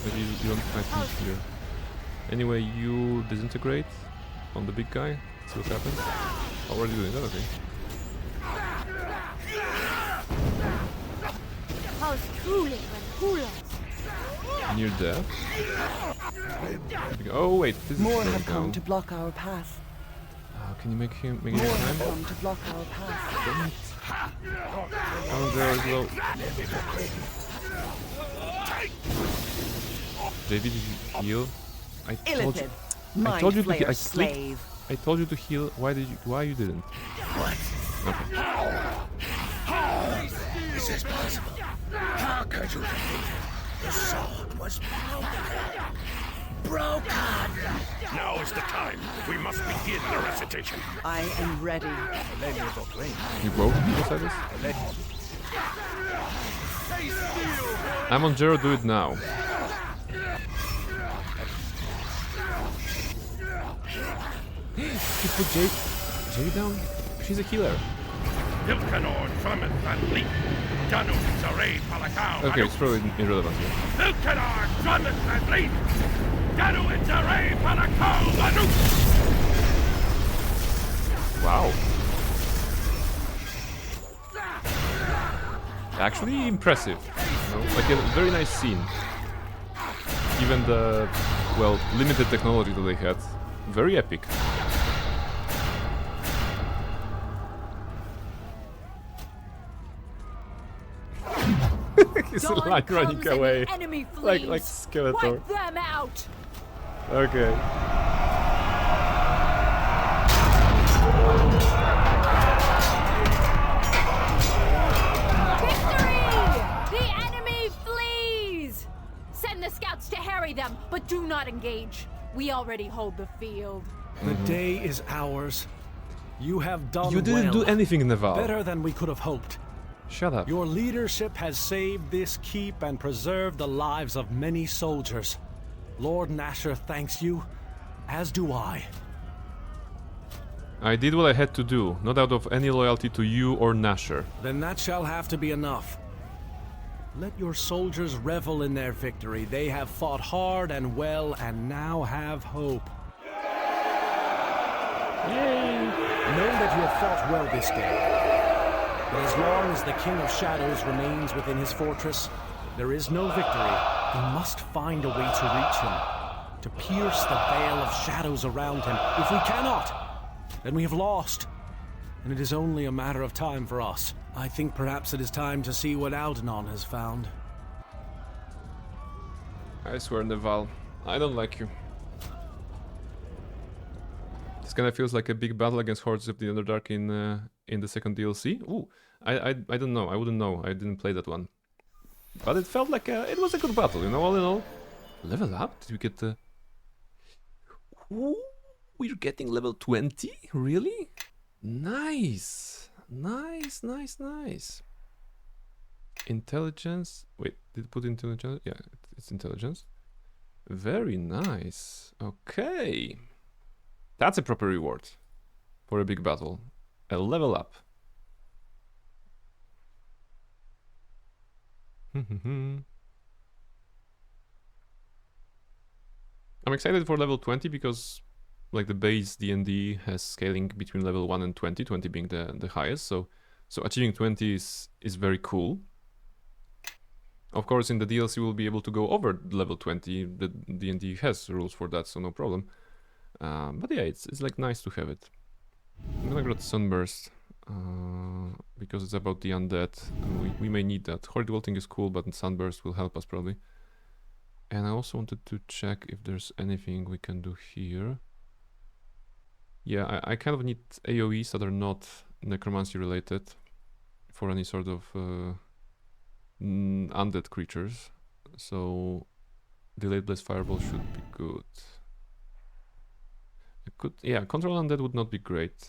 Maybe you don't find it here. Anyway, you disintegrate on the big guy. See what happens. Already doing that, okay. Near death. Oh wait, this More is have come down. to block our path. Can you make him make it More in have time? come to block our path. Oh, there is low. JV, did you heal? I told you. I told you to heal. Slave. I told you to heal. Why did you? Why you didn't? What? Okay. How is this possible? How could you defeat it? The sword was broken. Now is the time. We must begin the recitation. I am ready. You broke Osiris? I'm on Jero, do it now. You put Jade down? She's a healer. Okay, it's probably irrelevant here. Wow. Actually impressive. You know, like a very nice scene. Given the, well, limited technology that they had. Very epic. He's like running away. Like Skeletor. Wipe them out. Okay. The enemy flees! Send the scouts to harry them, but do not engage. We already hold the field. The day is ours. You have done You didn't do anything, Naval. Better than we could have hoped. Shut up. Your leadership has saved this keep and preserved the lives of many soldiers. Lord Nasher thanks you, as do I. I did what I had to do, not out of any loyalty to you or Nasher. Then that shall have to be enough. Let your soldiers revel in their victory. They have fought hard and well, and now have hope. Yay! Know that you have fought well this day. But as long as the King of Shadows remains within his fortress, there is no victory. We must find a way to reach him, to pierce the veil of shadows around him. If we cannot, then we have lost, and it is only a matter of time for us. I think perhaps it is time to see what Aldenon has found. I swear, Naval, I don't like you. This kind of feels like a big battle against Hordes of the Underdark in the second DLC. Ooh, I don't know. I wouldn't know. I didn't play that one. But it felt like it was a good battle, you know, all in all. Level up? Did we get the... Ooh, we're getting level 20? Really? Nice. Nice, nice, nice. Intelligence. Wait, did it put intelligence? Yeah, it's intelligence. Very nice. Okay. That's a proper reward for a big battle. A level up. I'm excited for level 20 because like the base D&D has scaling between level 1 and 20, 20 being the highest, so achieving 20 is very cool. Of course, in the DLC we'll be able to go over level 20. The D&D has rules for that, so no problem. But yeah, it's like nice to have it. I'm gonna grab Sunburst because it's about the undead. We may need that. Horrid Wilting is cool, but Sunburst will help us probably. And I also wanted to check if there's anything we can do here. Yeah, I kind of need AoEs that are not necromancy related for any sort of undead creatures. So delayed blaze fireball should be good. Yeah, control undead would not be great.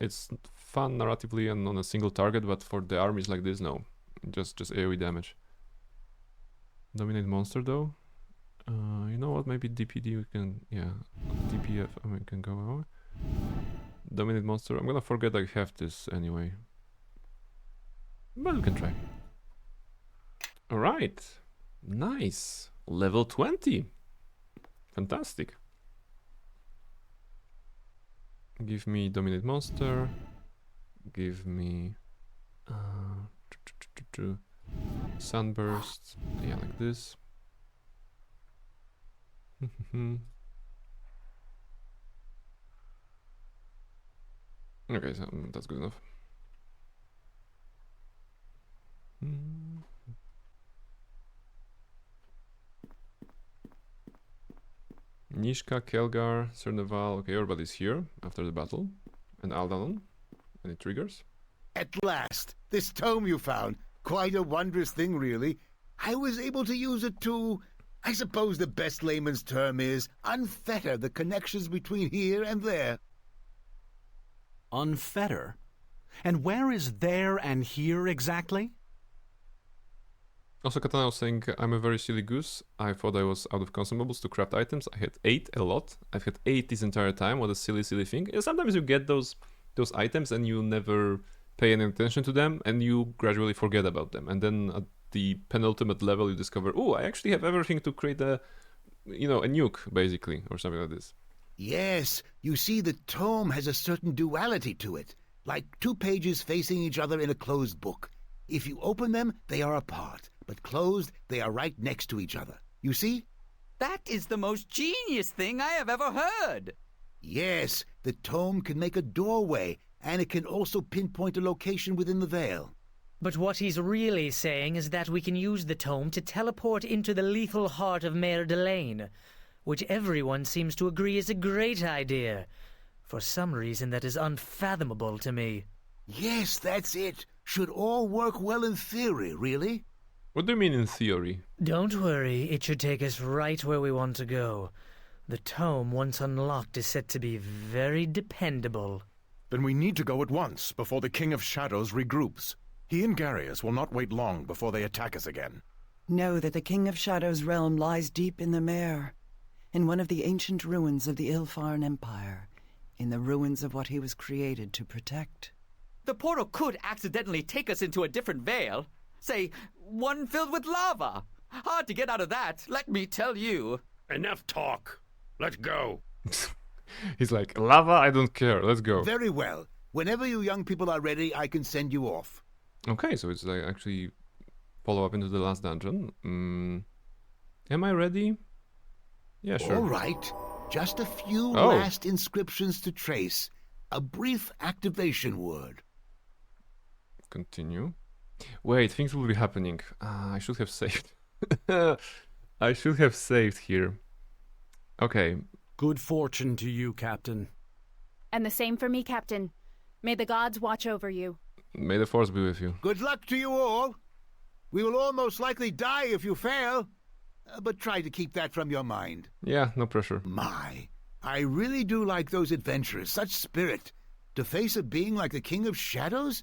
It's fun narratively and on a single target, but for the armies like this, no. Just AoE damage. Dominate monster though. You know what? Maybe DPD we can, yeah. DPF we can go over. Dominate monster. I'm gonna forget I have this anyway. But we can try. Alright. Nice. Level 20. Fantastic. Give me dominate monster. Give me sunburst. Yeah, like this. Okay, so that's good enough. Nishka, Kelgar, Cerneval. Okay, everybody's here after the battle. And Aldanon. Any triggers? At last! This tome you found. Quite a wondrous thing, really. I was able to use it to, I suppose the best layman's term is, unfetter the connections between here and there. Unfetter? And where is there and here exactly? Also, Katana was saying, I'm a very silly goose. I thought I was out of consumables to craft items. I had 8 a lot. I've had 8 this entire time. What a silly thing. And sometimes you get those items and you never pay any attention to them and you gradually forget about them. And then at the penultimate level you discover, oh, I actually have everything to create a nuke, basically, or something like this. Yes, you see the tome has a certain duality to it, like 2 pages facing each other in a closed book. If you open them, they are apart, but closed, they are right next to each other. You see? That is the most genius thing I have ever heard! Yes, the tome can make a doorway, and it can also pinpoint a location within the veil. But what he's really saying is that we can use the tome to teleport into the lethal heart of Mayor Delane, which everyone seems to agree is a great idea. For some reason that is unfathomable to me. Yes, that's it. Should all work well in theory, really. What do you mean in theory? Don't worry, it should take us right where we want to go. The tome, once unlocked, is said to be very dependable. Then we need to go at once, before the King of Shadows regroups. He and Garius will not wait long before they attack us again. Know that the King of Shadows' realm lies deep in the Mare, in one of the ancient ruins of the Ilfarn Empire, in the ruins of what he was created to protect. The portal could accidentally take us into a different veil. Say, one filled with lava. Hard to get out of that, let me tell you. Enough talk. Let's go. He's like, lava, I don't care, let's go. Very well. Whenever you young people are ready, I can send you off. Okay, so it's like actually follow up into the last dungeon. Am I ready? Yeah, sure. All right. Just a few last inscriptions to trace. A brief activation word. Continue. Wait, things will be happening. I should have saved. I should have saved here. Okay. Good fortune to you, Captain. And the same for me, Captain. May the gods watch over you. May the force be with you. Good luck to you all. We will all most likely die if you fail. But try to keep that from your mind. Yeah, no pressure. My, I really do like those adventurers. Such spirit. To face a being like the King of Shadows?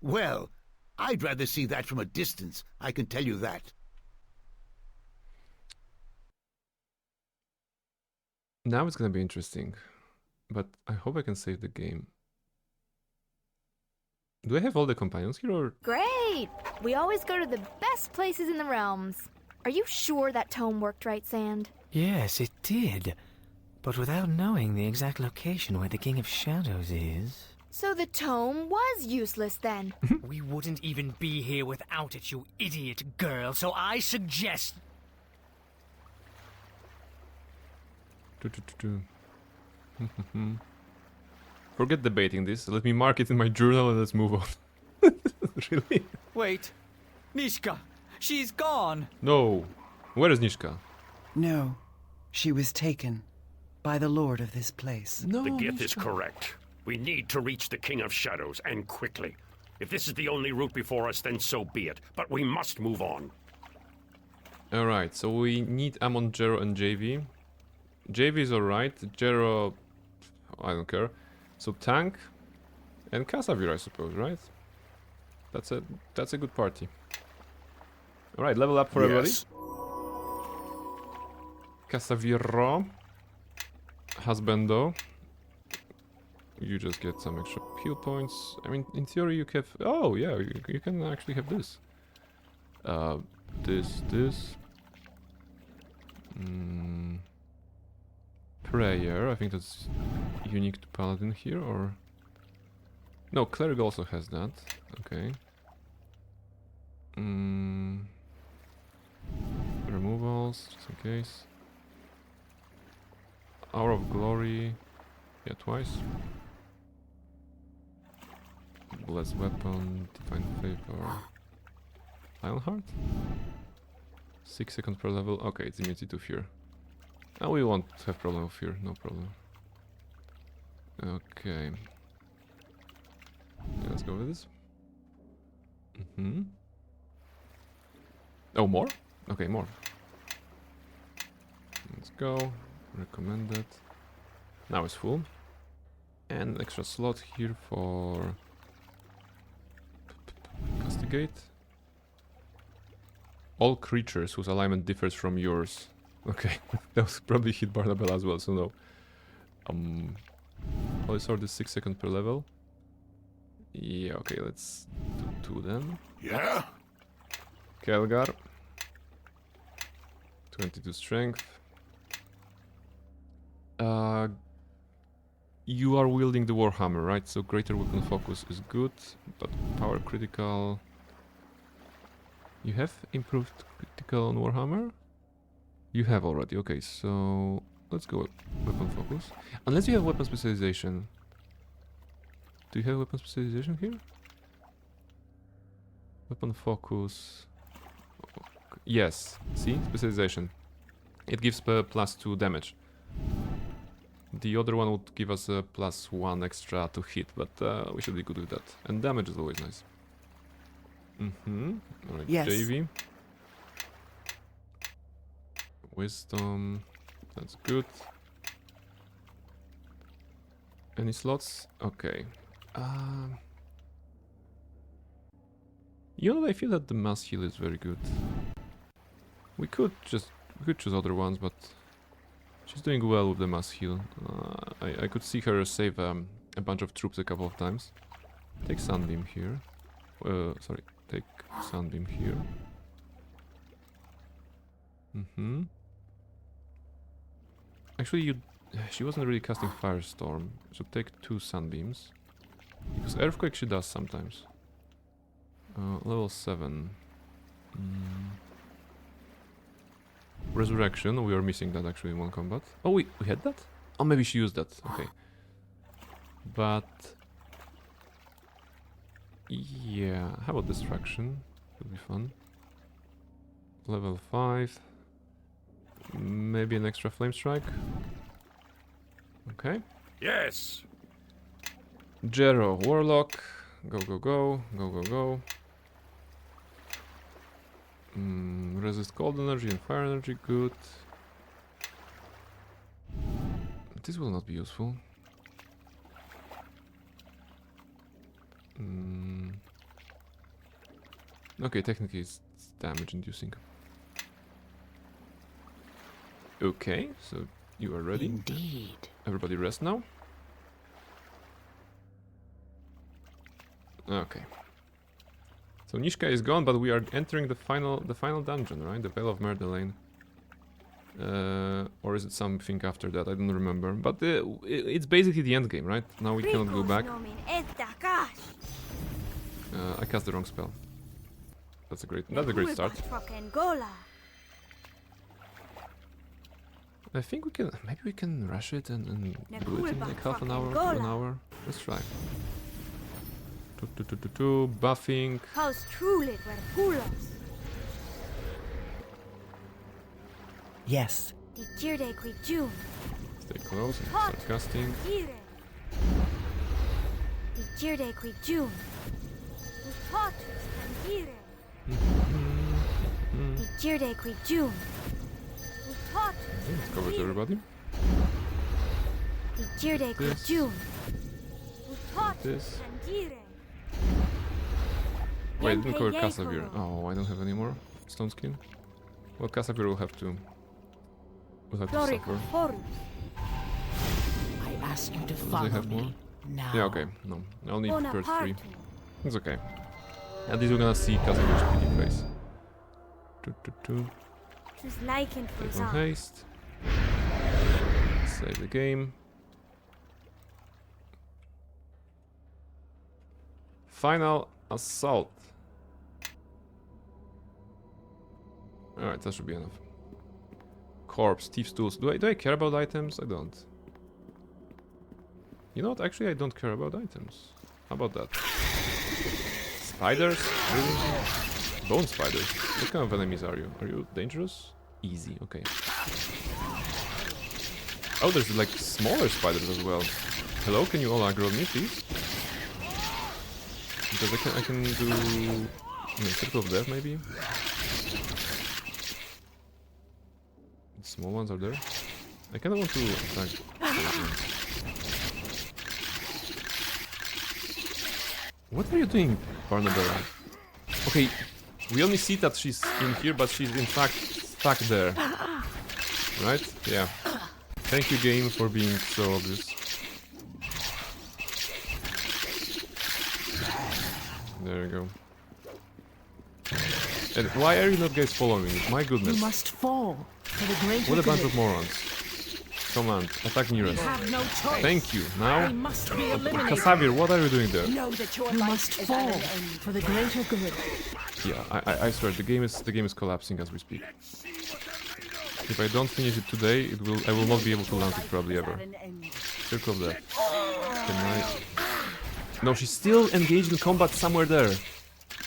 Well, I'd rather see that from a distance, I can tell you that. Now it's gonna be interesting. But I hope I can save the game. Do I have all the companions here or...? Great! We always go to the best places in the realms. Are you sure that tome worked right, Sand? Yes, it did. But without knowing the exact location where the King of Shadows is... So the tome was useless then? We wouldn't even be here without it, you idiot girl, so I suggest... Forget debating this. Let me mark it in my journal and let's move on. Really? Wait. Nishka! She's gone! No. Where is Nishka? No. She was taken by the lord of this place. No, the Gith is correct. We need to reach the King of Shadows, and quickly. If this is the only route before us, then so be it. But we must move on. Alright, so we need Amon, Jero, and JV. JV is alright. Jero, I don't care. So Tank and Casavir, I suppose, right? That's a good party. Alright, level up for everybody. Casaviro. Husbando. You just get some extra heal points. I mean, in theory you have... Oh, yeah, you can actually have this. This. Prayer, I think that's unique to Paladin here, or... No, Cleric also has that. Okay. Removals, just in case. Hour of Glory. Yeah, twice. Blessed Weapon, Divine Favor. Lionheart? 6 seconds per level. Okay, it's immunity to fear. And we won't have problem with fear, no problem. Okay. Yeah, let's go with this. Oh, more? Okay, more. Let's go. Recommended. Now it's full. And extra slot here for Castigate. All creatures whose alignment differs from yours. Okay, that was probably hit Barnabella as well, so no. Holy Sword is 6 seconds per level. Yeah, okay, let's do 2 then. Yeah? Kelgar. 22 strength. You are wielding the Warhammer, right? So greater weapon focus is good, but power critical... You have improved critical on Warhammer? You have already, okay, so... Let's go weapon focus. Unless you have weapon specialization. Do you have weapon specialization here? Weapon focus... Yes, see? Specialization. It gives +2 damage. The other one would give us a +1 extra to hit, but we should be good with that. And damage is always nice. Alright, yes. JV. Wisdom. That's good. Any slots? Okay. You know, I feel that the mass heal is very good. We could choose other ones, but she's doing well with the mass heal. I could see her save a bunch of troops a couple of times. Take Sunbeam here. Sorry, take Sunbeam here. Actually, she wasn't really casting Firestorm, so take 2 Sunbeams. Because Earthquake she does sometimes. Level 7. Resurrection, we are missing that actually in one combat. Oh, we had that? Oh, maybe she used that, okay. But... yeah, how about Distraction? Would be fun. Level 5. Maybe an extra Flame Strike. Okay. Yes! Jero, Warlock. Go, go, go. Go, go, go. Resist cold energy and fire energy, good. This will not be useful. Okay, technically it's damage inducing. Okay, so you are ready. Indeed. Everybody rest now. Okay. So Nishka is gone, but we are entering the final dungeon, right? The Vale of Merdelaine. Or is it something after that? I don't remember. But it's basically the end game, right? Now we cannot go back. I cast the wrong spell. That's a great start. I think we can. Maybe we can rush it and do it in like half an hour, 1 hour. Let's try. Buffing. Yes. Stay close and start casting. Let's cover everybody. This. Wait, I didn't cover Casavir. Oh, I don't have any more stone skin. Well, Casavir will have to suffer. I ask you to Does follow they have me more? now. Yeah, okay. No, I only need 3. It's okay. At least we're gonna see Casavir's pretty face. Take one haste. Save the game. Final assault. Alright, that should be enough. Corpse, thieves' tools. Do I care about items? I don't. You know what? Actually, I don't care about items. How about that? Spiders? Really? Bone spiders? What kind of enemies are you? Are you dangerous? Easy, okay. Oh, there's like smaller spiders as well. Hello, can you all aggro me, please? Because I can do... Circle of Death, maybe? The small ones are there. I kinda want to attack. What are you doing, Barnabella? Okay, we only see that she's in here, but she's in fact stuck there. Right? Yeah. Thank you, game, for being so obvious. There we go. And why are you not guys following me? My goodness. You must fall for the greater What a bunch good. of morons. Command, attack nearest. You have no choice. Thank you. Now, They must be eliminated. Kasavir, what are you doing there? Know that your life must fall for the greater good. Yeah, I swear the game is collapsing as we speak. If I don't finish it today, I will not be able to launch it probably ever. Circle of Death. Can I? No, she's still engaged in combat somewhere there.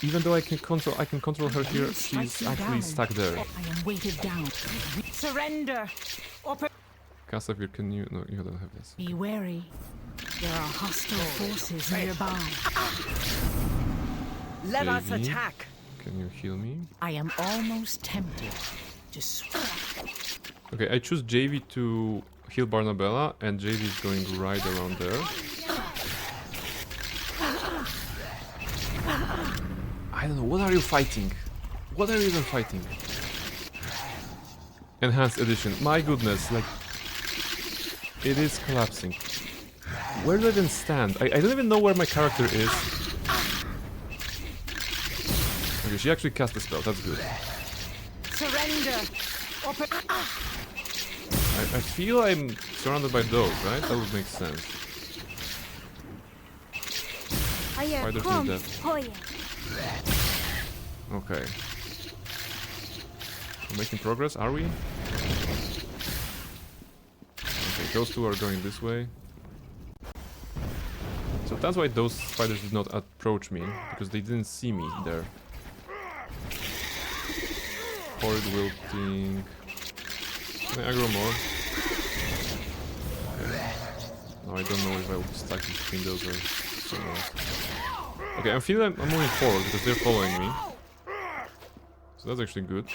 Even though I can control her here, she's actually stuck there. I am weighted down. Surrender. Kasavir, can you? No, you don't have this. Be wary. There are hostile forces nearby. Let us attack. Can you heal me? I am almost tempted to Okay, I choose JV to heal Barnabella, and JV is going right around there. I don't know, what are you fighting? What are you even fighting? Enhanced edition. My goodness, like... It is collapsing. Where do I even stand? I don't even know where my character is. Okay, she actually cast a spell, that's good. surrender. I feel I'm surrounded by those, right? That would make sense. Spiders need that. Okay. We're making progress, are we? Okay, those two are going this way. So that's why those spiders did not approach me, because they didn't see me there. Horrid wilting. Can I aggro more? Okay. Now I don't know if I will be stuck between those or somewhere else. Okay, I feel I'm moving forward because they're following me. So that's actually good.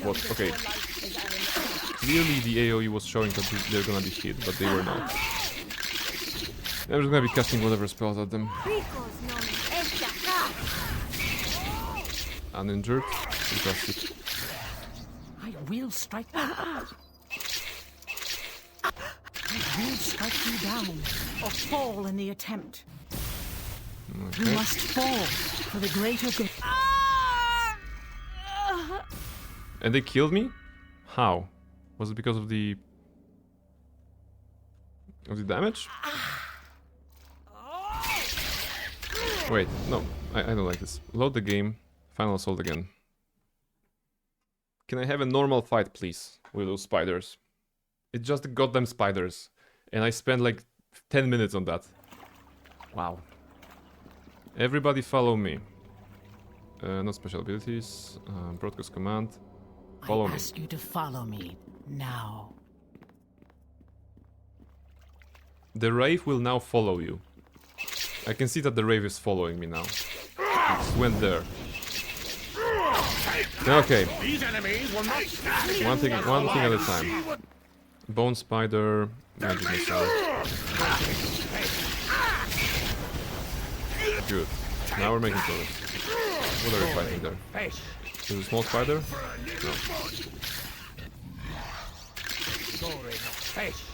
What? Okay. Clearly the AoE was showing that they're gonna be hit, but they were not. I'm just gonna be casting whatever spells at them. Uninjured. Fantastic. I will strike. I will strike you down, or fall in the attempt. Okay. You must fall for the greater good. And they killed me? How? Was it because of the damage? Wait, no, I don't like this. Load the game. Final assault again. Can I have a normal fight, please, with those spiders? It's just the goddamn spiders. And I spent like 10 minutes on that. Wow. Everybody follow me. Not special abilities. Broadcast command. Follow me. I ask you to follow me now. The Wraith will now follow you. I can see that the Wraith is following me now. It went there. Okay. One thing at a time. Bone Spider, Magic Missile. Good. Now we're making progress. What are you fighting there? Is it a small spider? No.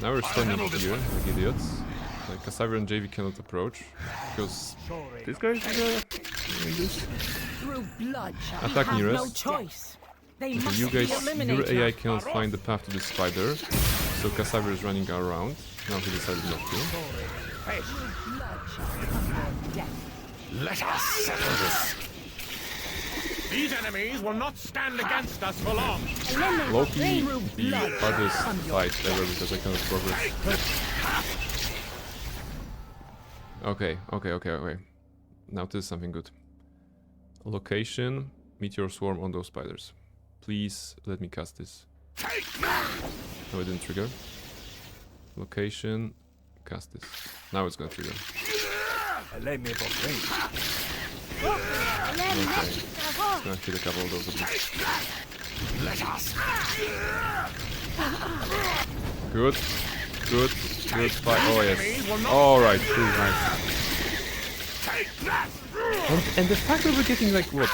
Now we're standing here, like idiots. Like Kasaver and JV cannot approach because these guys attack near us. Okay, you guys, your AI cannot find the path to the spider, so Kasaver is running around. Now he decided not to. Let us settle this. These enemies will not stand against us for long. Loki, the hardest fight ever because I cannot progress. Okay. Now this is something good. Location, meteor swarm on those spiders. Please let me cast this. No, it didn't trigger. Location, cast this. Now it's gonna trigger. Okay. It's gonna hit a couple of those. Good fight. Oh yes. Alright, nice. And the fact that we're getting like what?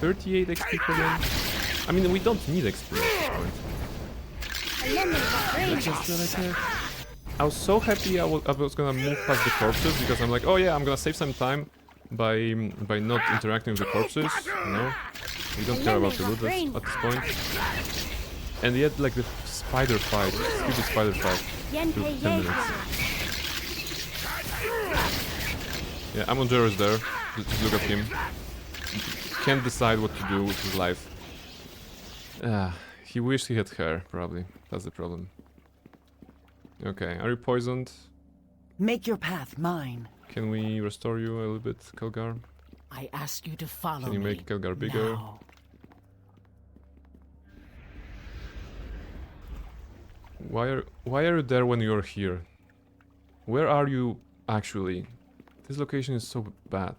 38 XP per game? I mean, we don't need XP at this point. I was so happy I was gonna move past the corpses because I'm like, oh yeah, I'm gonna save some time by not interacting with the corpses. You know, we don't care about the loot at this point. And yet, like the spider fight, stupid spider fight, took 10 minutes. Yeah, Amon is there. Just look at him. Can't decide what to do with his life. He wished he had hair, probably. That's the problem. Okay, are you poisoned? Make your path mine. Can we restore you a little bit, Kelgar? I ask you to follow me. Can you make Kelgar bigger? Now. Why are you there when you're here? Where are you actually? This location is so bad.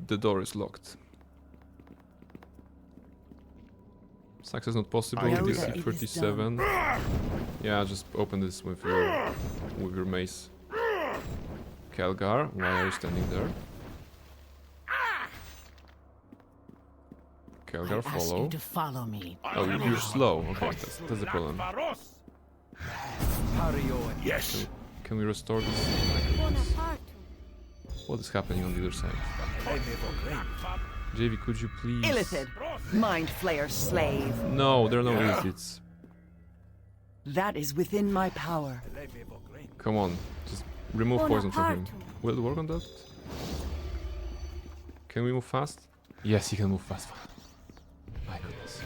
The door is locked. Success not possible. DC 37. Yeah, just open this with your mace. Kelgar, why are you standing there? Kelgar, follow. I ask you to follow me. Oh, you're slow. Okay, that's the problem. Yes. Can we restore this? What is happening on the other side? JV, could you please... Illithid, Mind Flayer slave. No, there are no Illithids. That is within my power. Come on, just remove poison from him. Will it work on that? Can we move fast? Yes, he can move fast. My goodness.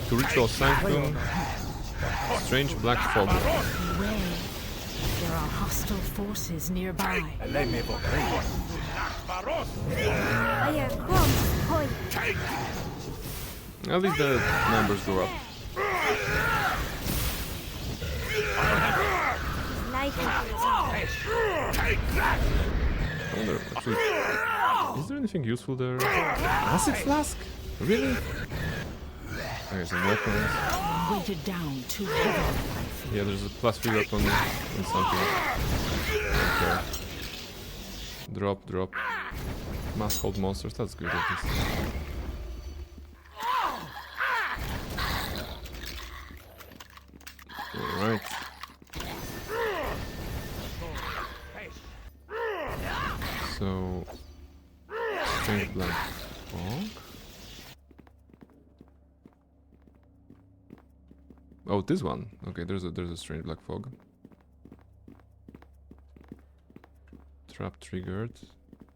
To ritual sanctum, strange black fog. There are hostile forces nearby. At least the numbers go up. I wonder, actually, is there anything useful there? Acid flask? Really? Okay, some weapons. Weighted down too heavily. Yeah, there's a +3 weapon and something. Okay. Drop. Mask hold monsters, that's good at least. Alright. So... Strange black fog? Oh, this one. Okay, there's a strange black fog. Trap triggered.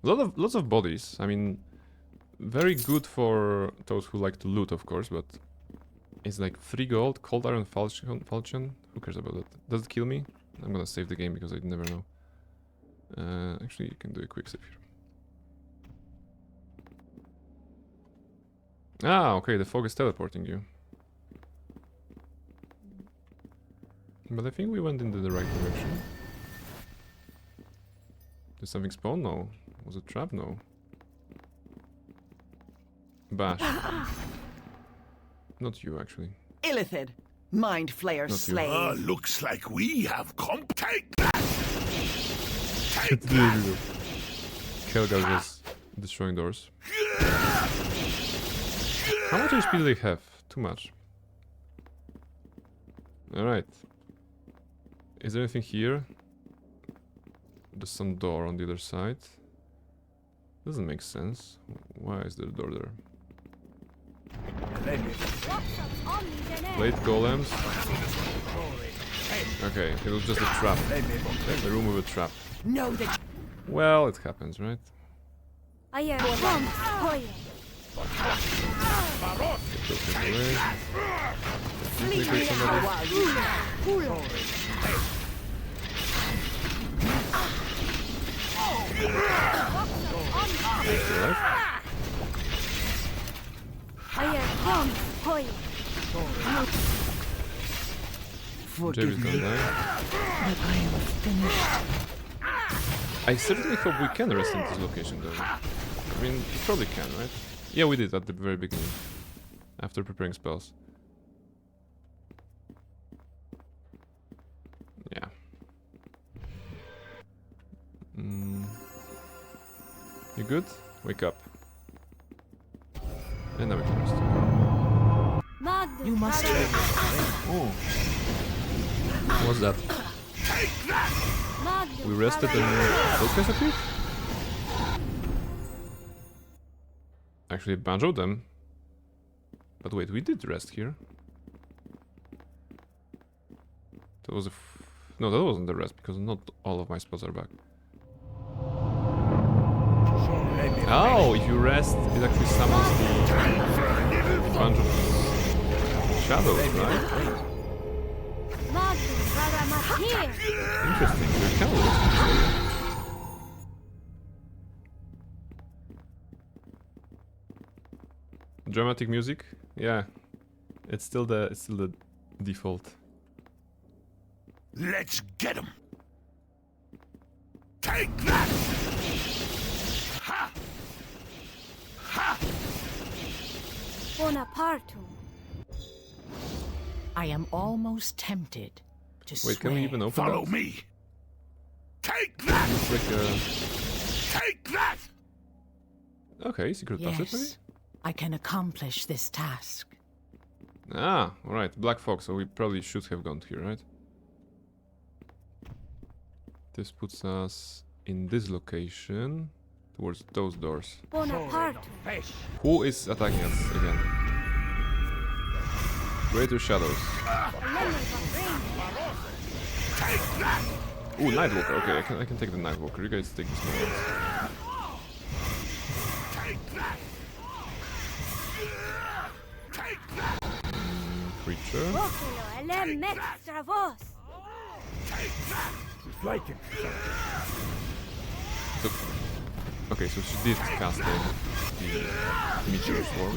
Lots of bodies. I mean, Very good for those who like to loot, of course, but it's like 3 gold, cold iron falchion. Who cares about that? Does it kill me? I'm gonna save the game because I never know. Actually, you can do a quick save here. Ah, okay, the fog is teleporting you. But I think we went into the right direction. Did something spawn? No. Was it trap? No. Bash. Not you, actually. Illithid, Mind Flayer slave. Looks like we have take that! Take that! Kelgar was destroying doors. How much HP do they have? Too much. Alright. Is there anything here? There's some door on the other side. Doesn't make sense. Why is there a door there? Blade golems. Okay, it was just a trap. The room with a trap. Well, it happens, right? Forgive me, but I am finished. I certainly hope we can rest in this location, though. I mean, we probably can, right? Yeah, we did at the very beginning, after preparing spells. Yeah. You good? Wake up. And now we can rest. You must. Oh. What's that? We rested and those guys appeared? Actually banjoed them. But wait, we did rest here. That was a no, that wasn't the rest because not all of my spells are back. Oh, if you rest, it actually summons the bunch of shadows, right? Interesting, so it kind of looks dramatic music, yeah. It's still the default. Let's get him. Take that. Ha! Ha! Bonaparte. I am almost tempted to Wait, can we even open Follow that? me. Take that. Take that. Okay, secret passage maybe? Yes, I can accomplish this task. Ah, alright, Black Fox, so we probably should have gone here, right? This puts us in this location, towards those doors. Bonaparte. Who is attacking us again? Greater Shadows. Ooh, Nightwalker, okay, I can take the Nightwalker, you guys take the small ones. Creature. So, okay, so she did cast the Meteor Swarm.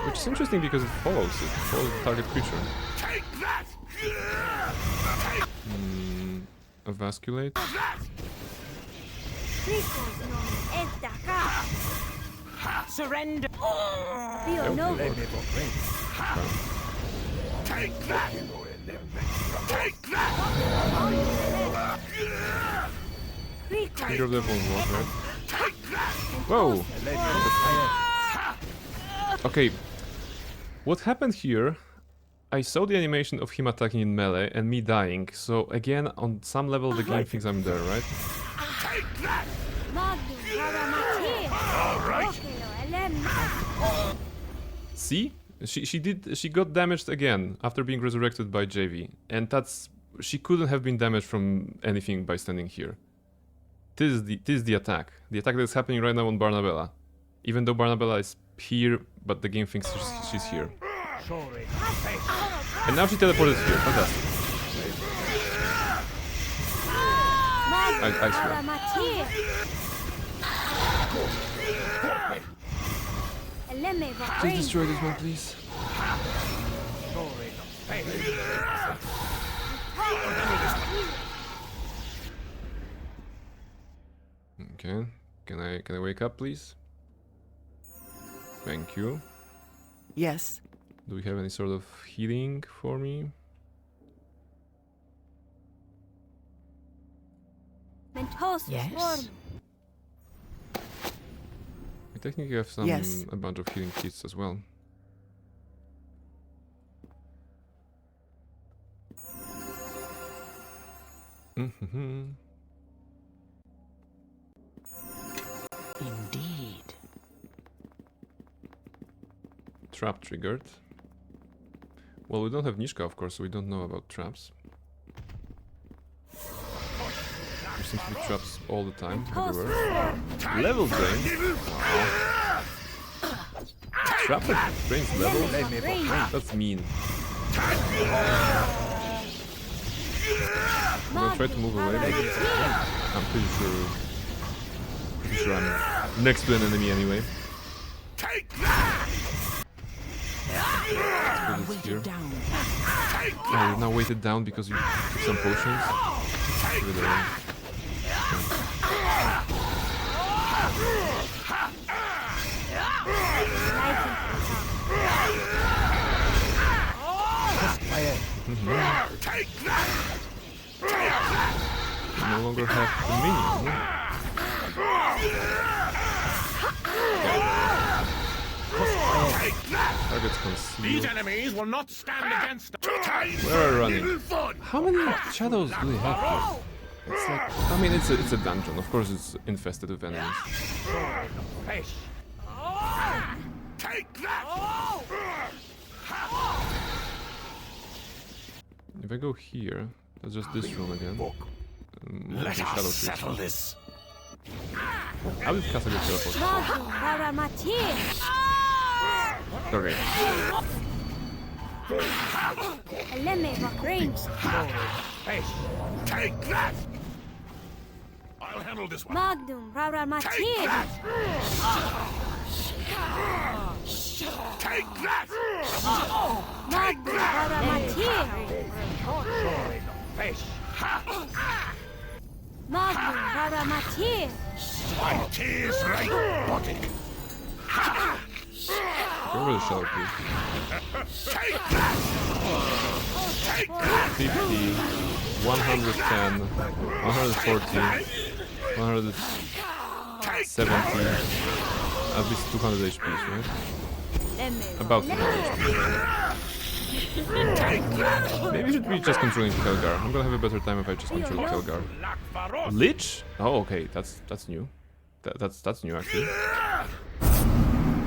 Which is interesting because it follows the target creature. Emasculate. Surrender! Take that! Take that! Finger of the Devil, right? Whoa! Okay. What happened here? I saw the animation of him attacking in melee and me dying, so again, on some level the game thinks I'm there, right? Take that! See? She got damaged again after being resurrected by JV, and she couldn't have been damaged from anything by standing here. This is the attack. The attack that's happening right now on Barnabella. Even though Barnabella is here, but the game thinks she's here. And now she teleported here. Fantastic. I swear. Please destroy this one, please. Okay. Can I wake up, please? Thank you. Yes. Do we have any sort of healing for me? Yes. I technically have some a bunch of healing kits as well. Indeed. Trap triggered. Well, we don't have Nishka, of course, so we don't know about traps. There seems to be traps all the time, everywhere. Level drain? Wow. Trap that drains level? That's mean. I'm gonna try to move away, but I'm pretty sure I'm next to an enemy anyway. Take that! Here. Oh, we've now weighted down because you took some potions. You no longer have the minion. Targets concealed. These enemies will not stand against us. Where are running? How many shadows do they have here? It's like, I mean, it's a dungeon. Of course, it's infested with enemies. Take that! If I go here, that's just this room again. Let us settle this. How did Casa get teleported? Okay. Take that! I'll handle this one. Magnum Raramatir! Take that! Magnum Raramatir! Magnum Raramatir! My tears right body. Go over the shadow, please. Take that! Take that! 50, 110, 140, 170, at least 200 HP, right? About 200 HP. Maybe we should be just controlling Kelgar. I'm gonna have a better time if I just control Kelgar. Lich? Oh, okay, that's new. That's new actually.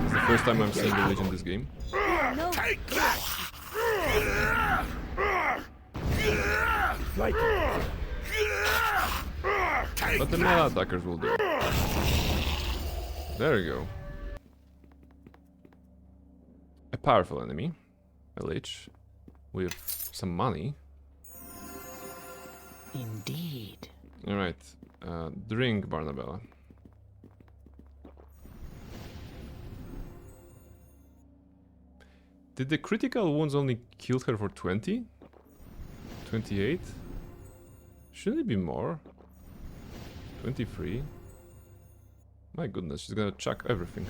It's the first time I'm seeing the Lich in this game. Take that! But the melee attackers will do. There you go. A powerful enemy. A Lich. With some money. Indeed. Alright. Drink, Barnabella. Did the critical wounds only kill her for 20? 28? Shouldn't it be more? 23? My goodness, she's gonna chuck everything.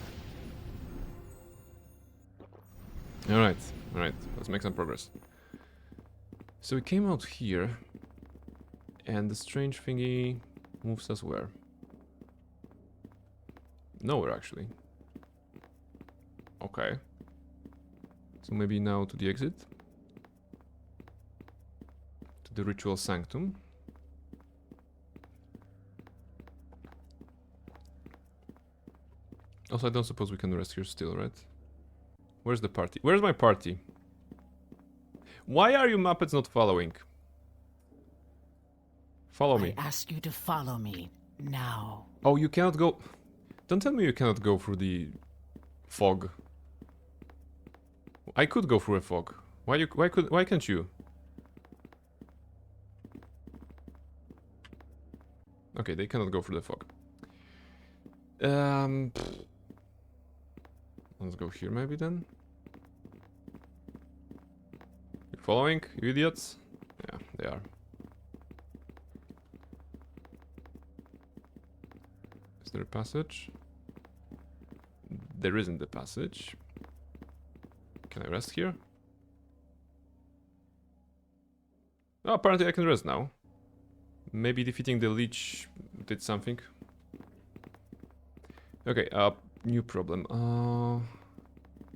Alright, let's make some progress. So we came out here, and the strange thingy moves us where? Nowhere, actually. Okay. So maybe now to the exit? To the ritual sanctum. Also, I don't suppose we can rest here still, right? Where's the party? Where's my party? Why are you Muppets not following? Follow me. I ask you to follow me now. Oh, you cannot go... Don't tell me you cannot go through the fog. I could go through a fog. Why can't you? Okay, they cannot go through the fog. Let's go here maybe then. You following, you idiots? Yeah, they are. Is there a passage? There isn't a passage. Can I rest here? Oh, apparently I can rest now. Maybe defeating the leech did something. Okay, new problem.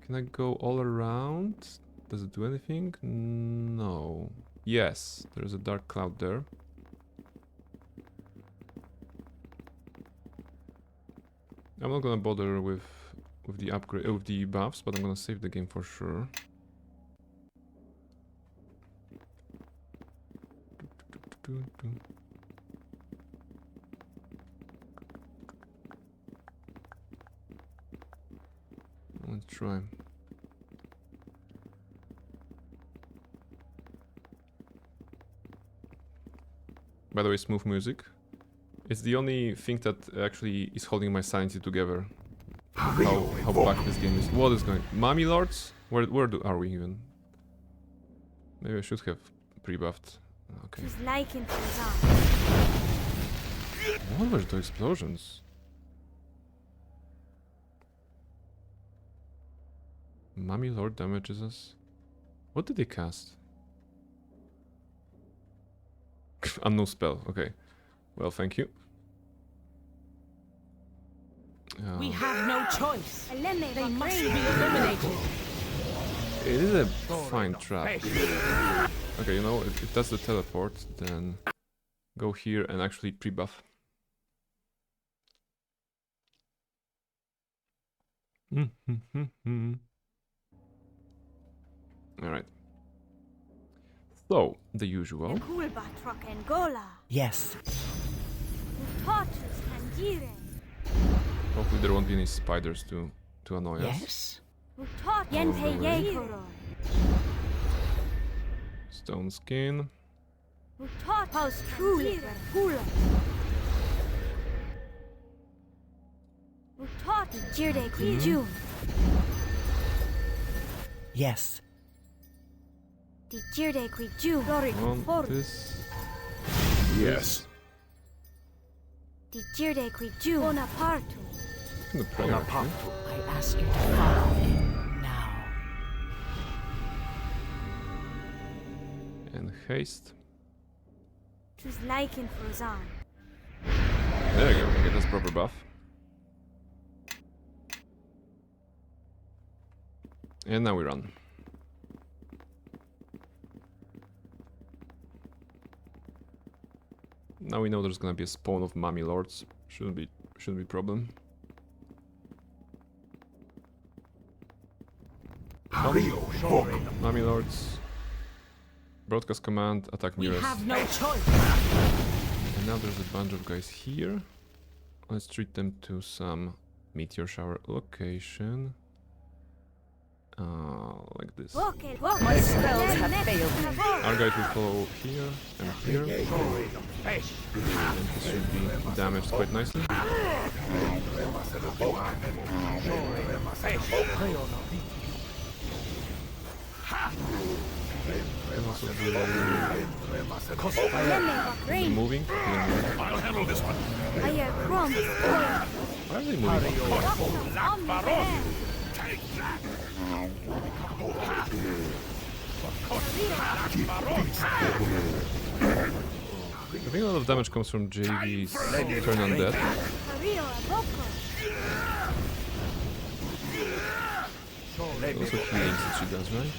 Can I go all around? Does it do anything? No. Yes, there's a dark cloud there. I'm not gonna bother with the upgrade, with the buffs, but I'm gonna save the game for sure. Let's try. By the way, smooth music. It's the only thing that actually is holding my sanity together. How back this game is. What is going? Mummy Lords? Where are we even? Maybe I should have pre-buffed. Okay. What were those explosions? Mummy Lord damages us. What did they cast? Unknown spell. Okay. Well, thank you. We have no choice. They must be eliminated. It is a fine trap. Okay, you know, if that's the teleport, then go here and actually pre-buff. Alright. So, the usual. Yes. Hopefully there won't be any spiders to annoy us. Yes. Stone skin. Yes. Want this? Yes. The prayer, actually. I ask you to follow him now. And haste. There you go. Okay, that's proper buff. And now we run. Now we know there's gonna be a spawn of Mummy Lords. Shouldn't be a problem. Mummy Lords. Broadcast command, attack nearest. We have no choice. And now there's a bunch of guys here. Let's treat them to some meteor shower location. Like this. My spells have failed me. Our guys will follow here and here. And this should be damaged quite nicely. And also moving. I'll handle this one. Why are they moving? I think a lot of damage comes from JV's turn on death. Also healings that she does, right?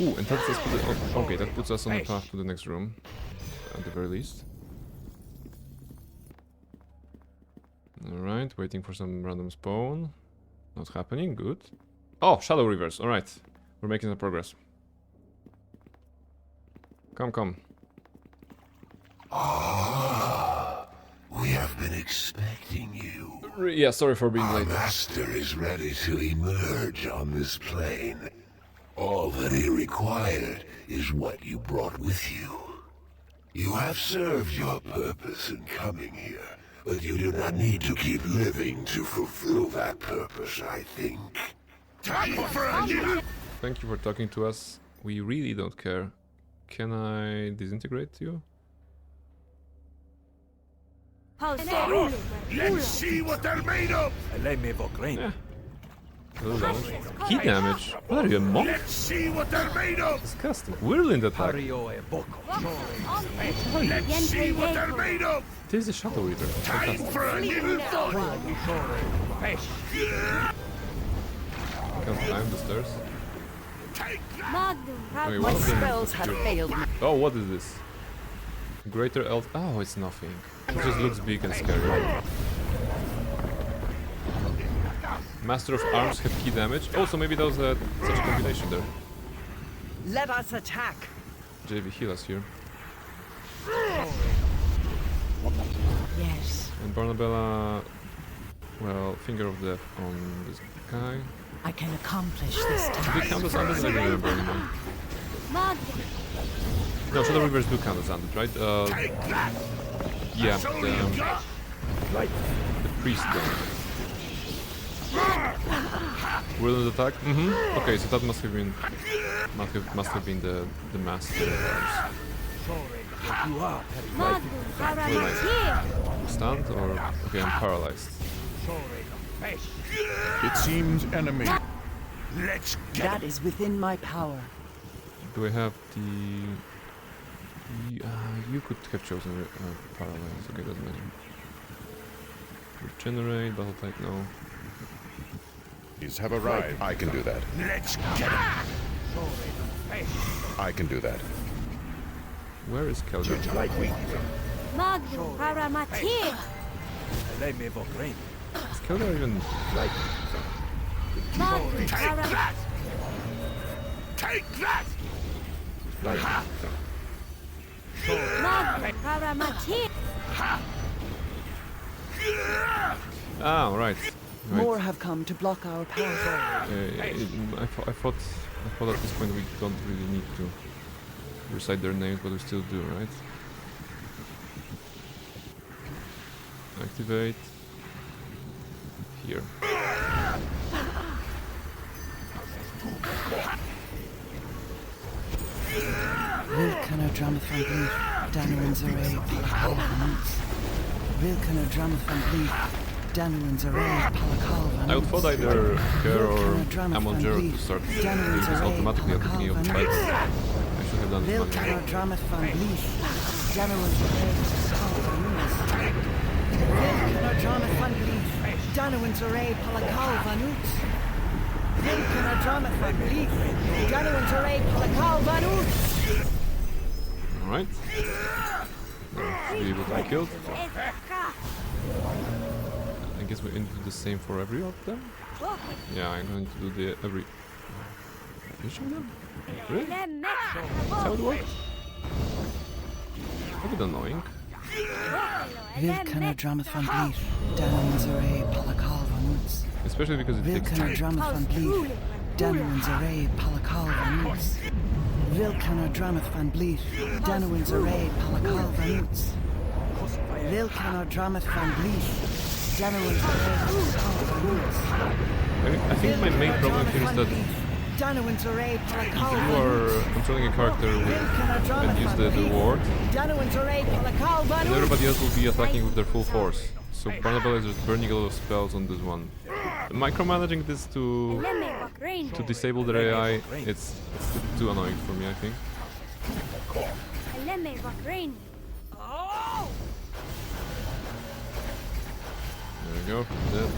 Ooh, and that puts okay, that puts us on the path to the next room, at the very least. Alright, waiting for some random spawn. Not happening, good. Oh, Shadow Rivers, alright. We're making some progress. Come. Ah, we have been expecting you. Yeah, sorry for being Our late. master is ready to emerge on this plane. All that he required is what you brought with you. You have served your purpose in coming here, but you do not need to keep living to fulfill that purpose, I think. Thank you for talking to us. We really don't care. Can I disintegrate you? Let's see what they're made of! Yeah. Little damage. Key damage? What are you, a monk? Let's see what they're made of! Disgusting. Whirlwind attack. Let's see what they're made of! This is a Shadow Reaver. Time for a little fun! Can't climb the stairs. Okay, My spells have failed me. Oh, what is this? Greater Elf. Oh, it's nothing. It just looks big and scary. Master of Arms have key damage. Oh, so maybe that was such a combination there. Let us attack. JV, heal us here. Yes. And Barnabella, well, Finger of Death on this guy. I can accomplish this Do task. they count as undead? I don't remember anymore. No, Shadow Reavers do count as undead, right? Yeah, the priest guy. Whirlwind attack? Mm-hmm. Okay, so that must have been the master of ours. Stunned or okay, I'm paralyzed. It seems enemy. Let's That is within my power. Do I have the... you could have chosen paralyzed. Okay, doesn't matter. Regenerate, battle type, no. Please have arrived. I can do that. Let's get it! I can do that. Where is Kelgar? Is Kelgar even... Take that! Take that! Ah, right. More have come to block our path. I thought at this point we don't really need to recite their names, but we still do, right? Activate. Here. Wilkener Dramath van Blief, Danuin Zoray, Palakal Vanoots. Wilkener Dramath van Blief, Danuin Zoray, Palakal Vanoots. I would thought either Kerr or Amon Gerald to start doing this automatically at the beginning of the fight. I should have done this manually. Wilkener Dramath van Blief, Danuin Zoray, Palakal Vanoots. Wilkener Dramath van Blief, Danuin Zoray, Palakal Vanoots. Wilkener Dramath van Blief, Danuin Zoray, Palakal Vanoots. Alright. Be able to be killed. I guess we're going to do the same for every of them? Yeah, I'm going to do the every... Each of them? Really? That's how it works? A bit annoying. Wilkener Dramath van Blief, Danuin Zoray, Palakal Vanoots. Especially because it takes Wilkener time. Dramath van Blief, Danuin Zoray, Palakal Vanoots. Wilkener Dramath van Blief, Danuin Zoray, Palakal Vanoots. Wilkener Dramath van Blief, Danuin Zoray, Palakal Vanoots. I think my main problem here is that Danuin Zoray, Palakal if you are controlling a character and use the ward, Danuin Zoray, Palakal and Vanoots. everybody else will be attacking with their full force. So Barnabella is just burning a lot of spells on this one. Micromanaging this to disable their AI, it's too annoying for me, I think. There we go, dead.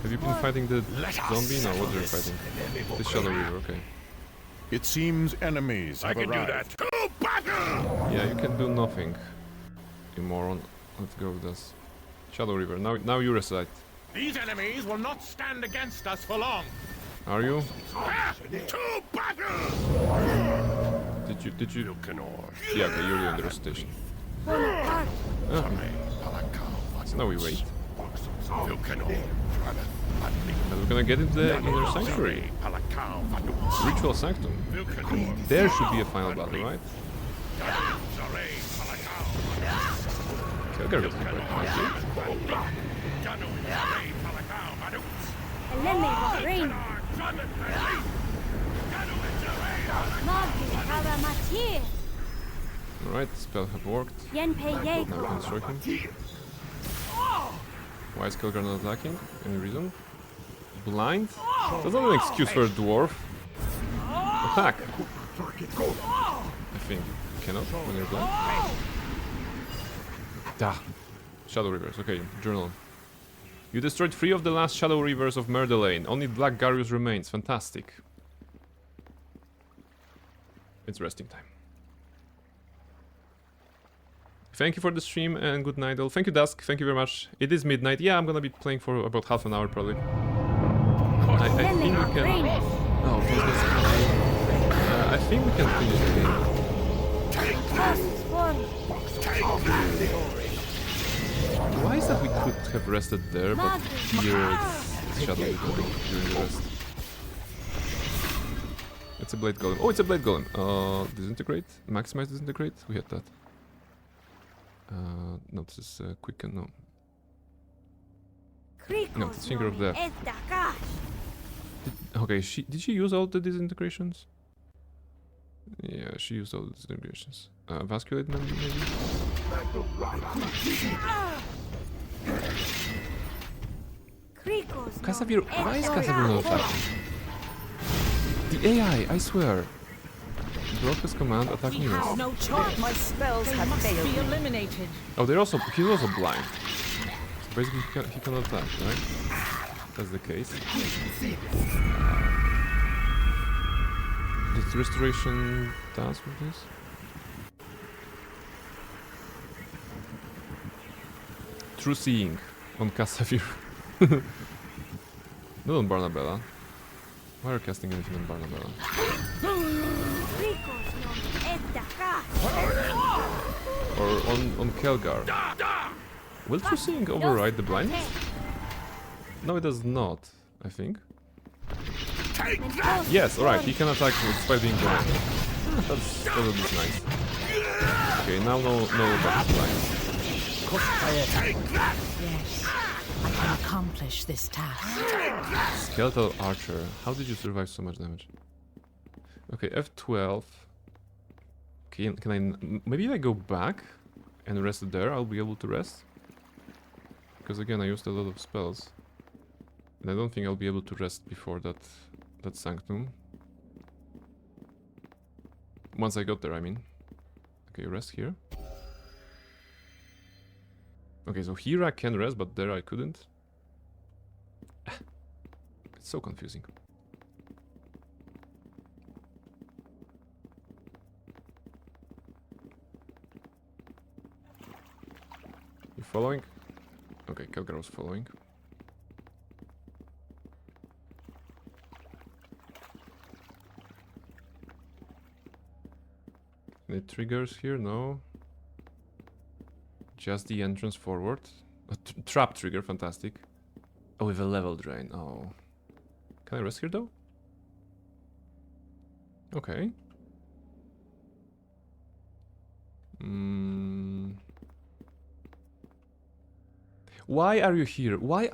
Have you been fighting the zombie? No, what are you fighting? The Shadow Reaver, okay. It seems enemies have arrived. Yeah, you can do nothing, you moron. Let's go with this. Shadow Reaver, now you recite. These enemies will not stand against us for long. Are you? To battle! Did Did you? Yeah, okay, you're doing the recitation. So now we wait. And we're gonna get into the inner sanctuary. Ritual sanctum. There should be a final battle, right? Okay, Alright, the spell have worked. Now we can destroy him. Why is Kelgar not attacking? Any reason? Blind? That's not an excuse for a dwarf. Attack! I think you cannot when you're blind. Ah. Shadow Rivers, okay, journal. You destroyed 3 of the last Shadow Rivers of Mer Delane. Only Black Garius remains. Fantastic. It's resting time. Thank you for the stream and good night all. Thank you Dusk, thank you very much. It is midnight. Yeah, I'm gonna be playing for about half an hour probably. I think we can... Oh, I think we can finish the game. Why is that we could have rested there, but here it's Shadow during the rest? It's a Blade Golem. Oh, it's a Blade Golem. Disintegrate? Maximize Disintegrate? We had that. No, this is Quicken, no. No, it's Finger of Death. Okay, did she use all the disintegrations? Yeah, she used all the disintegrations. Vasculate maybe? Casavir, why is Casavir not attacking? The AI, I swear. Broadcast command, attack me. No choice. My spells have failed. Be eliminated. Oh, he's also blind. So basically he cannot attack, right? That's the case. Does restoration task with this? True seeing on Casavir. Not on Barnabella. Why are you casting anything on Barnabella? Or on Kelgar. Will True Seeing override the blindness? No, it does not, I think. Yes, alright, he can attack despite being blind. That's nice. Okay, now no attack blind. Yes, I can accomplish this task. Skeletal Archer. How did you survive so much damage? Okay, F12. Can I... Maybe if I go back and rest there, I'll be able to rest? Because again, I used a lot of spells. And I don't think I'll be able to rest before that Sanctum. Once I got there, I mean. Okay, rest here. Okay, so here I can rest, but there I couldn't. It's so confusing. You following? Okay, Kelgar was following. Any triggers here? No. Just the entrance forward. A trap trigger, fantastic. Oh, with a level drain. Oh. Can I rest here though? Okay. Why are you here? Why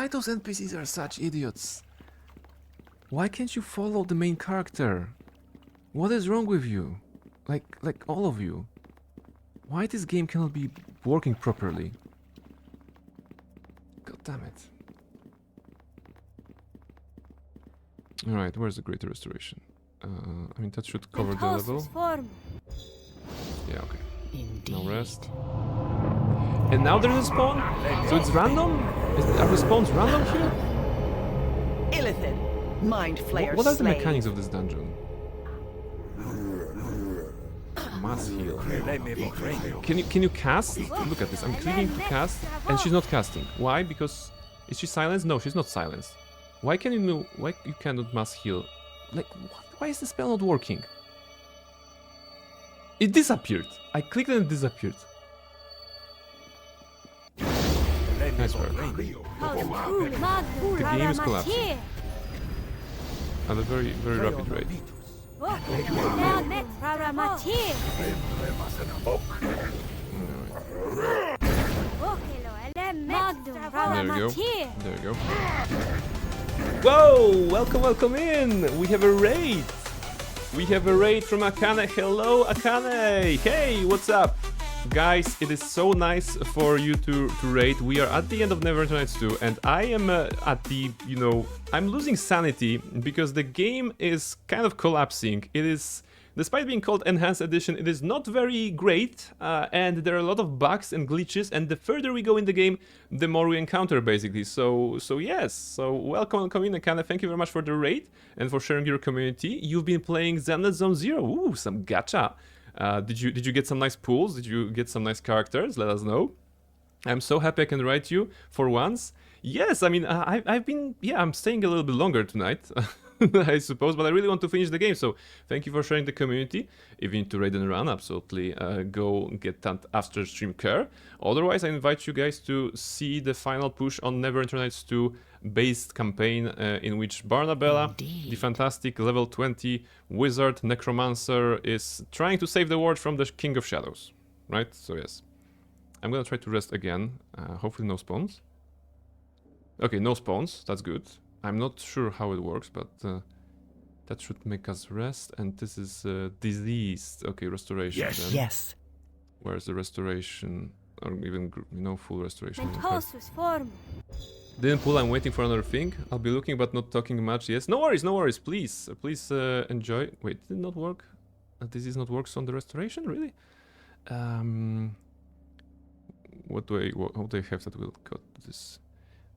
those NPCs are such idiots? Why can't you follow the main character? What is wrong with you? Like all of you. Why this game cannot be working properly? God damn it. Alright, where's the Greater Restoration? I mean, that should cover the level. Yeah, okay. Indeed. Now rest. And now there's a spawn? So it's random? Are the spawns random here? Illithid, Mind Flayer. What are the mechanics of this dungeon? Mass heal. Can you cast? Look at this. I'm clicking to cast, and she's not casting. Why? Because is she silenced? No, she's not silenced. Why can you know? Why you cannot mass heal? Like, what? Why is the spell not working? It disappeared. I clicked and it disappeared. Nice work. The game is collapsing at a very, very rapid rate. There we go. There we go. Whoa! Welcome in! We have a raid! We have a raid from Akane. Hello, Akane! Hey, what's up? Guys, it is so nice for you to raid. We are at the end of Neverwinter Nights 2, and I am at the, you know, I'm losing sanity because the game is kind of collapsing. It is, despite being called Enhanced Edition, it is not very great, and there are a lot of bugs and glitches, and the further we go in the game, the more we encounter, basically. So yes, so welcome in, Akane. Thank you very much for the raid, and for sharing your community. You've been playing Zenless Zone Zero. Ooh, some gacha. Did you get some nice pools? Did you get some nice characters? Let us know. I'm so happy I can write you for once. Yes, I mean, I've been, yeah, I'm staying a little bit longer tonight, I suppose, but I really want to finish the game, so thank you for sharing the community. If you need to raid and run, absolutely go get that after stream care. Otherwise, I invite you guys to see the final push on Neverwinter Nights 2 based campaign in which Barnabella, the fantastic level 20 wizard necromancer, is trying to save the world from the King of Shadows, right? So yes. I'm gonna try to rest again, hopefully no spawns. Okay, no spawns, that's good. I'm not sure how it works, but that should make us rest. And this is diseased. Okay, restoration. Yes. Then. Yes. Where's the restoration? Or even, you know, full restoration. Okay. Didn't pull, I'm waiting for another thing. I'll be looking but not talking much. Yes, no worries, please. Please enjoy. Wait, did it not work? This not works on the restoration, really? How do I have that will cut this?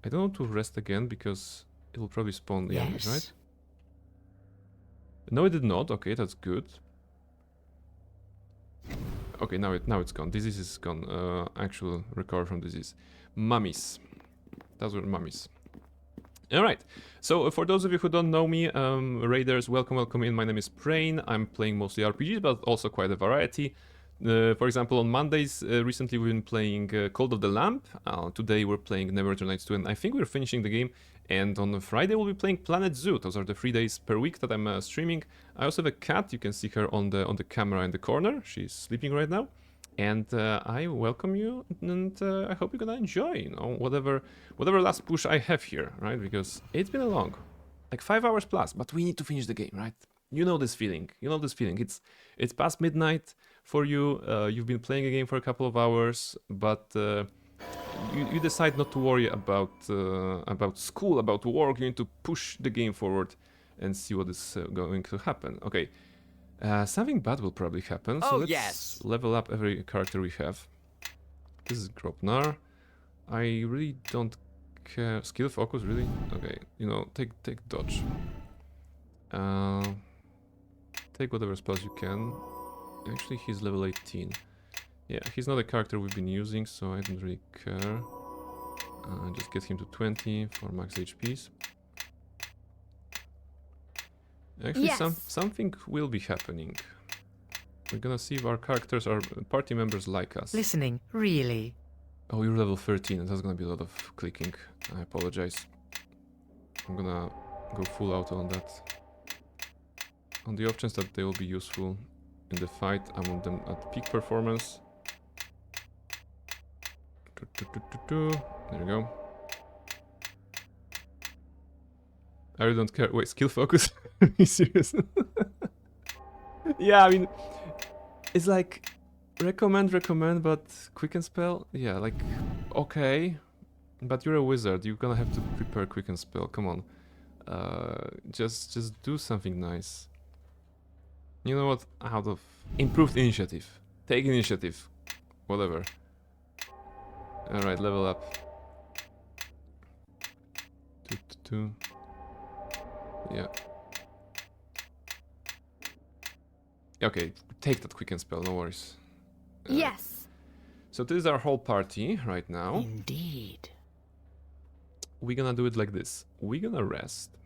I don't want to rest again because it will probably spawn the enemies, right? No, it did not. Okay, that's good. Okay, now it's gone. Disease is gone. Actual recover from disease. Mummies. Those were mummies. Alright, so for those of you who don't know me, raiders, welcome in. My name is Prain. I'm playing mostly RPGs, but also quite a variety. For example, on Mondays, recently we've been playing Cult of the Lamp. Today we're playing Neverwinter Nights 2, and I think we're finishing the game. And on Friday we'll be playing Planet Zoo. Those are the 3 days per week that I'm streaming. I also have a cat. You can see her on the camera in the corner. She's sleeping right now. And I welcome you, and I hope you're gonna enjoy, you know, whatever last push I have here, right? Because it's been a long, like 5 hours plus, but we need to finish the game, right? You know this feeling. It's past midnight for you. You've been playing a game for a couple of hours, but you decide not to worry about school, about work. You need to push the game forward and see what is going to happen. Okay. Something bad will probably happen, so let's level up every character we have. This is Gropnar. I really don't care. Skill focus, really? Okay, you know, take dodge. Take whatever spells you can. Actually, he's level 18. Yeah, he's not a character we've been using, so I don't really care. Just get him to 20 for max HPs. Actually, something will be happening. We're gonna see if our characters, our party members like us. Listening, really? Oh, you're level 13, and that's gonna be a lot of clicking. I apologize. I'm gonna go full auto on that. On the options that they will be useful in the fight, I want them at peak performance. There we go. I really don't care. Wait, skill focus? Are you serious? Yeah, I mean, it's like recommend, but quicken spell? Yeah, like, okay. But you're a wizard, you're gonna have to prepare quicken spell, come on. Just do something nice. You know what? Out of improved initiative. Take initiative. Whatever. Alright, level up. 2. Yeah. Okay, take that quicken spell, no worries. Yes. So this is our whole party right now. Indeed. We're gonna do it like this. We're gonna rest.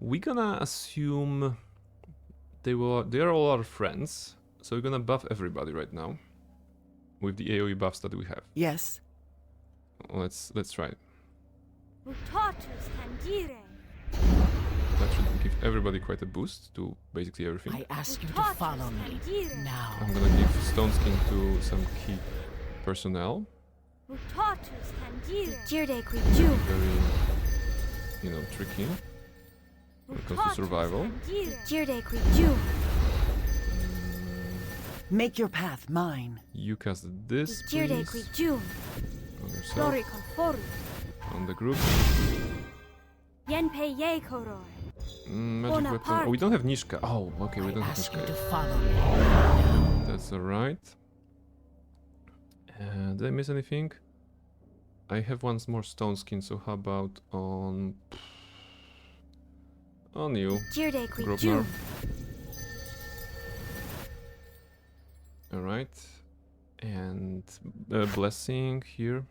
We're gonna assume they are all our friends. So we're gonna buff everybody right now with the AoE buffs that we have. Yes. Let's try it. Mutatus tangere. That should give everybody quite a boost to basically everything. I ask you to follow me now. I'm gonna give Stone Skin to some key personnel. Mutatus tangere. Very, tricky when it comes to survival. Make your path mine. You cast this, please. On yourself. On the group. Magic weapon. Oh, we don't have Nishka. Oh, okay, we don't have Nishka. That's alright. Did I miss anything? I have one more Stone Skin, so how about on you, Grobnar? Alright. And Blessing here.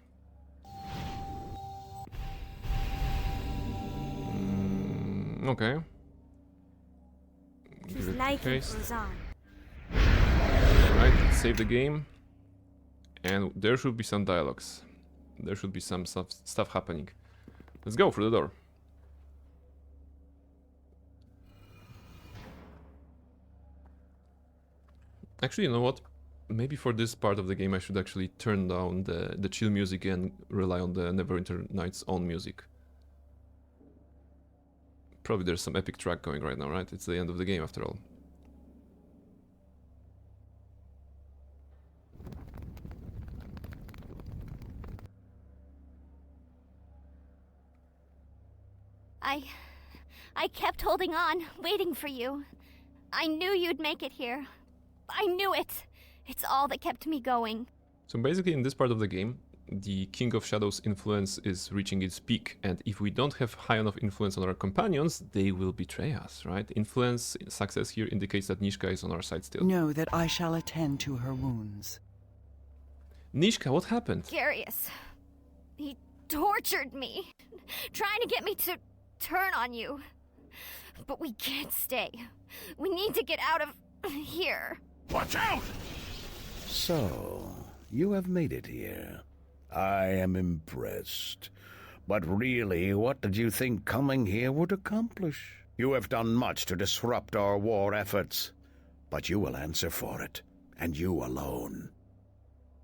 Okay. Give it haste. Alright, let's save the game. And there should be some dialogues. There should be some stuff happening. Let's go through the door. Actually, you know what? Maybe for this part of the game I should actually turn down the chill music and rely on the Neverwinter Nights' own music. Probably there's some epic track going right now, right? It's the end of the game after all. I kept holding on, waiting for you. I knew you'd make it here. I knew it. It's all that kept me going. So basically in this part of the game, the King of Shadows influence is reaching its peak, and if we don't have high enough influence on our companions, they will betray us, right? Influence success here indicates that Nishka is on our side still. Know that I shall attend to her wounds. Nishka, what happened? Garius. He tortured me, trying to get me to turn on you. But we can't stay. We need to get out of here. Watch out! So, you have made it here. I am impressed. But really, what did you think coming here would accomplish? You have done much to disrupt our war efforts, but you will answer for it, and you alone.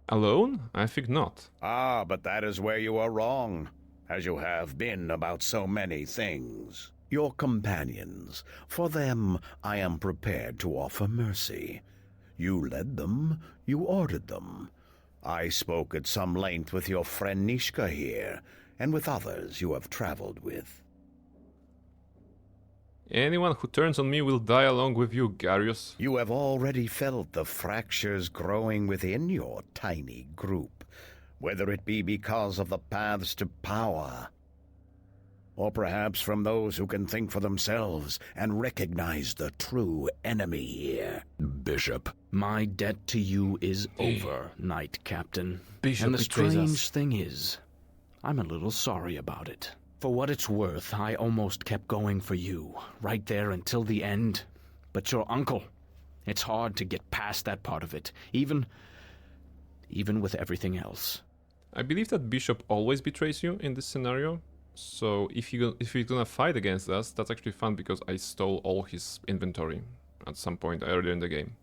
Alone? I think not. Ah, but that is where you are wrong, as you have been about so many things. Your companions, for them I am prepared to offer mercy. You led them, you ordered them. I spoke at some length with your friend Nishka here, and with others you have traveled with. Anyone who turns on me will die along with you, Garius. You have already felt the fractures growing within your tiny group, whether it be because of the paths to power, or perhaps from those who can think for themselves and recognize the true enemy here. Bishop, my debt to you is over, Knight Captain. Bishop and the betrays strange us. thing is, I'm a little sorry about it. For what it's worth, I almost kept going for you, right there until the end. But your uncle, it's hard to get past that part of it, even with everything else. I believe that Bishop always betrays you in this scenario. So if he's gonna fight against us, that's actually fun because I stole all his inventory at some point earlier in the game.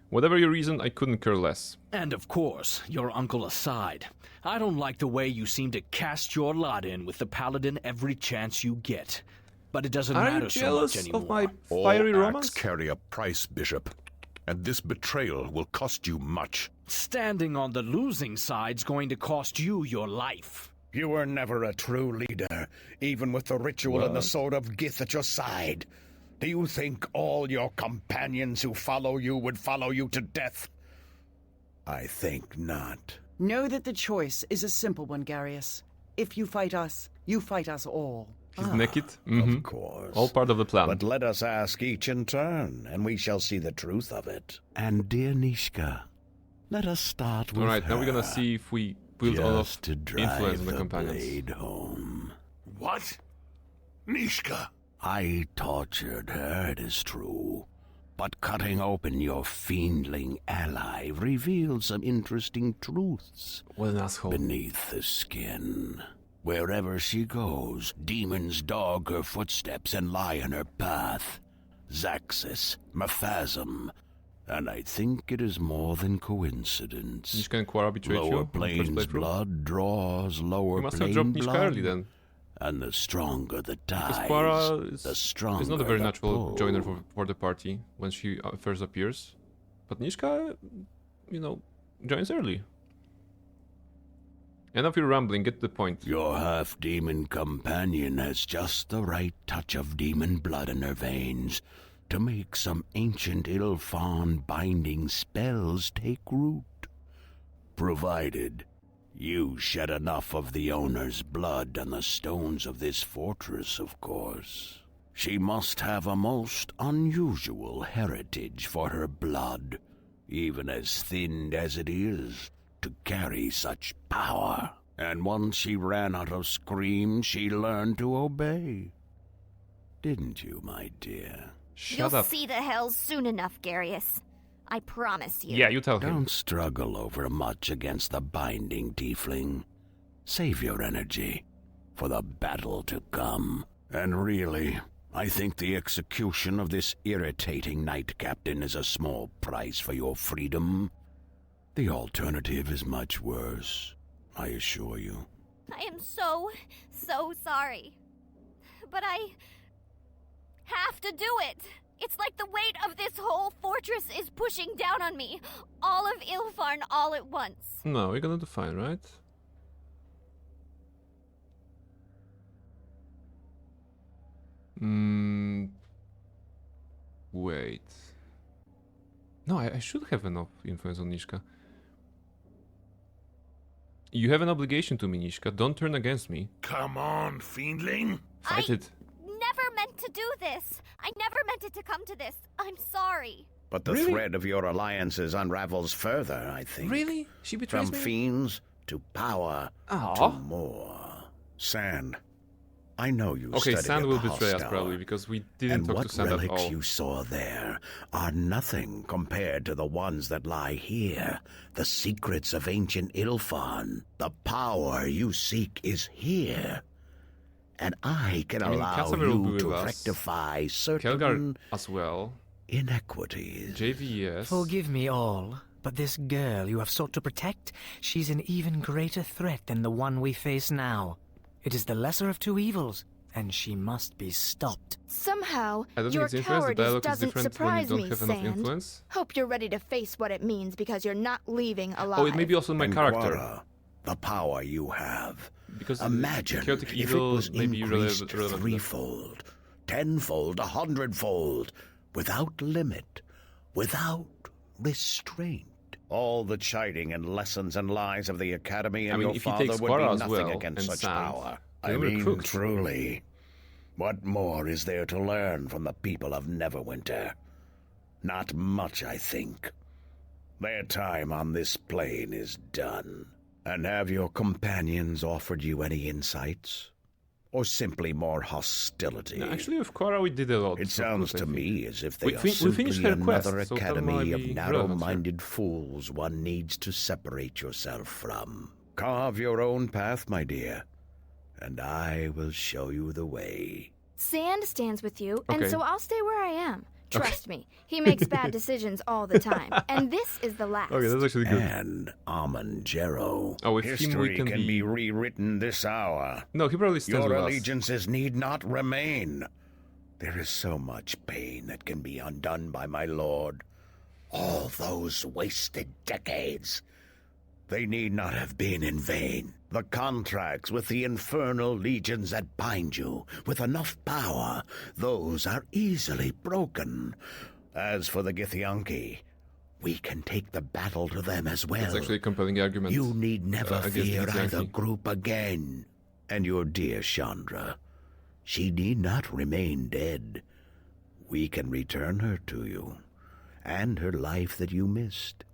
Whatever your reason, I couldn't care less. And of course, your uncle aside, I don't like the way you seem to cast your lot in with the paladin every chance you get. But it doesn't matter so much anymore. Of my fiery all romance? acts carry a price, Bishop. And this betrayal will cost you much. Standing on the losing side's going to cost you your life. You were never a true leader, even with the ritual and the sword of Gith at your side. Do you think all your companions who follow you would follow you to death? I think not. Know that the choice is a simple one, Garius. If you fight us all. He's naked? Of course. All part of the plan. But let us ask each in turn, and we shall see the truth of it. And dear Nishka, let us start with Alright, now her. we're gonna see if we build all of Just to drive influence on the the companions. blade home. What? Nishka? I tortured her, it is true. But cutting open your fiendling ally reveals some interesting truths what an asshole. Beneath the skin. Wherever she goes, demons dog her footsteps and lie in her path. Zaxxas, Maphasm, and I think it is more than coincidence. Nishka and Quara betrayed you. Lower planes blood draws lower You must have plane dropped Nishka blood. early then. And the stronger the Because ties, Quara the stronger is not a very the natural pull. joiner for the party when she first appears. But Nishka, joins early. Enough your rambling, get to the point. Your half-demon companion has just the right touch of demon blood in her veins to make some ancient Ilfan binding spells take root. Provided you shed enough of the owner's blood on the stones of this fortress, of course. She must have a most unusual heritage for her blood, even as thinned as it is, to carry such power. And once she ran out of screams, she learned to obey. Didn't you, my dear? You'll see the hells soon enough, Garius. I promise you. Yeah, you tell him. Don't struggle over much against the binding tiefling. Save your energy for the battle to come. And really, I think the execution of this irritating knight captain is a small price for your freedom. The alternative is much worse, I assure you. I am so sorry. But I have to do it. It's like the weight of this whole fortress is pushing down on me. All of Ilfarn all at once. No, we're gonna do fine, right? Wait. No, I should have enough influence on Nishka. You have an obligation to me, Nishka. Don't turn against me. Come on, fiendling. Fight it. Never meant to do this. I never meant it to come to this. I'm sorry. But the thread of your alliances unravels further, I think. Really? She betrays From me? fiends to power Aw. to more. Sand, I know you Okay, studied Sand at will the betray us Hostel. probably because we didn't And talk what to Sand at relics all. you saw there are nothing compared to the ones that lie here. The secrets of ancient Ilfan. The power you seek is here. And I can allow Casimir will be you with to us. rectify certain Kelgar as well. inequities. JVS. Forgive me all, but this girl you have sought to protect, she's an even greater threat than the one we face now. It is the lesser of two evils, and she must be stopped. Somehow, I don't think your it's influence. The cowardice dialogue is doesn't different when you surprise don't me, have enough Sand. influence. Hope you're ready to face what it means because you're not leaving alive. Oh, it may be also my And character. Quara, the power you have. Because Imagine chaotic if evil it was may be increased relevant. threefold, tenfold, 100-fold, without limit, without restraint. All the chiding and lessons and lies of the Academy and I mean, your if he father takes would Quara be as nothing well, against and such Sand, power. then I we're mean, cooked. truly, what more is there to learn from the people of Neverwinter? Not much, I think. Their time on this plane is done. And have your companions offered you any insights? Or simply more hostility? No, actually, with Quara we did a lot. It sounds to me as if they We are finished simply her quest, another so that academy might of be relevant here. narrow-minded fools one needs to separate yourself from. Carve your own path, my dear, and I will show you the way. Sand stands with you, Okay. and so I'll stay where I am. Trust me, he makes bad decisions all the time, and this is the last. Okay, that's actually good. And Amanjero. Oh, with him we History can be rewritten this hour. No, he probably stands Your with us. allegiances need not remain. There is so much pain that can be undone by my lord. All those wasted decades. They need not have been in vain. The contracts with the infernal legions that bind you, with enough power, those are easily broken. As for the Githyanki, we can take the battle to them as well. That's actually a compelling argument. You need never against fear Githyanki. either group again. And your dear Chandra, she need not remain dead. We can return her to you, and her life that you missed.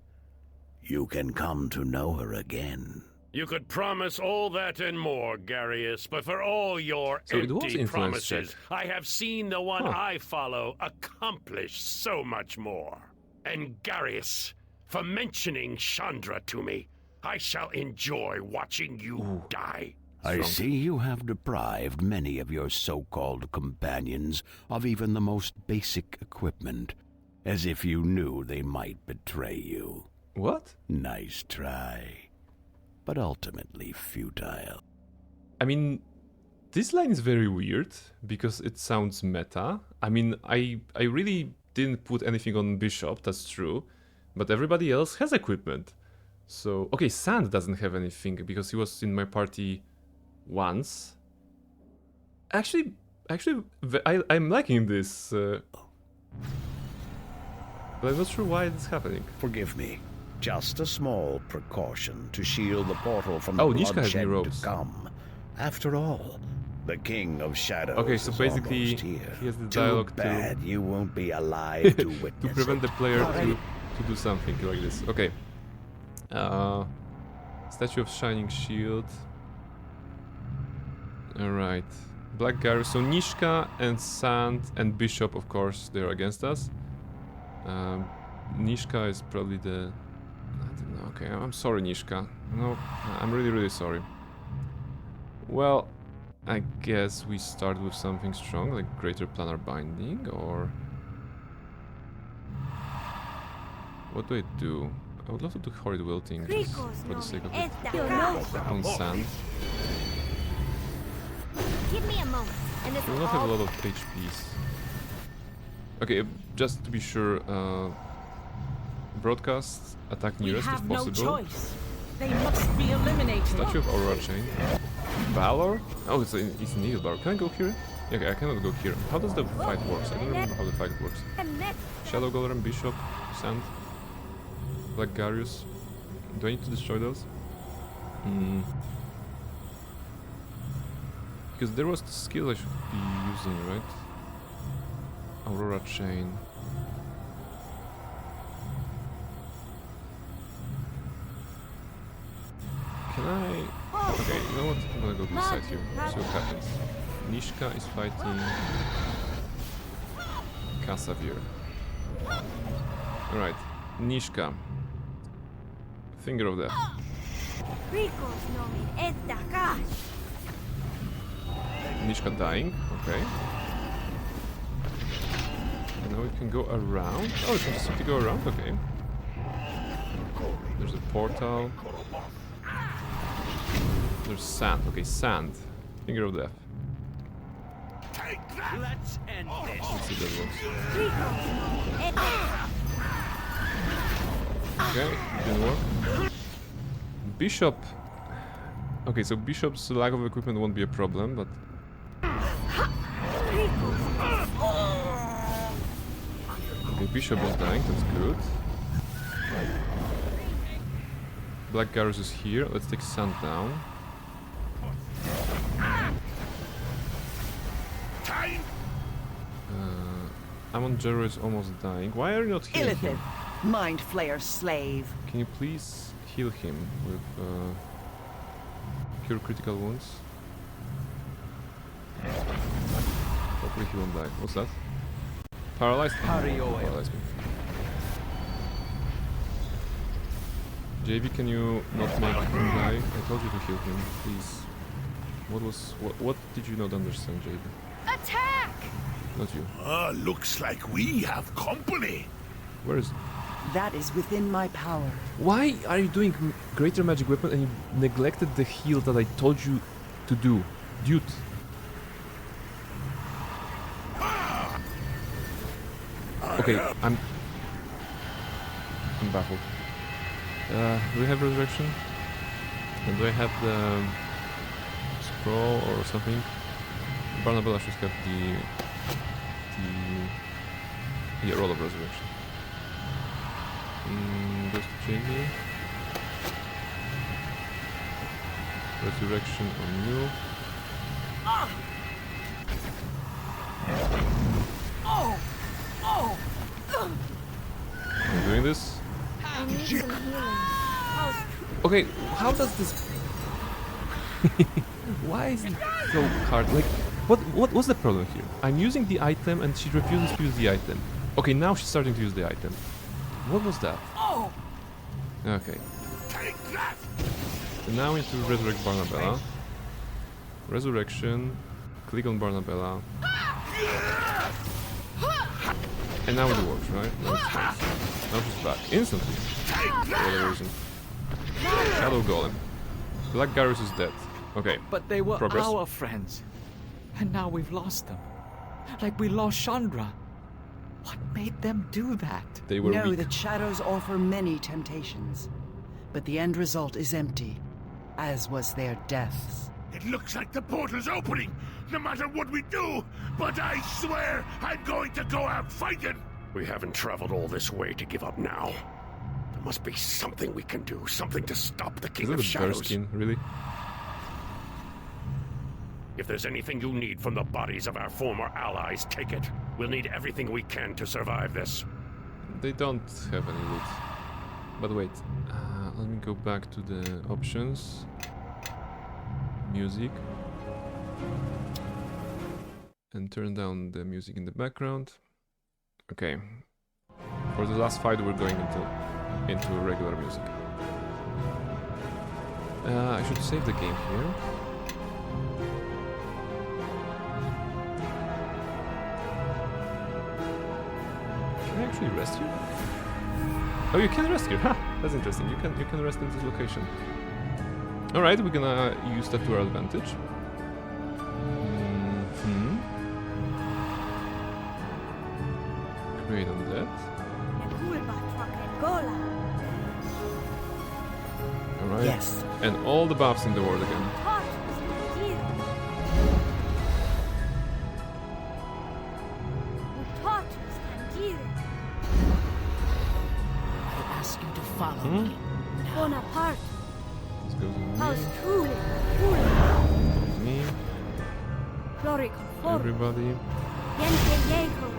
You can come to know her again. You could promise all that and more, Garius, but for all your empty promises, I have seen the one I follow accomplish so much more. And Garius, for mentioning Chandra to me, I shall enjoy watching you die. I see you have deprived many of your so-called companions of even the most basic equipment, as if you knew they might betray you. What? Nice try. But ultimately futile. I mean, this line is very weird, because it sounds meta. I mean, I really didn't put anything on Bishop, that's true, but everybody else has equipment. So, okay, Sand doesn't have anything, because he was in my party once. Actually, I'm liking this, but I'm not sure why it's happening. Forgive me. Just a small precaution to shield the portal from the Nishka has bloodshed new to come. After all, the King of Shadows okay, so basically is here. he has the dialogue Too bad you won't be alive to witness to prevent it. the player to do something like this. Okay. Statue of Shining Shield. Alright. Black Garius. So Nishka and Sand and Bishop, of course, they're against us. Nishka is probably the... I don't know. Okay, I'm sorry, Nishka. No, I'm really, really sorry. Well, I guess we start with something strong, like Greater Planar Binding, or... What do I do? I would love to do Horrid Wilting, just for the sake of it. On Sand. Give me a moment, and this We will not have a lot of HPs. Okay, just to be sure, broadcast, attack nearest if possible. No choice. They must be eliminated. Statue of Aurora Chain. Valor? Oh, it's an Eagle Bar. Can I go here? Yeah, okay, I cannot go here. How does the fight work? I don't remember how the fight works. Shadow Golem, Bishop, Sand, Black Garius. Do I need to destroy those? Because there was the skill I should be using, right? Aurora Chain. Can I... Okay, you know what? I'm gonna go to the side here. See what happens. Nishka is fighting... Kasavir. Alright, Nishka. Finger of Death. Nishka dying, okay. And now we can go around. Oh, it's interesting to go around, okay. There's a portal. There's Sand, okay, Sand. Finger of Death. Let's end this. Let's see if that works. Okay, didn't work. Bishop. Okay, so Bishop's lack of equipment won't be a problem, but... Okay, Bishop is dying, that's good. Black Garius is here, let's take Sand down. Amon Jero is almost dying. Why are you not healing him? Mind Flayer's slave. Can you please heal him with cure critical wounds? Hopefully he won't die. What's that? Paralyzed? Paralyzed me. JV, can you not make him die? I told you to heal him, please. What did you not understand, JV? Attack! Not you. Looks like we have company. Where is it? That is within my power. Why are you doing Greater Magic Weapon and you neglected the heal that I told you to do? Dude. Okay, I'm baffled. Do we have Resurrection? And do I have the Scroll or something? Barnabella should have the Roll of Resurrection. Goes to JV. Resurrection on you. I'm doing this. I need some healing. Okay, how does this Why is it so hard? Like, what's the problem here? I'm using the item and she refuses to use the item. Okay, now she's starting to use the item. What was that? Oh! Okay. Take that! So now we need to resurrect Barnabella. Resurrection. Click on Barnabella. And now it works, right? Now it's nice. Now she's back. Instantly. For whatever reason. Shadow Golem. Black Garrus is dead. Okay. But they were Progress. our friends. And now we've lost them. Like we lost Chandra. What made them do that? They were Know weak. that shadows offer many temptations, but the end result is empty, as was their deaths. It looks like the portal's opening, no matter what we do, but I swear I'm going to go out fighting! We haven't traveled all this way to give up now. There must be something we can do, something to stop the King Is it of a bear Shadows. skin, really? If there's anything you need from the bodies of our former allies, take it. We'll need everything we can to survive this. They don't have any loot. But wait, let me go back to the options. Music. And turn down the music in the background. Okay. For the last fight we're going into regular music. I should save the game here. Can I actually rest here? Oh, you can rest here. Ha! That's interesting. You can rest in this location. All right, we're gonna use that to our advantage. Great on that. All right. Yes. And all the buffs in the world again. I ask you to follow me. Bonaparte. This goes with House me. truly. With me. Glory conform. Everybody. Yente Yekoro.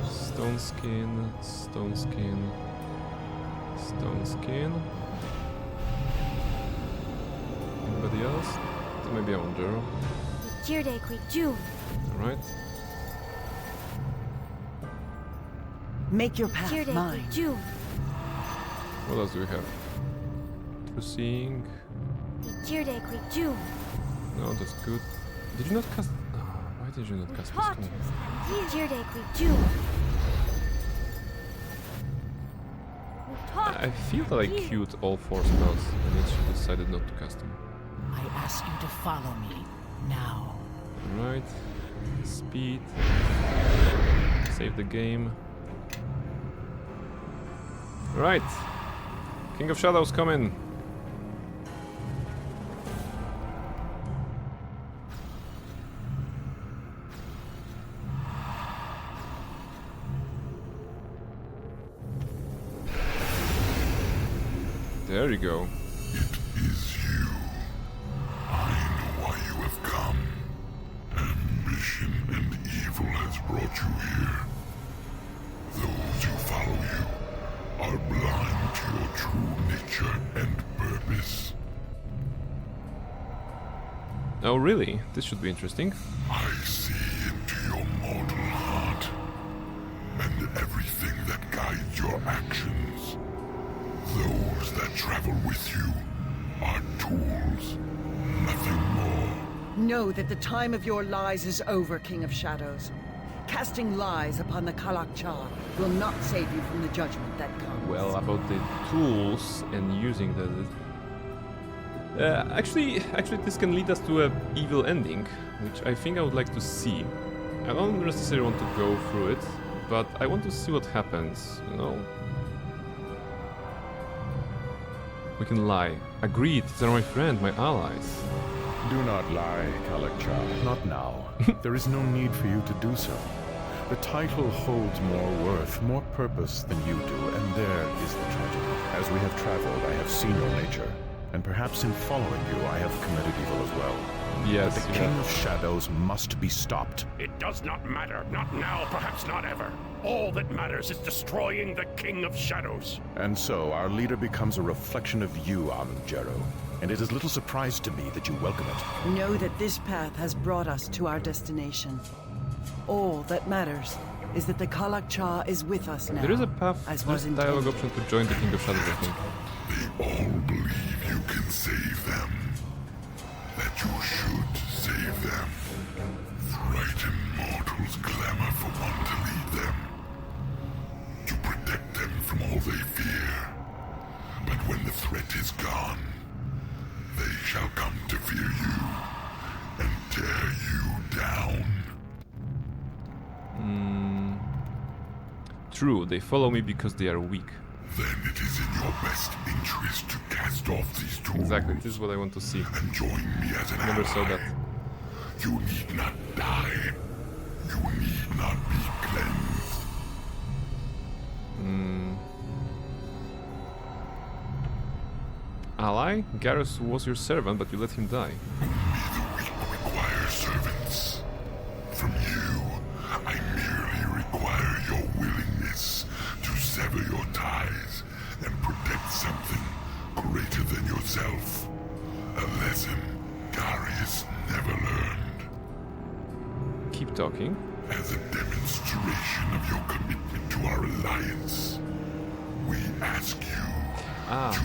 Stone skin. Stone skin. Stone skin. Anybody else? So maybe I want Jero. Jirde qui June. Alright. Make your path Jirde qui mine. June. What else do we have? Through seeing. Jirde qui June. No, that's good. Did you not cast? Oh, why did you not cast this Potters call? and Jirde qui June. I feel that I queued all 4 spells, and yet she decided not to cast them. I ask you to follow me now. Alright. Speed. Save the game. Right. King of Shadows coming. There you go. It is you. I know why you have come. Ambition and evil has brought you here. Those who follow you are blind to your true nature and purpose. Oh, really? This should be interesting. I see into your mortal heart, and everything that guides your actions. Those that travel with you are tools, nothing more. Know that the time of your lies is over, King of Shadows. Casting lies upon the Kalak-Cha will not save you from the judgment that comes. Well, about the tools and using the... Actually, this can lead us to an evil ending, which I think I would like to see. I don't necessarily want to go through it, but I want to see what happens, you know? We can lie. Agreed, they're my friend, my allies. Do not lie, Kalak-Cha. Not now. There is no need for you to do so. The title holds more worth, more purpose than you do, and there is the tragedy. As we have traveled, I have seen your nature, and perhaps in following you, I have committed evil as well. Yes, the King of Shadows must be stopped. It does not matter. Not now, perhaps not ever. All that matters is destroying the King of Shadows. And so our leader becomes a reflection of you, Amun-Jero. And it is little surprise to me that you welcome it. Know that this path has brought us to our destination. All that matters is that the Kalak-Cha is with us now. There is a path, as there's was dialogue intended. option to join the King of Shadows, I think. They all believe you can save them. That you should save them. Frightened mortals clamor for one to lead them. To protect them from all they fear. But when the threat is gone, they shall come to fear you and tear you down. True, they follow me because they are weak. Then it is in your best interest to cast off these tools. Exactly, this is what I want to see. And join me as an Never saw ally. that. You need not die. You need not be cleansed. Ally? Garrus was your servant, but you let him die. Require servants. From you, I merely require your willingness to sever your ties and protect something greater than yourself. A lesson Darius never learned. Keep talking. As a demonstration of your commitment to our alliance, we ask you to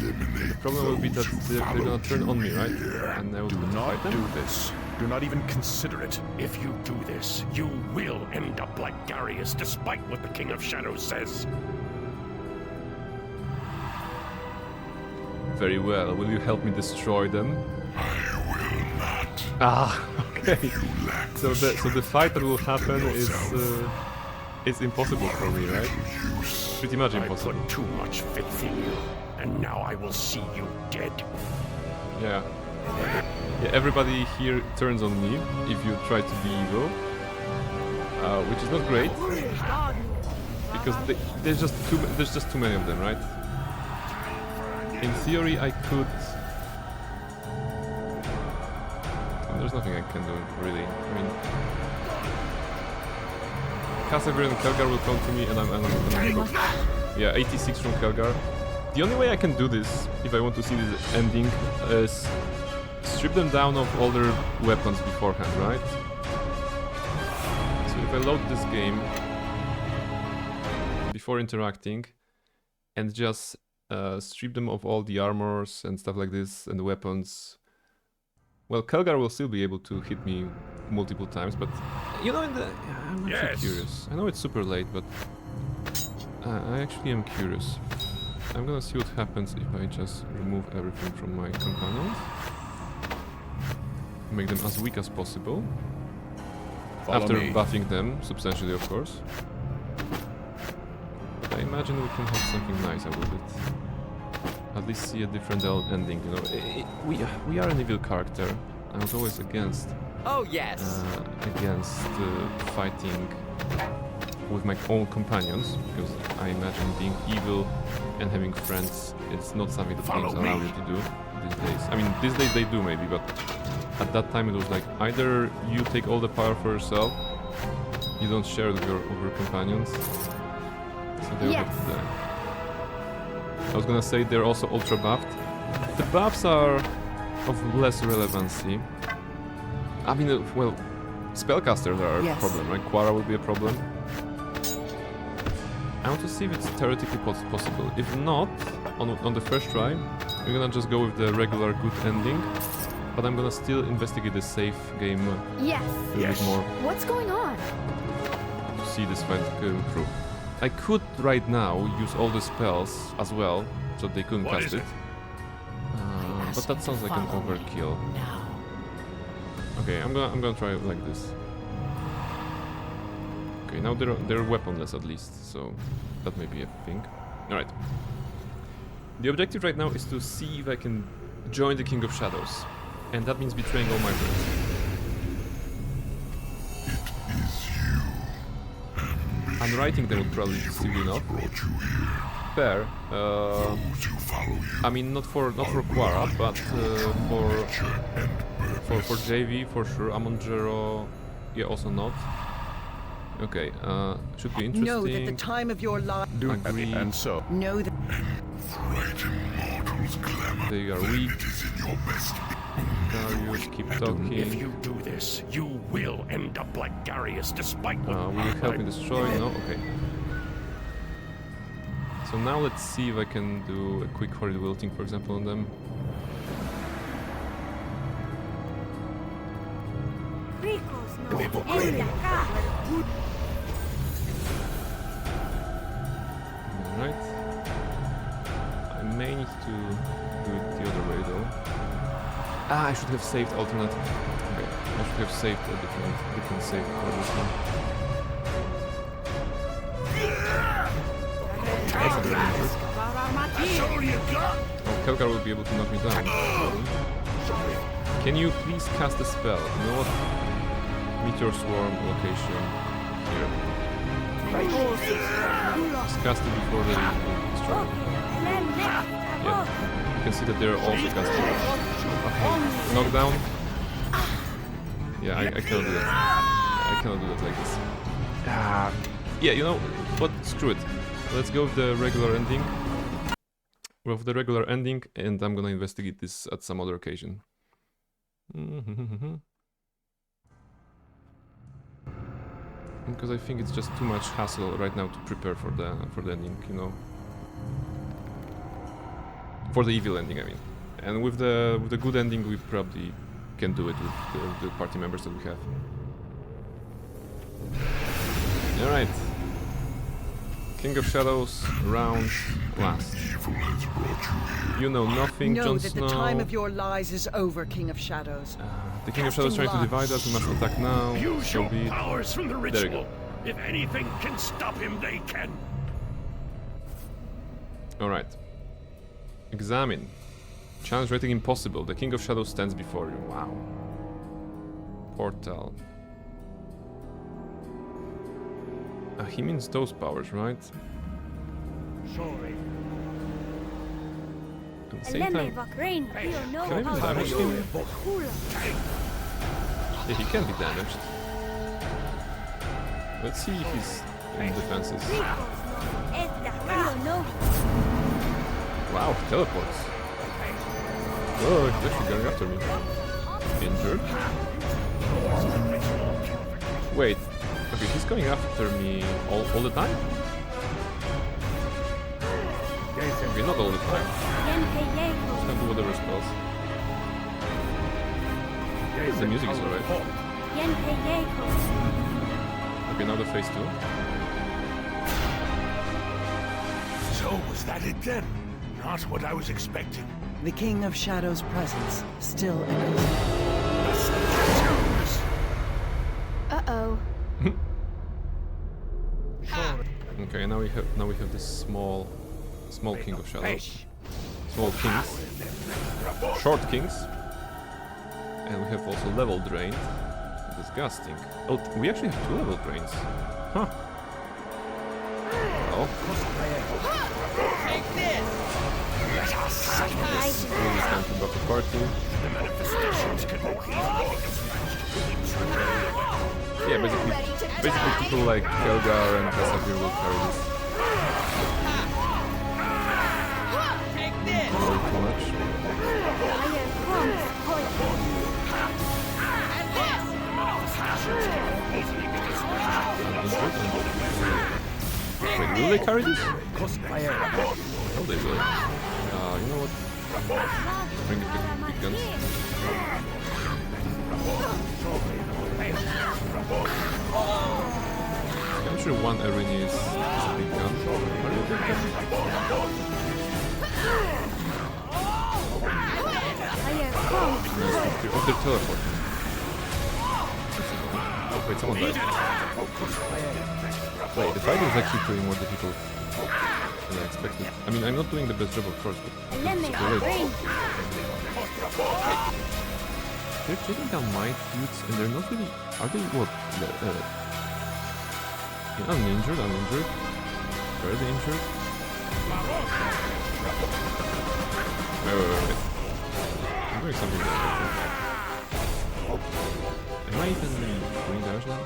eliminate the problem will be that they're gonna turn on me, right? And I will Do not fight them? do this. Do not even consider it. If you do this, you will end up like Darius, despite what the King of Shadows says. Very well. Will you help me destroy them? I will not. Ah, okay. So the fight that will happen is it's impossible for me, right? Pretty much impossible. I put too much faith in you, and now I will see you dead. Yeah. Yeah, everybody here turns on me if you try to be evil, which is not great because there's just too many of them, right? In theory, I could. There's nothing I can do really. I mean, Casimir and Kelgar will come to me, and I'm yeah, 86 from Kelgar. The only way I can do this, if I want to see this ending, is strip them down of all their weapons beforehand, right? So if I load this game before interacting and just strip them of all the armors and stuff like this and the weapons, well, Kelgar will still be able to hit me multiple times, but you know, I'm actually curious. I know it's super late, but I actually am curious. I'm gonna see what happens if I just remove everything from my companions. Make them as weak as possible. After buffing them substantially, of course. But I imagine we can have something nice out of it. At least see a different ending, you know. We are an evil character. I was always against. Oh yes. Against fighting with my own companions, because I imagine being evil and having friends, it's not something that games allow you to do these days. I mean, these days they do maybe, but at that time it was like either you take all the power for yourself, you don't share it with your companions. So they would have to die. I was gonna say they're also ultra buffed. The buffs are of less relevancy. I mean, well, spellcasters are a problem, right? Quara will be a problem. I want to see if it's theoretically possible. If not, on the first try, we're gonna just go with the regular good ending. But I'm gonna still investigate the safe game a little bit more. What's going on? To see this fight going through. I could right now use all the spells as well, so they couldn't cast it. But that sounds like an overkill. Okay, I'm gonna try it like this. Okay, now they're weaponless at least, so that may be a thing. All right. The objective right now is to see if I can join the King of Shadows, and that means betraying all my friends. Unwriting them would probably still be enough. prepare. I mean, not for Quara, but for JV for sure. Amonjero, yeah, also not. Okay, should be interesting. Know that the time of your life. Agree. And so. Know that. They are weak. Darius, keep talking. If you do this, you will end up like Darius, despite what will you help me destroy? No? Okay. So now let's see if I can do a quick horrid wilting, for example, on them. Alright. I may need to do it the other way though. I should have saved alternate. Okay, I should have saved a different save for this one. Oh, Kelgar will be able to knock me down. Can you please cast a spell? You know what? Meteor Swarm location here. Just cast it before they destroy it. Yeah, you can see that they're also casting. Okay, knockdown. Yeah, I cannot do that. I cannot do that like this. Yeah, you know what? Screw it. Let's go with the regular ending. With the regular ending, and I'm gonna investigate this at some other occasion. Because I think it's just too much hassle right now to prepare for the ending, you know. For the evil ending, I mean. And with the good ending, we probably can do it with the party members that we have. All right. King of Shadows, round last. You know nothing, Jon Snow. Know that the time of your lies is over, King of Shadows. The King of Shadows is trying to divide us. We must attack now. Use So your be it. powers from the There we ritual. go. If anything can stop him, they can. All right. Examine. Challenge rating impossible. The King of Shadows stands before you. Wow. Portal. He means those powers, right? At the same time, can I even damage him? Yeah, he can be damaged. Let's see if he's in defenses. Wow, he teleports. Oh, he's actually going after me. Injured? Wait. Okay, he's going after me all the time? Okay, not all the time. He's gonna do whatever spells. The music is alright. Okay, now the phase 2. So was that it then? Not what I was expecting. The King of Shadows' presence still echoes. Uh-oh. Okay, now we have this small King of Shadows. Small kings. Short kings. And we have also level drained. Disgusting. Oh, we actually have 2 level drains. Huh. Oh. Take this! Let us It's really time to drop the party. The manifestations can Yeah, basically people like Kelgar and Vesemir will carry this. Take this! Not too much. Wait, will they carry this? Oh, they will. You know what? Bring the big guns. I'm sure one arena is a big gun. Are you a big gun? Oh, they're teleporting. Oh, wait, someone died. Wait, the fight is actually pretty more difficult than I expected. I mean, I'm not doing the best job, of course, but it's too late. They're taking down my dudes, and they're not really... Are they what? Yeah, uninjured. Fairly injured. Wait. I'm doing something different. Am I even doing damage now?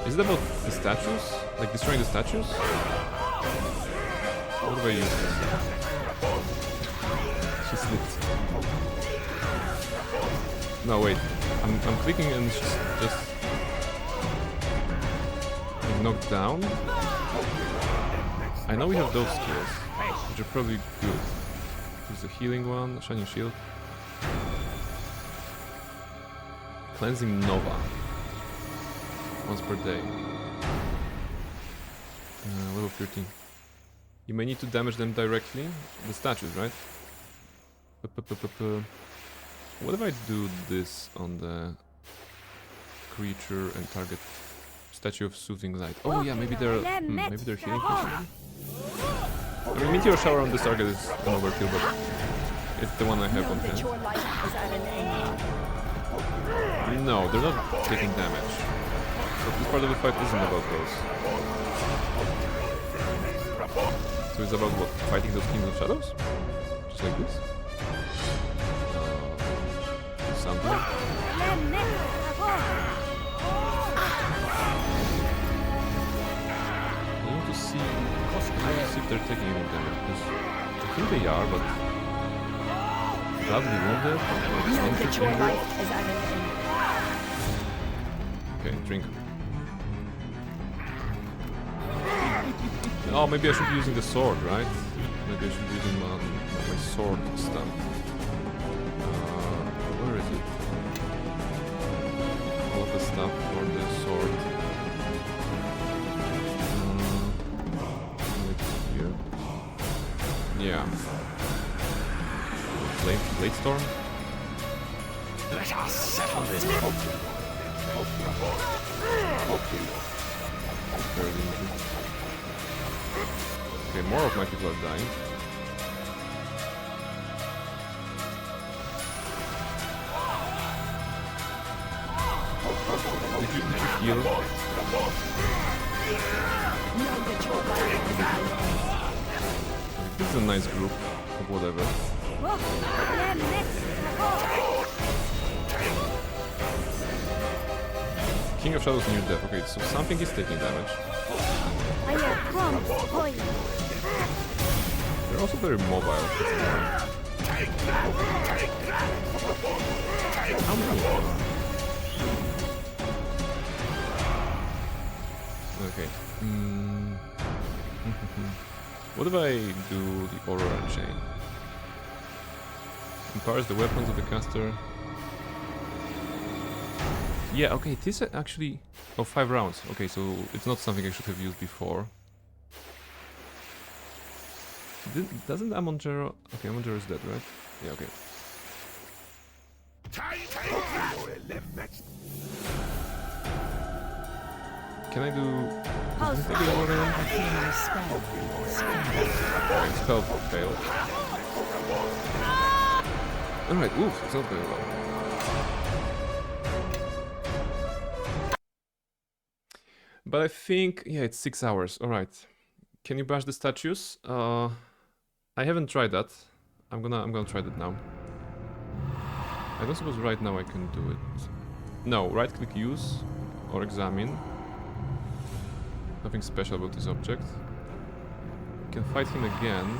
Is it about the statues? Like destroying the statues? What do I use this? She slipped. No, wait. I'm clicking and she's just knocked down. I know we have those skills, which are probably good. There's a healing one, shining shield. Cleansing Nova. Once per day. Level 13. You may need to damage them directly. The statues, right? What if I do this on the creature and target Statue of Soothing Light? Oh yeah, maybe they're healing creatures. I mean, Meteor Shower on this target is an overkill, but it's the one I have on hand. No, they're not taking damage. So this part of the fight isn't about those. So it's about what? Fighting those Kings of Shadows? Just like this? Something. I want to see if they're taking any damage, because I think they are, but badly wounded. Okay, drink. Oh, maybe I should be using the sword, right? Maybe I should be using my sword stuff. Where is it? All of the stuff for the sword. Here. Yeah. Blade Storm? Let us settle this. Okay, more of my people are dying. Did you heal? This is a nice group of whatever. King of Shadows near death. Okay, so something is taking damage. They're also very mobile. How many? Okay. What if I do the Aurora Chain? Empowers the weapons of the caster. Yeah, okay, this actually... Oh, 5 rounds. Okay, so it's not something I should have used before. Doesn't Amon-Jero... Okay, Amon-Jero is dead, right? Yeah, okay. Can I do... Spell failed. Alright, oof, it's not very well. But I think, yeah, it's 6 hours. Alright. Can you bash the statues? I haven't tried that. I'm gonna try that now. I don't suppose right now I can do it. No, right click use or examine. Nothing special about this object. Can fight him again,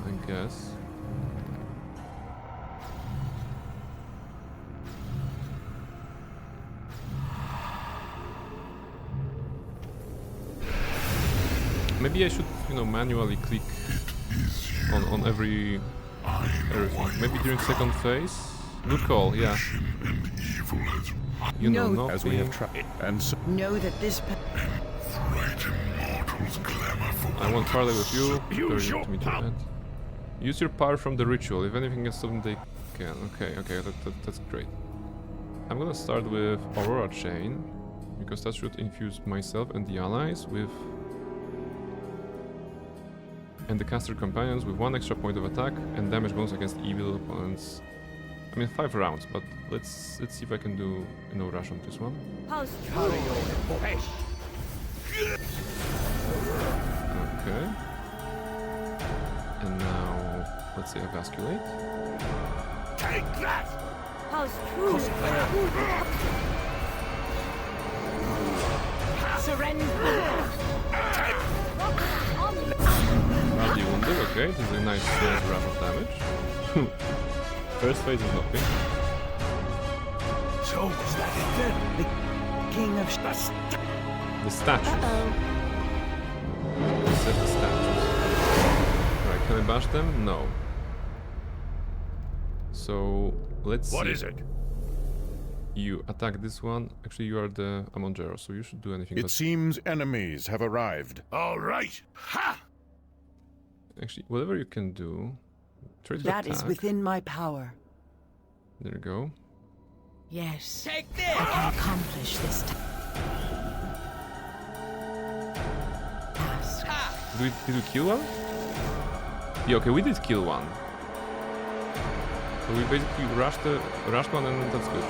I guess. Maybe I should, you know, manually click on everything. Maybe during second phase. Good call, yeah. You know, not as we have tried, and so know that this. I won't parlay with you. Use your power from the ritual. If anything can stop them, they can. Okay, that's great. I'm gonna start with Aurora Chain, because that should infuse myself and the allies with... and the caster companions with 1 extra point of attack and damage bonus against evil opponents. I mean 5 rounds, but let's see if I can do no rush on this one. Okay. And now, let's say evacuate. Take that! How's true? Surrender! Badly wounded, okay. This is a nice wrap of damage. First phase is knocking. So, is that it then? The king of the statues. Set the statues. Right, can I bash them? No. So, let's see. What is it? You attack this one. Actually, you are the Amongero, so you should do anything. It seems enemies have arrived. All right. Ha! Actually, whatever you can do. Try to That attack. is within my power. There you go. Yes. Take this! I can accomplish this task. Did we kill one? Yeah, okay, we did kill one. So we basically rushed one and that's good.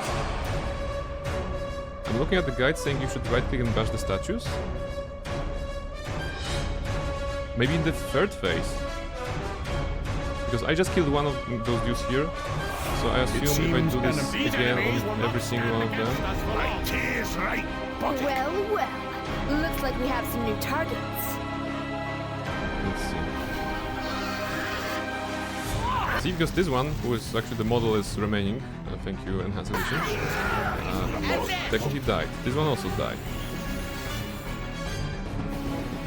I'm looking at the guide saying you should right click and bash the statues. Maybe in the third phase. Because I just killed one of those dudes here. So I assume if I do this again on every single one of them. Well, well. Looks like we have some new targets. Let's see. See, because this one, who is actually the model is remaining, thank you, Enhanced Edition, technically died. This one also died.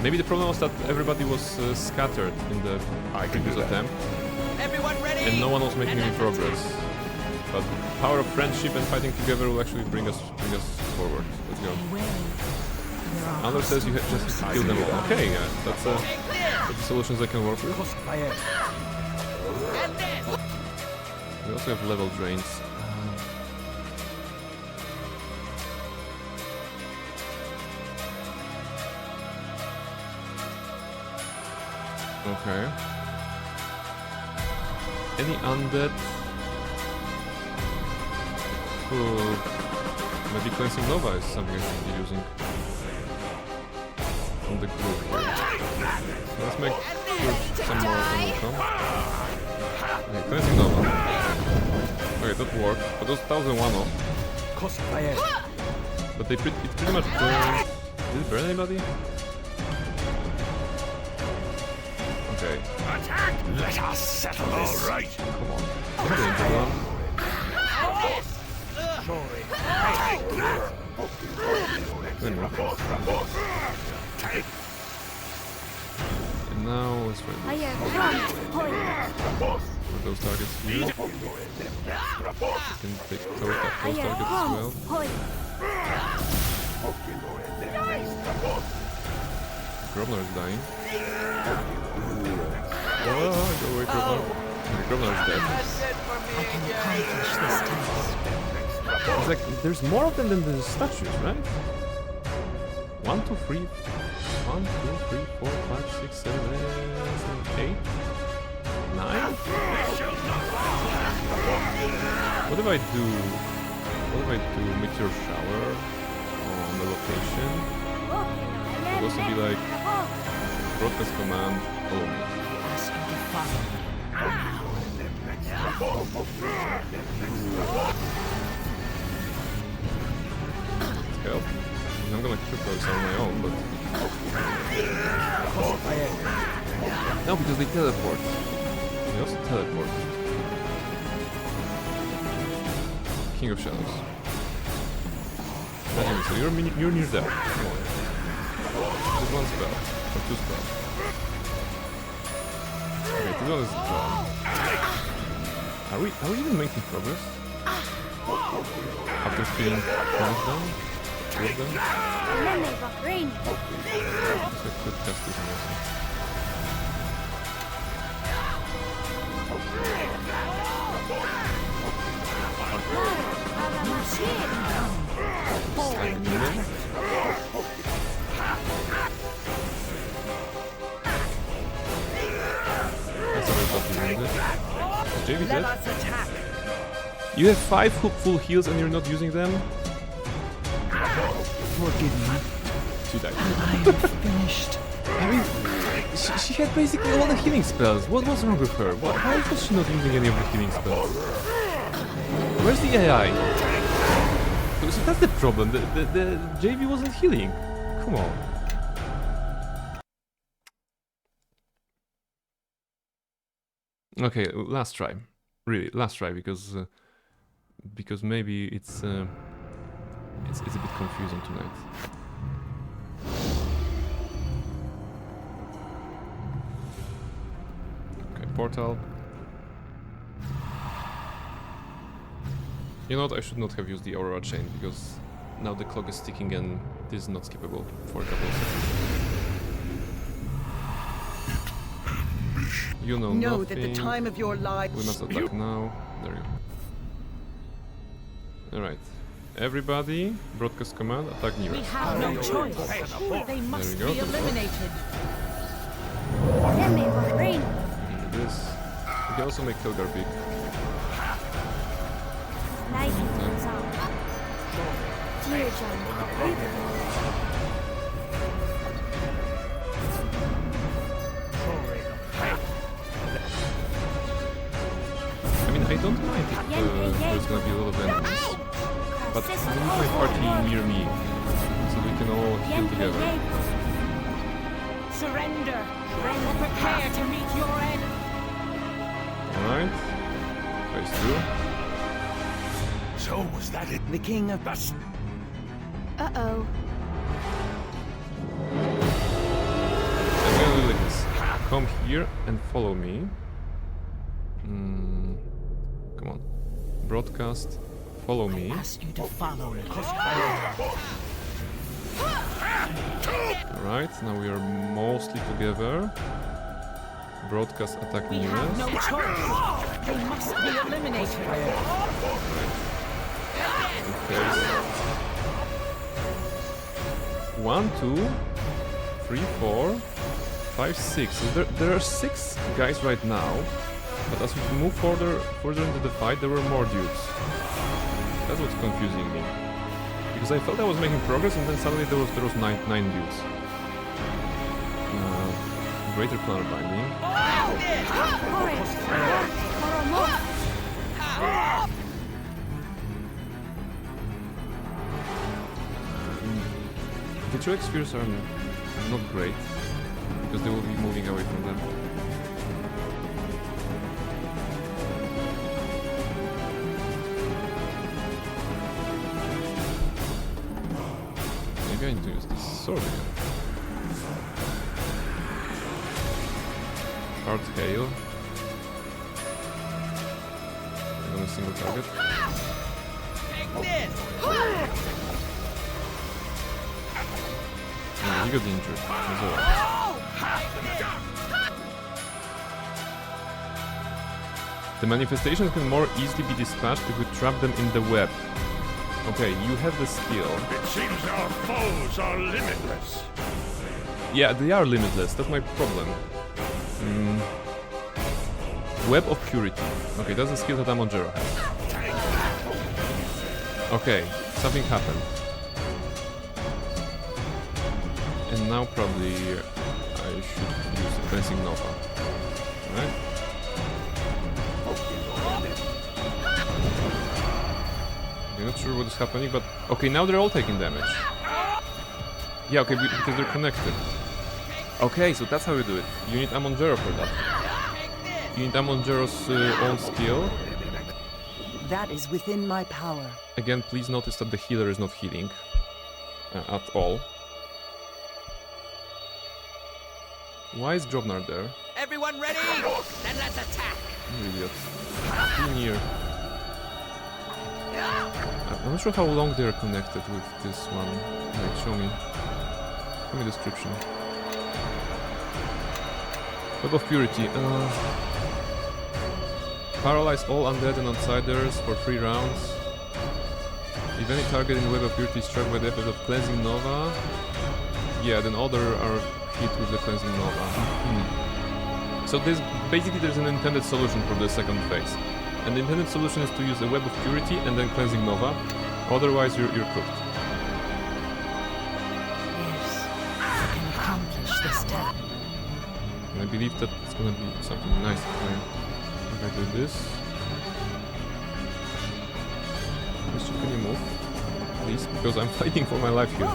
Maybe the problem was that everybody was scattered in the previous attempt, and no one was making any progress. But power of friendship and fighting together will actually bring us forward. Let's go. Anders says you just have to kill them all. Okay, that's the solutions I can work with. We also have level drains. Okay. Any undead? Maybe Cleansing Nova is something I should be using from the group here. So let's make sure some more of them will come. Okay, Cleansing Nova. Okay, that worked, but that was a one-off. But it pretty much burned. Did it burn anybody? Okay. Attack! Let us settle this. All right. Come on. Come on, Angela. And now let's try this. For those targets here. You can take those targets as well. Grobner is dying. Oh, go away, Grobner. Grobner is dead. I can accomplish this task. It's like, there's more of them than the statues, right? 1, 2, 3, 1, 2, 3, 4, 5, 6, 7, 8, 9? What if I do Meteor Shower on the location? It would also be like broadcast command, follow me. Ask you to follow me. Help. I'm gonna kill those on my own, but... No, because they teleport. They also teleport. King of Shadows. Anyway, so you're near there. Come on. Just one spell. Or 2 spells. Okay, this one is drawn. Are we even making progress? After killing one of them? 2 of them? Guess I could test this one also. Slide in. That's everybody wounded. Is JV dead? You have 5 full heals and you're not using them? Forgive me. She died. I am finished. I mean, She had basically all the healing spells. What was wrong with her? Why was she not using any of the healing spells? Where's the AI? So that's the problem. The JV wasn't healing. Come on. Okay, last try. Really, last try, because maybe it's a bit confusing tonight. Okay, portal. You know what? I should not have used the Aurora Chain, because now the clock is ticking and this is not skippable for a couple of seconds. You know Know nothing. that the time of your life. We must attack now. There you go. Alright. Everybody, broadcast command, attack nearest. We have no choice. They must be eliminated. This. We can also make Kelgar big. Nice and sound. Dear John, I mean, I don't mind if there's gonna be a lot of enemies, but I need my party near me, so we can all heal together. Surrender, and prepare to meet your end. Alright. Phase 2. So was that it? The king of us. Uh-oh. I'm gonna do like this. Come here and follow me. Come on. Broadcast. Follow me. Ask you to follow me. Alright, now we are mostly together. Broadcast attack We have no choice. They must be eliminated. Okay. 1, 2, 3, 4, 5, 6. So there are 6 guys right now, but as we move further into the fight, there were more dudes. That's what's confusing me. Because I felt I was making progress, and then suddenly there was 9 dudes. Greater Planar Binding. The Vitriolic Spheres are not great, because they will be moving away from them. Maybe I need to use this sword again. Hard Hail. On a single target. Take this! Yeah, he got injured. He's alright. The manifestations can more easily be dispatched if we trap them in the web. Okay, you have the skill. It seems our foes are limitless. Yeah, they are limitless. That's my problem. Web of Purity. Okay, that's a skill that Amongero has. Okay, something happened. And now probably I should use the Cleansing Nova. Right? I'm not sure what is happening, but... Okay, now they're all taking damage. Yeah, okay, because they're connected. Okay, so that's how you do it. You need Amongero for that. You need Amongero's own skill. That is within my power. Again, please notice that the healer is not healing at all. Why is Jobnar there? Everyone ready? Then let's attack! You idiot. Be near. I'm not sure how long they're connected with this one. Like, show me. Show me description. Web of Purity. Paralyze all undead and outsiders for 3 rounds. If any target in Web of Purity is struck by the effect of Cleansing Nova, yeah, then other are hit with the Cleansing Nova. So there's an intended solution for the second phase. And the intended solution is to use a Web of Purity and then Cleansing Nova. Otherwise, you're cooked. Yes, I can accomplish this task. And I believe that it's gonna be something nice if I do this. Christian, can you move? Please, because I'm fighting for my life here.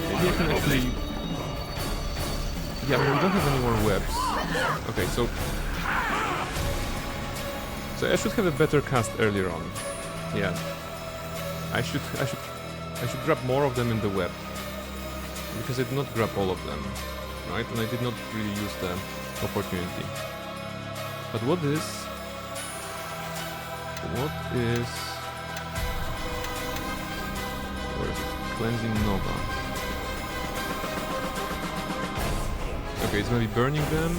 Maybe I can actually... Yeah, but we don't have any more webs. Okay, so I should have a better cast earlier on. Yeah. I should grab more of them in the web. Because I did not grab all of them. Right? And I did not really use the opportunity. But what is where is it? Cleansing Nova. Okay, it's gonna be burning them.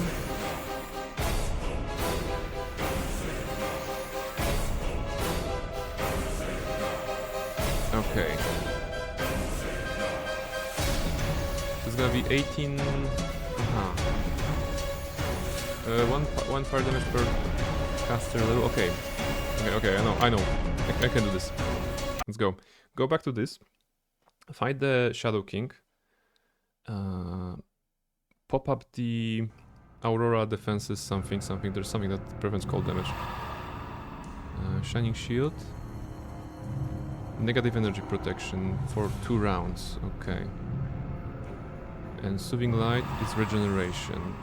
Okay. It's gonna be 18. One fire damage per caster level. Okay. Okay, I know. I can do this. Let's go. Go back to this. Fight the Shadow King. Pop up the Aurora defenses, something. There's something that prevents cold damage. Shining Shield. Negative energy protection for 2 rounds. Okay. And Soothing Light is regeneration.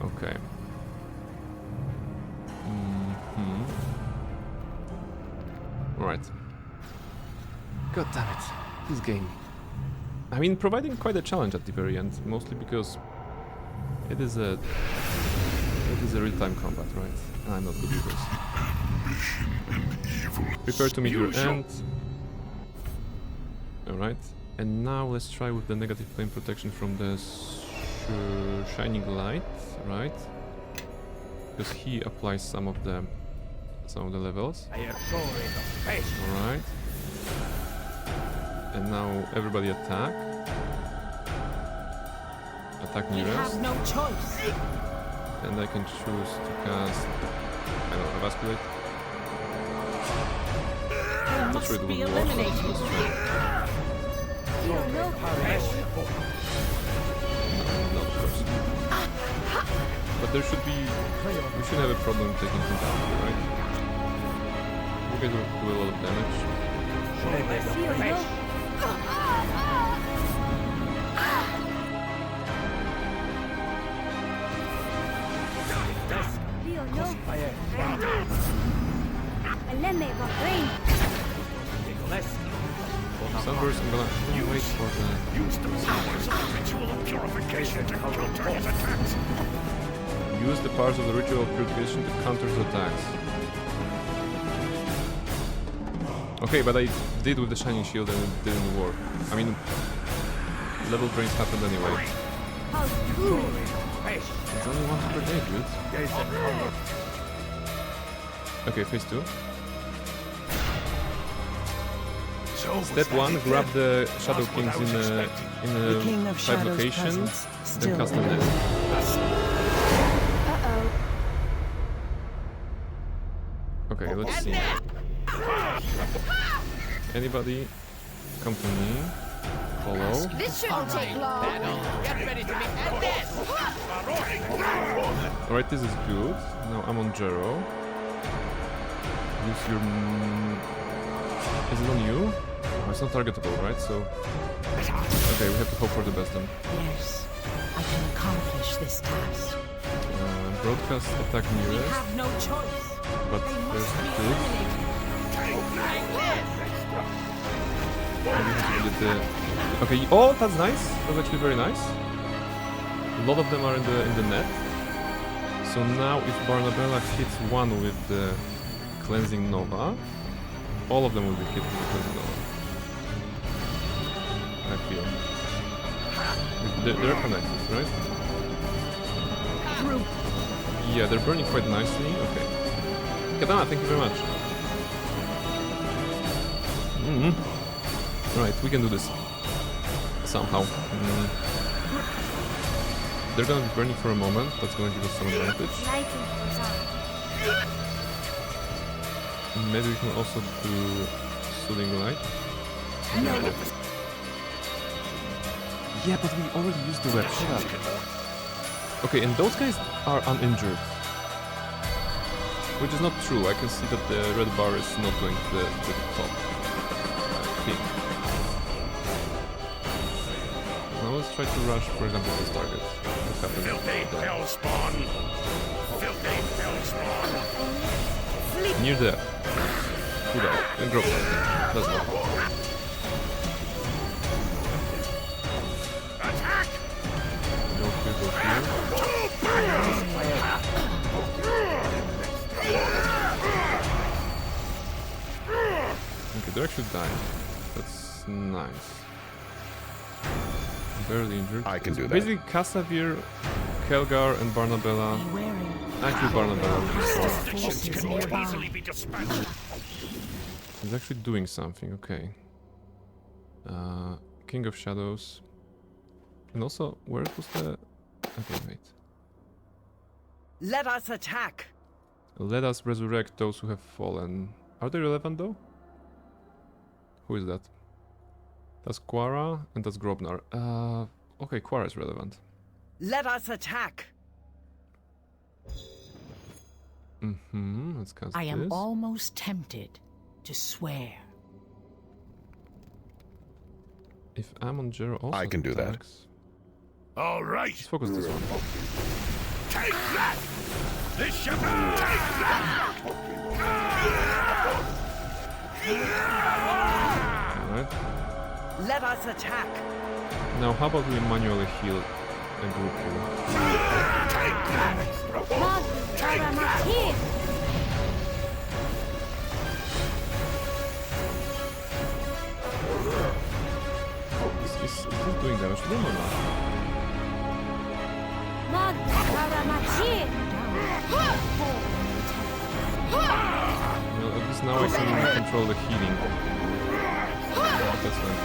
Okay. Alright. God damn it. This game. I mean, providing quite a challenge at the very end, mostly because it is a real-time combat, right? And I'm not good with this. Prepare to meet your end. Alright. And now let's try with the negative flame protection from the Shining Light, right? Because he applies some of the levels. Alright. And now everybody attack. Attack nearest. have no choice. And I can choose to cast, I don't know, Evacuate. Not sure it will work, but let's try. No, of course. But there should be... we shouldn't have a problem taking him down here, right? We're going to do a lot of damage. Sunburst, I'm gonna wait for the... Use the powers of the ritual of purification to counter his attacks. Use the powers of the ritual of purification to counter his attacks. Okay, but I did with the Shining Shield and it didn't work. I mean, level drains happened anyway. It's only 1 per day, dude. Okay, phase 2. Step 1, grab the Shadow Kings in a 5 location, then cast them next. Okay, let's see. Anybody come to me? Follow. This shouldn't take long. Get ready to meet this. Alright, this is good. Now I'm on Jero. Use your... Is it on you? Oh, it's not targetable, right? So... Okay, we have to hope for the best then. Yes, I can accomplish this task. Broadcast attack nearest. We have no choice. But first this. Okay, oh, that's nice. That's actually very nice. A lot of them are in the net. So now if Barnabella hits one with the Cleansing Nova, all of them will be hit with the Cleansing Nova. I feel. They're connected, right? Yeah, they're burning quite nicely. Okay. Katana, thank you very much. Right, we can do this. Somehow. They're gonna be burning for a moment. That's gonna give us some advantage. Maybe we can also do Soothing Light. Yeah, but we already used the web. Shut up. Okay, and those guys are uninjured. Which is not true. I can see that the red bar is not going to the top. I think. Now let's try to rush, for example, this target. What happens? Filthy hellspawn! Filthy hellspawn! Near there. Do that. And drop that. That's not. Attack! Go here, go here. Okay, they're actually dying. That's nice. Barely injured. I can do that. Basically, Casavir, Kelgar, and Barnabella. Actually, Barnabella. He's actually doing something. Okay. King of Shadows. And also, where was the... Okay, wait. Let us attack! Let us resurrect those who have fallen. Are they relevant though? Who is that? That's Quara and that's Grobnar. Okay, Quara is relevant. Let us attack! Let's cast I am this. almost tempted to swear. If Amon Jero also I can do that. attacks. All right. Let's focus this one. Take that! This shall take that! Alright. Let us attack! Now how about we manually heal and group heal? Take that! Take that! Is this doing damage to them or not? Well, at least now I can control the healing. That's not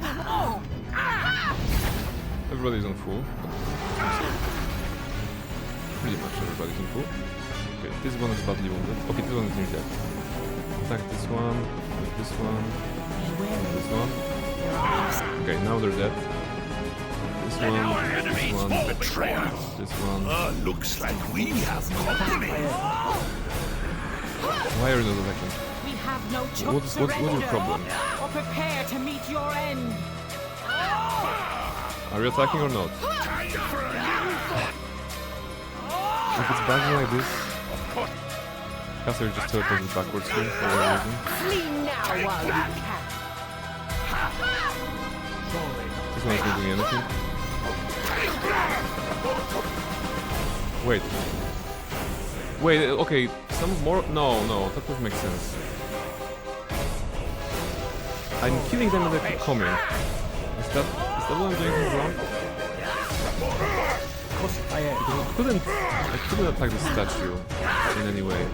better. Everybody's on full. Pretty much everybody's on full. Okay, this one is badly wounded. Okay, this one is near death. Attack this one, this one, this one. Okay, now they're dead. This one, this one. Looks like we have company. Why are you not attacking? We have no choice. What's your problem? Or prepare to meet your end. Are you attacking or not? If it's bugging like this, Caster just teleported backwards here for no reason. Flee now while you can. This one is not doing anything. Wait. Wait, okay, some more? No, that doesn't make sense. I'm killing them and they keep coming. Is that what I'm doing wrong? I couldn't attack the statue in any way.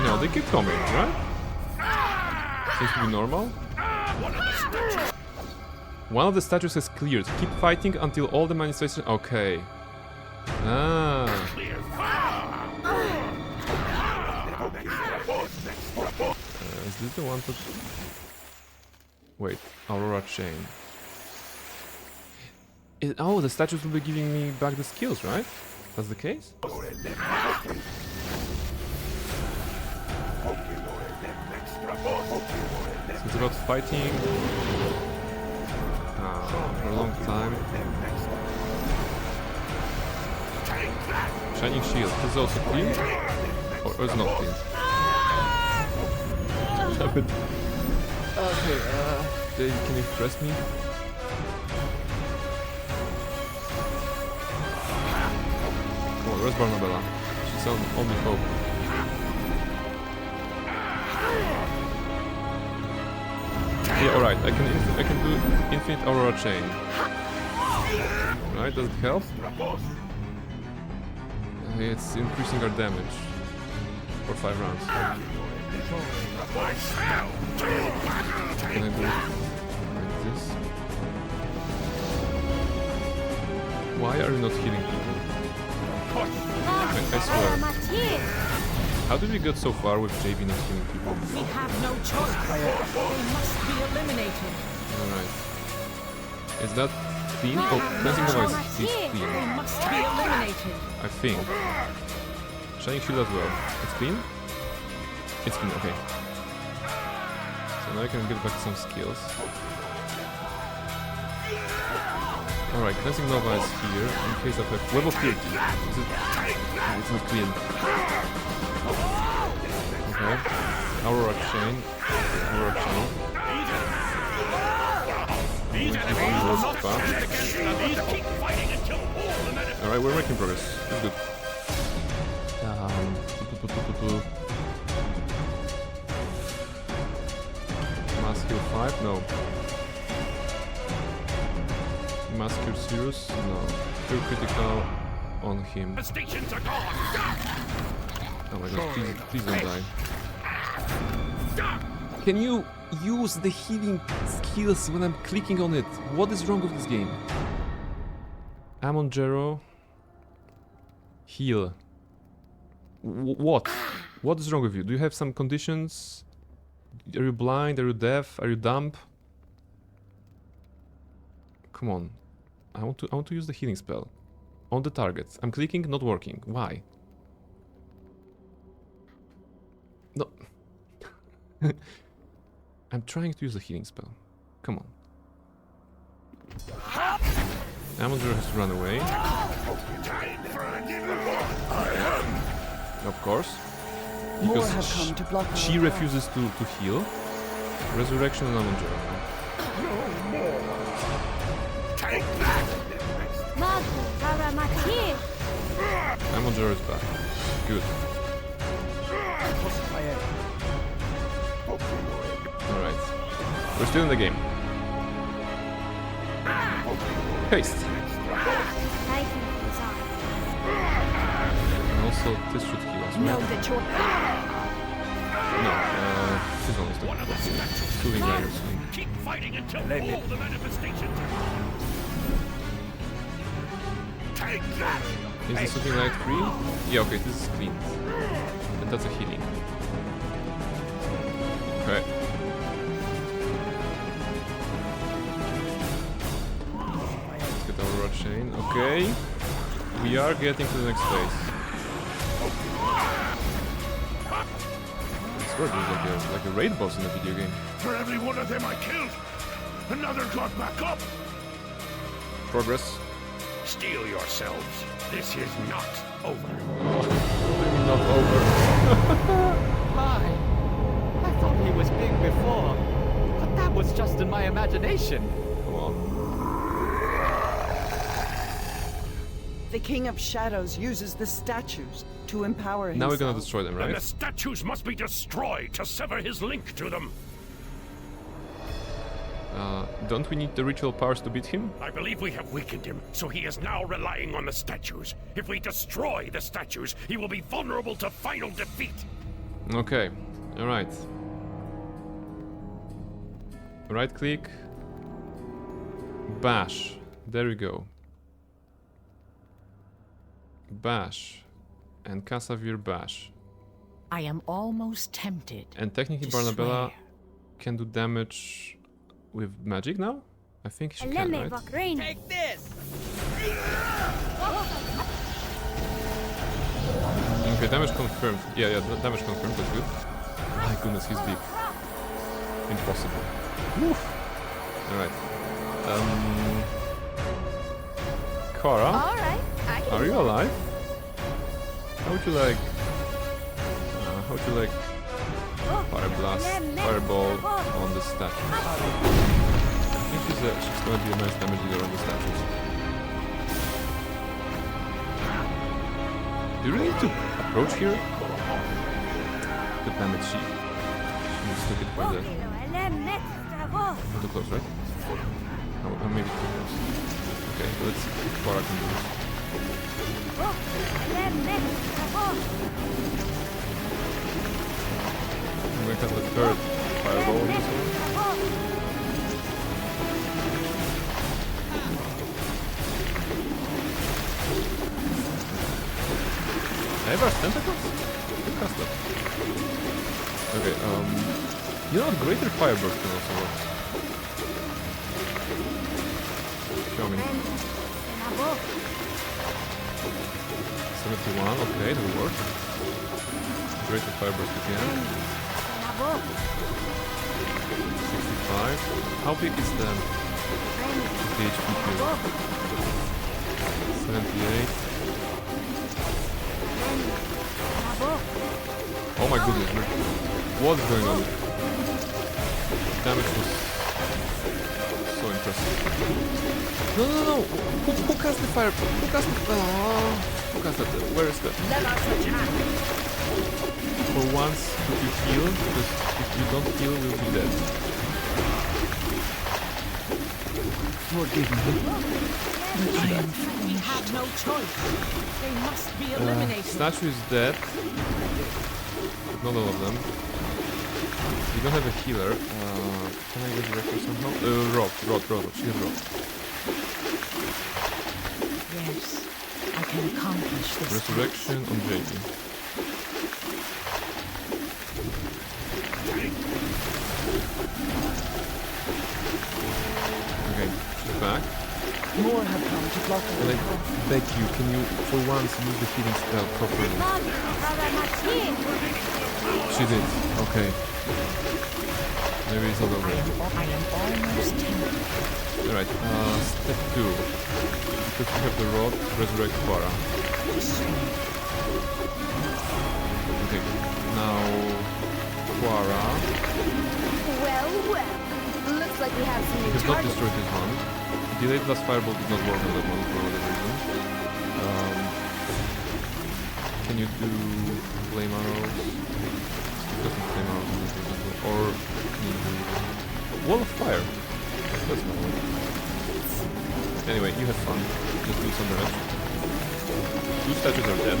No, they keep coming, right? Seems to be normal. One of the statues has cleared. Keep fighting until all the manifestations... Okay. Is this the one to... Wait, Aurora Chain. Oh, the statues will be giving me back the skills, right? That's the case? So it's about fighting for a long time. Shining Shield. Is also clean? Or is not clean? Damn it. Okay, Dave, can you press me? Come on, where's Barnabella? She's on only hope. Yeah, alright, I can do Infinite Aurora Chain. Right, does it help? It's increasing our damage for 5 rounds. Can I do it like this? Why are you not healing people? I swear. How did we get so far with JB not killing people? We have no choice. They must be eliminated. Alright. Is that clean? Oh, Dancing Device is clean. They must be eliminated. I think. Shining Shield as well. It's clean? It's clean, okay. So now I can get back some skills. Alright, Dancing Nova is here in case of a Web of Purity. Is it? It's not clean. Okay. Aurora Chain. Aurora Chain. Alright, we're making progress. That's good. Mass Heal 5? No. Mass Cure Sirius? No. Cure Critical on him. The stations are gone. Oh my god, please don't die. Can you use the healing skills when I'm clicking on it? What is wrong with this game? Amon Jero. Heal. What? What is wrong with you? Do you have some conditions? Are you blind? Are you deaf? Are you dumb? Come on. I want to use the healing spell. On the target. I'm clicking, not working. Why? No. I'm trying to use the healing spell. Come on. Amador has to run away. Of course. Because she refuses to heal. Resurrection on Amador. Take that! Amador is back. Good. Alright. We're still in the game. Haste. And also, this should heal us, right? No, she's almost done. Soothing Riders. Keep fighting until all the manifestations are gone. Take that! Is this Soothing Light green? Yeah, okay, this is clean. And that's a healing. Okay. Let's get our rod chain. Okay. We are getting to the next phase. It's like a raid boss in a video game. For every one of them I killed, another got back up. Progress. Steel yourselves. This is not over. Not over. My, I thought he was big before, but that was just in my imagination. Come on. The King of Shadows uses the statues to empower himself. Now we're gonna destroy them, right? And the statues must be destroyed to sever his link to them. Don't we need the ritual powers to beat him? I believe we have weakened him, so he is now relying on the statues. If we destroy the statues, he will be vulnerable to final defeat. Okay, alright. Right click. Bash. There we go. Bash. And Casavir bash. I am almost tempted. And technically Barnabella can do damage with magic now? I think she can, right? Take this! Okay, damage confirmed. Yeah, damage confirmed, that's good. My goodness, he's big. Impossible. Alright. Kara? Alright, Are you alive? How would you like... Fire Blast, Fireball on the statue. I think she's gonna be a nice damage dealer on the statues. Do you really need to approach here? The damage she mistook it for the... Too close, right? Oh, maybe too close. Okay, so let's see if Kara can do this. I'm going to have the third fireball on this one. Ever tentacles? Who cast that? Okay, you know what? Greater Fireburst can also work. Show me. 71, okay, that will work. Greater Fireburst again. 65. How big is the HP here? 78. Oh my goodness, what is going on? Damage was so impressive. No. Who cast the fire? Who cast the... who cast that? Where is that? Let us attack! For once, if you heal, because if you don't heal, we'll be dead. Forgive me. We have no choice. They must be eliminated. Statue is dead. Not all of them. We don't have a healer. Can I resurrect her somehow? Rod. She has Rod. Yes, I can accomplish this. Resurrection on JP. Okay, she's back. More have come to block And I beg you, can you for once use the healing spell properly? She did. Okay. Maybe it's not over. I am almost tempted. Alright, step 2. Because we have the rod, resurrect Quara. Okay, now Quara. Well. Looks like we have some We new have not targets. destroyed this one. Delayed blast fireball did not work on that one for whatever reason. Can you do flame arrows? Doesn't flame arrows on this one. Or can you do wall of fire? That's not one. Anyway, you had fun. Just do some damage. 2 statues are dead.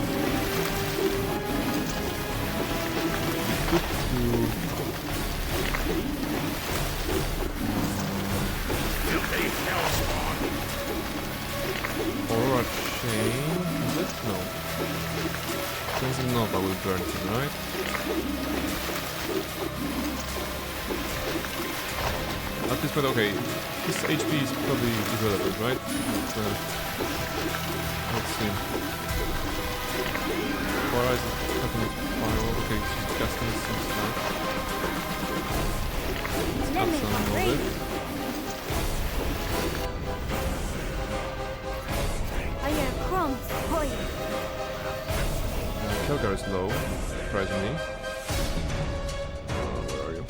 It's good to... Aurora Chain, is it? No. Cleansing Nova will burn him, right? At this point, okay, his HP is probably irrelevant, right? But, let's see. Quara is having fire. Okay, she's casting some stuff. Let's add some of it. Kelgar is low, surprisingly. Where are you?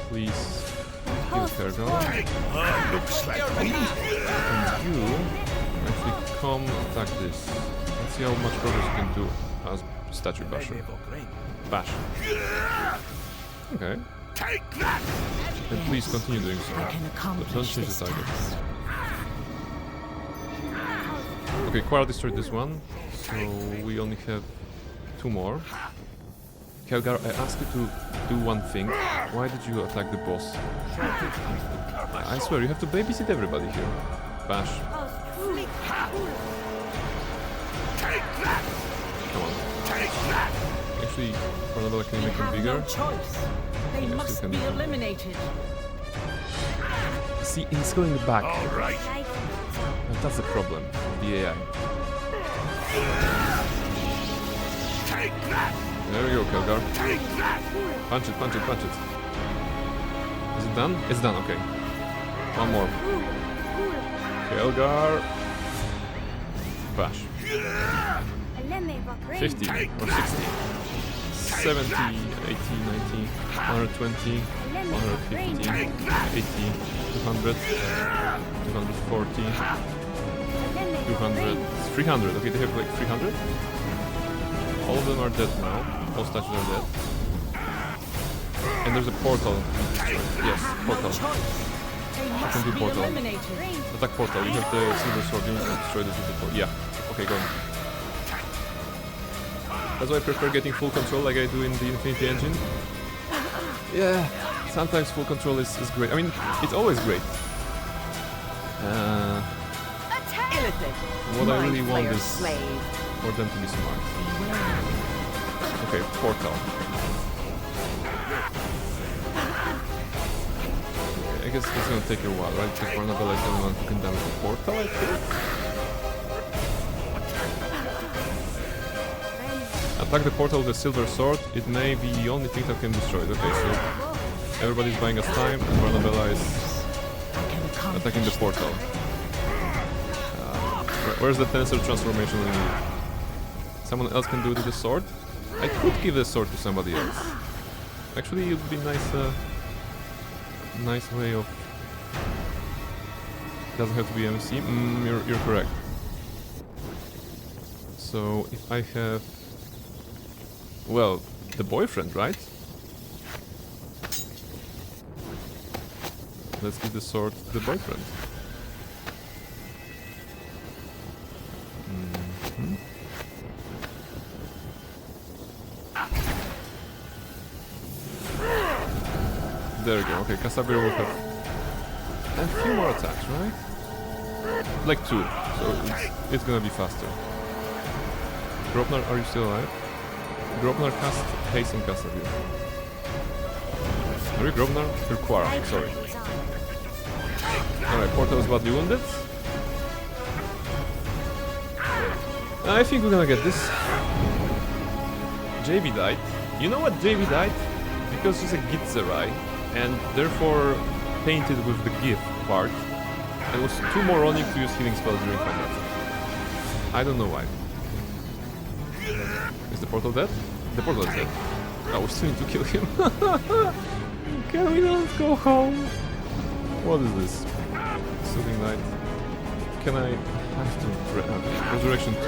Please heal Kelgar. Looks like me. And you actually come attack this. Let's see how much progress you can do as Statue Basher. Bash. Okay. Take that! And please continue doing so. Don't change the target. Okay, Quara destroyed this one, so we only have 2 more. Kelgar, I asked you to do one thing. Why did you attack the boss? I swear, you have to babysit everybody here. Bash. Come on. Actually, Cornabella, can you make them bigger? They must be eliminated. See, he's going back. All right. That's the problem. The AI. Take that! There we go, Kelgar. Take that! Punch it. Is it done? It's done, okay. One more. Kelgar. Bash. 50 or 60. 70, 80, 90, 120, 150, 80, 200, 240, 200, 300. Okay, they have like 300. All of them are dead now. All statues are dead. And there's a portal. Yes, portal. I can do portal. Attack portal. You have the silver sword. You need to destroy this with the portal. Yeah. Okay, go on. That's why I prefer getting full control like I do in the Infinity Engine. Yeah, sometimes full control is great. I mean, it's always great. What I really want is for them to be smart. Okay, portal. I guess it's gonna take a while, right? Because Barnabella is the only one who can damage the portal, I think. Attack the portal with a silver sword. It may be the only thing that can destroy it. Okay, so everybody's buying us time, and Barnabella is attacking the portal. Where's the tensor transformation we need? Someone else can do it with the sword? I could give the sword to somebody else. Actually, it would be nice. Nice way of. Doesn't have to be MC. You're correct. So if I have, well, the boyfriend, right? Let's give the sword to the boyfriend. There we go. Okay, Kasabiru will have a few more attacks, right? Like 2, so it's gonna be faster. Grobnar, are you still alive? Grobnar cast haste on Kasabiru. Are you Grobnar? You're Quara, sorry. Alright, Portal is badly wounded. I think we're gonna get this. JV died. You know what JV died? Because she's a Gitzerai, and therefore painted with the gift part. It was too moronic to use healing spells during combat. I don't know why. Is the portal dead? The portal is dead. Oh, we still need to kill him. Can we not go home? What is this? Soothing Light. Can I have to... Resurrection 2.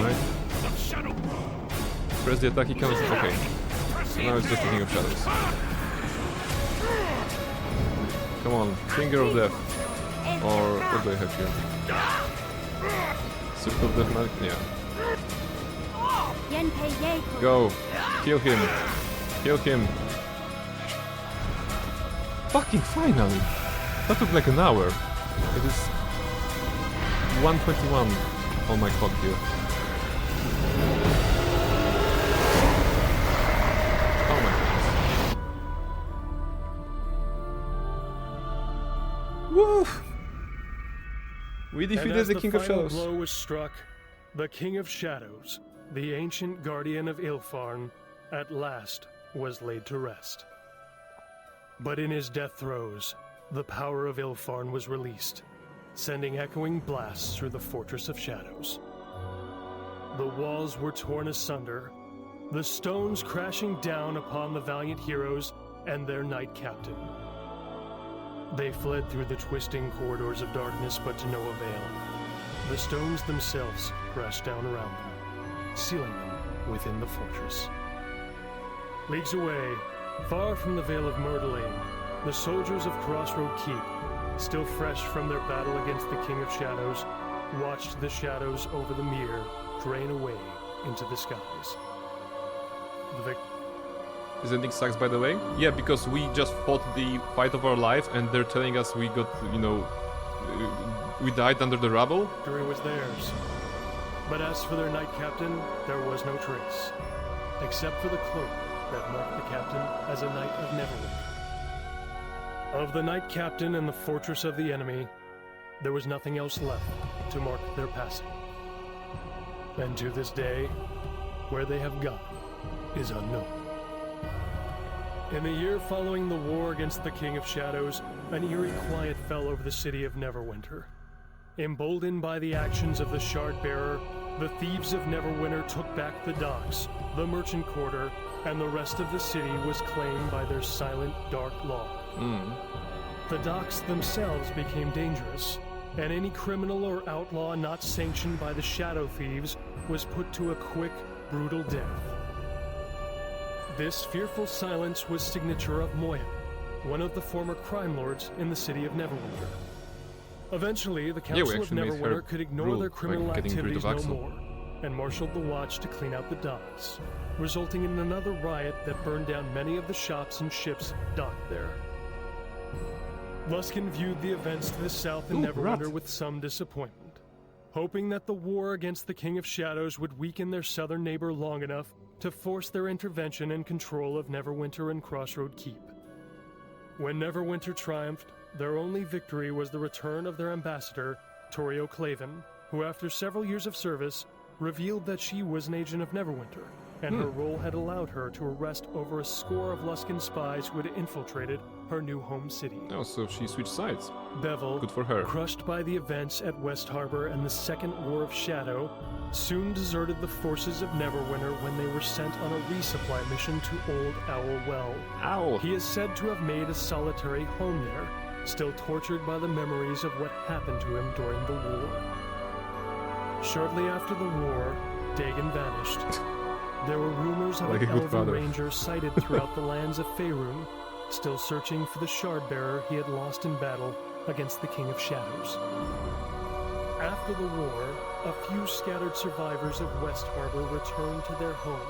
Right. Press the attack, he comes... Okay. So now it's just the King of Shadows. Come on, Finger of Death. Or what do I have here? Circle of Death Magic? Yeah. Go. Kill him. Kill him. Fucking finally! That took like an hour. It is 1:21 on my clock here. Oh my goodness. Woo! We defeated the King of Shadows. The blow was struck. The King of Shadows, the ancient guardian of Ilfarn, at last was laid to rest. But in his death throes, the power of Ilfarn was released, sending echoing blasts through the Fortress of Shadows. The walls were torn asunder, the stones crashing down upon the valiant heroes and their knight captain. They fled through the twisting corridors of darkness, but to no avail. The stones themselves crashed down around them, sealing them within the fortress. Leagues away, far from the Vale of Myrtleane, the soldiers of Crossroad Keep, still fresh from their battle against the King of Shadows, watched the shadows over the mere drain away into the skies. Is ending sucks, by the way? Yeah, because we just fought the fight of our life and they're telling us we got, you know, we died under the rubble. Victory was theirs. But as for their knight captain, there was no trace, except for the cloak that marked the captain as a knight of Neverwinter. Of the knight captain and the fortress of the enemy, there was nothing else left to mark their passing. And to this day, where they have gone is unknown. In the year following the war against the King of Shadows, an eerie quiet fell over the city of Neverwinter. Emboldened by the actions of the Shard-Bearer, the thieves of Neverwinter took back the docks, the merchant quarter, and the rest of the city was claimed by their silent, dark law. The docks themselves became dangerous, and any criminal or outlaw not sanctioned by the Shadow Thieves was put to a quick, brutal death. This fearful silence was signature of Moya, one of the former crime lords in the city of Neverwinter. Eventually, the Council of Neverwinter could ignore their criminal activities no more, and marshaled the Watch to clean out the docks, resulting in another riot that burned down many of the shops and ships docked there. Luskin viewed the events to the south in Neverwinter with some disappointment, hoping that the war against the King of Shadows would weaken their southern neighbor long enough to force their intervention and control of Neverwinter and Crossroad Keep. When Neverwinter triumphed, their only victory was the return of their ambassador, Torio Claven, who after several years of service, revealed that she was an agent of Neverwinter, and her role had allowed her to arrest over a score of Luskin spies who had infiltrated her new home city. Oh, so she switched sides. Bevel, good for her, crushed by the events at West Harbor and the Second War of Shadow, soon deserted the forces of Neverwinter when they were sent on a resupply mission to Old Owl Well. Owl! He is said to have made a solitary home there, still tortured by the memories of what happened to him during the war. Shortly after the war, Dagon vanished. There were rumors of an elven ranger sighted throughout the lands of Faerun, still searching for the shard-bearer he had lost in battle against the King of Shadows. After the war, a few scattered survivors of West Harbor returned to their home,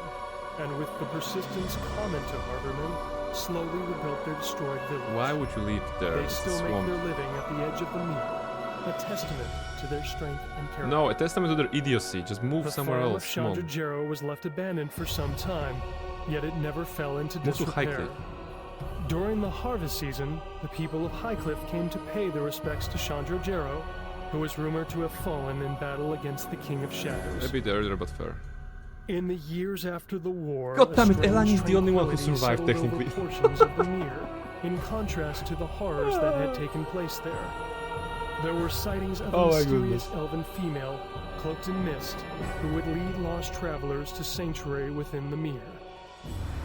and with the persistence common to harbormen, slowly rebuilt their destroyed village. Why would you leave there? They still make their living at the edge of the Mere, a testament to their strength and character. No, a testament to their idiocy. Just move somewhere else. The farm of Chandra Jarrow was left abandoned for some time, yet it never fell into disrepair. During the harvest season, the people of Highcliff came to pay their respects to Chandra Jarrow, who was rumored to have fallen in battle against the King of Shadows. A bit earlier, but fair. In the years after the war, God damn it, Elan is the only one who survived, technically. Portions of the Mere, in contrast to the horrors that had taken place there. There were sightings of a mysterious elven female, cloaked in mist, who would lead lost travelers to sanctuary within the Mere.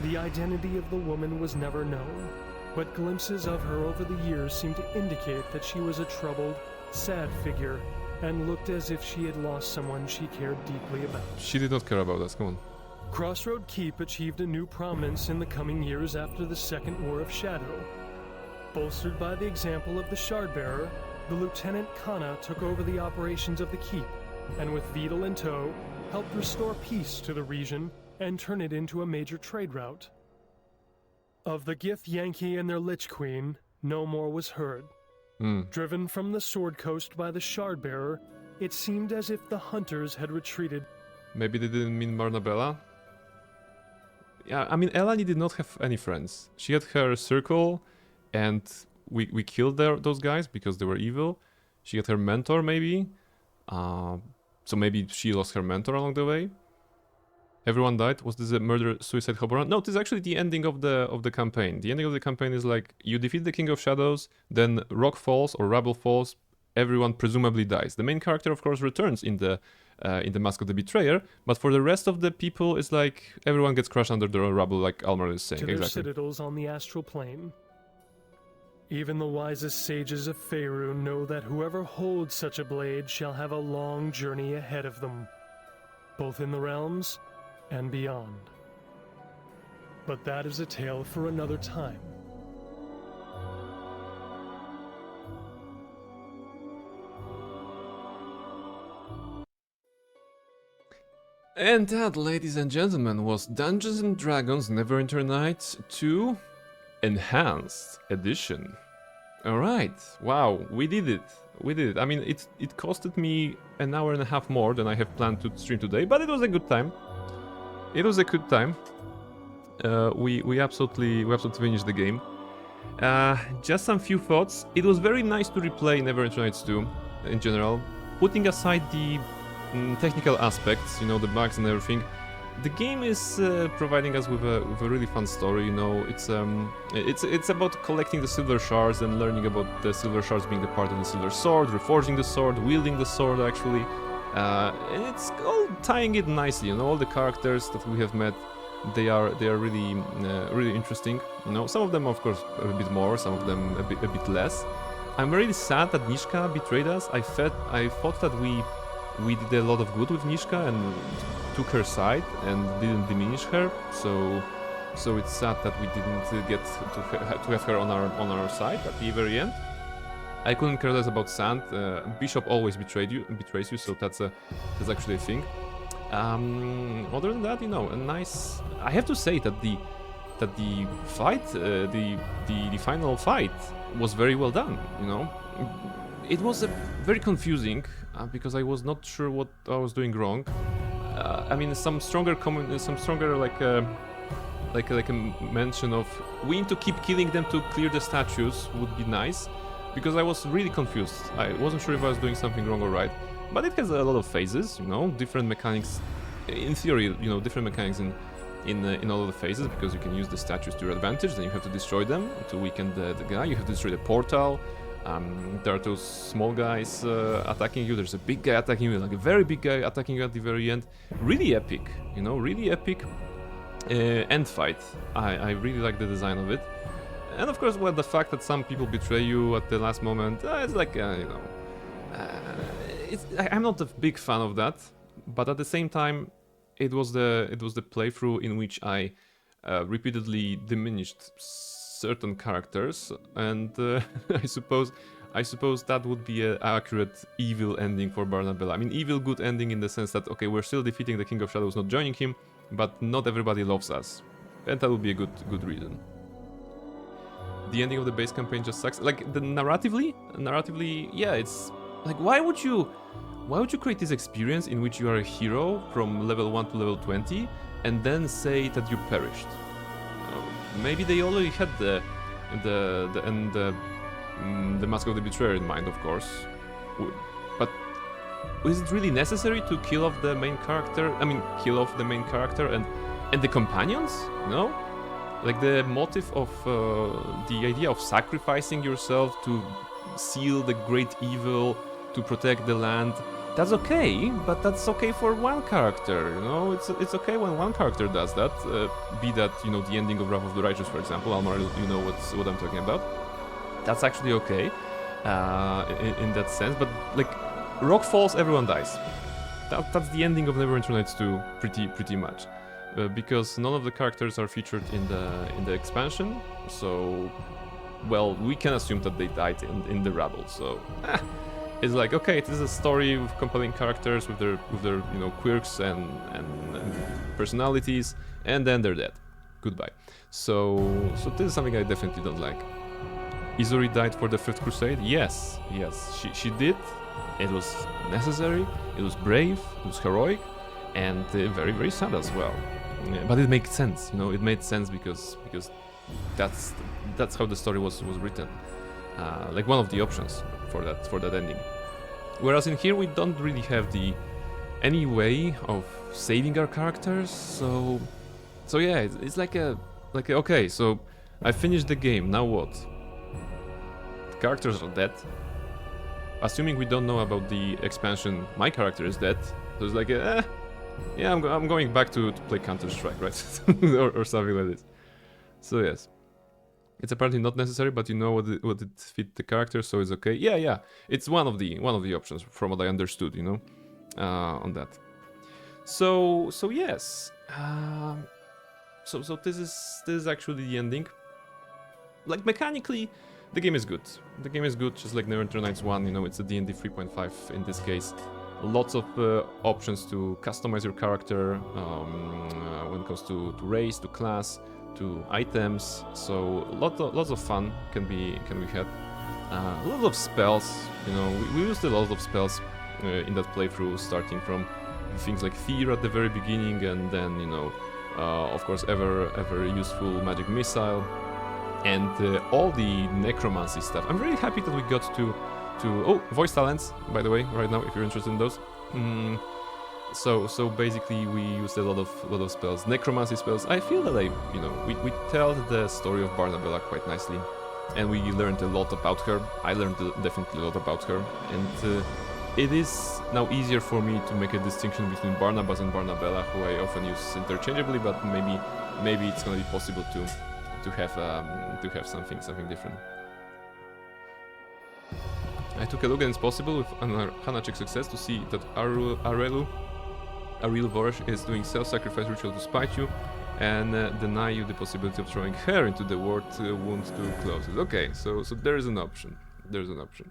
The identity of the woman was never known, but glimpses of her over the years seemed to indicate that she was a troubled, sad figure, and looked as if she had lost someone she cared deeply about. She did not care about us, come on. Crossroad Keep achieved a new prominence in the coming years after the Second War of Shadow. Bolstered by the example of the Shardbearer, the Lieutenant Kana took over the operations of the keep, and with Vidal in tow, helped restore peace to the region and turn it into a major trade route. Of the Gith Yankee and their Lich Queen, no more was heard. Driven from the Sword Coast by the Shardbearer, it seemed as if the hunters had retreated. Maybe they didn't mean Barnabella? Yeah, I mean, Elani did not have any friends. She had her circle, and we killed those guys because they were evil. She had her mentor, maybe. So maybe she lost her mentor along the way. Everyone died. Was this a murder-suicide hobble? No, this is actually the ending of the campaign. The ending of the campaign is like, you defeat the King of Shadows, then rock falls or rubble falls, everyone presumably dies. The main character, of course, returns in the Mask of the Betrayer, but for the rest of the people, it's like everyone gets crushed under the rubble, like Almar is saying. To their citadels on the astral plane. Even the wisest sages of Faerun know that whoever holds such a blade shall have a long journey ahead of them, both in the realms and beyond. But that is a tale for another time. And that, ladies and gentlemen, was Dungeons & Dragons Neverwinter Nights 2 Enhanced Edition. Alright, wow, we did it. We did it. I mean, it costed me an hour and a half more than I have planned to stream today, but it was a good time. It was a good time. We absolutely finished the game. Just some few thoughts. It was very nice to replay Neverwinter Nights 2 in general. Putting aside the technical aspects, you know, the bugs and everything, the game is providing us with a really fun story. You know, it's about collecting the silver shards and learning about the silver shards being the part of the silver sword, reforging the sword, wielding the sword actually, and it's all tying it nicely. You know, all the characters that we have met, they are really really interesting. You know, some of them of course a bit more, some of them a bit less. I'm really sad that Nishka betrayed us. I thought that we did a lot of good with Nishka and took her side and didn't diminish her, so it's sad that we didn't get to have her on our side at the very end. I couldn't care less about Sand. Bishop always betrays you, so that's actually a thing. Other than that, you know, a nice. I have to say that that the fight, the final fight, was very well done. You know, it was very confusing because I was not sure what I was doing wrong. I mean, some stronger like a mention of we need to keep killing them to clear the statues would be nice, because I was really confused. I wasn't sure if I was doing something wrong or right. But it has a lot of phases, you know, different mechanics. In theory, you know, different mechanics in all of the phases, because you can use the statues to your advantage. Then you have to destroy them to weaken the guy. You have to destroy the portal. There are those small guys attacking you. There's a big guy attacking you, like a very big guy attacking you at the very end. Really epic, you know, really epic end fight. I really like the design of it. And of course, well, the fact that some people betray you at the last moment, it's like, you know, I'm not a big fan of that. But at the same time, it was the playthrough in which I repeatedly diminished certain characters, and I suppose that would be an accurate evil ending for Barnabella. I mean, evil good ending in the sense that, okay, we're still defeating the King of Shadows, not joining him, but not everybody loves us, and that would be a good reason. The ending of the base campaign just sucks. Like, the narratively, yeah, it's like, why would you create this experience in which you are a hero from level 1 to level 20 and then say that you perished? Maybe they already had the Mask of the Betrayer in mind, of course. But is it really necessary to kill off the main character? I mean, kill off the main character and the companions? No? Like, the motive of the idea of sacrificing yourself to seal the great evil, to protect the land, that's okay, but that's okay for one character, you know? It's okay when one character does that, be that, you know, the ending of Wrath of the Righteous, for example. Almar, you know what I'm talking about. That's actually okay, in that sense, but, like, rock falls, everyone dies. That's the ending of Neverwinter Nights 2, pretty much. Because none of the characters are featured in the expansion, so, well, we can assume that they died in the rabble, so... It's like, okay, it is a story with compelling characters, with their you know, quirks and personalities, and then they're dead. Goodbye. So this is something I definitely don't like. Izuri died for the Fifth Crusade? Yes, she did. It was necessary, it was brave, it was heroic, and very, very sad as well. Yeah, but it makes sense, you know, it made sense because that's how the story was written. Like, one of the options for that ending. Whereas in here we don't really have any way of saving our characters, so yeah, it's like okay, so I finished the game, now what? The characters are dead. Assuming we don't know about the expansion, my character is dead. So it's like, yeah, I'm going back to play Counter-Strike, right? or something like this. So yes. It's apparently not necessary, but you know what it fit the character, so it's okay. Yeah, it's one of the options from what I understood, you know, on that. So yes, so this is actually the ending. Like, mechanically, the game is good. The game is good, just like Neverwinter Nights 1. You know, it's a D&D 3.5 in this case. Lots of options to customize your character when it comes to race, to class, to items, so lots of fun can be had. A lot of spells, you know, we used a lot of spells in that playthrough, starting from things like Fear at the very beginning, and then, you know, of course, ever useful Magic Missile, and all the necromancy stuff. I'm really happy that we got to voice talents, by the way, right now, if you're interested in those. So basically we used a lot of spells, necromancy spells. I feel that we tell the story of Barnabella quite nicely, and we learned a lot about her. I learned definitely a lot about her, and it is now easier for me to make a distinction between Barnabas and Barnabella, who I often use interchangeably, but maybe it's gonna be possible to have something different. I took a look, and it's possible with Hanachek success to see that Ariel Voresh is doing self-sacrifice ritual to spite you and deny you the possibility of throwing her into the ward wound to close it. Okay, so there is an option. There's an option.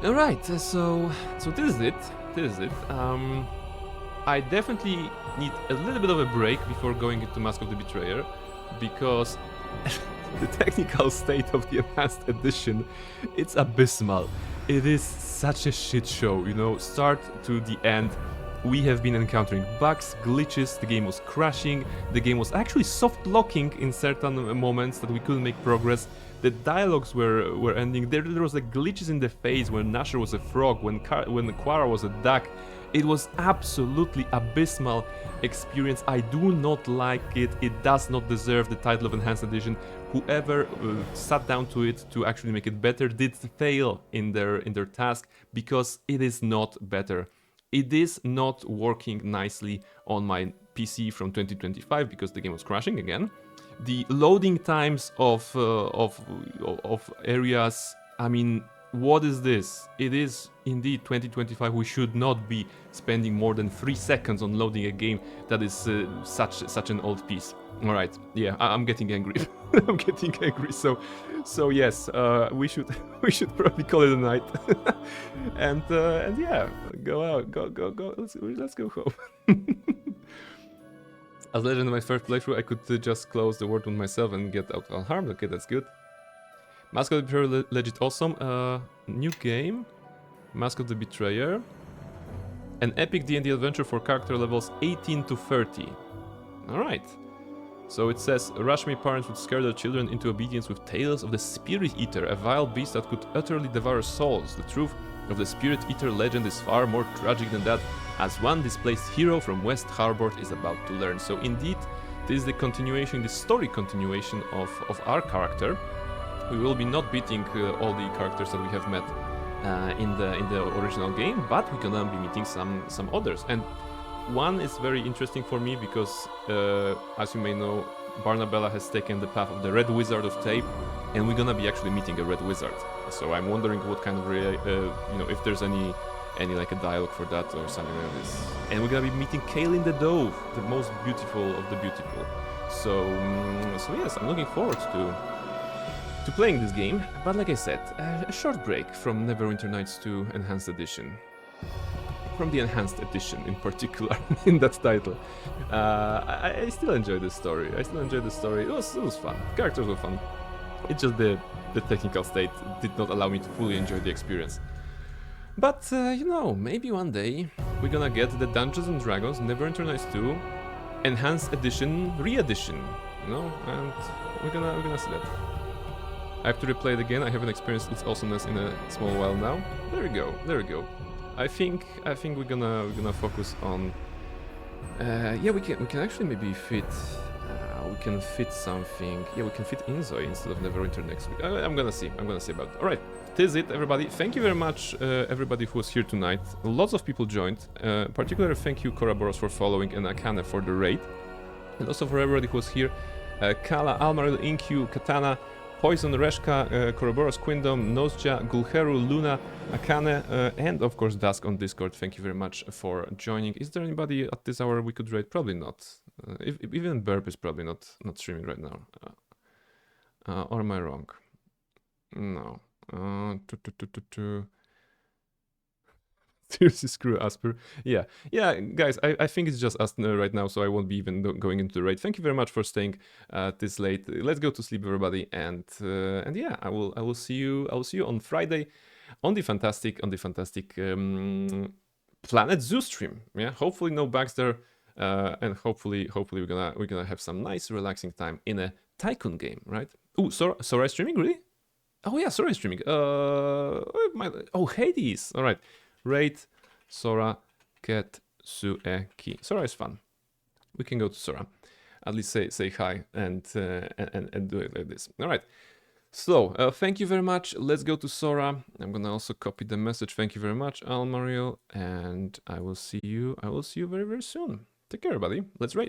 All right, so this is it. I definitely need a little bit of a break before going into Mask of the Betrayer, because the technical state of the Enhanced Edition, it's abysmal. It is such a shit show, you know, start to the end. We have been encountering bugs, glitches, the game was crashing, the game was actually soft locking in certain moments that we couldn't make progress. The dialogues were ending. There was like glitches in the phase when Nasher was a frog, when Quara was a duck. It was absolutely abysmal experience. I do not like it. It does not deserve the title of Enhanced Edition. Whoever sat down to it to actually make it better did fail in their task, because it is not better. It is not working nicely on my PC from 2025 because the game was crashing again. The loading times of areas, I mean, what is this? It is indeed 2025. We should not be spending more than 3 seconds on loading a game that is such an old piece. All right, yeah, I'm getting angry. I'm getting angry. So yes, we should probably call it a night. and yeah, go out, go. Let's go home. As legend in my first playthrough, I could just close the world with myself and get out unharmed. Okay, that's good. Mask of the Betrayer, legit awesome. New game. Mask of the Betrayer. An epic D&D adventure for character levels 18 to 30. Alright. So it says, Rashmi parents would scare their children into obedience with tales of the Spirit Eater, a vile beast that could utterly devour souls. The truth of the Spirit Eater legend is far more tragic than that, as one displaced hero from West Harbor is about to learn. So indeed, this is the continuation, the story continuation of our character. We will be not beating all the characters that we have met in the original game, but we're gonna be meeting some others. And one is very interesting for me because, as you may know, Barnabella has taken the path of the Red Wizard of Tape, and we're gonna be actually meeting a Red Wizard. So I'm wondering what kind of, if there's any like a dialogue for that or something like this. And we're gonna be meeting Kaelin the Dove, the most beautiful of the beautiful. So yes, I'm looking forward to playing this game. But like I said, a short break from Neverwinter Nights 2 Enhanced Edition. From the Enhanced Edition in particular, in that title. I still enjoy this story. It was fun. Characters were fun. It's just the technical state did not allow me to fully enjoy the experience. But, maybe one day we're gonna get the Dungeons & Dragons Neverwinter Nights 2 Enhanced Edition re-edition, and we're gonna see that. I have to replay it again. I haven't experienced its awesomeness in a small while now. There we go. I think we're gonna focus on. Yeah, we can actually maybe fit. We can fit something. Yeah, we can fit Inzoi instead of Neverwinter next week. I'm gonna see about it. All right, this is it, everybody. Thank you very much, everybody who was here tonight. Lots of people joined. Particularly thank you, Koraboros, for following, and Akane for the raid. And also for everybody who was here. Kala, Almaril, Inkyu, Katana, Poison, Reshka, Koroboros, Quindom, Nosja, Gulheru, Luna, Akane, and of course Dusk on Discord. Thank you very much for joining. Is there anybody at this hour we could raid? Probably not. Even Burp is probably not streaming right now. Or am I wrong? No. Seriously, screw Asper. Yeah, guys, I think it's just us right now, so I won't be even going into the raid. Thank you very much for staying this late. Let's go to sleep, everybody, and yeah, I will see you on Friday on the fantastic Planet Zoo stream. Yeah, hopefully no bugs there, and hopefully we're gonna have some nice relaxing time in a tycoon game, right? Ooh, Sora is streaming, really? Oh yeah, Sora is streaming. Hades. All right. Raid Sora Ketsueki. Sora is fun. We can go to Sora. At least say hi and do it like this. All right. So thank you very much. Let's go to Sora. I'm gonna also copy the message. Thank you very much, Almariel, and I will see you very, very soon. Take care, everybody. Let's raid.